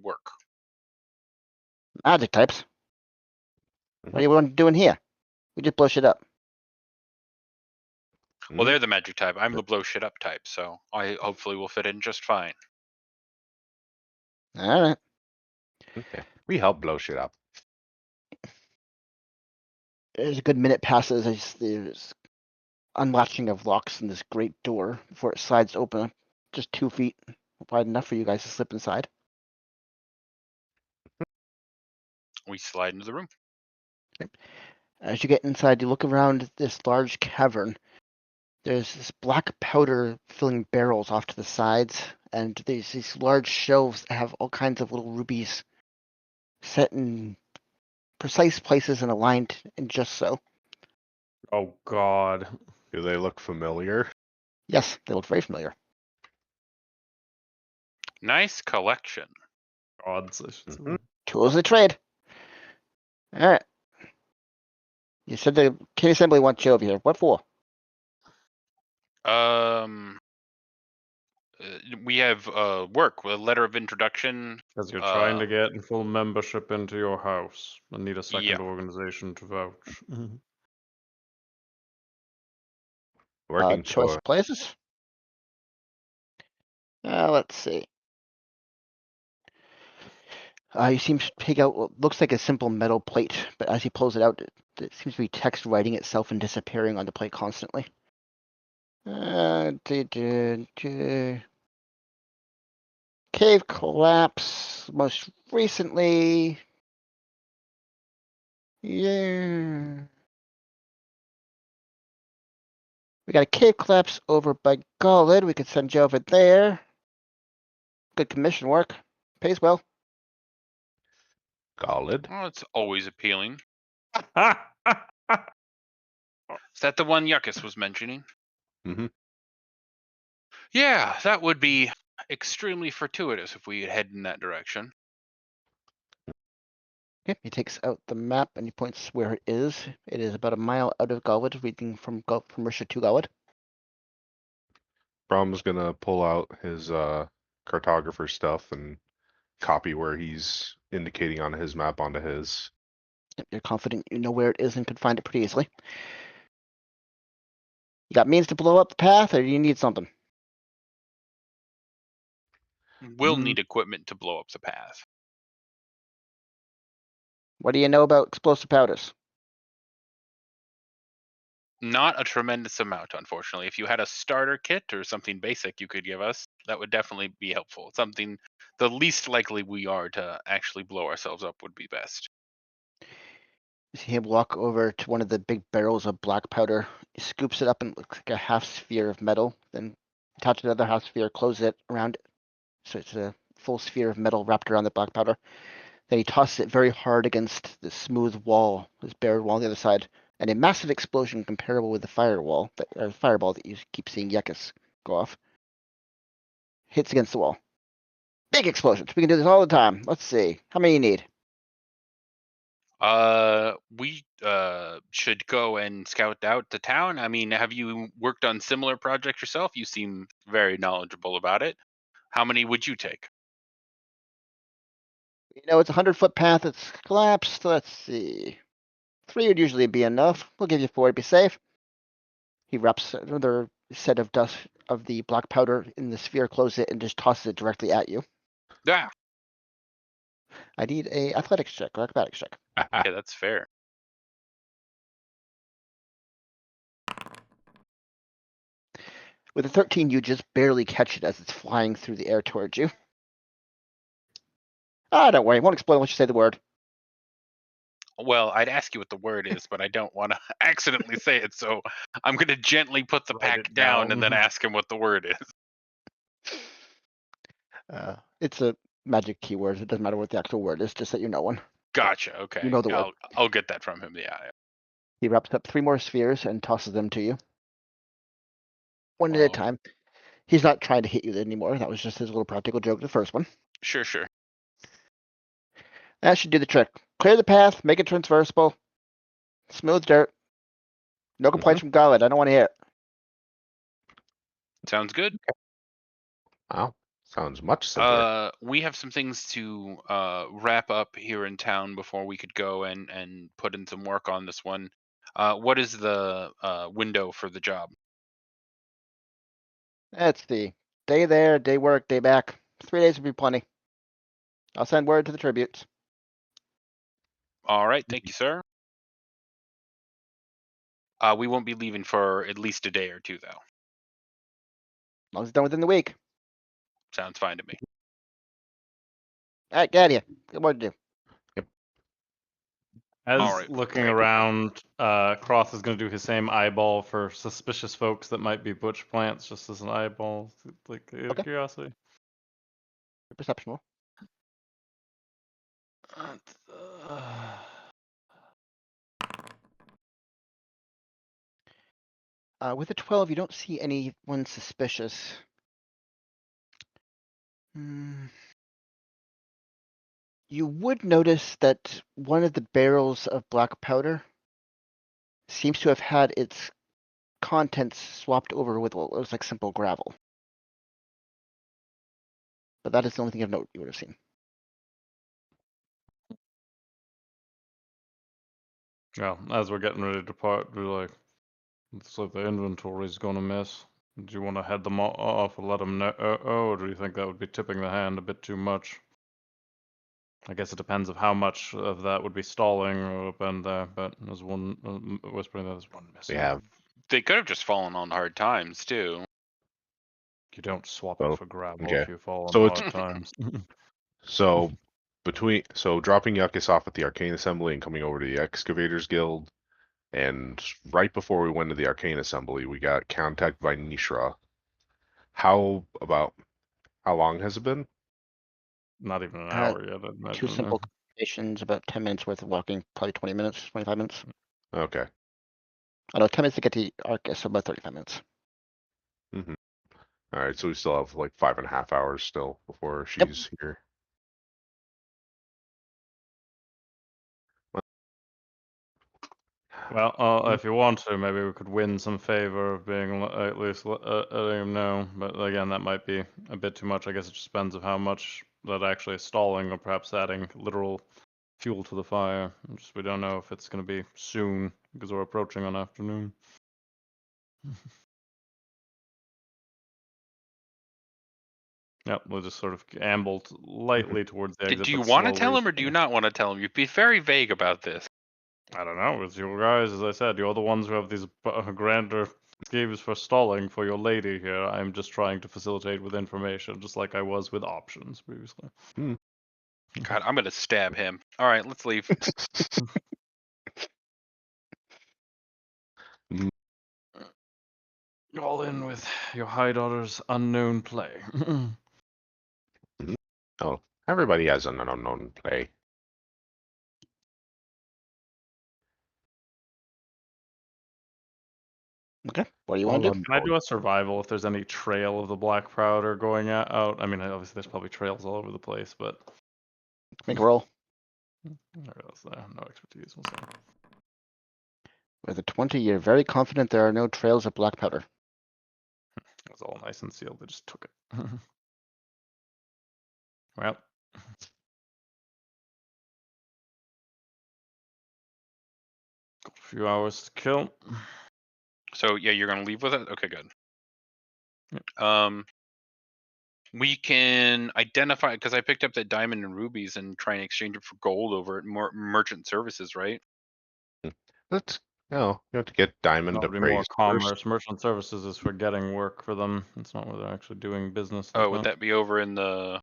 work. Magic types. What are you doing here? We just blow shit up. Well, they're the magic type. I'm the blow shit up type, so I hopefully will fit in just fine. All right. Okay. We help blow shit up. As a good minute passes, as there's unlatching of locks in this great door before it slides open, just 2 feet wide enough for you guys to slip inside. We slide into the room. As you get inside, you look around this large cavern. There's this black powder filling barrels off to the sides, and there's these large shelves that have all kinds of little rubies set in precise places and aligned in just so. Oh God. Do they look familiar? Yes, they look very familiar. Nice collection. Odds. I should say. Tools of the trade. All right. You said the King Assembly wants you over here. What for? We have work, a letter of introduction. Because you're trying to get full membership into your house and need a second Yeah. organization to vouch. Working Choice toward of places. Let's see. He seems to take out what looks like a simple metal plate, but as he pulls it out, it seems to be text writing itself and disappearing on the plate constantly. Cave collapse most recently. Yeah. We got a cave collapse over by Gollid. We could send you over there. Good commission work. Pays well. Gollid. Oh, it's always appealing. Mm. Is that the one Yekas was mentioning? Mm-hmm. Yeah, that would be extremely fortuitous if we head in that direction. Okay, he takes out the map and he points where it is. It is about a mile out of Gollid, reading from Risha to Gollid. Brahm's gonna pull out his cartographer stuff and copy where he's indicating on his map onto his. You're confident you know where it is and could find it pretty easily. You got means to blow up the path, or do you need something? We'll need equipment to blow up the path. What do you know about explosive powders? Not a tremendous amount, unfortunately. If you had a starter kit or something basic you could give us, that would definitely be helpful. Something the least likely we are to actually blow ourselves up would be best. You see him walk over to one of the big barrels of black powder. He scoops it up and looks like a half sphere of metal, then attach another half sphere, close it around it. So it's a full sphere of metal wrapped around the black powder. Then he tosses it very hard against the smooth wall, this bare wall on the other side, and a massive explosion comparable with the fireball that you keep seeing Yekas go off hits against the wall. Big explosions. We can do this all the time. Let's see. How many you need? We should go and scout out the town. I mean, have you worked on similar projects yourself? You seem very knowledgeable about it. How many would you take? You know, it's a 100-foot path. It's collapsed. Let's see. 3 would usually be enough. We'll give you 4 to be safe. He wraps another set of dust of the black powder in the sphere, closes it, and just tosses it directly at you. Yeah, I need a athletics check or acrobatics check. okay, that's fair. With a 13, you just barely catch it as it's flying through the air towards you. Don't worry. It won't explode once you say the word. Well, I'd ask you what the word is, but I don't want to accidentally say it, so I'm going to gently put the Write pack it down and down. then ask him what the word is. It's a magic keyword. It doesn't matter what the actual word is, just that you know one. Gotcha. Okay, You know the word. I'll get that from him. Yeah. He wraps up 3 more spheres and tosses them to you. One at a Oh, time. He's not trying to hit you anymore. That was just his little practical joke, the first one. Sure. That should do the trick. Clear the path, make it transversable. Smooth dirt. No complaints from Gollid. I don't want to hear it. Sounds good. Wow, sounds much simpler. We have some things to wrap up here in town before we could go and put in some work on this one. What is the window for the job? Let's see. Day there, day work, day back. 3 days would be plenty. I'll send word to the tributes. All right, thank you, sir. We won't be leaving for at least a day or two, though. As long as it's done within the week. Sounds fine to me. All right, get out of here. Got more to do. As Alright, looking great. around, Cross is going to do his same eyeball for suspicious folks that might be butch plants, just as an eyeball, like out of Okay. curiosity. Perception roll. With a 12, you don't see anyone suspicious. You would notice that one of the barrels of black powder seems to have had its contents swapped over with what looks like simple gravel. but that is the only thing of note you would have seen. Well, as we're getting ready to depart, we're like, looks like the inventory's gonna miss. Do you want to head them off and let them know, or do you think that would be tipping the hand a bit too much? I guess it depends of how much of that would be stalling up in there, but there's one whispering that there's one We missing. have They could have just fallen on hard times too. You don't swap Well, it for gravel okay. if you fall on So hard times. so dropping Yekas off at the Arcane Assembly and coming over to the Excavators Guild, and right before we went to the Arcane Assembly, we got contacted by Nishra. How long has it been? Not even an Uh, hour yet, I'd 2 imagine. simple conversations, about 10 minutes worth of walking, probably 20 minutes, 25 minutes. Okay. I know 10 minutes to get to Arcus, so about 35 minutes. Mm-hmm. All right, so we still have like 5.5 hours still before Yep. she's here. Well, if you want to, maybe we could win some favor of being at least letting him know. But again, that might be a bit too much. I guess it just depends of how much that actually is stalling, or perhaps adding literal fuel to the fire. We don't know if it's going to be soon because we're approaching on afternoon. Yep, we'll just sort of amble lightly towards the exit. Do you but want to tell slowly. him or do you not want to tell him? You'd be very vague about this. I don't know. It's you guys, as I said. You're the ones who have these grander schemes for stalling for your lady here. I'm just trying to facilitate with information, just like I was with options previously. God, I'm gonna stab him. All right, let's leave. All in with your high daughter's unknown play. Oh, everybody has an unknown play. Okay, what do you want to do? Can I do a survival if there's any trail of the black powder going out? I mean, obviously there's probably trails all over the place, but Make a roll. no expertise. We'll see. With a 20, you're very confident there are no trails of black powder. It was all nice and sealed. They just took it. Well, got a few hours to kill. So yeah, you're gonna leave with it. Okay, good. Yep. We can identify because I picked up that diamond and rubies and try and exchange it for gold over at merchant services, right? Let's you have to get diamond That would be more appraised commerce. first. Merchant services is for getting work for them. It's not where they're actually doing business. Oh, Like would that be over in the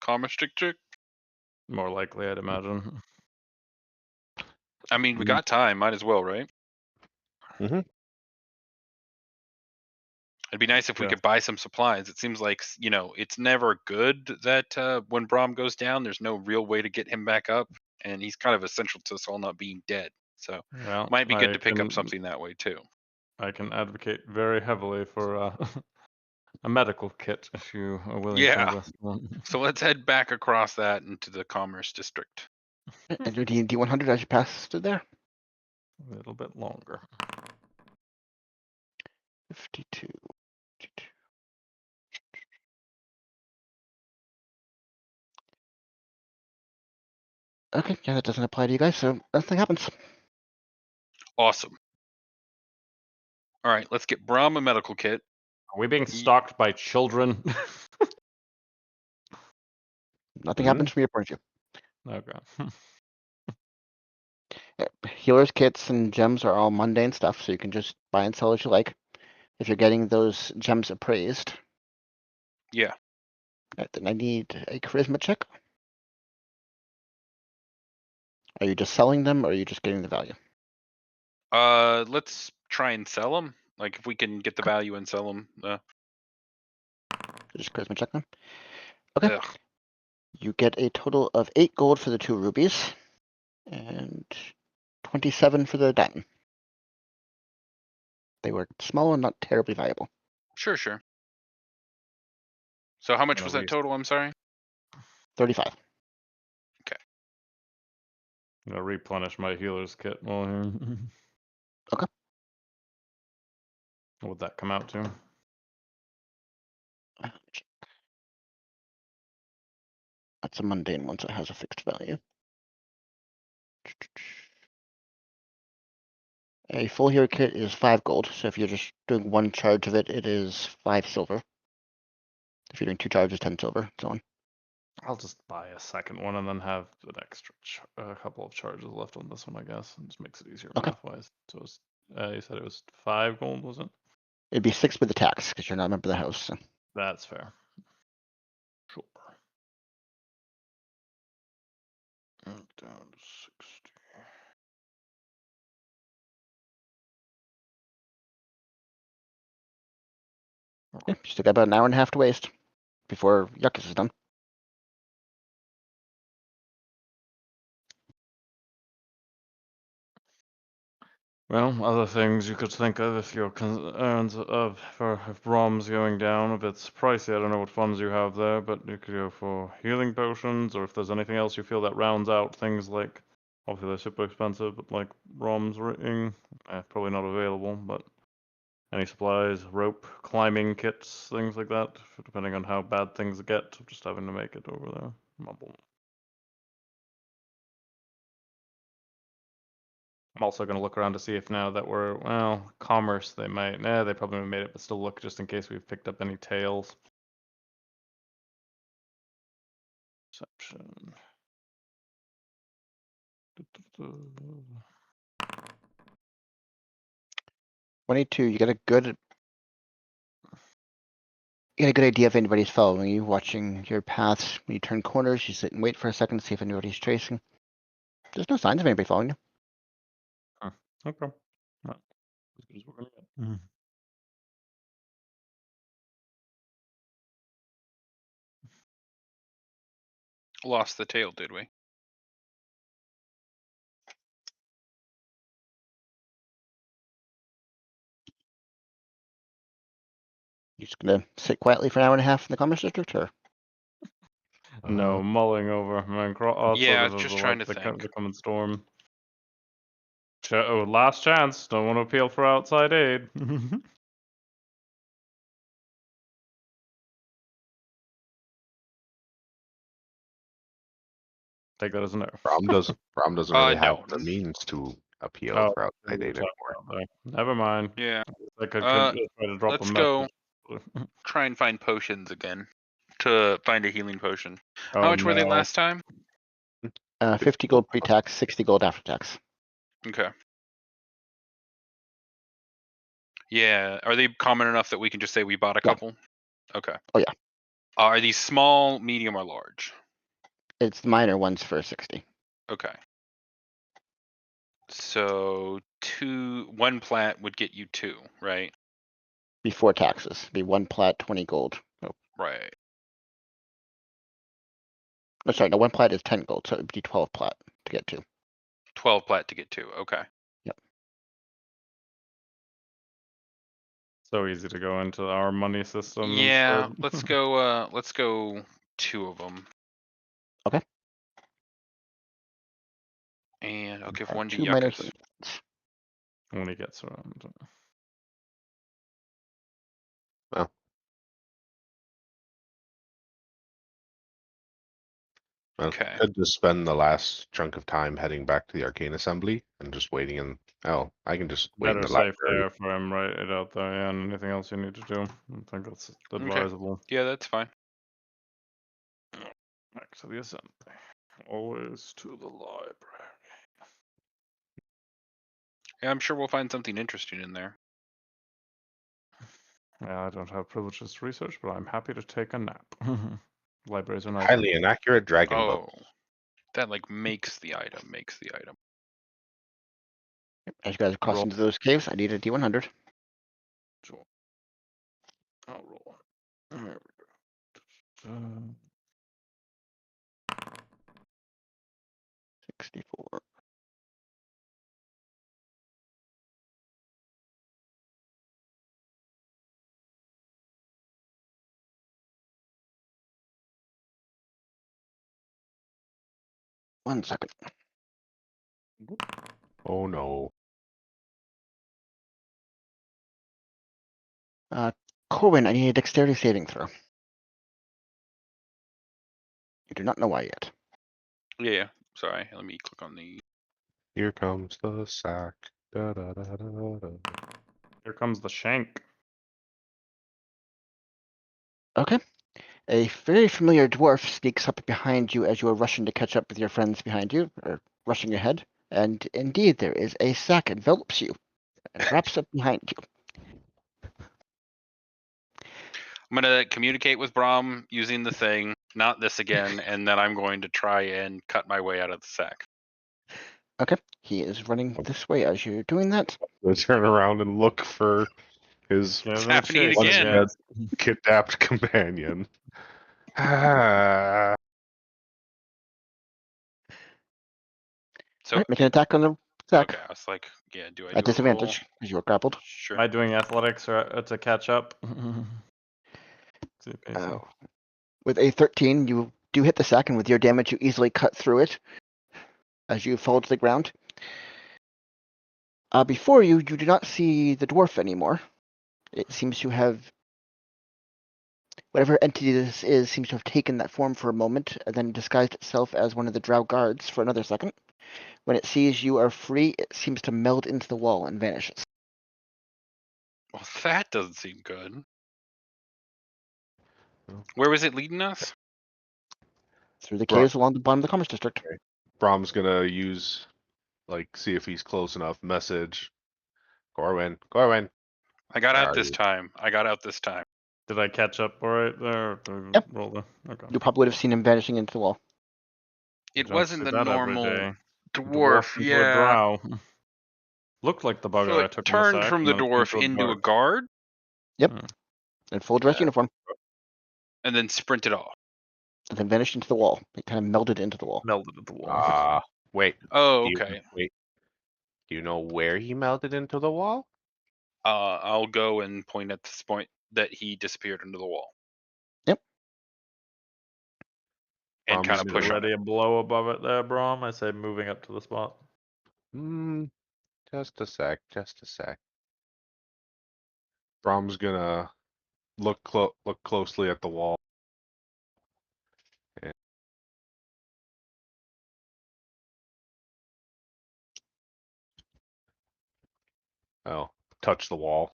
commerce district? More likely, I'd imagine. I mean, we Mm. got time. Might as well, right? Mhm. It'd be nice if we Yeah. could buy some supplies. It seems like it's never good that when Brahm goes down, there's no real way to get him back up, and he's kind of essential to us all not being dead. So Well, might be good I to pick up can something that way too. I can advocate very heavily for a medical kit if you are willing to Yeah. invest one. So let's head back across that into the commerce district. And do D&D 100 as you pass through there. A little bit longer. 52. Okay, yeah, that doesn't apply to you guys, so nothing happens. Awesome. All right, let's get Brahm a medical kit. Are we being stalked by children? Nothing happens from your point of view. Okay. Healers kits and gems are all mundane stuff, so you can just buy and sell as you like. If you're getting those gems appraised, Yeah. then I need a charisma check. Are you just selling them, or are you just getting the value? Let's try and sell them. Like if we can get the value and sell them. Just charisma check them. Okay. Ugh. You get a total of 8 gold for the 2 rubies and 27 for the diamond. They were small and not terribly valuable. Sure. So how much Gonna was that total? I'm sorry. 35. I'm gonna replenish my healer's kit while here. Okay. What would that come out to? That's a mundane one, so it has a fixed value. A full hero kit is 5 gold, so if you're just doing one charge of it, it is 5 silver. If you're doing 2 charges, 10 silver, so on. I'll just buy a second one and then have an extra a couple of charges left on this one, I guess. And just makes it easier Okay. math-wise. So it's, you said it was 5 gold, was it? It'd be 6 with the tax, because you're not a member of the house. So. That's fair. Sure. Down to 60. Yeah, you still got about an hour and a half to waste before Yekas is done. Well, other things you could think of if you're concerned of for if Brahm's going down, if it's pricey, I don't know what funds you have there, but you could go for healing potions, or if there's anything else you feel that rounds out things like, obviously they're super expensive, but like Brahm's ring, probably not available, but any supplies, rope, climbing kits, things like that, depending on how bad things get, just having to make it over there. Mumble. I'm also going to look around to see if now that we're, well, commerce, they might, they probably made it, but still look just in case we've picked up any tails. Perception. 22, you got a good idea if anybody's following you, watching your paths. When you turn corners, you sit and wait for a second to see if anybody's tracing. There's no signs of anybody following you. Okay. Well, as good as we're gonna get. Lost the tail, did we? You're just gonna sit quietly for an hour and a half in the commerce district, or No, mulling over, man. Yeah, Outside of just the, trying like, to think. the coming storm. Oh, last chance. Don't want to appeal for outside aid. Take that as a no. Brahm doesn't really have No. the means to appeal Oh, for we outside were aid talking anymore. about that. Never mind. Yeah. I could Uh, just try to drop a let's go message. try and find potions again to find a healing potion. How Oh much were they no. last time? 50 gold pre-tax, 60 gold after tax. Okay. Yeah. Are they common enough that we can just say we bought a Yeah. couple? Okay. Oh, yeah. Are these small, medium, or large? It's the minor ones for 60. Okay. So one plat would get you 2, right? Before taxes. Be 1 plat, 20 gold. Oh, Right. no, sorry, no, 1 plat is 10 gold, so it would be 12 plat to get 2. 12 plat to get 2. Okay. So easy to go into our money system. Yeah. instead. Let's go. Let's go 2 of them. Okay. And I'll give one to 2 minor Yekas. When he gets around. Well, Okay. could just spend the last chunk of time heading back to the Arcane Assembly and just waiting in. Oh, I can just wait in Better the safe library. there for him, right? It out there, yeah, and anything else you need to do. I think that's advisable. Yeah, that's fine. Back to the assembly. Always to the library. Yeah, I'm sure we'll find something interesting in there. Yeah, I don't have privileges to research, but I'm happy to take a nap. Libraries are nice. Highly inaccurate dragon book. Oh, that like makes the item. As you guys cross Roll. into those caves, I need a D100. Sure. I'll roll. There we go. 64. One second. Oh no. Corwin, I need a dexterity saving throw. You do not know why yet. Yeah. Sorry. Let me click on the. Here comes the sack. Da, da, da, da, da. Here comes the shank. Okay. A very familiar dwarf sneaks up behind you as you are rushing to catch up with your friends behind you, or rushing ahead. And indeed, there is a sack envelops you and wraps up behind you. I'm gonna communicate with Brahm using the thing, not this again, and then I'm going to try and cut my way out of the sack. Okay. He is running this way as you're doing that. They turn around and look for his Give It's him a happening chase, I again. guess. kidnapped companion. Ah, So Alright, make an attack on the sack. okay, I was like, yeah, do I At do a roll? disadvantage, because you are grappled. Sure. Am I doing athletics or to catch up? See, pacing. With a 13, you do hit the sack, and with your damage, you easily cut through it as you fall to the ground. Before you, you do not see the dwarf anymore. It seems to have, whatever entity this is, seems to have taken that form for a moment, and then disguised itself as one of the Drow guards for another second. When it sees you are free, it seems to meld into the wall and vanishes. Well, that doesn't seem good. Oh. Where was it leading us? Through the Bro- caves along the bottom of the commerce district. Brahm's gonna use, see if he's close enough. Message. Corwin. I got Where out are this you? time. I got out this time. Did I catch up all right there? Or do we Yep. roll the... Okay. You probably would have seen him vanishing into the wall. It Don't wasn't see the that every normal day. dwarf. into a Yeah. drow. Looked like the bugger So I it took from the turned sack, from and the then it turned dwarf into a guard. guard Yep. Hmm. In full dress uniform. and then sprinted off. And then vanished into the wall. It kind of melded into the wall. Melded at the wall. Wait. Oh, Do you, okay. wait. Do you know where he melted into the wall? I'll go and point at this point that he disappeared into the wall. Yep. And Brahm's kind of Is push there on it. already a blow above it there, Brahm? I say moving up to the spot. Just a sec. Brahm's gonna look closely at the wall. And... Oh, touch the wall.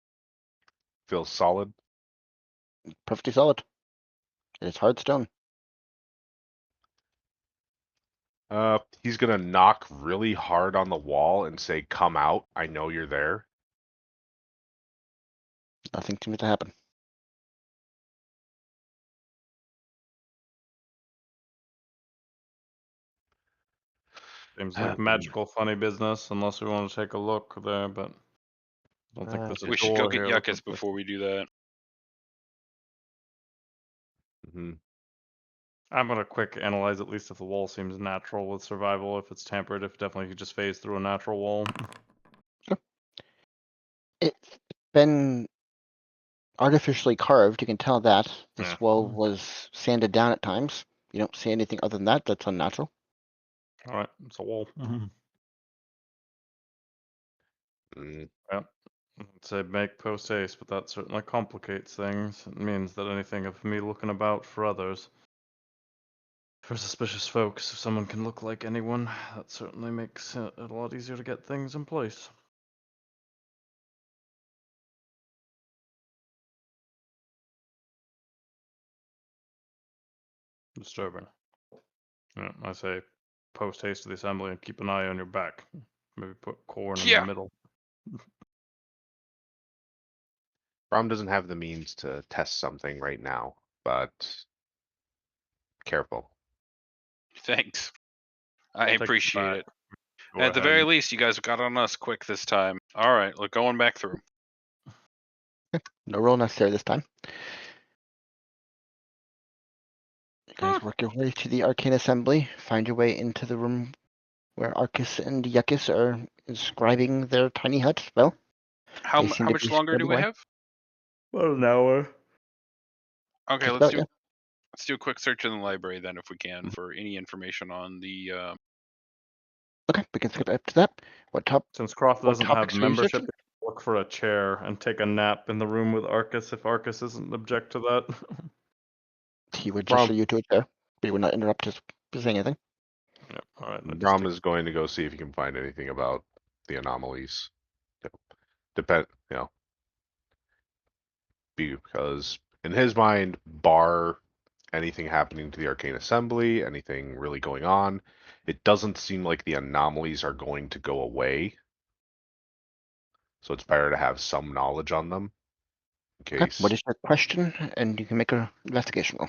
Feels solid. Perfectly solid. It is hard stone. He's gonna knock really hard on the wall and say, "Come out! I know you're there." Nothing seems to happen. Seems like magical funny business, unless we want to take a look there, but I don't think there's a We should go door get here. Look Yekas at this. before we do that. Hmm. I'm gonna quick analyze at least if the wall seems natural with survival. If it's tampered, if definitely could just phase through a natural wall. It's been artificially carved. You can tell that. This Yeah. wall was sanded down at times. You don't see anything other than that. That's unnatural. All right, it's a wall. Mm. I'd say make post haste, but that certainly complicates things. It means that anything of me looking about for others, for suspicious folks, if someone can look like anyone, that certainly makes it a lot easier to get things in place. Disturbing. Yeah, I say post haste to the assembly and keep an eye on your back. Maybe put corn in the Yeah. middle. Brahm doesn't have the means to test something right now, but careful. Thanks. I'll I take the appreciate back. it. Go At the ahead. very least, you guys got on us quick this time. All right, we're going back through. No roll necessary this time. You guys work your way to the arcane assembly. Find your way into the room where Arcus and Yekas are inscribing their tiny hut. Well, How they seem how to much be longer do scribbling we away. have? About an hour. Okay, Just let's about, do yeah. let's do a quick search in the library then, if we can, for any information on the. Okay, we can skip up to that. What Since Croft doesn't have topics were you membership, searching? look for a chair and take a nap in the room with Arcus if Arcus doesn't object to that. He would Brahm, gesture you to a chair. But you would not interrupt his saying anything. Yep. All right. Brahm is going to go see if he can find anything about the anomalies. Depend, because in his mind, bar anything happening to the Arcane Assembly, anything really going on, it doesn't seem like the anomalies are going to go away. So it's better to have some knowledge on them in Okay. case. What is your question? And you can make an investigation roll.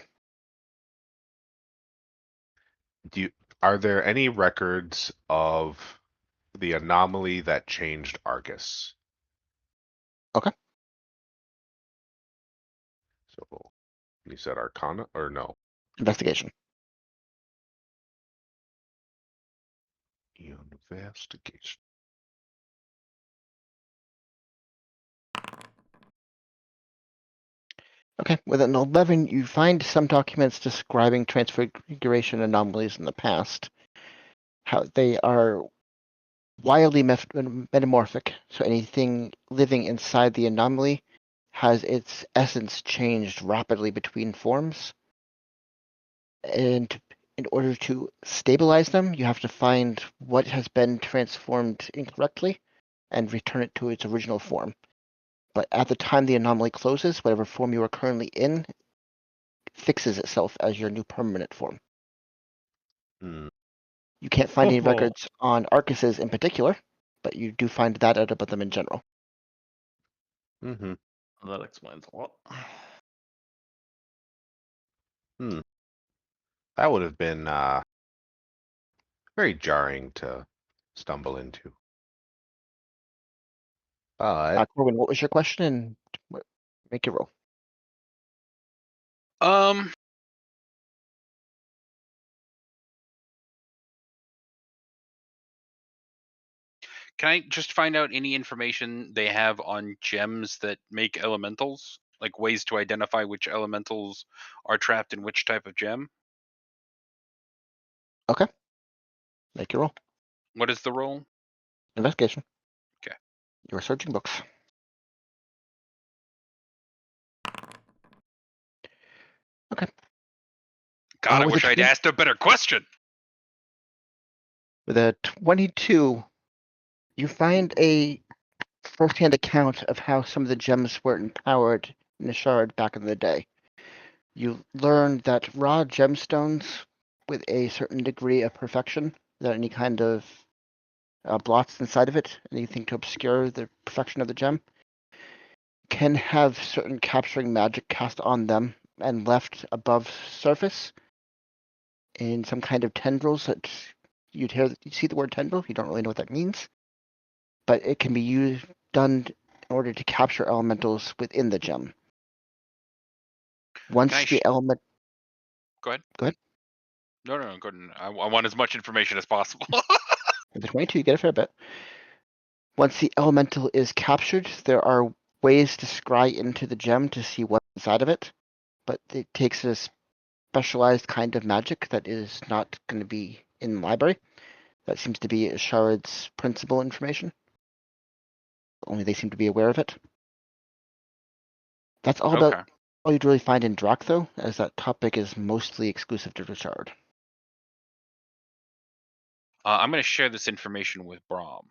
Are there any records of the anomaly that changed Argus? Okay. So you said Arcana or no? Investigation. Investigation. Okay, with an 11, you find some documents describing transfiguration anomalies in the past. How they are wildly metamorphic, so anything living inside the anomaly has its essence changed rapidly between forms. And in order to stabilize them, you have to find what has been transformed incorrectly and return it to its original form. But at the time the anomaly closes, whatever form you are currently in fixes itself as your new permanent form. Hmm. You can't find any Oh. records on Arcuses in particular, but you do find that out about them in general. Mm-hmm. That explains a lot. Hmm. That would have been very jarring to stumble into. But Corwin, what was your question? And make your roll. Can I just find out any information they have on gems that make elementals? Like ways to identify which elementals are trapped in which type of gem? Okay. Make your roll. What is the roll? Investigation. Okay. You are searching books. Okay. God, I with wish a I'd twen- asked a better question. With a 22, you find a first-hand account of how some of the gems were empowered in the shard back in the day. You learn that raw gemstones with a certain degree of perfection, without any kind of blots inside of it, anything to obscure the perfection of the gem, can have certain capturing magic cast on them and left above surface in some kind of tendrils that you see the word tendril, you don't really know what that means, but it can be done in order to capture elementals within the gem. Once Can I the element, Go ahead. Go ahead. No, go ahead. I want as much information as possible. with the 22, you get a fair bit. Once the elemental is captured, there are ways to scry into the gem to see what's inside of it, but it takes a specialized kind of magic that is not going to be in the library. That seems to be Sharad's principal information. Only they seem to be aware of it. That's all about Okay. all you'd really find in Drak, though, as that topic is mostly exclusive to Shard. I'm going to share this information with Brahm.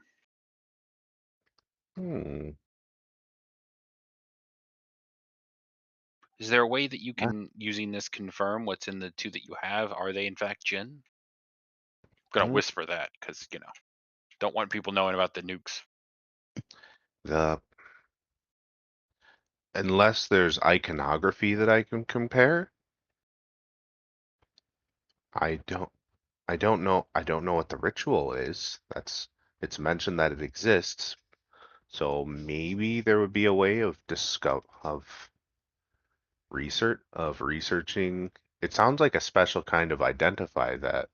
Is there a way that you can, using this, confirm what's in the two that you have? Are they in fact Jinn? I'm going to whisper that because, don't want people knowing about the nukes. Unless there's iconography that I can compare, I don't know what the ritual is. It's mentioned that it exists. So maybe there would be a way of researching. It sounds like a special kind of identify that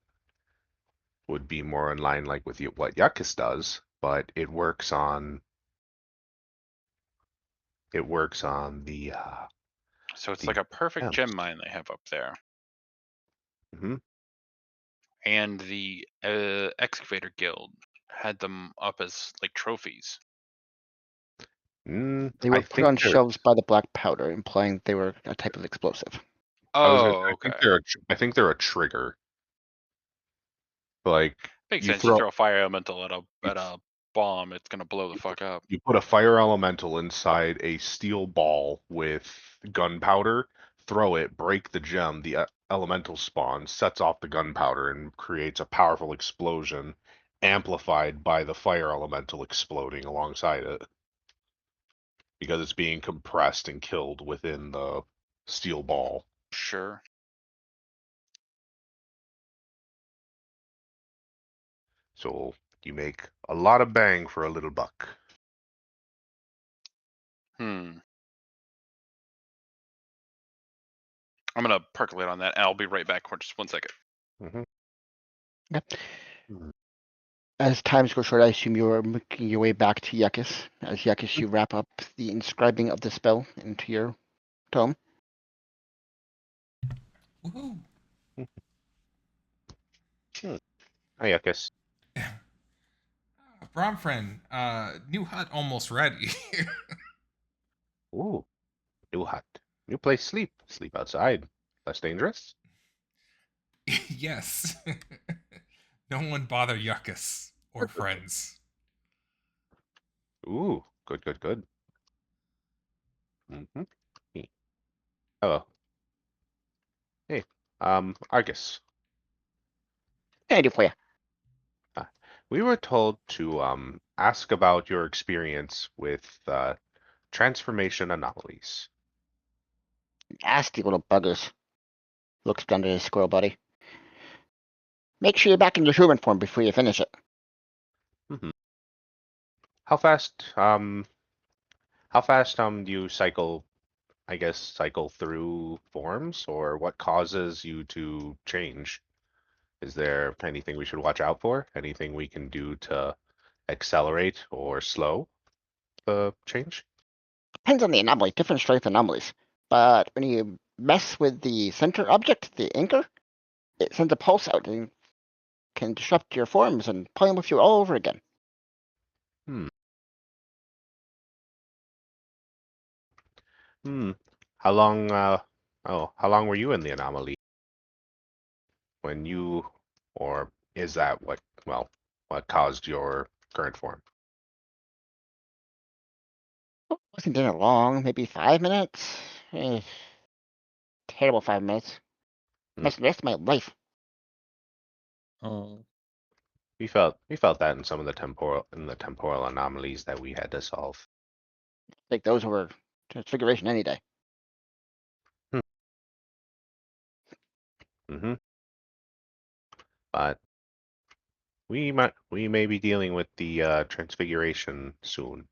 would be more in line like with what Yekas does, but it works on the So it's the like a perfect gems. gem mine they have up there. Mm-hmm. And the Excavator Guild had them up as like trophies. They were I put think on shelves by the black powder, implying they were a type of explosive. Oh, I okay. I think they're a trigger. Like Makes you sense. You throw throw a fire elemental at a bomb, it's gonna blow the fuck up. you put a fire elemental inside a steel ball with gunpowder, throw it, break the gem, the elemental spawns, sets off the gunpowder, and creates a powerful explosion, amplified by the fire elemental exploding alongside it. Because it's being compressed and killed within the steel ball. Sure. So you make a lot of bang for a little buck. I'm gonna percolate on that, and I'll be right back for just 1 second. Mm-hmm. Yep. As times go short, I assume you are making your way back to Yekas. As Yekas, you wrap up the inscribing of the spell into your tome. Woohoo! Hi, Yekas. Brahm friend, new hut almost ready. Ooh, new hut. New place sleep. Sleep outside. Less dangerous? Yes. No one bother Yuckus or friends. Ooh, good, good, good. Mm-hmm. Hello. Hey, Argus. What can I do for you? We were told to ask about your experience with transformation anomalies. Nasty little buggers. Looks down to his squirrel buddy. Make sure you're back in your human form before you finish it. Mm-hmm. How fast do you cycle, I guess, cycle through forms, or what causes you to change? Is there anything we should watch out for? Anything we can do to accelerate or slow the change? Depends on the anomaly, different strength anomalies. But when you mess with the center object, the anchor, it sends a pulse out and can disrupt your forms and play with you all over again. Hmm. Hmm. How long how long were you in the anomaly? When you, or is that what caused your current form? Wasn't in it long, maybe 5 minutes. Terrible 5 minutes. Messed the rest of my life. Oh. We felt that in some of the temporal anomalies that we had to solve. Take those over transfiguration any day. Mm-hmm. But we may be dealing with the transfiguration soon.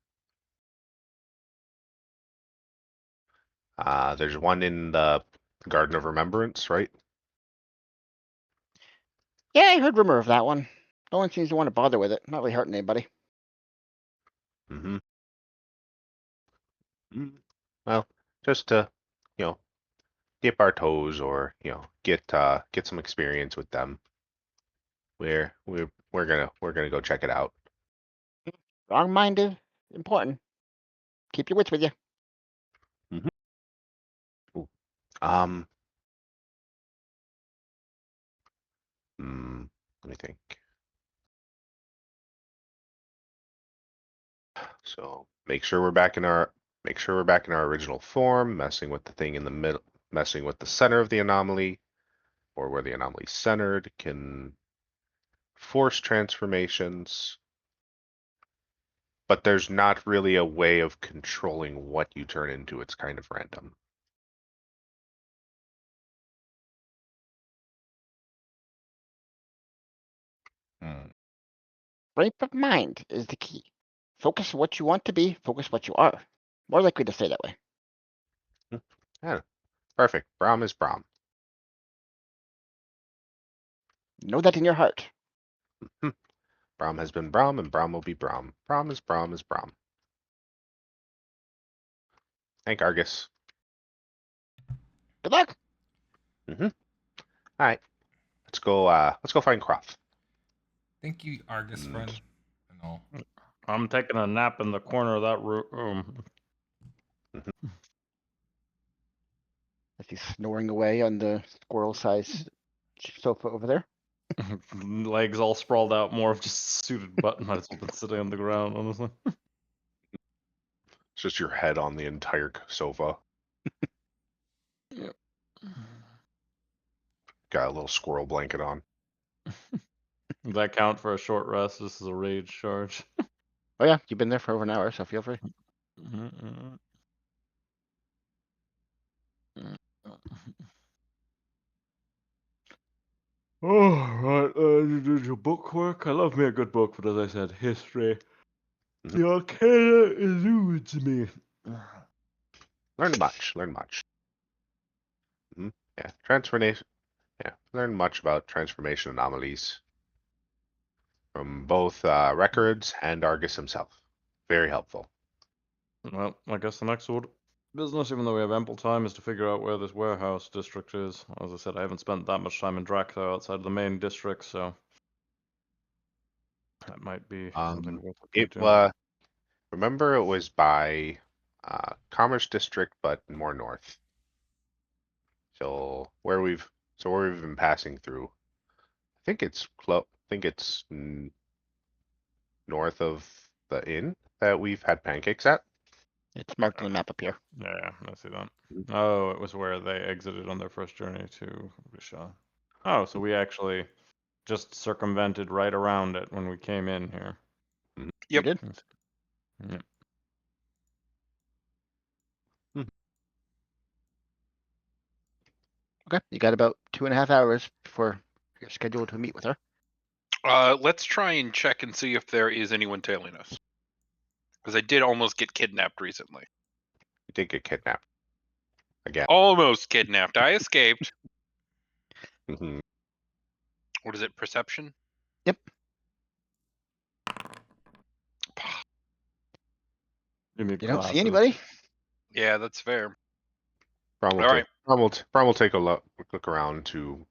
There's one in the Garden of Remembrance, right? Yeah, I heard rumor of that one. No one seems to want to bother with it. Not really hurting anybody. Mm-hmm. Well, just to, you know, dip our toes or, get some experience with them. We're gonna go check it out. Wrong-minded, important. Keep your wits with you. Ooh. Um, Let me think. So make sure we're back in our original form, messing with the thing in the middle, messing with the center of the anomaly, or where the anomaly's centered, can force transformations, but there's not really a way of controlling what you turn into. It's kind of random. Frame of mind is the key. Focus what you want to be, focus what you are. More likely to stay that way. Yeah, perfect. Brahm is Brahm. Know that in your heart. Brahm has been Brahm, and Brahm will be Brahm. Brahm is Brahm is Brahm. Thank Argus. Good luck. All right, let's go. Let's go find Croft. Thank you, Argus And- friend. And all. I'm taking a nap in the corner of that room. Is he snoring away on the squirrel-sized sofa over there? Legs all sprawled out, more of just suited button. Might as well been sitting on the ground, honestly. It's just your head on the entire sofa. Yep. Got a little squirrel blanket on. Does that count for a short rest? This is a rage charge. Oh yeah, you've been there for over an hour, so feel free. Oh, right. Did your book work? I love me a good book, but as I said, history. Mhm. The Arcana eludes me. Learn much. Learn much. Yeah, transformation. Yeah, learn much about transformation anomalies from both records and Argus himself. Very helpful. Well, I guess the next order business, even though we have ample time, is to figure out where this warehouse district is. As I said, I haven't spent that much time in Drakthar outside of the main district, so that might be something worth looking It into. remember it was by Commerce District, but more north. So where we've been passing through, I think it's close. I think it's north of the inn that we've had pancakes at. It's marked on the map up here. Yeah, I see that. Mhm. Oh, it was where they exited on their first journey to Visha. Oh, so we actually just circumvented right around it when we came in here. You Yep. did? Yep. Okay, you got about 2.5 hours before you're scheduled to meet with her. Let's try and check and see if there is anyone tailing us. Because I did almost get kidnapped recently. We did get kidnapped again. Almost kidnapped. I escaped. Mhm. What is it? Perception? Yep. You need You don't see glasses. anybody? Yeah, that's fair. Brahm will All take, right. Brahm will take a look around to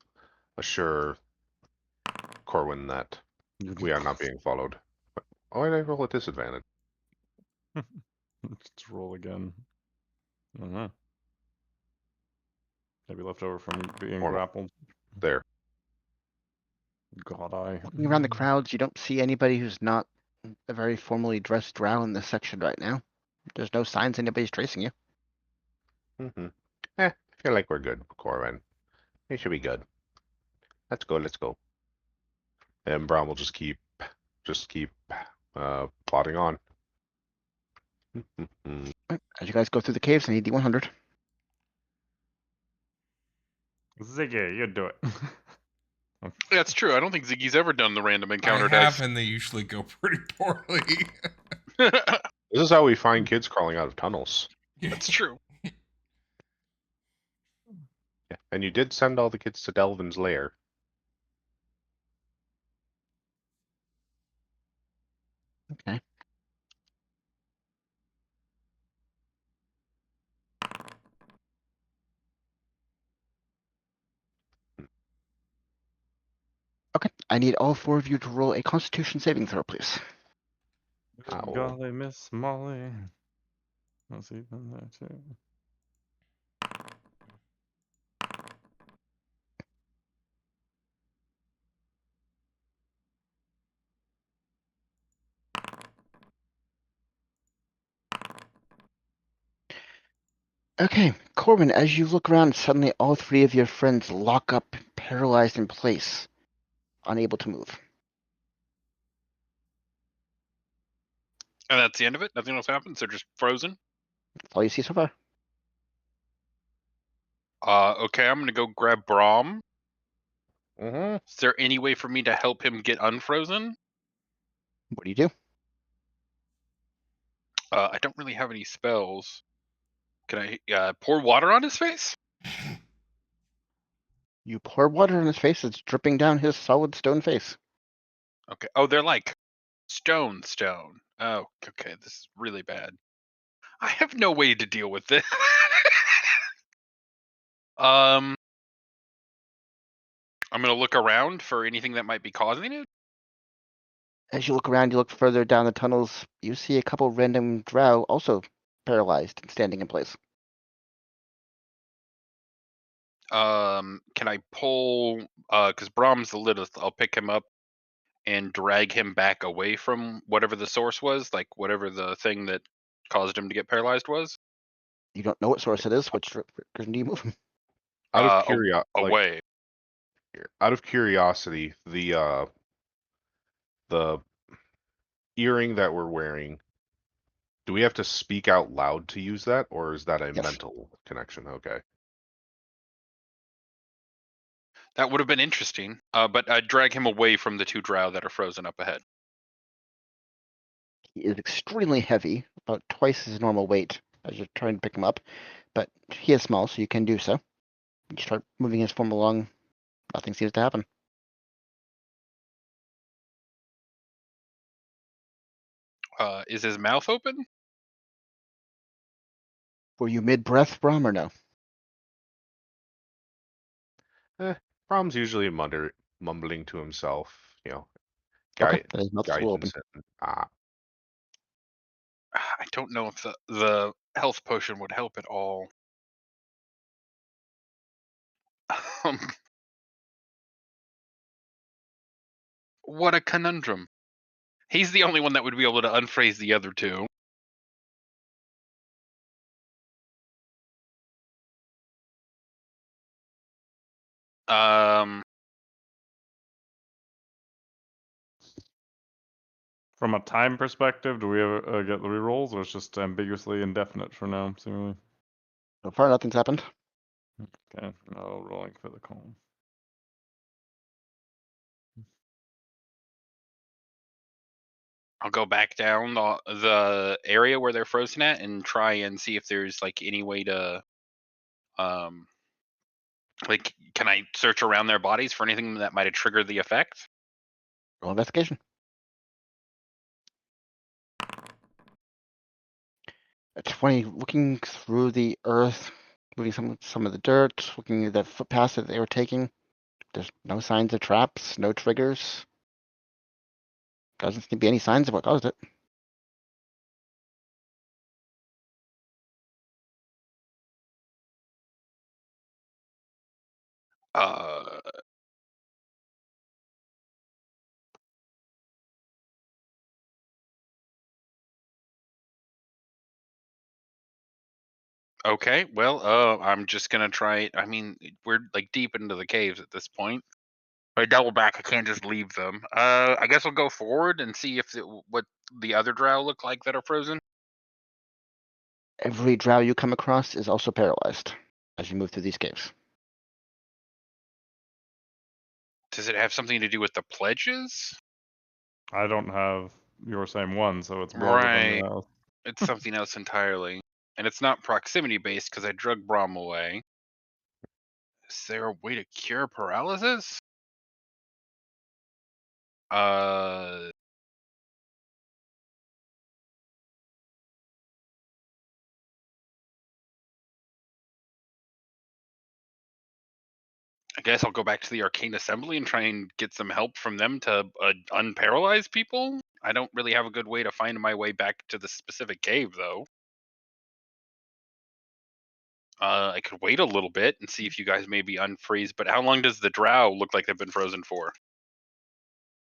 assure Corwin that You need we are not being followed. Oh, I roll at disadvantage. Let's roll again. I don't know. Maybe left over from being Normal. grappled. There. God eye. Looking around the crowds, you don't see anybody who's not a very formally dressed drow in this section right now. There's no signs anybody's tracing you. I feel like we're good, Corwin. We should be good. Let's go. Let's go. And Brahm will just keep plodding on. As you guys go through the caves, I need D100. Ziggy, you do it. That's true. I don't think Ziggy's ever done the random encounter I dice. have, and they usually go pretty poorly. This is how we find kids crawling out of tunnels. That's true. Yeah. And you did send all the kids to Delvin's lair. Okay. Okay, I need all 4 of you to roll a Constitution saving throw, please. Oh. Golly, Miss Molly. Let's see from there too. Okay, Corbin, as you look around, suddenly all 3 of your friends lock up, paralyzed in place, unable to move. And that's the end of it? Nothing else happens? They're just frozen? That's all you see so far. Okay, I'm gonna go grab Brahm. Mm-hmm. Is there any way for me to help him get unfrozen? What do you do? I don't really have any spells. Can I pour water on his face? You pour water on his face, it's dripping down his solid stone face. Okay. Oh, they're like stone. Oh, okay. This is really bad. I have no way to deal with this. I'm gonna look around for anything that might be causing it. As you look around, you look further down the tunnels, you see a couple random drow also paralyzed and standing in place. Can I pull? Because Brahm's the littlest. I'll pick him up and drag him back away from whatever the source was, like whatever the thing that caused him to get paralyzed was. You don't know what source it is. Which direction do you move him? Out of Away. out of curiosity, the earring that we're wearing, do we have to speak out loud to use that, or is that a Yes. mental connection? Okay. That would have been interesting. But I'd drag him away from the two drow that are frozen up ahead. He is extremely heavy, about twice his normal weight as you're trying to pick him up, but he is small, so you can do so. You start moving his form along, nothing seems to happen. Is his mouth open? Were you mid-breath, Brahm, or no? Brahm's usually mumbling to himself, Okay, then his mouth is still open. guidance and I don't know if the health potion would help at all. What a conundrum. He's the only one that would be able to unphrase the other two. From a time perspective, do we ever get the rerolls, or it's just ambiguously indefinite for now, seemingly? So far, nothing's happened. Okay, no rolling for the column. I'll go back down the area where they're frozen at and try and see if there's like any way to like, can I search around their bodies for anything that might have triggered the effect? Roll investigation. At 20, looking through the earth, moving some of the dirt, looking at the footpaths that they were taking. There's no signs of traps, no triggers. Doesn't seem to be any signs of what caused it. Okay, well, I'm just gonna try. I mean, we're like deep into the caves at this point. If I double back, I can't just leave them. I guess I'll go forward and see if what the other drow look like that are frozen. Every drow you come across is also paralyzed as you move through these caves. Does it have something to do with the pledges? I don't have your same one, so it's more than Right. something else. It's something else entirely. And it's not proximity based because I drug Brahm away. Is there a way to cure paralysis? I guess I'll go back to the Arcane Assembly and try and get some help from them to unparalyze people. I don't really have a good way to find my way back to the specific cave, though. I could wait a little bit and see if you guys maybe unfreeze, but how long does the drow look like they've been frozen for?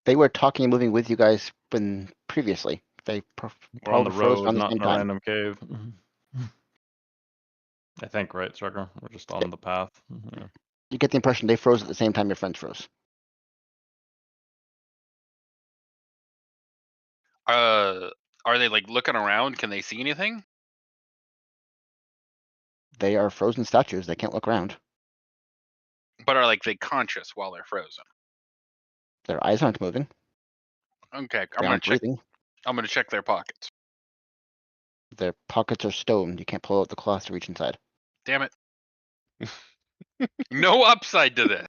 They were talking and moving with you guys when previously. They We're on probably the froze road, around the not same in a time. random cave. I think, right, Striker? We're just on the path. Yeah. You get the impression they froze at the same time your friends froze. Are they like looking around? Can they see anything? They are frozen statues. They can't look around. But are like they conscious while they're frozen? Their eyes aren't moving. Okay, They aren't breathing. I'm gonna check their pockets. Their pockets are stoned. You can't pull out the cloth to reach inside. Damn it. No upside to this.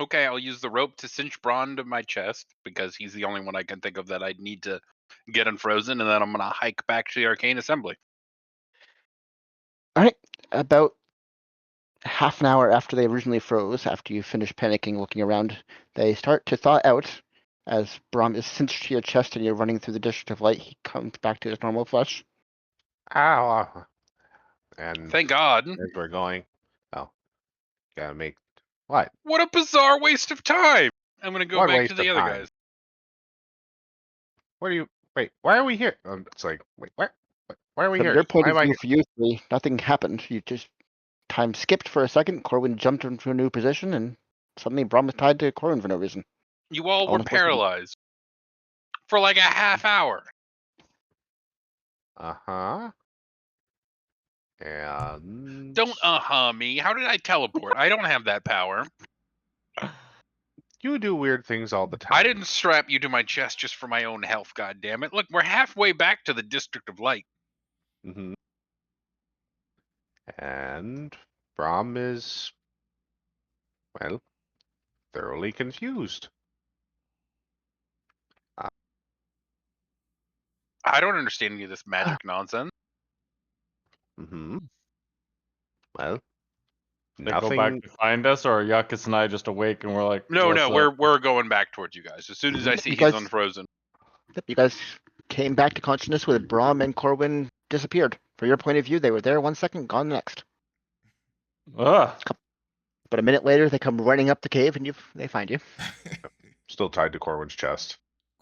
Okay, I'll use the rope to cinch Braun to my chest because he's the only one I can think of that I'd need to get unfrozen, and then I'm gonna hike back to the Arcane Assembly. All right. About half an hour after they originally froze, after you finish panicking, looking around, they start to thaw out. As Brahm is cinched to your chest and you're running through the district of light, he comes back to his normal flesh. Ow. And Thank God. as we're going, oh, gotta make what? What a bizarre waste of time. I'm gonna go What back waste to the of other time? guys. What are you? Wait, why are we here? It's like, wait, what? Why are we From here? your point Why of am I view, here? for you three, nothing happened. You just time skipped for a second. Corwin jumped into a new position, and suddenly Brahm was tied to Corwin for no reason. You all All were in a split second. paralyzed for like a half hour. Uh-huh. And Don't me. How did I teleport? I don't have that power. you do weird things all the time. I didn't strap you to my chest just for my own health, goddammit. Look, we're halfway back to the District of Light. Mm-hmm. And Brahm is, well, thoroughly confused. I don't understand any of this magic nonsense. Mm-hmm. Well, They go back nothing. to find us, or are Yekas and I just awake and we're like, No, what's up? we're going back towards you guys. As soon as I see You he's guys- unfrozen. Yep, you guys came back to consciousness with Brahm and Corwin disappeared. From your point of view, they were there 1 second, gone the next. Ugh. But a minute later, they come running up the cave, and they find you. Still tied to Corwin's chest.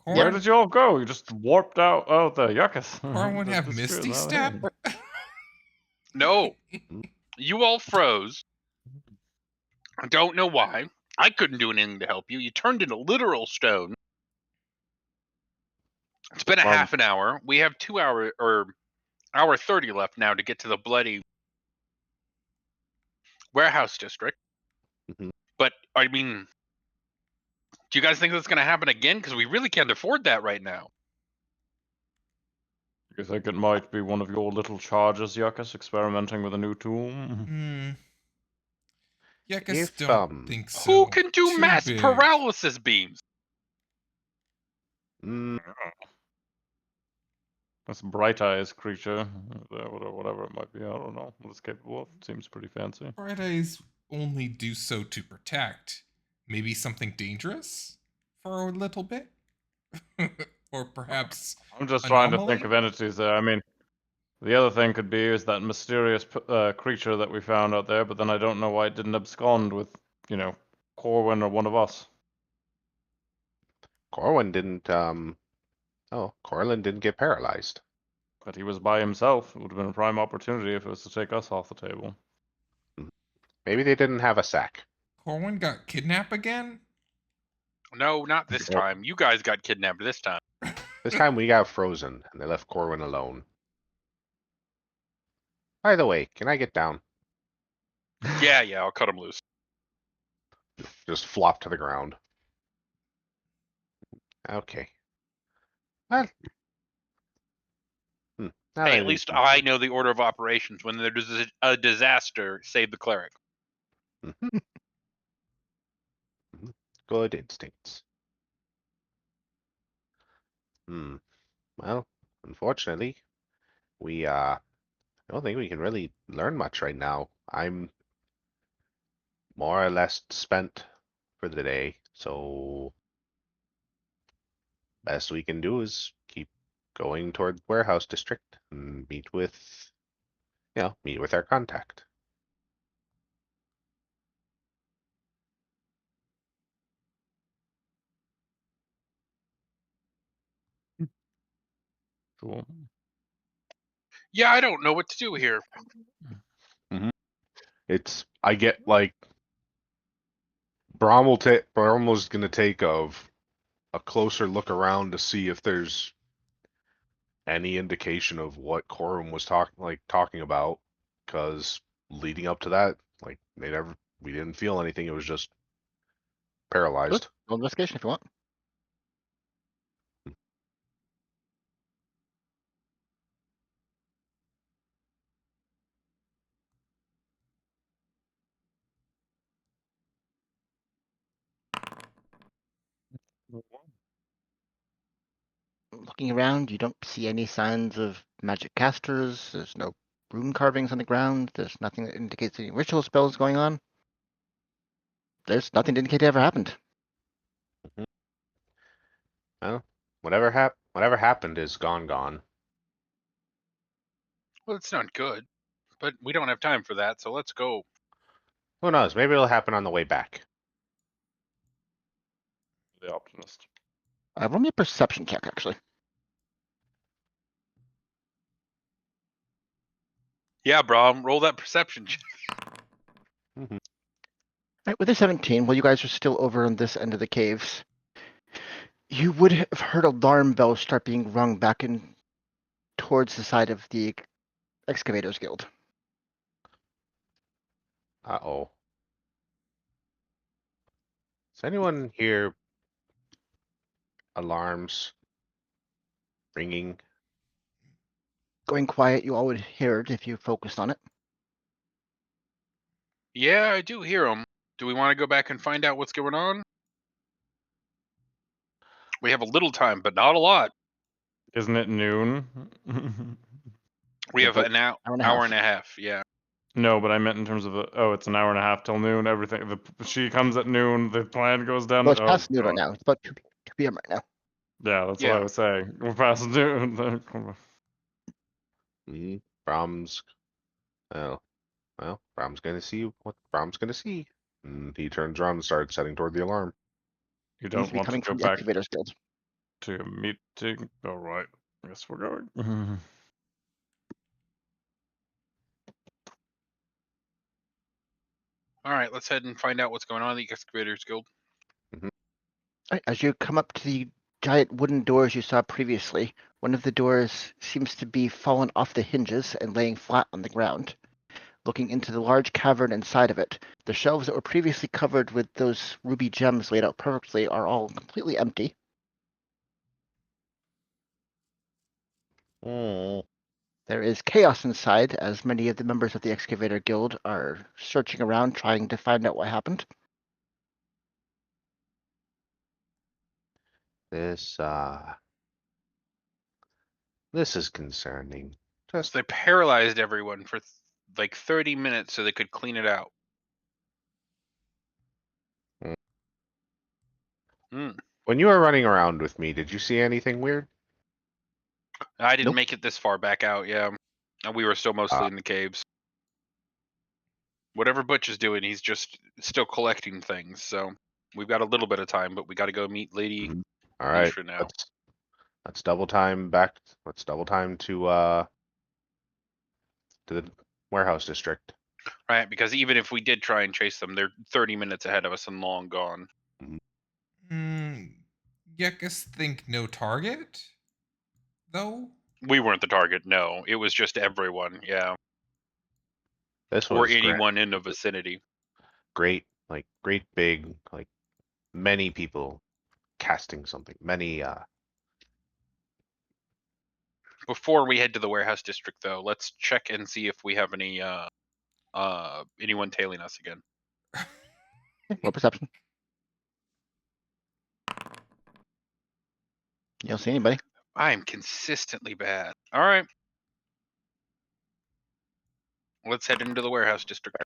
Where Corn, did you all go? You just warped out. Oh, the Yekas. Corn would Just have disappeared. Misty Oh, Step. hey. No. You all froze. I don't know why. I couldn't do anything to help you. You turned into literal stone. It's been a half an hour. We have 2 hour or hour 30 left now to get to the bloody warehouse district. Mhm. But I mean, do you guys think that's going to happen again? Because we really can't afford that right now. You think it might be one of your little charges, Yekas, experimenting with a new tool? Hmm. Yekas If, don't think so. Who can do Too mass big. paralysis beams? Mm, This bright eyes creature, whatever it might be, I don't know what it's capable of. Seems pretty fancy. Bright eyes only do so to protect. Maybe something dangerous for a little bit? Or perhaps I'm just trying to think anomaly? of entities there. I mean, the other thing could be is that mysterious creature that we found out there, but then I don't know why it didn't abscond with, Corwin or one of us. Corwin didn't, Corlin didn't get paralyzed. But he was by himself. It would have been a prime opportunity if it was to take us off the table. Maybe they didn't have a sack. Corwin got kidnapped again? No, not this Well- time. You guys got kidnapped this time. This time we got frozen, and they left Corwin alone. By the way, can I get down? Yeah, I'll cut him loose. Just flop to the ground. Okay. Well. Now that Hey, I at least think- I know the order of operations. When there's a disaster, save the cleric. Mhm. Good instincts. Well, unfortunately, we I don't think we can really learn much right now. I'm more or less spent for the day, so best we can do is keep going toward warehouse district and meet with our contact. Cool. Yeah, I don't know what to do here. I get like Brahm was gonna take a closer look around to see if there's any indication of what Corum was talking about, because leading up to that, like we didn't feel anything. It was just paralyzed. Roll investigation if you want. Looking around, you don't see any signs of magic casters. There's no rune carvings on the ground. There's nothing that indicates any ritual spells going on. There's nothing to indicate it ever happened. Well, whatever happened is gone. Well, it's not good, but we don't have time for that, so let's go. Who knows? Maybe it'll happen on the way back. The optimist. Roll me a perception check, actually. Yeah, Brahm, roll that perception check. Right, with a 17, while you guys are still over on this end of the caves, you would have heard alarm bells start being rung back in towards the side of the Excavators Guild. Uh-oh. Does anyone hear alarms ringing? Going quiet, you all would hear it if you focused on it. Yeah, I do hear them. Do we want to go back and find out what's going on? We have a little time, but not a lot. Isn't it noon? We have About an hour and a half. Yeah. No, but I meant in terms of it's an hour and a half till noon. Everything. She comes at noon. The plan goes down. Well, it's Oh, past noon right God. now. It's about 2 p.m. right now. Yeah, that's what Yeah. I was saying. We're past noon. Brahm's. Oh, well, Brahm's gonna see what Brahm's gonna see. And he turns around and starts heading toward the alarm. You Needs don't to be want to coming go from the back Excavators Guild. to a meeting. All right. I guess we're going. All right, let's head and find out what's going on in the Excavators Guild. Right, as you come up to the giant wooden doors you saw previously, one of the doors seems to be fallen off the hinges and laying flat on the ground. Looking into the large cavern inside of it, the shelves that were previously covered with those ruby gems laid out perfectly are all completely empty. Hmm. There is chaos inside, as many of the members of the Excavator Guild are searching around trying to find out what happened. This is concerning. So they paralyzed everyone for like 30 minutes so they could clean it out. When you were running around with me, did you see anything weird? I didn't Nope. make it this far back out, yeah. And we were still mostly in the caves. Whatever Butch is doing, he's just still collecting things. So we've got a little bit of time, but we got to go meet Lady All right, Nisha now. let's double time back. Let's double time to the warehouse district. Right, because even if we did try and chase them, they're 30 minutes ahead of us and long gone. Yekas think no target, though? We weren't the target, no. It was just everyone, yeah. This Or was anyone in the vicinity. great big, like many people casting something. Many Before we head to the warehouse district, though, let's check and see if we have any anyone tailing us again. Roll perception. You don't see anybody. I am consistently bad. All right. Let's head into the warehouse district.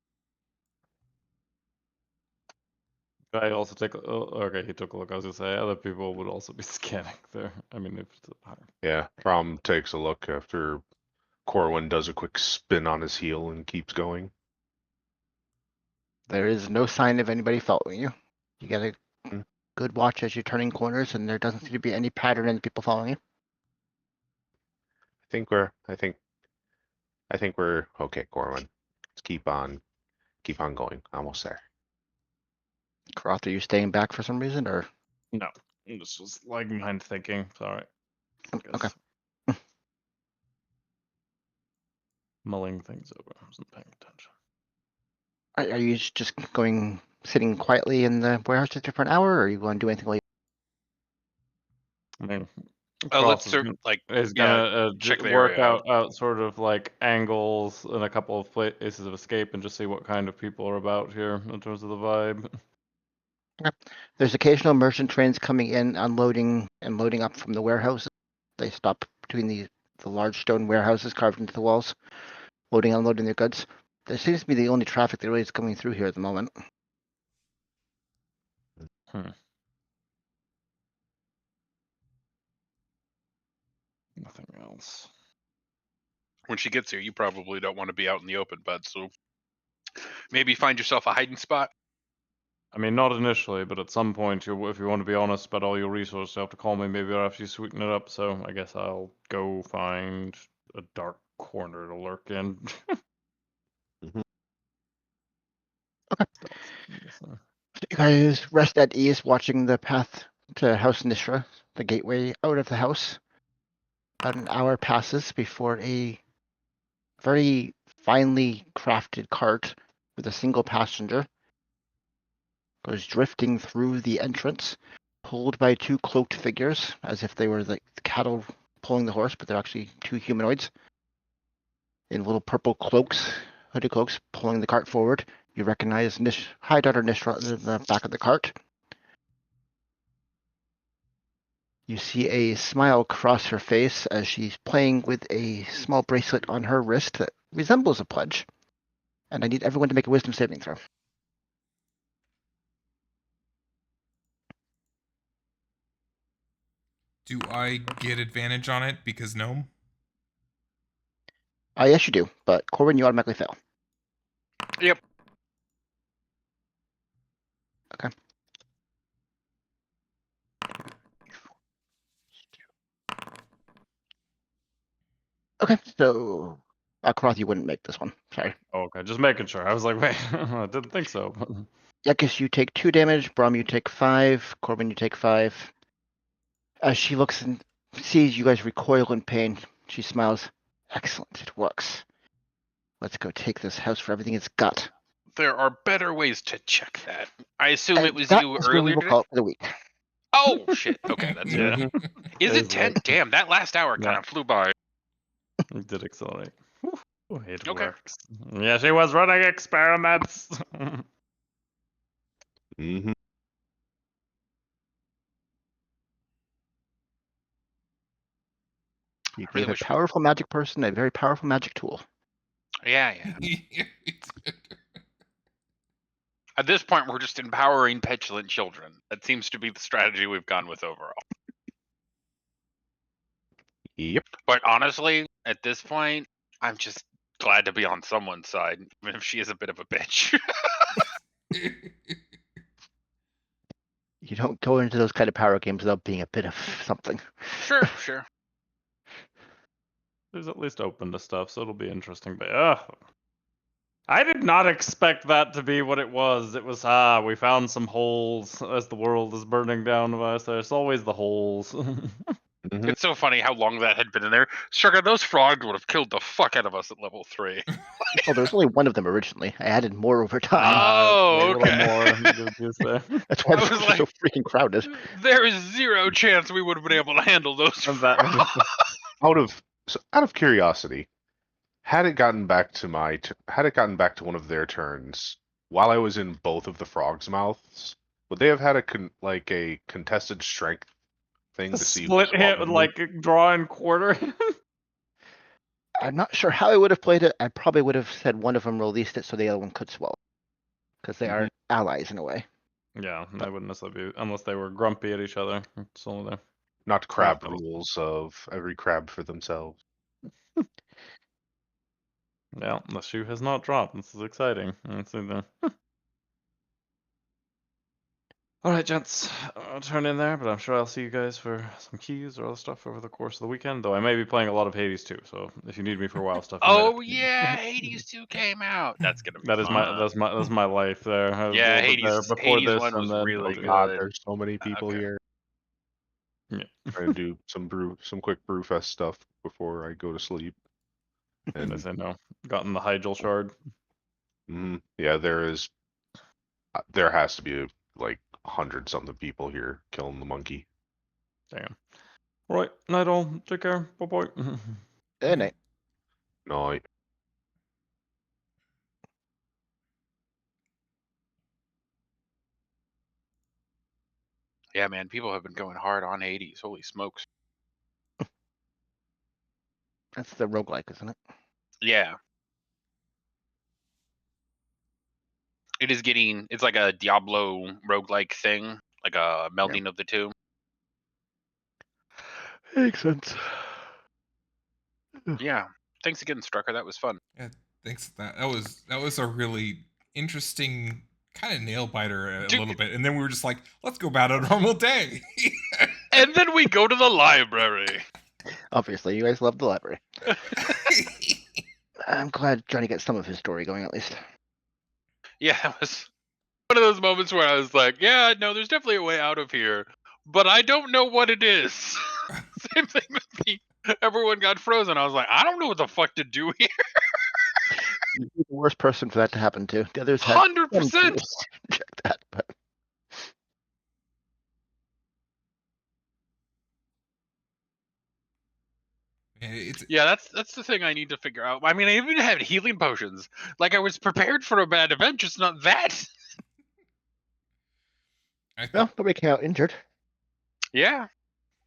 I also take. Okay, he took a look. I was gonna say other people would also be scanning there. I mean, if it's higher. Yeah, Brahm takes a look after Corwin does a quick spin on his heel and keeps going. There is no sign of anybody following you. You get a good watch as you're turning corners, and there doesn't seem to be any pattern in the people following you. I think we're okay, Corwin. Let's keep on going. Almost there. Karoth, are you staying back for some reason, or? No, this was like mind thinking. Sorry. Okay. Mulling things over. I wasn't paying attention. Are you just sitting quietly in the warehouse district for an hour, or are you going to do anything while I mean, Let's is gonna check the work area out sort of like angles and a couple of places of escape and just see what kind of people are about here in terms of the vibe. There's occasional merchant trains coming in, unloading and loading up from the warehouse. They stop between the large stone warehouses carved into the walls. loading and unloading their goods. There seems to be the only traffic that really is coming through here at the moment. Nothing else. When she gets here, you probably don't want to be out in the open, bud. So maybe find yourself a hiding spot. I mean, not initially, but at some point, if you want to be honest about all your resources, you have to call me maybe after you sweeten it up. So I guess I'll go find a dark corner to lurk in. So you guys rest at ease watching the path to House Nishra, the gateway out of the house. About an hour passes before a very finely crafted cart with a single passenger goes drifting through the entrance, pulled by two cloaked figures, as if they were the cattle pulling the horse, but they're actually two humanoids in little purple cloaks, hooded cloaks, pulling the cart forward. You recognize High Daughter Nishra in the back of the cart. You see a smile cross her face as she's playing with a small bracelet on her wrist that resembles a pledge. And I need everyone to make a wisdom saving throw. Do I get advantage on it because gnome? Yes, you do, but Corwin, you automatically fail. Yep. Okay. Okay, so Croth, you wouldn't make this one. Sorry. Oh, okay, just making sure. I was like, wait, I didn't think so. Yekas, you take 2 damage. Brahm, you take 5. Corbin, you take 5. As she looks and sees you guys recoil in pain, she smiles. Excellent, it works. Let's go take this house for everything it's got. There are better ways to check that. I assume And it was that you is where we earlier will today. call it for the week. Oh shit. Okay, that's Yeah. it. Is it Is 10? it? Damn, that last hour Yeah. kind of flew by. It did accelerate. Whew, it Okay. works. Yeah, she was running experiments. Mm-hmm. You really gave a wish- powerful magic person a very powerful magic tool. Yeah. At this point, we're just empowering petulant children. That seems to be the strategy we've gone with overall. Yep. But honestly, at this point, I'm just glad to be on someone's side, even if she is a bit of a bitch. You don't go into those kind of power games without being a bit of something. Sure. There's at least open to stuff, so it'll be interesting. But I did not expect that to be what it was. It was we found some holes as the world is burning down to us. There's always the holes. Mm-hmm. It's so funny how long that had been in there. Sugar, those frogs would have killed the fuck out of us at level 3. Well, there was only one of them originally. I added more over time. Oh, A little okay. more. Good use there. That's why I this was was like- so freaking crowded. There is zero chance we would have been able to handle those And that frogs. Out of curiosity, had it gotten back to one of their turns while I was in both of the frogs' mouths, would they have had a contested strength thing A to see split who's hit stronger with than me? like draw and quarter. I'm not sure how I would have played it. I probably would have said one of them released it so the other one could swallow. Because they are allies in a way. Yeah, I wouldn't necessarily be unless they were grumpy at each other. It's all there. Not crab Crab. rules of every crab for themselves. Yeah, the shoe has not dropped. This is exciting. Let's see there. All right, gents. I'll turn in there, but I'm sure I'll see you guys for some keys or other stuff over the course of the weekend. Though I may be playing a lot of Hades too. So if you need me for WoW stuff, you might have Oh to- yeah, Hades 2 came out. That's gonna be That is fun. that's my life there. I was Yeah, a little bit there Hades- before Hades this, 1 and was then really Oh good. God, there's so many people Okay. here. Yeah. Trying to do some quick brewfest stuff before I go to sleep. And I And say no. Gotten the Hygel shard. yeah, there has to be like 100-something people here killing the monkey. Damn. All right, night all. Take care. Bye bye. Good night. No, Yeah, man, people have been going hard on Hades. Holy smokes. That's the roguelike, isn't it? Yeah. It is getting. It's like a Diablo roguelike thing, like a melding of the two. Makes sense. Yeah. Thanks again, Strucker. That was fun. Yeah, thanks. That was a really interesting kind of nail biter a Dude. little bit, and then we were just like, let's go about a normal day. And then we go to the library. Obviously, you guys love the library. I'm glad Johnny got some of his story going at least. Yeah, it was one of those moments where I was like, yeah, no, there's definitely a way out of here, but I don't know what it is. Same thing with me. Everyone got frozen. I was like, I don't know what the fuck to do here. You're the worst person for that to happen to. The others had 100%. check that, but Yeah, that's the thing I need to figure out. I mean, I even had healing potions. Like, I was prepared for a bad event, just not that. well, nobody came out injured. Yeah.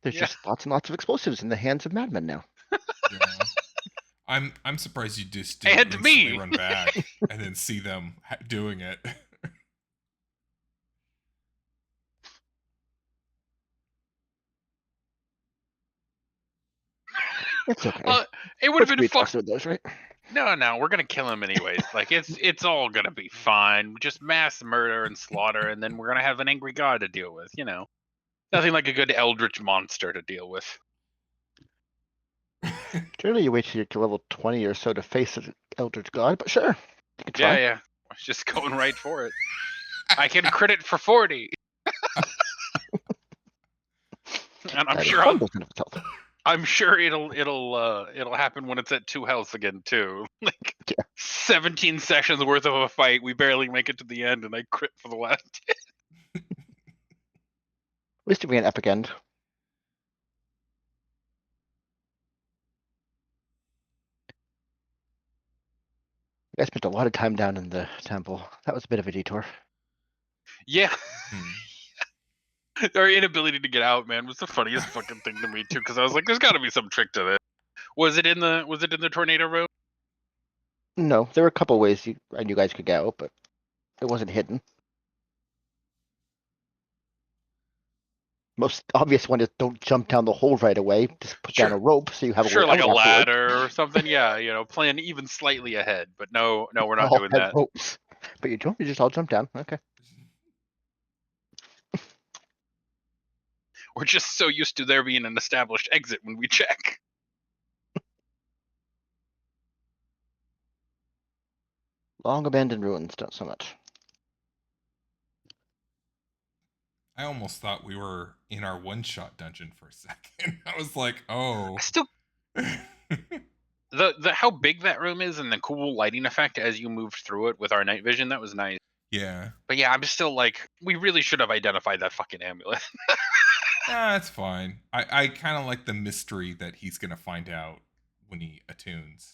There's Yeah. just lots and lots of explosives in the hands of madmen now. Yeah. I'm surprised you just didn't And instantly me. run back and then see them doing it. It's okay. It would have been we fun. trusted those, right? No, we're gonna kill him anyways. Like it's all gonna be fine. Just mass murder and slaughter, and then we're gonna have an angry god to deal with. You know, nothing like a good eldritch monster to deal with. Generally, you wait till you're to level 20 or so to face an Eldritch God, but sure. You can try. Yeah. I was just going right for it. I can crit it for 40. And That is one percent of its health. I'm sure it'll happen when it's at 2 health again too. Like Yeah. 17 sessions worth of a fight, we barely make it to the end, and I crit for the last. At least if we get an epic end. I spent a lot of time down in the temple. That was a bit of a detour. Yeah. Hmm. Our inability to get out, man, was the funniest fucking thing to me too. Because I was like, "There's got to be some trick to this." Was it in the tornado room? No, there were a couple ways I knew you guys could get out, but it wasn't hidden. Most obvious one is don't jump down the hole right away. Just put down a rope so you have a Sure, way like a out afterwards. ladder or something. Yeah, plan even slightly ahead. But no, we're not All doing had that. ropes. But you don't. You just all jump down. Okay. We're just so used to there being an established exit when we check. Long abandoned ruins, don't so much. I almost thought we were in our one-shot dungeon for a second. I was like, oh. Still, the how big that room is and the cool lighting effect as you moved through it with our night vision, that was nice. Yeah. But yeah, I'm still like, we really should have identified that fucking amulet. That's fine. I kind of like the mystery that he's going to find out when he attunes.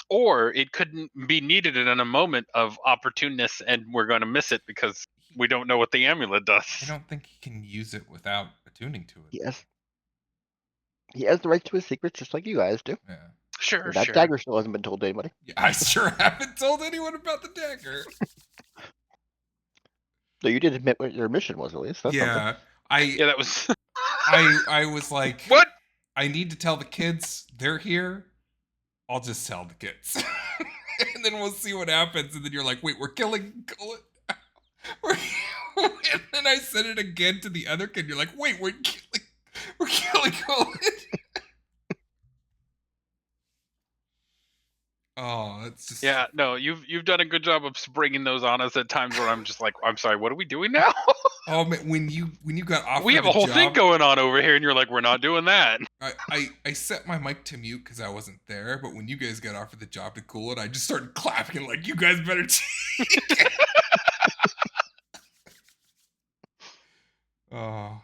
Or it couldn't be needed in a moment of opportuneness, and we're going to miss it because we don't know what the amulet does. I don't think he can use it without attuning to it. Yes. He has the right to his secrets just like you guys do. Yeah. Sure, That sure. dagger still hasn't been told to anybody. Yeah, I sure haven't told anyone about the dagger. So you did admit what your mission was, at least. That's something. Yeah, that was. I was like, What? I need to tell the kids they're here. I'll just tell the kids. And then we'll see what happens. And then you're like, wait, we're killing Cullen. And then I said it again to the other kid. You're like, wait, we're killing Cullen. Oh, it's just. Yeah, no, you've done a good job of springing those on us at times where I'm just like, I'm sorry, what are we doing now? Oh man, when you got offered We have a whole thing job, going on over here, and you're like, we're not doing that. I set my mic to mute because I wasn't there, but when you guys got offered the job to cool it, I just started clapping like, you guys better take it. Oh.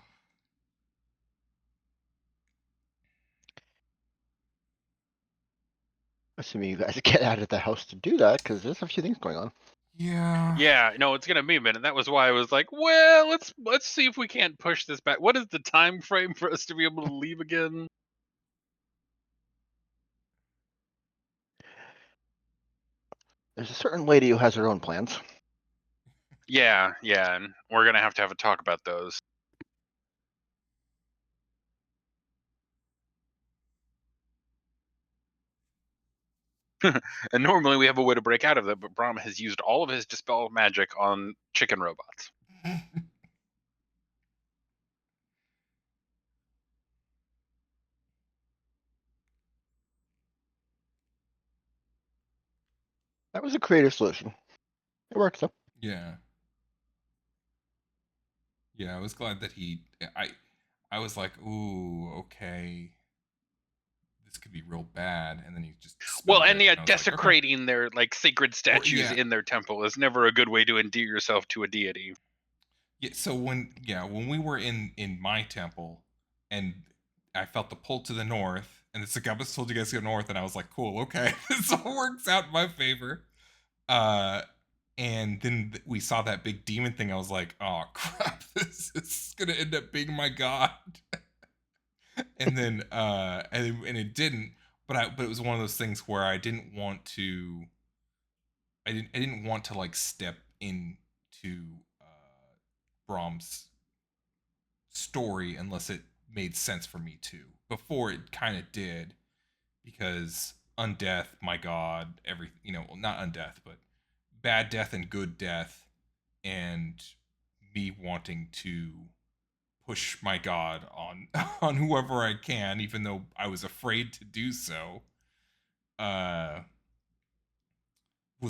Assuming you guys get out of the house to do that, because there's a few things going on. Yeah. Yeah, no, it's gonna be a minute. That was why I was like, well, let's see if we can't push this back. What is the time frame for us to be able to leave again? There's a certain lady who has her own plans. Yeah, and we're gonna have a talk about those. And normally we have a way to break out of that, but Brahm has used all of his dispel magic on chicken robots. That was a creative solution. It works though. Yeah. Yeah, I was glad that I was like, ooh, okay. This could be real bad, and then he just Well, spelled and it, yeah, and I was like, okay. desecrating their like sacred statues yeah. in their temple is never a good way to endear yourself to a deity. Yeah, so when we were in my temple and I felt the pull to the north, and the Sagabas told you guys to go north, and I was like, cool, okay, this all works out in my favor. And then we saw that big demon thing. I was like, oh crap, this is gonna end up being my god. And then and it didn't, but it was one of those things where I didn't want to like step into Brahm's story unless it made sense for me to. Before it kind of did, because undeath, my god, every not undeath, but bad death and good death, and me wanting to push my god on on whoever I can, even though I was afraid to do so, was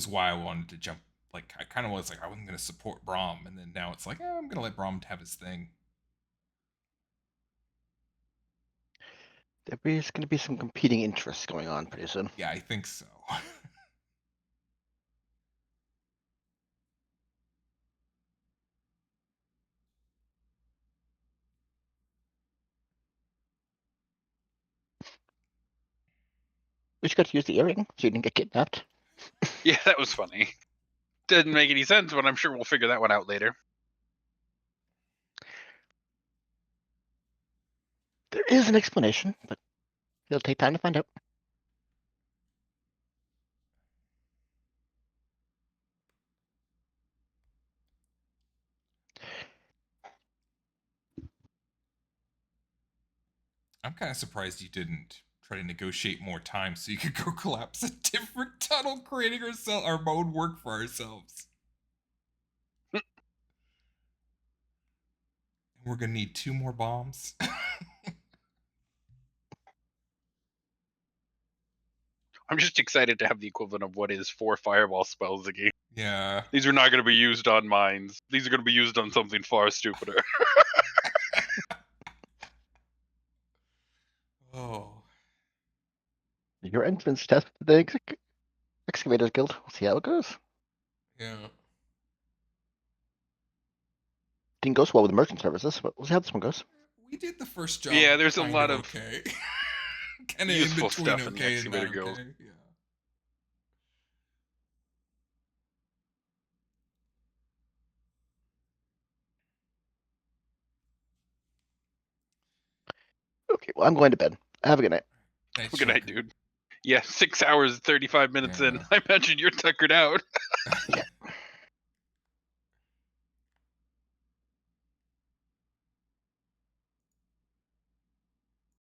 why I wanted to jump. Like I kind of was like I wasn't going to support Brahm, and then now it's like I'm going to let Brahm have his thing. There's going to be some competing interests going on pretty soon. Yeah, I think so. We just got to use the earring so you didn't get kidnapped. Yeah, that was funny. Didn't make any sense, but I'm sure we'll figure that one out later. There is an explanation, but it'll take time to find out. I'm kind of surprised you didn't try to negotiate more time so you could go collapse a different tunnel, creating our own work for ourselves. We're gonna need 2 more bombs. I'm just excited to have the equivalent of what is 4 fireball spells a game. Yeah. These are not going to be used on mines. These are going to be used on something far stupider. Oh. Your entrance test to the Excavators Guild. We'll see how it goes. Yeah. Didn't go so well with the merchant services, but we'll see how this one goes. We did the first job. Yeah, there's a kind lot of okay. Kind of in useful between stuff in the okay and not Excavator Guild. okay. Yeah. Okay, well, I'm going to bed. Have a good night. Nice Good night, joke. dude. Yeah, 6 hours, 35 minutes in. Yeah. I imagine you're tuckered out. Yeah.